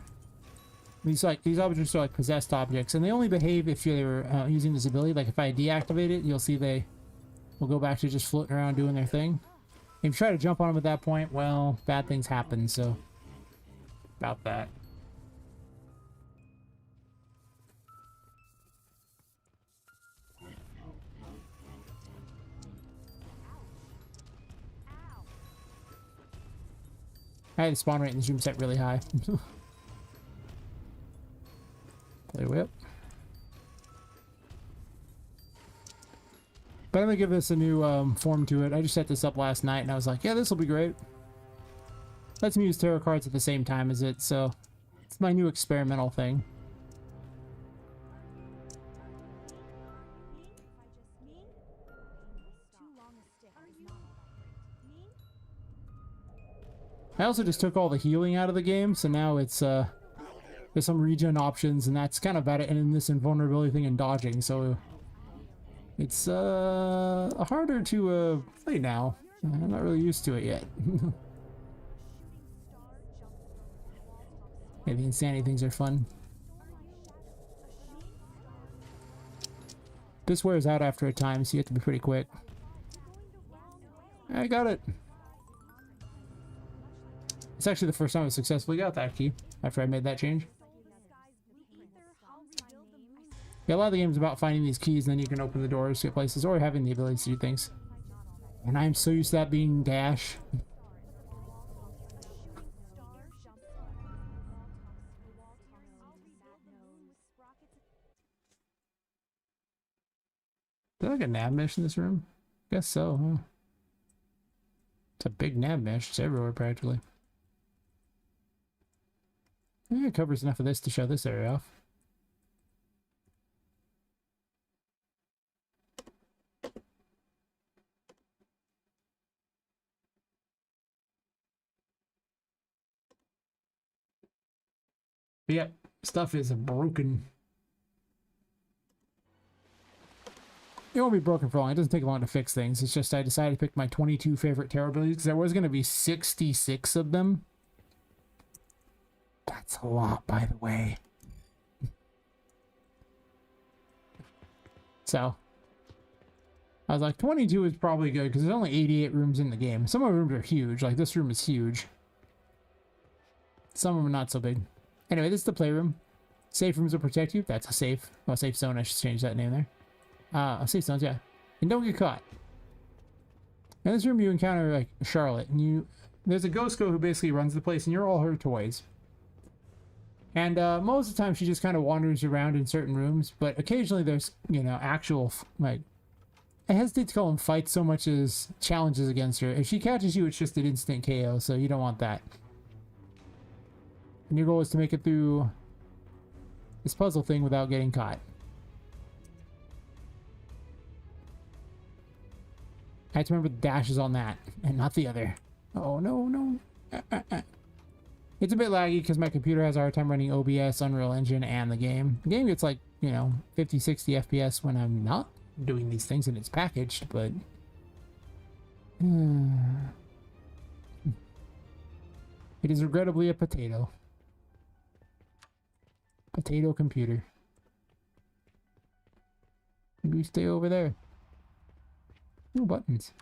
these objects are like possessed objects, and they only behave if you're using this ability. Like if I deactivate it, you'll see they will go back to just floating around doing their thing. If you try to jump on them at that point, well, bad things happen, so about that. I had the spawn rate in this room set really high. Play whip. But I'm gonna give this a new form to it. I just set this up last night and I was like, yeah, this will be great. Lets me use tarot cards at the same time as it, so it's my new experimental thing. I also just took all the healing out of the game, so now it's there's some regen options, and that's kind of about it. And in this invulnerability thing and dodging, so it's harder to play now. I'm not really used to it yet. Yeah, the insanity things are fun. This wears out after a time, so you have to be pretty quick. I got it. It's actually the first time I successfully got that key after I made that change. Yeah, a lot of the game's about finding these keys, and then you can open the doors to places, or having the ability to do things. And I'm so used to that being dash. Is there like a nav mesh in this room? Guess so, huh? It's a big nav mesh. It's everywhere practically. Yeah, it covers enough of this to show this area off. But yeah, stuff is broken. It won't be broken for long. It doesn't take long to fix things. It's just I decided to pick my 22 favorite terror abilities because there was going to be 66 of them. That's a lot, by the way. So I was like, 22 is probably good because there's only 88 rooms in the game. Some of the rooms are huge. Like this room is huge. Some of them are not so big. Anyway, this is the playroom. Safe rooms will protect you. That's a safe. Well, safe zone. I should change that name there. Safe zones, yeah. And don't get caught. In this room, you encounter like Charlotte, and there's a ghost girl who basically runs the place, and you're all her toys. And most of the time, she just kind of wanders around in certain rooms, but occasionally there's, you know, actual, like, I hesitate to call them fights so much as challenges against her. If she catches you, it's just an instant KO, so you don't want that. And your goal is to make it through this puzzle thing without getting caught. I have to remember the dash is on that, and not the other. Oh, no, no. It's a bit laggy because my computer has a hard time running OBS, Unreal Engine, and the game. The game gets like, you know, 50, 60 FPS when I'm not doing these things and it's packaged, but... It is regrettably a potato. Potato computer. You stay over there. Ooh, buttons.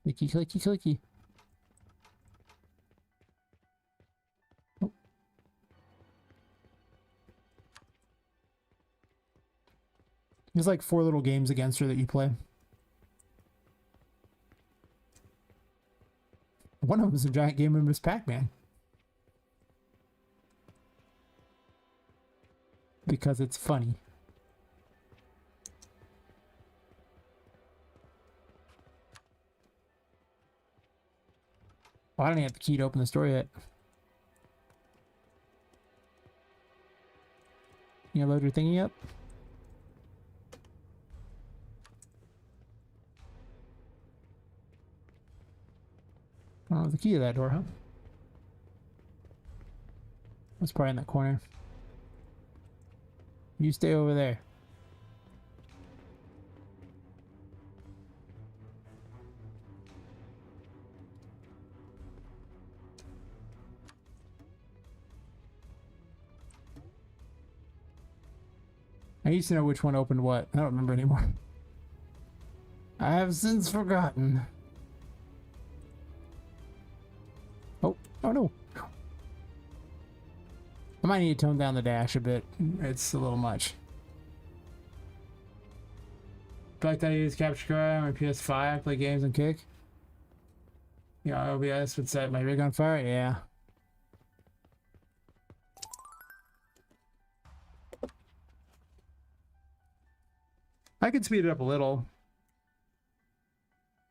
Clicky, clicky, clicky. Oh. There's like 4 little games against her that you play. One of them is a giant game of Miss Pac-Man. Because it's funny. Oh, I don't even have the key to open the store yet. You load your thingy up? Oh, the key to that door, huh? What's probably in that corner? You stay over there. I used to know which one opened what. I don't remember anymore. I have since forgotten. Oh, oh no. I might need to tone down the dash a bit. It's a little much. I like that I use Capture Card on my PS5, play games and kick. Yeah, OBS would set my rig on fire, yeah. I can speed it up a little.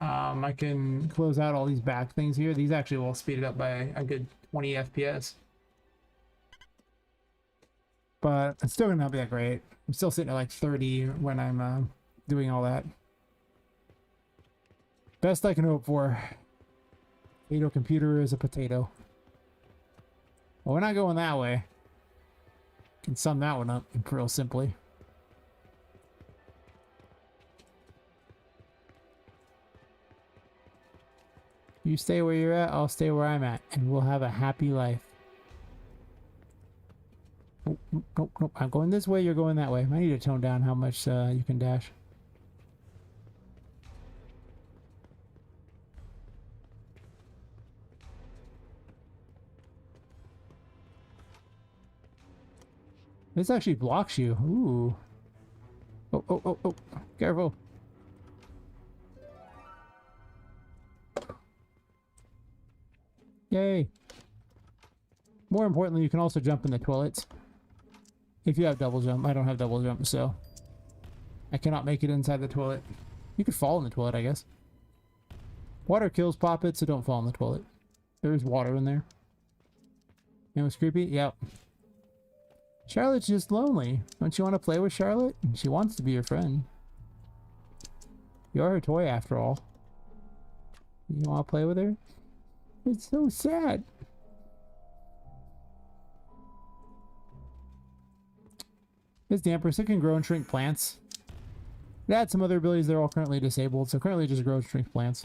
I can close out all these back things here. These actually will speed it up by a good 20 FPS. But it's still gonna not be that great. I'm still sitting at like 30 when I'm doing all that. Best I can hope for. Potato computer is a potato. Well, we're not going that way. Can sum that one up real simply. You stay where you're at, I'll stay where I'm at, and we'll have a happy life. Nope, nope, nope, nope. I'm going this way, you're going that way. I need to tone down how much you can dash. This actually blocks you. Ooh. oh. Careful. Yay. More importantly, you can also jump in the toilets. If you have double jump. I don't have double jump, so I cannot make it inside the toilet. You could fall in the toilet, I guess. Water kills Poppet, so don't fall in the toilet. There's water in there. It was creepy? Yep. Charlotte's just lonely. Don't you want to play with Charlotte? She wants to be your friend. You're her toy after all. You want to play with her? It's so sad. This damper, so it can grow and shrink plants. It adds some other abilities that are all currently disabled, so currently just grow and shrink plants.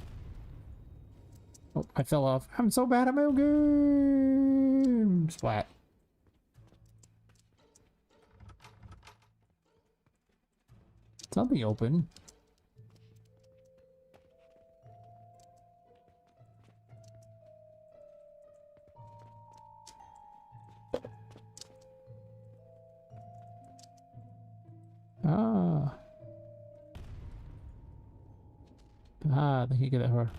Oh, I fell off. I'm so bad at my own game. Splat. Something open. Ah. Ah, they can get at her.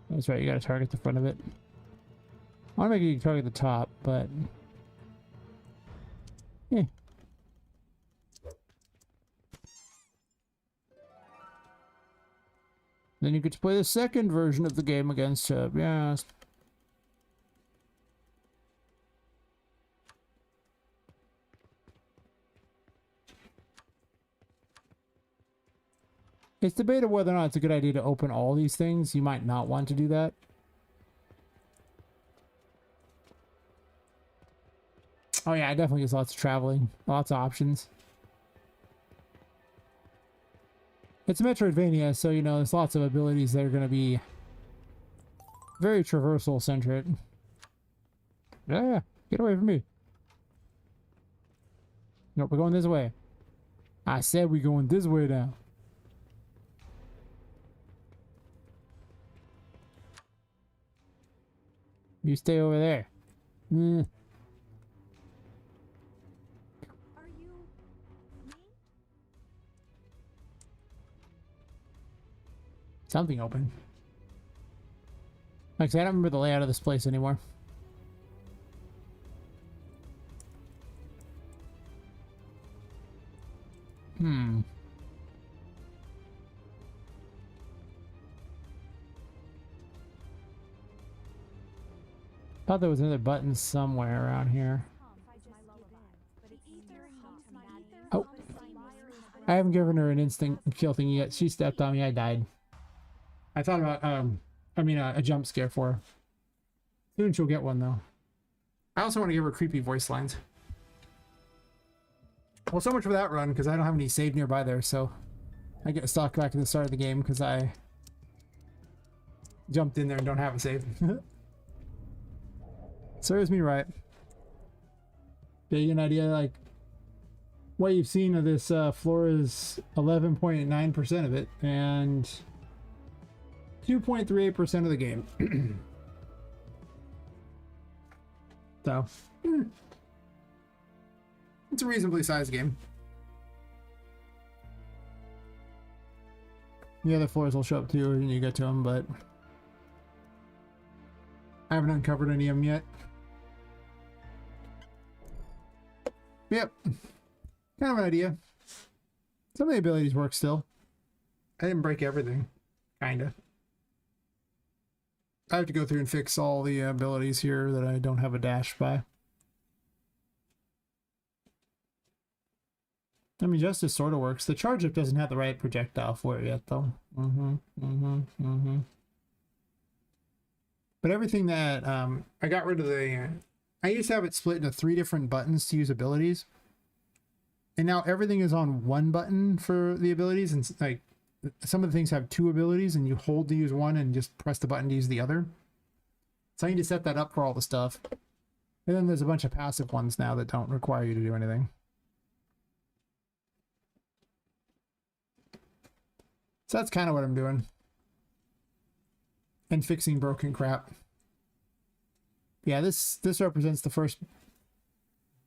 That's right, you gotta target the front of it. I wanna make it you can target the top, but yeah. Then you get to play the second version of the game against yes. It's debatable whether or not it's a good idea to open all these things. You might not want to do that. Oh yeah, it definitely gives lots of traveling, lots of options. It's a Metroidvania, so you know there's lots of abilities that are going to be very traversal centric. Yeah, get away from me. Nope, we're going this way. I said we're going this way now. You stay over there. Are you me? Something open. Like I said, I don't remember the layout of this place anymore. Thought there was another button somewhere around here. Oh. I haven't given her an instant kill thing yet. She stepped on me, I died. I thought about, a jump scare for her. Soon she'll get one, though. I also want to give her creepy voice lines. Well, so much for that run, because I don't have any save nearby there, so I get stuck back at the start of the game, because I jumped in there and don't have a save. Serves me right. Get you an idea, like, what you've seen of this floor is 11.9% of it, and 2.38% of the game. So, it's a reasonably sized game. The other floors will show up too when you get to them, but I haven't uncovered any of them yet. Yep. Kind of an idea. Some of the abilities work still. I didn't break everything. Kinda. I have to go through and fix all the abilities here that I don't have a dash by. I mean, Justice sort of works. The charge up doesn't have the right projectile for it yet, though. But everything that I got rid of the. I used to have it split into 3 different buttons to use abilities, and now everything is on one button for the abilities. And like some of the things have 2 abilities, and you hold to use one and just press the button to use the other. So I need to set that up for all the stuff. And then there's a bunch of passive ones now that don't require you to do anything. So that's kind of what I'm doing. And fixing broken crap. Yeah, this represents the first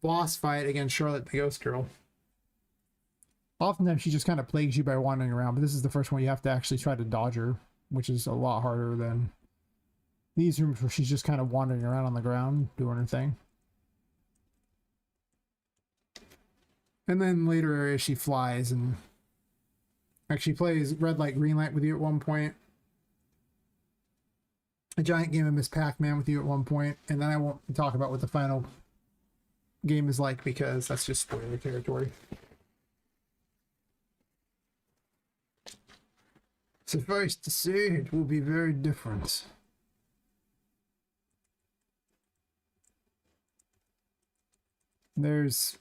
boss fight against Charlotte the Ghost Girl. Oftentimes she just kind of plagues you by wandering around, but this is the first one you have to actually try to dodge her, which is a lot harder than these rooms where she's just kind of wandering around on the ground doing her thing. And then later areas she flies and actually plays red light, green light with you at one point. A giant game of Miss Pac-Man with you at one point, and then I won't talk about what the final game is like because that's just spoiler territory. Suffice to say, it will be very different. There's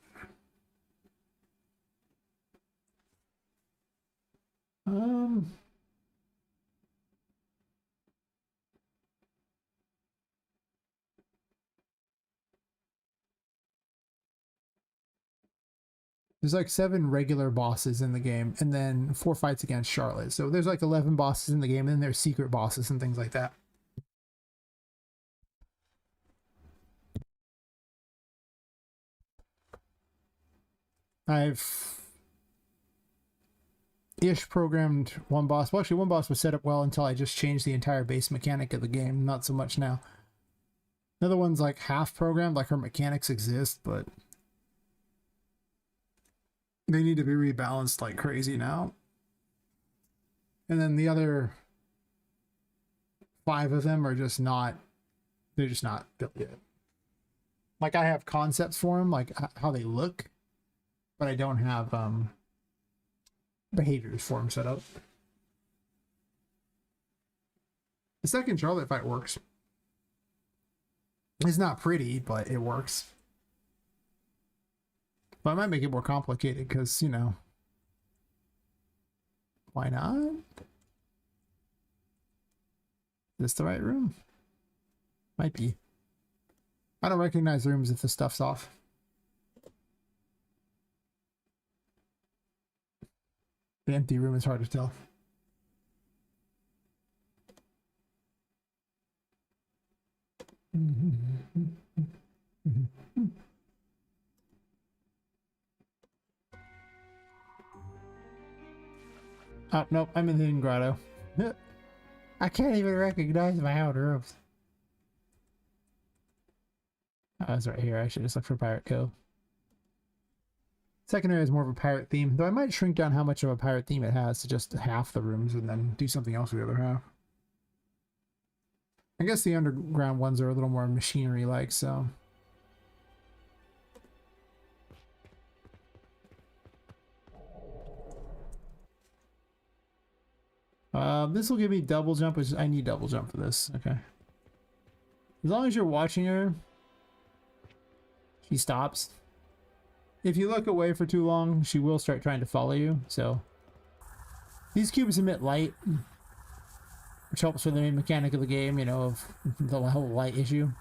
there's like 7 regular bosses in the game and then 4 fights against Charlotte. So there's like 11 bosses in the game and then there's secret bosses and things like that. I've ish programmed one boss. Well, actually one boss was set up well until I just changed the entire base mechanic of the game. Not so much now. Another one's like half programmed, like her mechanics exist, but they need to be rebalanced like crazy now. And then the other 5 of them are just not, they're just not built yet. Like I have concepts for them, like how they look, but I don't have behaviors for them set up. The second Charlotte fight works. It's not pretty, but it works. But I might make it more complicated because, you know, why not? Is this the right room? Might be. I don't recognize rooms if the stuff's off. The empty room is hard to tell. Oh, nope, I'm in the hidden grotto. I can't even recognize my own rooms. Oh, it's right here. I should just look for Pirate Cove. Second area is more of a pirate theme, though I might shrink down how much of a pirate theme it has to just half the rooms and then do something else with the other half. I guess the underground ones are a little more machinery-like, so... this will give me double jump, which I need double jump for this. Okay. As long as you're watching her, she stops. If you look away for too long, she will start trying to follow you, so... These cubes emit light, which helps with the main mechanic of the game, you know, of the whole light issue.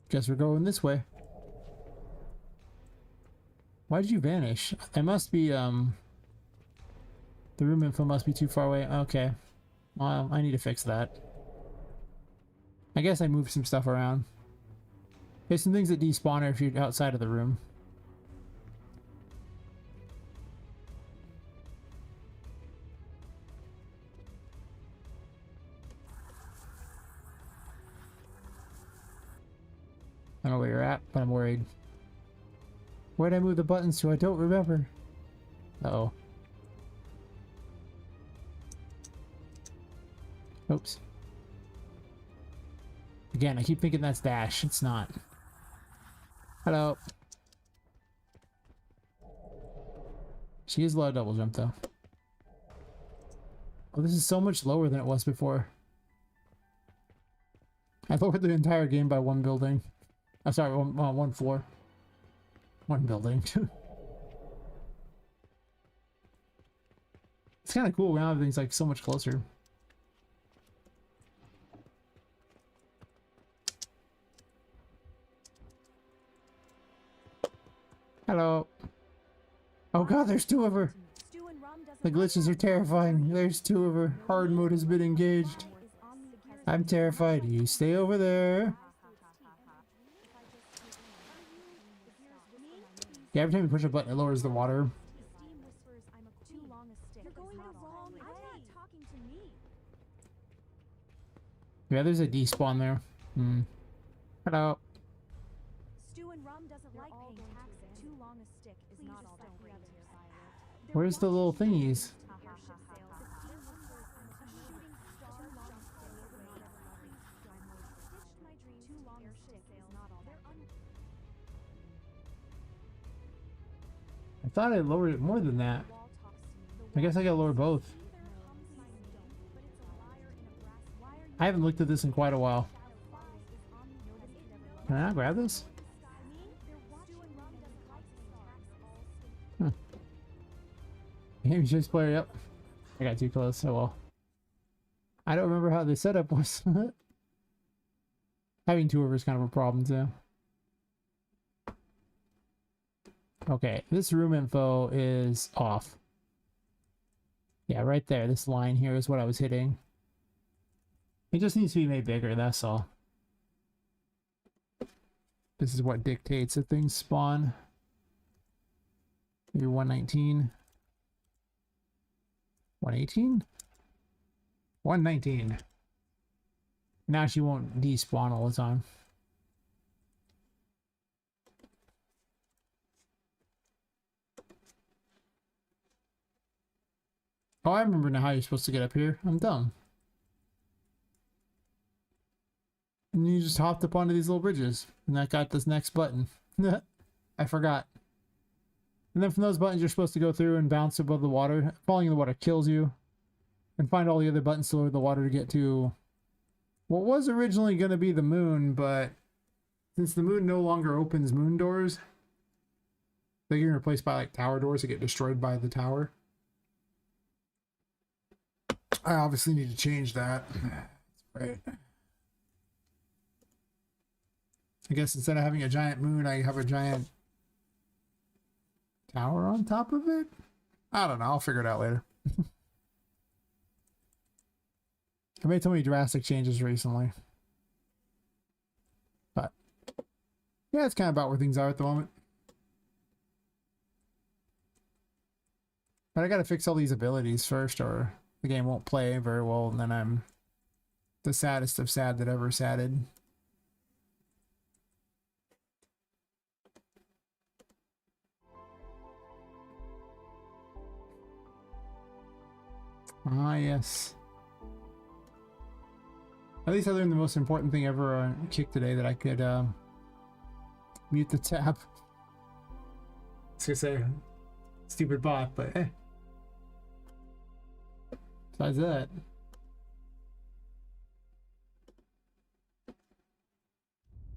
Guess we're going this way. Why did you vanish? It must be, the room info must be too far away. Okay. Well, I need to fix that. I guess I moved some stuff around. There's some things that despawn if you're outside of the room. I don't know where you're at, but I'm worried. Where'd I move the buttons to? I don't remember. Uh-oh. Oops. Again, I keep thinking that's dash. It's not. Hello. She is low double jump though. Oh, this is so much lower than it was before. I lowered the entire game by 1 building. I'm sorry, one floor. 1 building. kind of cool now. Everything's like so much closer. Hello. Oh god, there's two of her. Stew and rum doesn't The glitches are terrifying. There's two of her. Hard mode has been engaged. I'm terrified. You stay over there. Yeah, every time you push a button, it lowers the water. Steam whispers I'm a too long a stick. You're going the wrong way. I'm not talking to me. Yeah, there's a despawn there. Hmm. Hello. Stew and rum doesn't like paying taxes. Too long a stick is not all that great. Where's the little thingies? I thought I lowered it more than that. I guess I gotta lower both. I haven't looked at this in quite a while. Can I not grab this? Huh. Game choice player, yep. I got too close, oh well. I don't remember how the setup was. Having two of her is kind of a problem too. Okay, this room info is off. Yeah, right there. This line here is what I was hitting. It just needs to be made bigger, that's all. This is what dictates if things spawn. Maybe 119. 118? 119. Now she won't despawn all the time. Oh, I remember now how you're supposed to get up here. I'm dumb. And you just hopped up onto these little bridges. And that got this next button. I forgot. And then from those buttons you're supposed to go through and bounce above the water. Falling in the water kills you. And find all the other buttons to lower the water to get to what was originally going to be the moon, but since the moon no longer opens moon doors, they're getting replaced by like tower doors that get destroyed by the tower. I obviously need to change that. Right. I guess instead of having a giant moon, I have a giant tower on top of it? I don't know. I'll figure it out later. I made so many drastic changes recently. But yeah, it's kind of about where things are at the moment. But I gotta fix all these abilities first or the game won't play very well, and then I'm the saddest of sad that ever sadded. Ah, yes. At least I learned the most important thing ever on Kick today, that I could mute the tab. I was gonna say stupid bot, but eh. Besides that.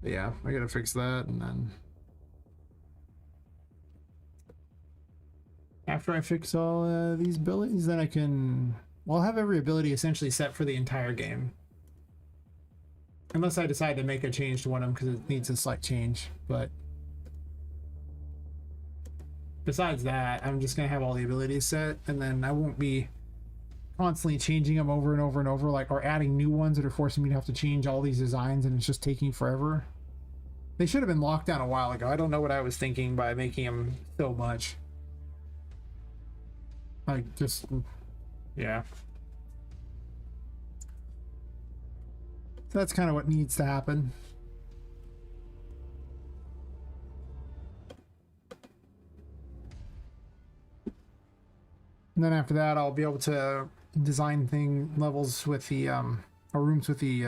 But yeah, I gotta fix that, and then after I fix all these abilities, then I can, well, I'll have every ability essentially set for the entire game. Unless I decide to make a change to one of them because it needs a slight change, but besides that, I'm just gonna have all the abilities set, and then I won't be constantly changing them over and over and over, like, or adding new ones that are forcing me to have to change all these designs, and it's just taking forever. They should have been locked down a while ago. I don't know what I was thinking by making them so much. Like, just, yeah. So that's kind of what needs to happen. And then after that, I'll be able to design levels with the or rooms with the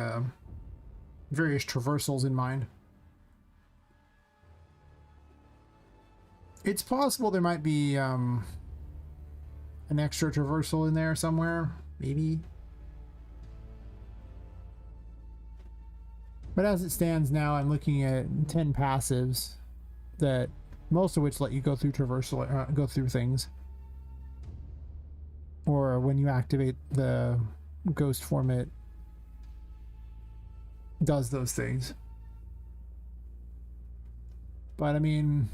various traversals in mind. It's possible there might be an extra traversal in there somewhere, maybe. But as it stands now, I'm looking at 10 passives, that most of which let you go through traversal, go through things, or when you activate the ghost form, it does those things. But I mean,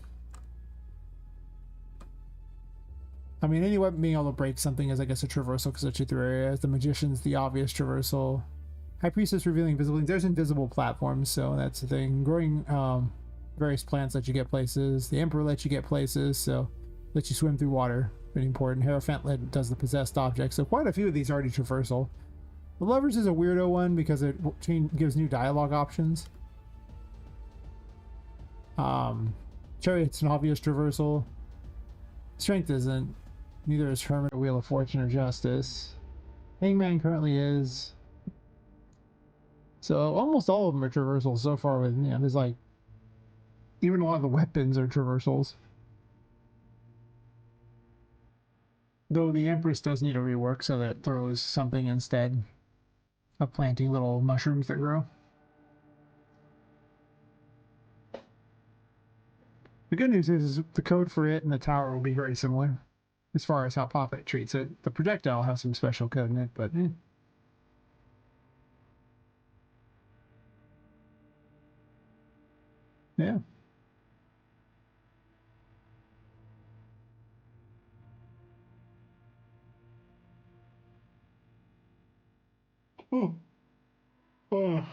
any weapon being able to break something is, I guess, a traversal because it's through areas. The magician's the obvious traversal. High priestess revealing invisible. There's invisible platforms, so that's the thing. Growing various plants let you get places. The emperor lets you get places, so lets you swim through water. Pretty important. Hierophant does the possessed object. So quite a few of these are already traversal. The lovers is a weirdo one because it gives new dialogue options. Chariot's an obvious traversal. Strength isn't. Neither is Hermit, Wheel of Fortune, or Justice. Hangman currently is. So almost all of them are traversals so far. With there's like even a lot of the weapons are traversals. Though the Empress does need a rework, so that throws something instead of planting little mushrooms that grow. The good news is the code for it and the tower will be very similar as far as how Poppet treats it. The projectile has some special code in it, but yeah. Oh.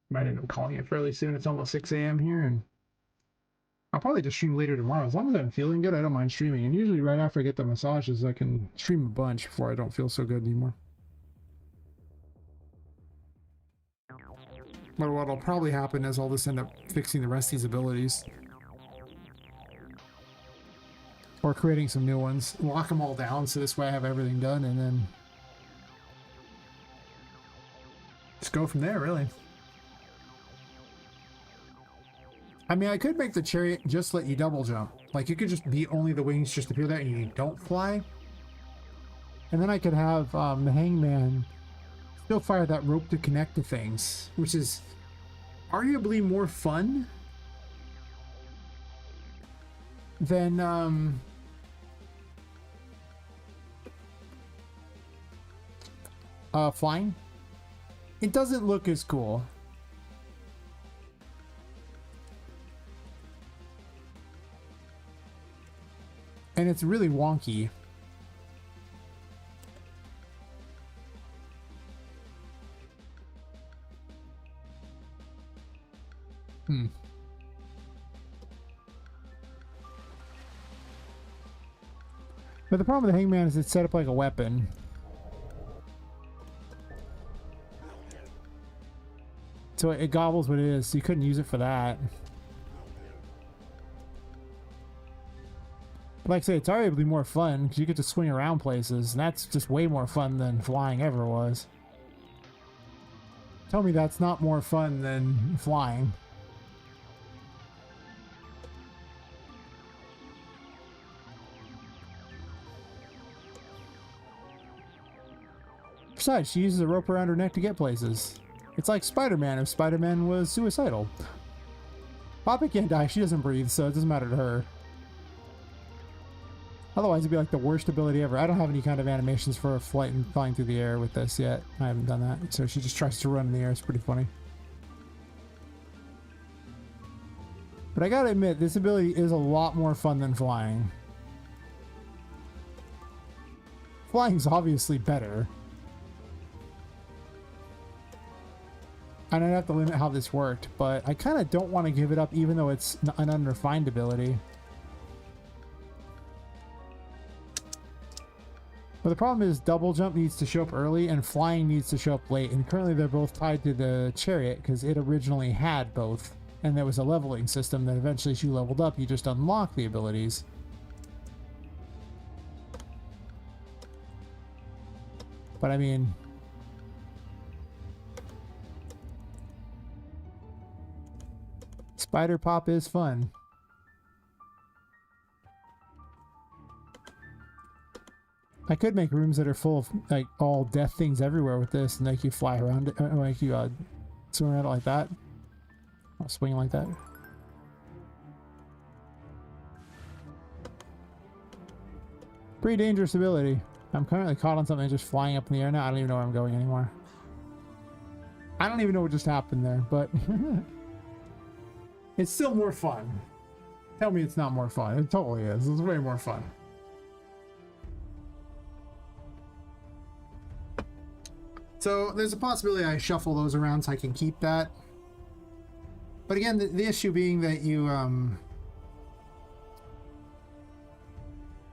Might end up calling it fairly soon. It's almost 6 a.m. here, and I'll probably just stream later tomorrow. As long as I'm feeling good, I don't mind streaming. And usually right after I get the massages, I can stream a bunch before I don't feel so good anymore. But what'll probably happen is I'll just end up fixing the rest of these abilities. Or creating some new ones. Lock them all down so this way I have everything done, and then just go from there, really. I mean, I could make the chariot just let you double jump. Like, you could just be only the wings just appear there and you don't fly. And then I could have the hangman still fire that rope to connect to things, which is arguably more fun than flying. It doesn't look as cool. And it's really wonky. But the problem with the hangman is it's set up like a weapon. So it gobbles what it is, so you couldn't use it for that. Like I say, it's arguably more fun because you get to swing around places, and that's just way more fun than flying ever was. Tell me that's not more fun than flying. Besides, she uses a rope around her neck to get places. It's like Spider-Man if Spider-Man was suicidal. Poppet can't die, she doesn't breathe, so it doesn't matter to her. Otherwise, it'd be like the worst ability ever. I don't have any kind of animations for flight and flying through the air with this yet. I haven't done that. So she just tries to run in the air. It's pretty funny. But I gotta admit, this ability is a lot more fun than flying. Flying's obviously better. And I'd have to limit how this worked, but I kind of don't want to give it up even though it's an unrefined ability. But the problem is double jump needs to show up early and flying needs to show up late, and currently they're both tied to the chariot because it originally had both, and there was a leveling system that eventually as you leveled up you just unlock the abilities. But I mean, Spider Pop is fun. I could make rooms that are full of like all death things everywhere with this and make you fly around it, or make you swing around it like that. I'll swing like that. Pretty dangerous ability. I'm currently caught on something just flying up in the air now. I don't even know where I'm going anymore. I don't even know what just happened there, but it's still more fun. Tell me it's not more fun. It totally is. It's way more fun. So there's a possibility I shuffle those around so I can keep that. But again, the issue being that you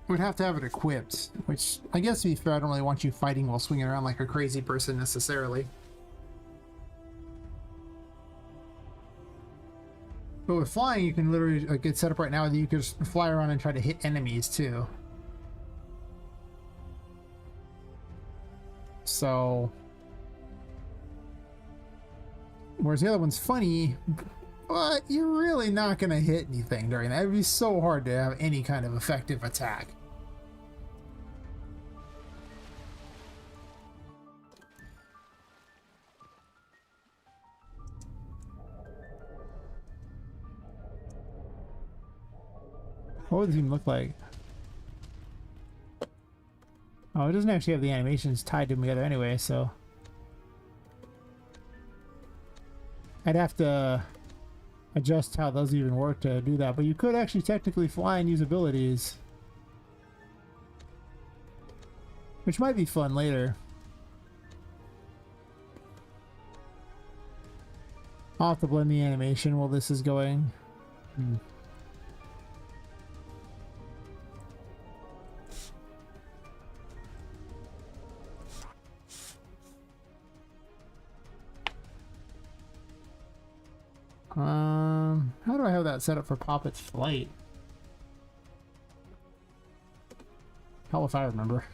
would have to have it equipped, which I guess to be fair, I don't really want you fighting while swinging around like a crazy person necessarily. But with flying, you can literally get set up right now that you can just fly around and try to hit enemies too. So, whereas the other one's funny, but you're really not going to hit anything during that. It'd be so hard to have any kind of effective attack. What would this even look like? Oh, it doesn't actually have the animations tied to them together anyway, so I'd have to adjust how those even work to do that. But you could actually technically fly and use abilities, which might be fun later. I'll have to blend the animation while this is going. How do I have that set up for Poppet's flight? Hell if I remember.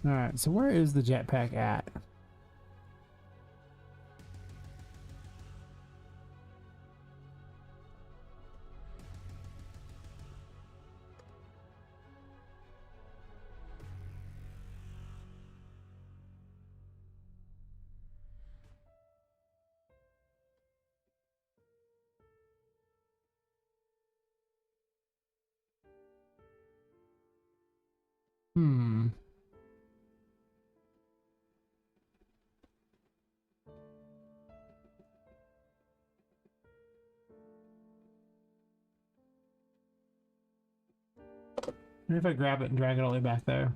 Alright, so where is the jetpack at? Hmm. Maybe if I grab it and drag it all the way back there.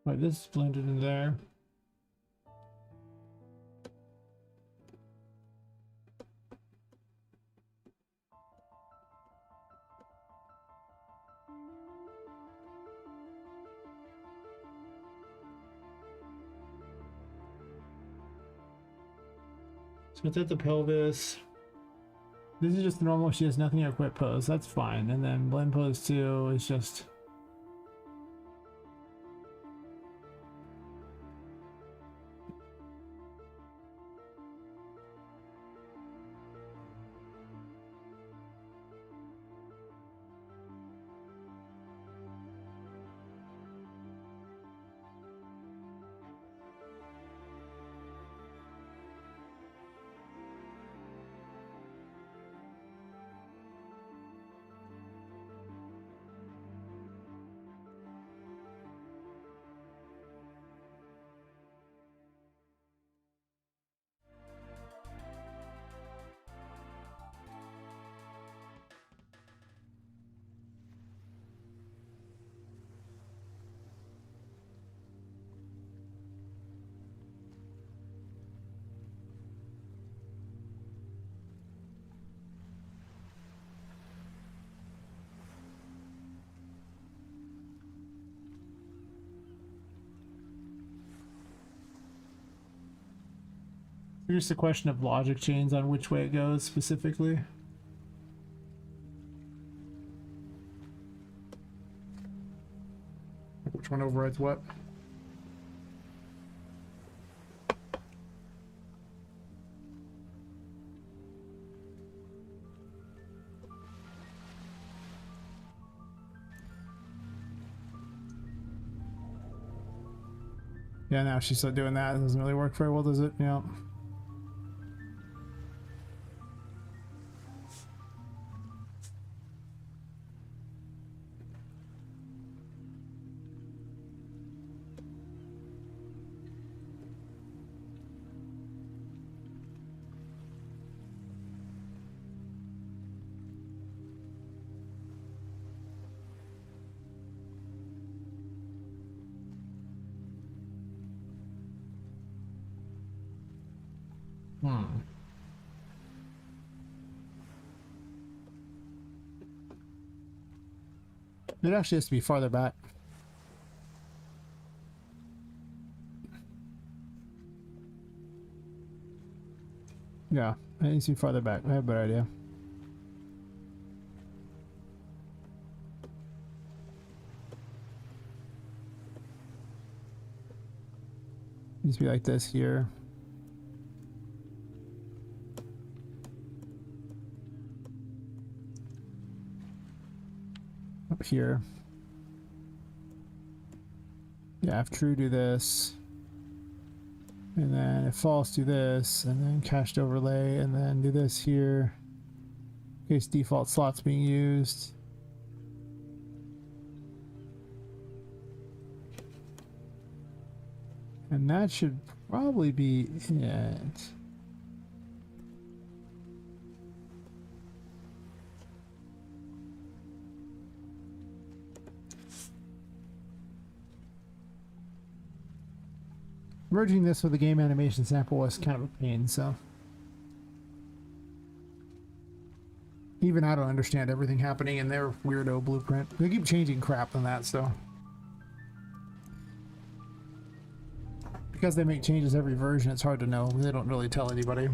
Right, this is blended in there. So it's at the pelvis. This is just the normal, she has nothing to equip pose. That's fine. And then blend pose 2 is just... Just a question of logic chains on which way it goes specifically. Which one overrides what? Yeah, now she's still doing that. It doesn't really work very well, does it? Yeah. It actually has to be farther back. Yeah, it needs to be farther back. I have a better idea. It needs to be like this here. Up here. Yeah, if true, do this. And then if false, do this. And then cached overlay. And then do this here. In case default slots being used. And that should probably be it. Merging this with the game animation sample was kind of a pain, so. Even I don't understand everything happening in their weirdo blueprint. They keep changing crap on that, so. Because they make changes every version, it's hard to know. They don't really tell anybody.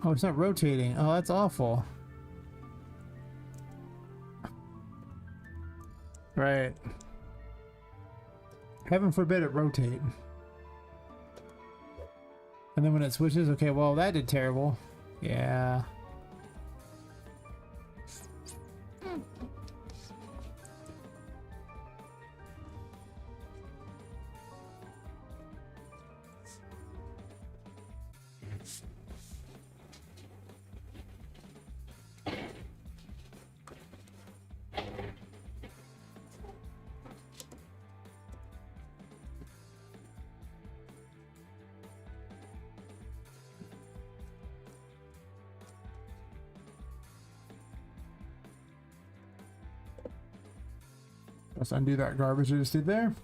Oh, it's not rotating. Oh, that's awful. Right. Heaven forbid it rotate. And then when it switches, okay, well, that did terrible. Yeah. Let's undo that garbage I just did there.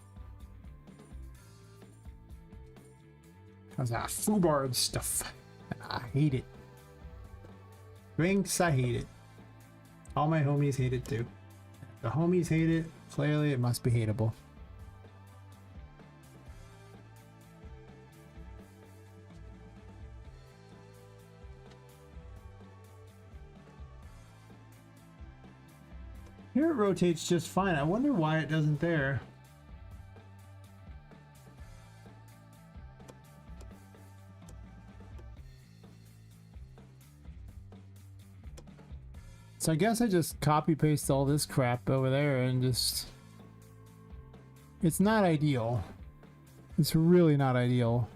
How's that FUBAR stuff? I hate it. Drinks, I hate it. All my homies hate it too. The homies hate it. Clearly, it must be hateable. Here it rotates just fine. I wonder why it doesn't there. So I guess I just copy paste all this crap over there and just... It's not ideal. It's really not ideal.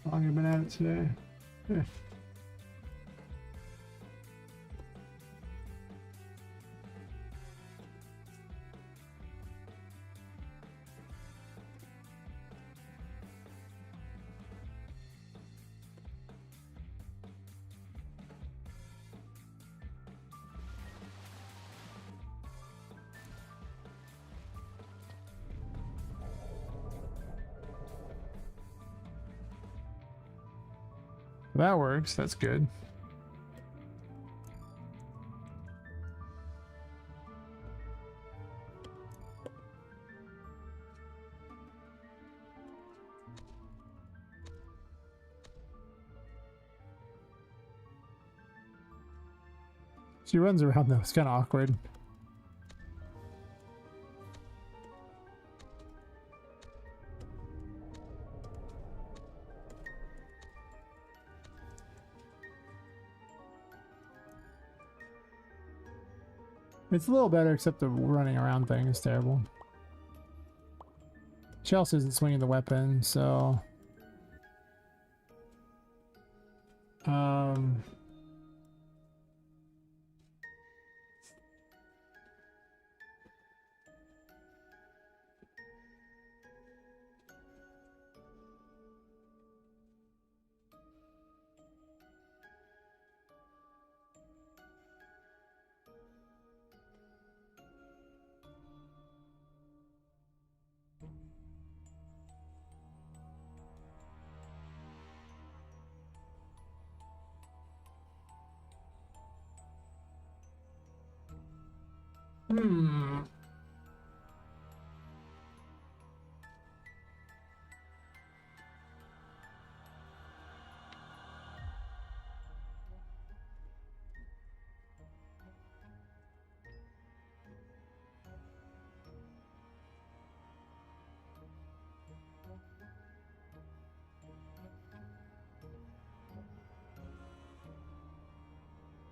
How long have I been at it today? Yeah. That works. That's good. She runs around though. It's kind of awkward. It's a little better, except the running around thing is terrible. Chelsea isn't swinging the weapon, so...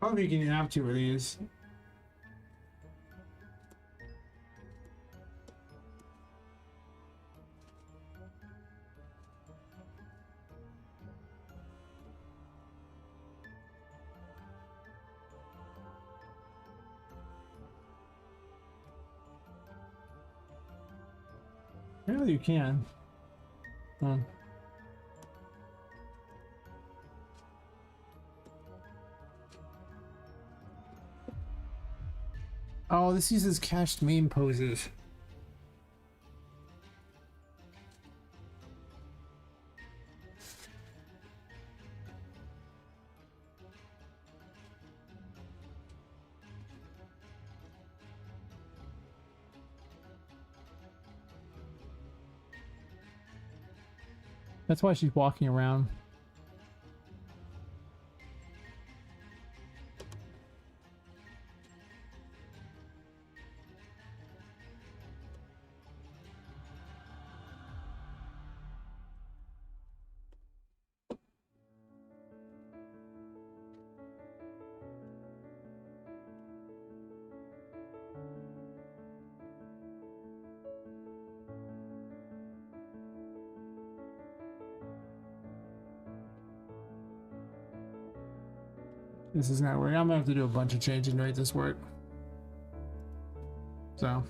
I don't think you can have two of these. Apparently you can. Huh. Oh, this uses cached meme poses. That's why she's walking around. This is not working. I'm gonna have to do a bunch of changes to make this work. So,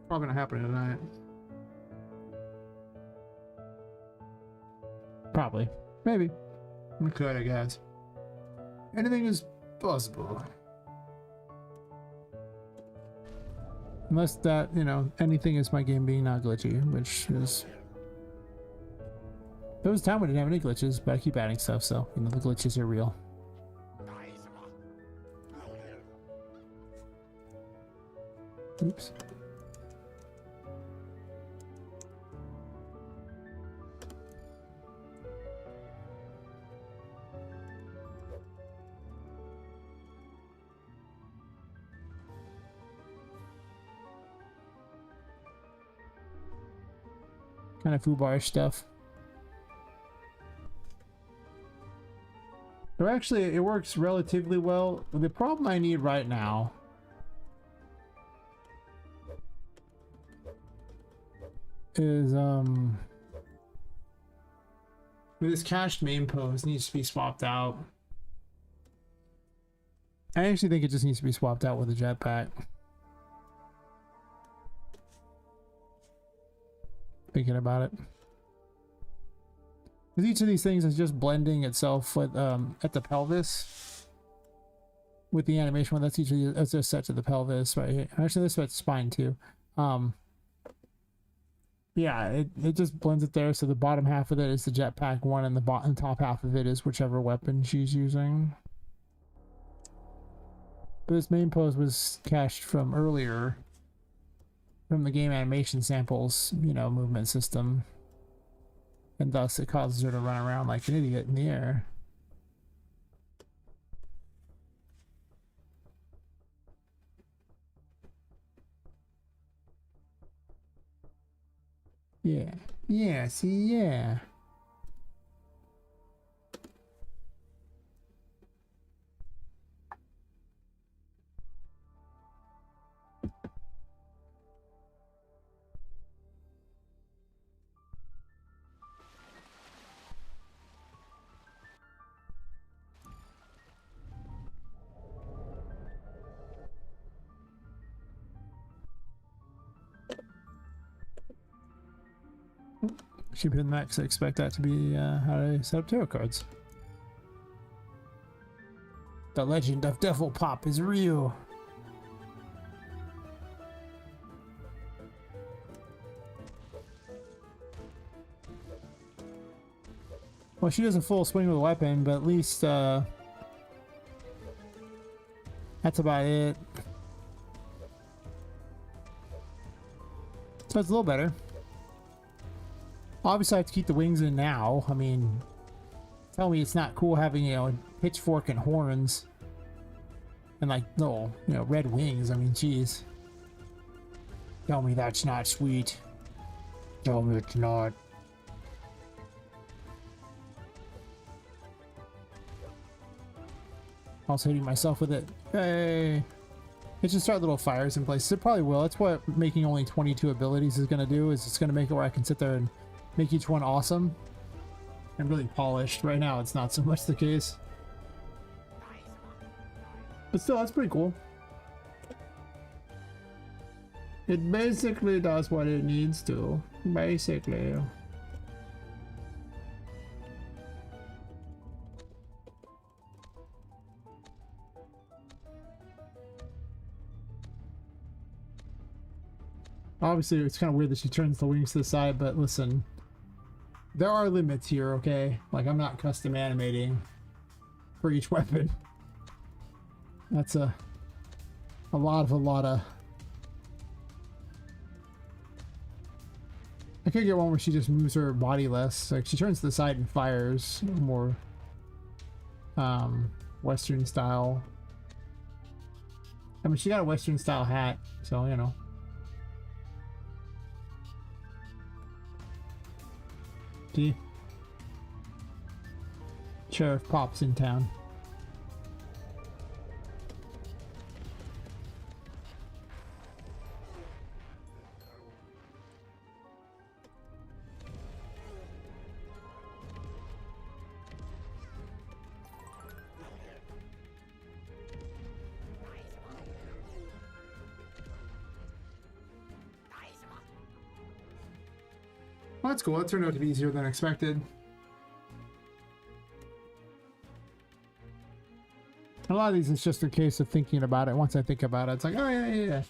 probably gonna happen tonight. Probably. Maybe. We could, I guess. Anything is possible. Unless that, you know, anything is my game being not glitchy, which is... There was a time we didn't have any glitches, but I keep adding stuff, so, you know, the glitches are real. Oops. Kind of foobar stuff. So actually, it works relatively well. The problem I need right now is this cached main pose needs to be swapped out. I actually think it just needs to be swapped out with a jetpack. Thinking about it, because each of these things is just blending itself with at the pelvis with the animation one. That's usually that's just set to the pelvis right here. Actually, this is spine too. Yeah, it just blends it there. So the bottom half of it is the jetpack one, and the bottom top half of it is whichever weapon she's using. But this main pose was cached from earlier, from the game animation samples, you know, movement system. And thus it causes her to run around like an idiot in the air. Yeah. Yeah, see, yeah. Should be next. I expect that to be how to set up tarot cards. The legend of Devil Pop is real. Well, she does a full swing with a weapon, but at least that's about it. So it's a little better. Obviously, I have to keep the wings in now. I mean, tell me it's not cool having, you know, a pitchfork and horns and like little, you know, red wings. I mean, jeez. Tell me that's not sweet. Tell me it's not. Also hitting myself with it. Hey. It should start little fires in places. It probably will. That's what making only 22 abilities is going to do. Is it's going to make it where I can sit there and make each one awesome and really polished. Right now, it's not so much the case. But still, that's pretty cool. It basically does what it needs to. Basically. Obviously, it's kind of weird that she turns the wings to the side, but listen. There are limits here, okay? Like, I'm not custom animating for each weapon. That's a lot of... I could get one where she just moves her body less. Like, she turns to the side and fires more Western style. I mean, she got a Western style hat, so, you know. See? Sheriff Pop's in town. Well, that's cool. That turned out to be easier than expected. A lot of these, it's just a case of thinking about it. Once I think about it, it's like, oh, yeah.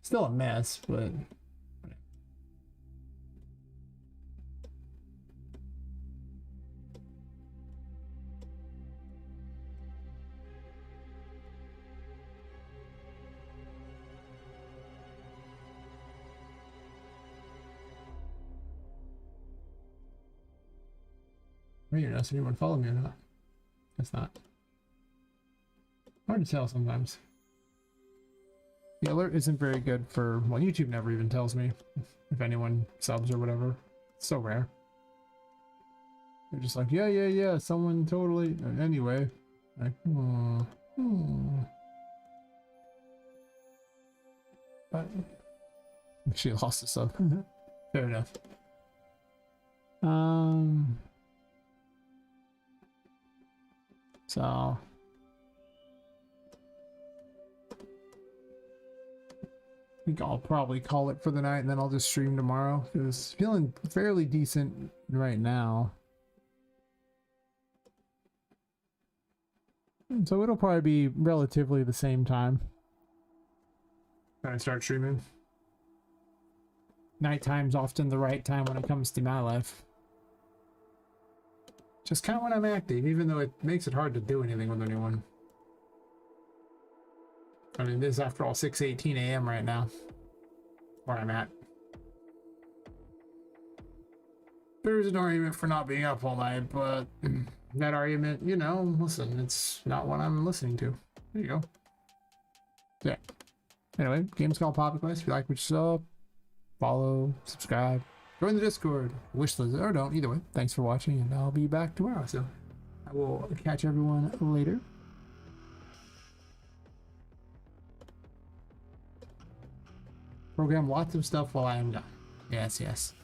Still a mess, but... I don't know if anyone follow me or not. Guess not. Hard to tell sometimes. The alert isn't very good for, well, YouTube never even tells me if anyone subs or whatever. It's so rare. They're just like, yeah, someone totally... Anyway. Like, But she lost a sub. Fair enough. So... I think I'll probably call it for the night and then I'll just stream tomorrow. Because feeling fairly decent right now. So it'll probably be relatively the same time when I start streaming. Nighttime's often the right time when it comes to my life. Just kind of when I'm active, even though it makes it hard to do anything with anyone. I mean, this is after all 6:18 a.m. right now, where I'm at. There's an argument for not being up all night, but that argument, you know, listen, it's not what I'm listening to. There you go. Yeah. Anyway, game's called Poppet Quest. If you like what you saw, follow, subscribe, join the Discord, wish list, or don't, either way. Thanks for watching, and I'll be back tomorrow. So I will catch everyone later. Program lots of stuff while I am gone. Yes, yes.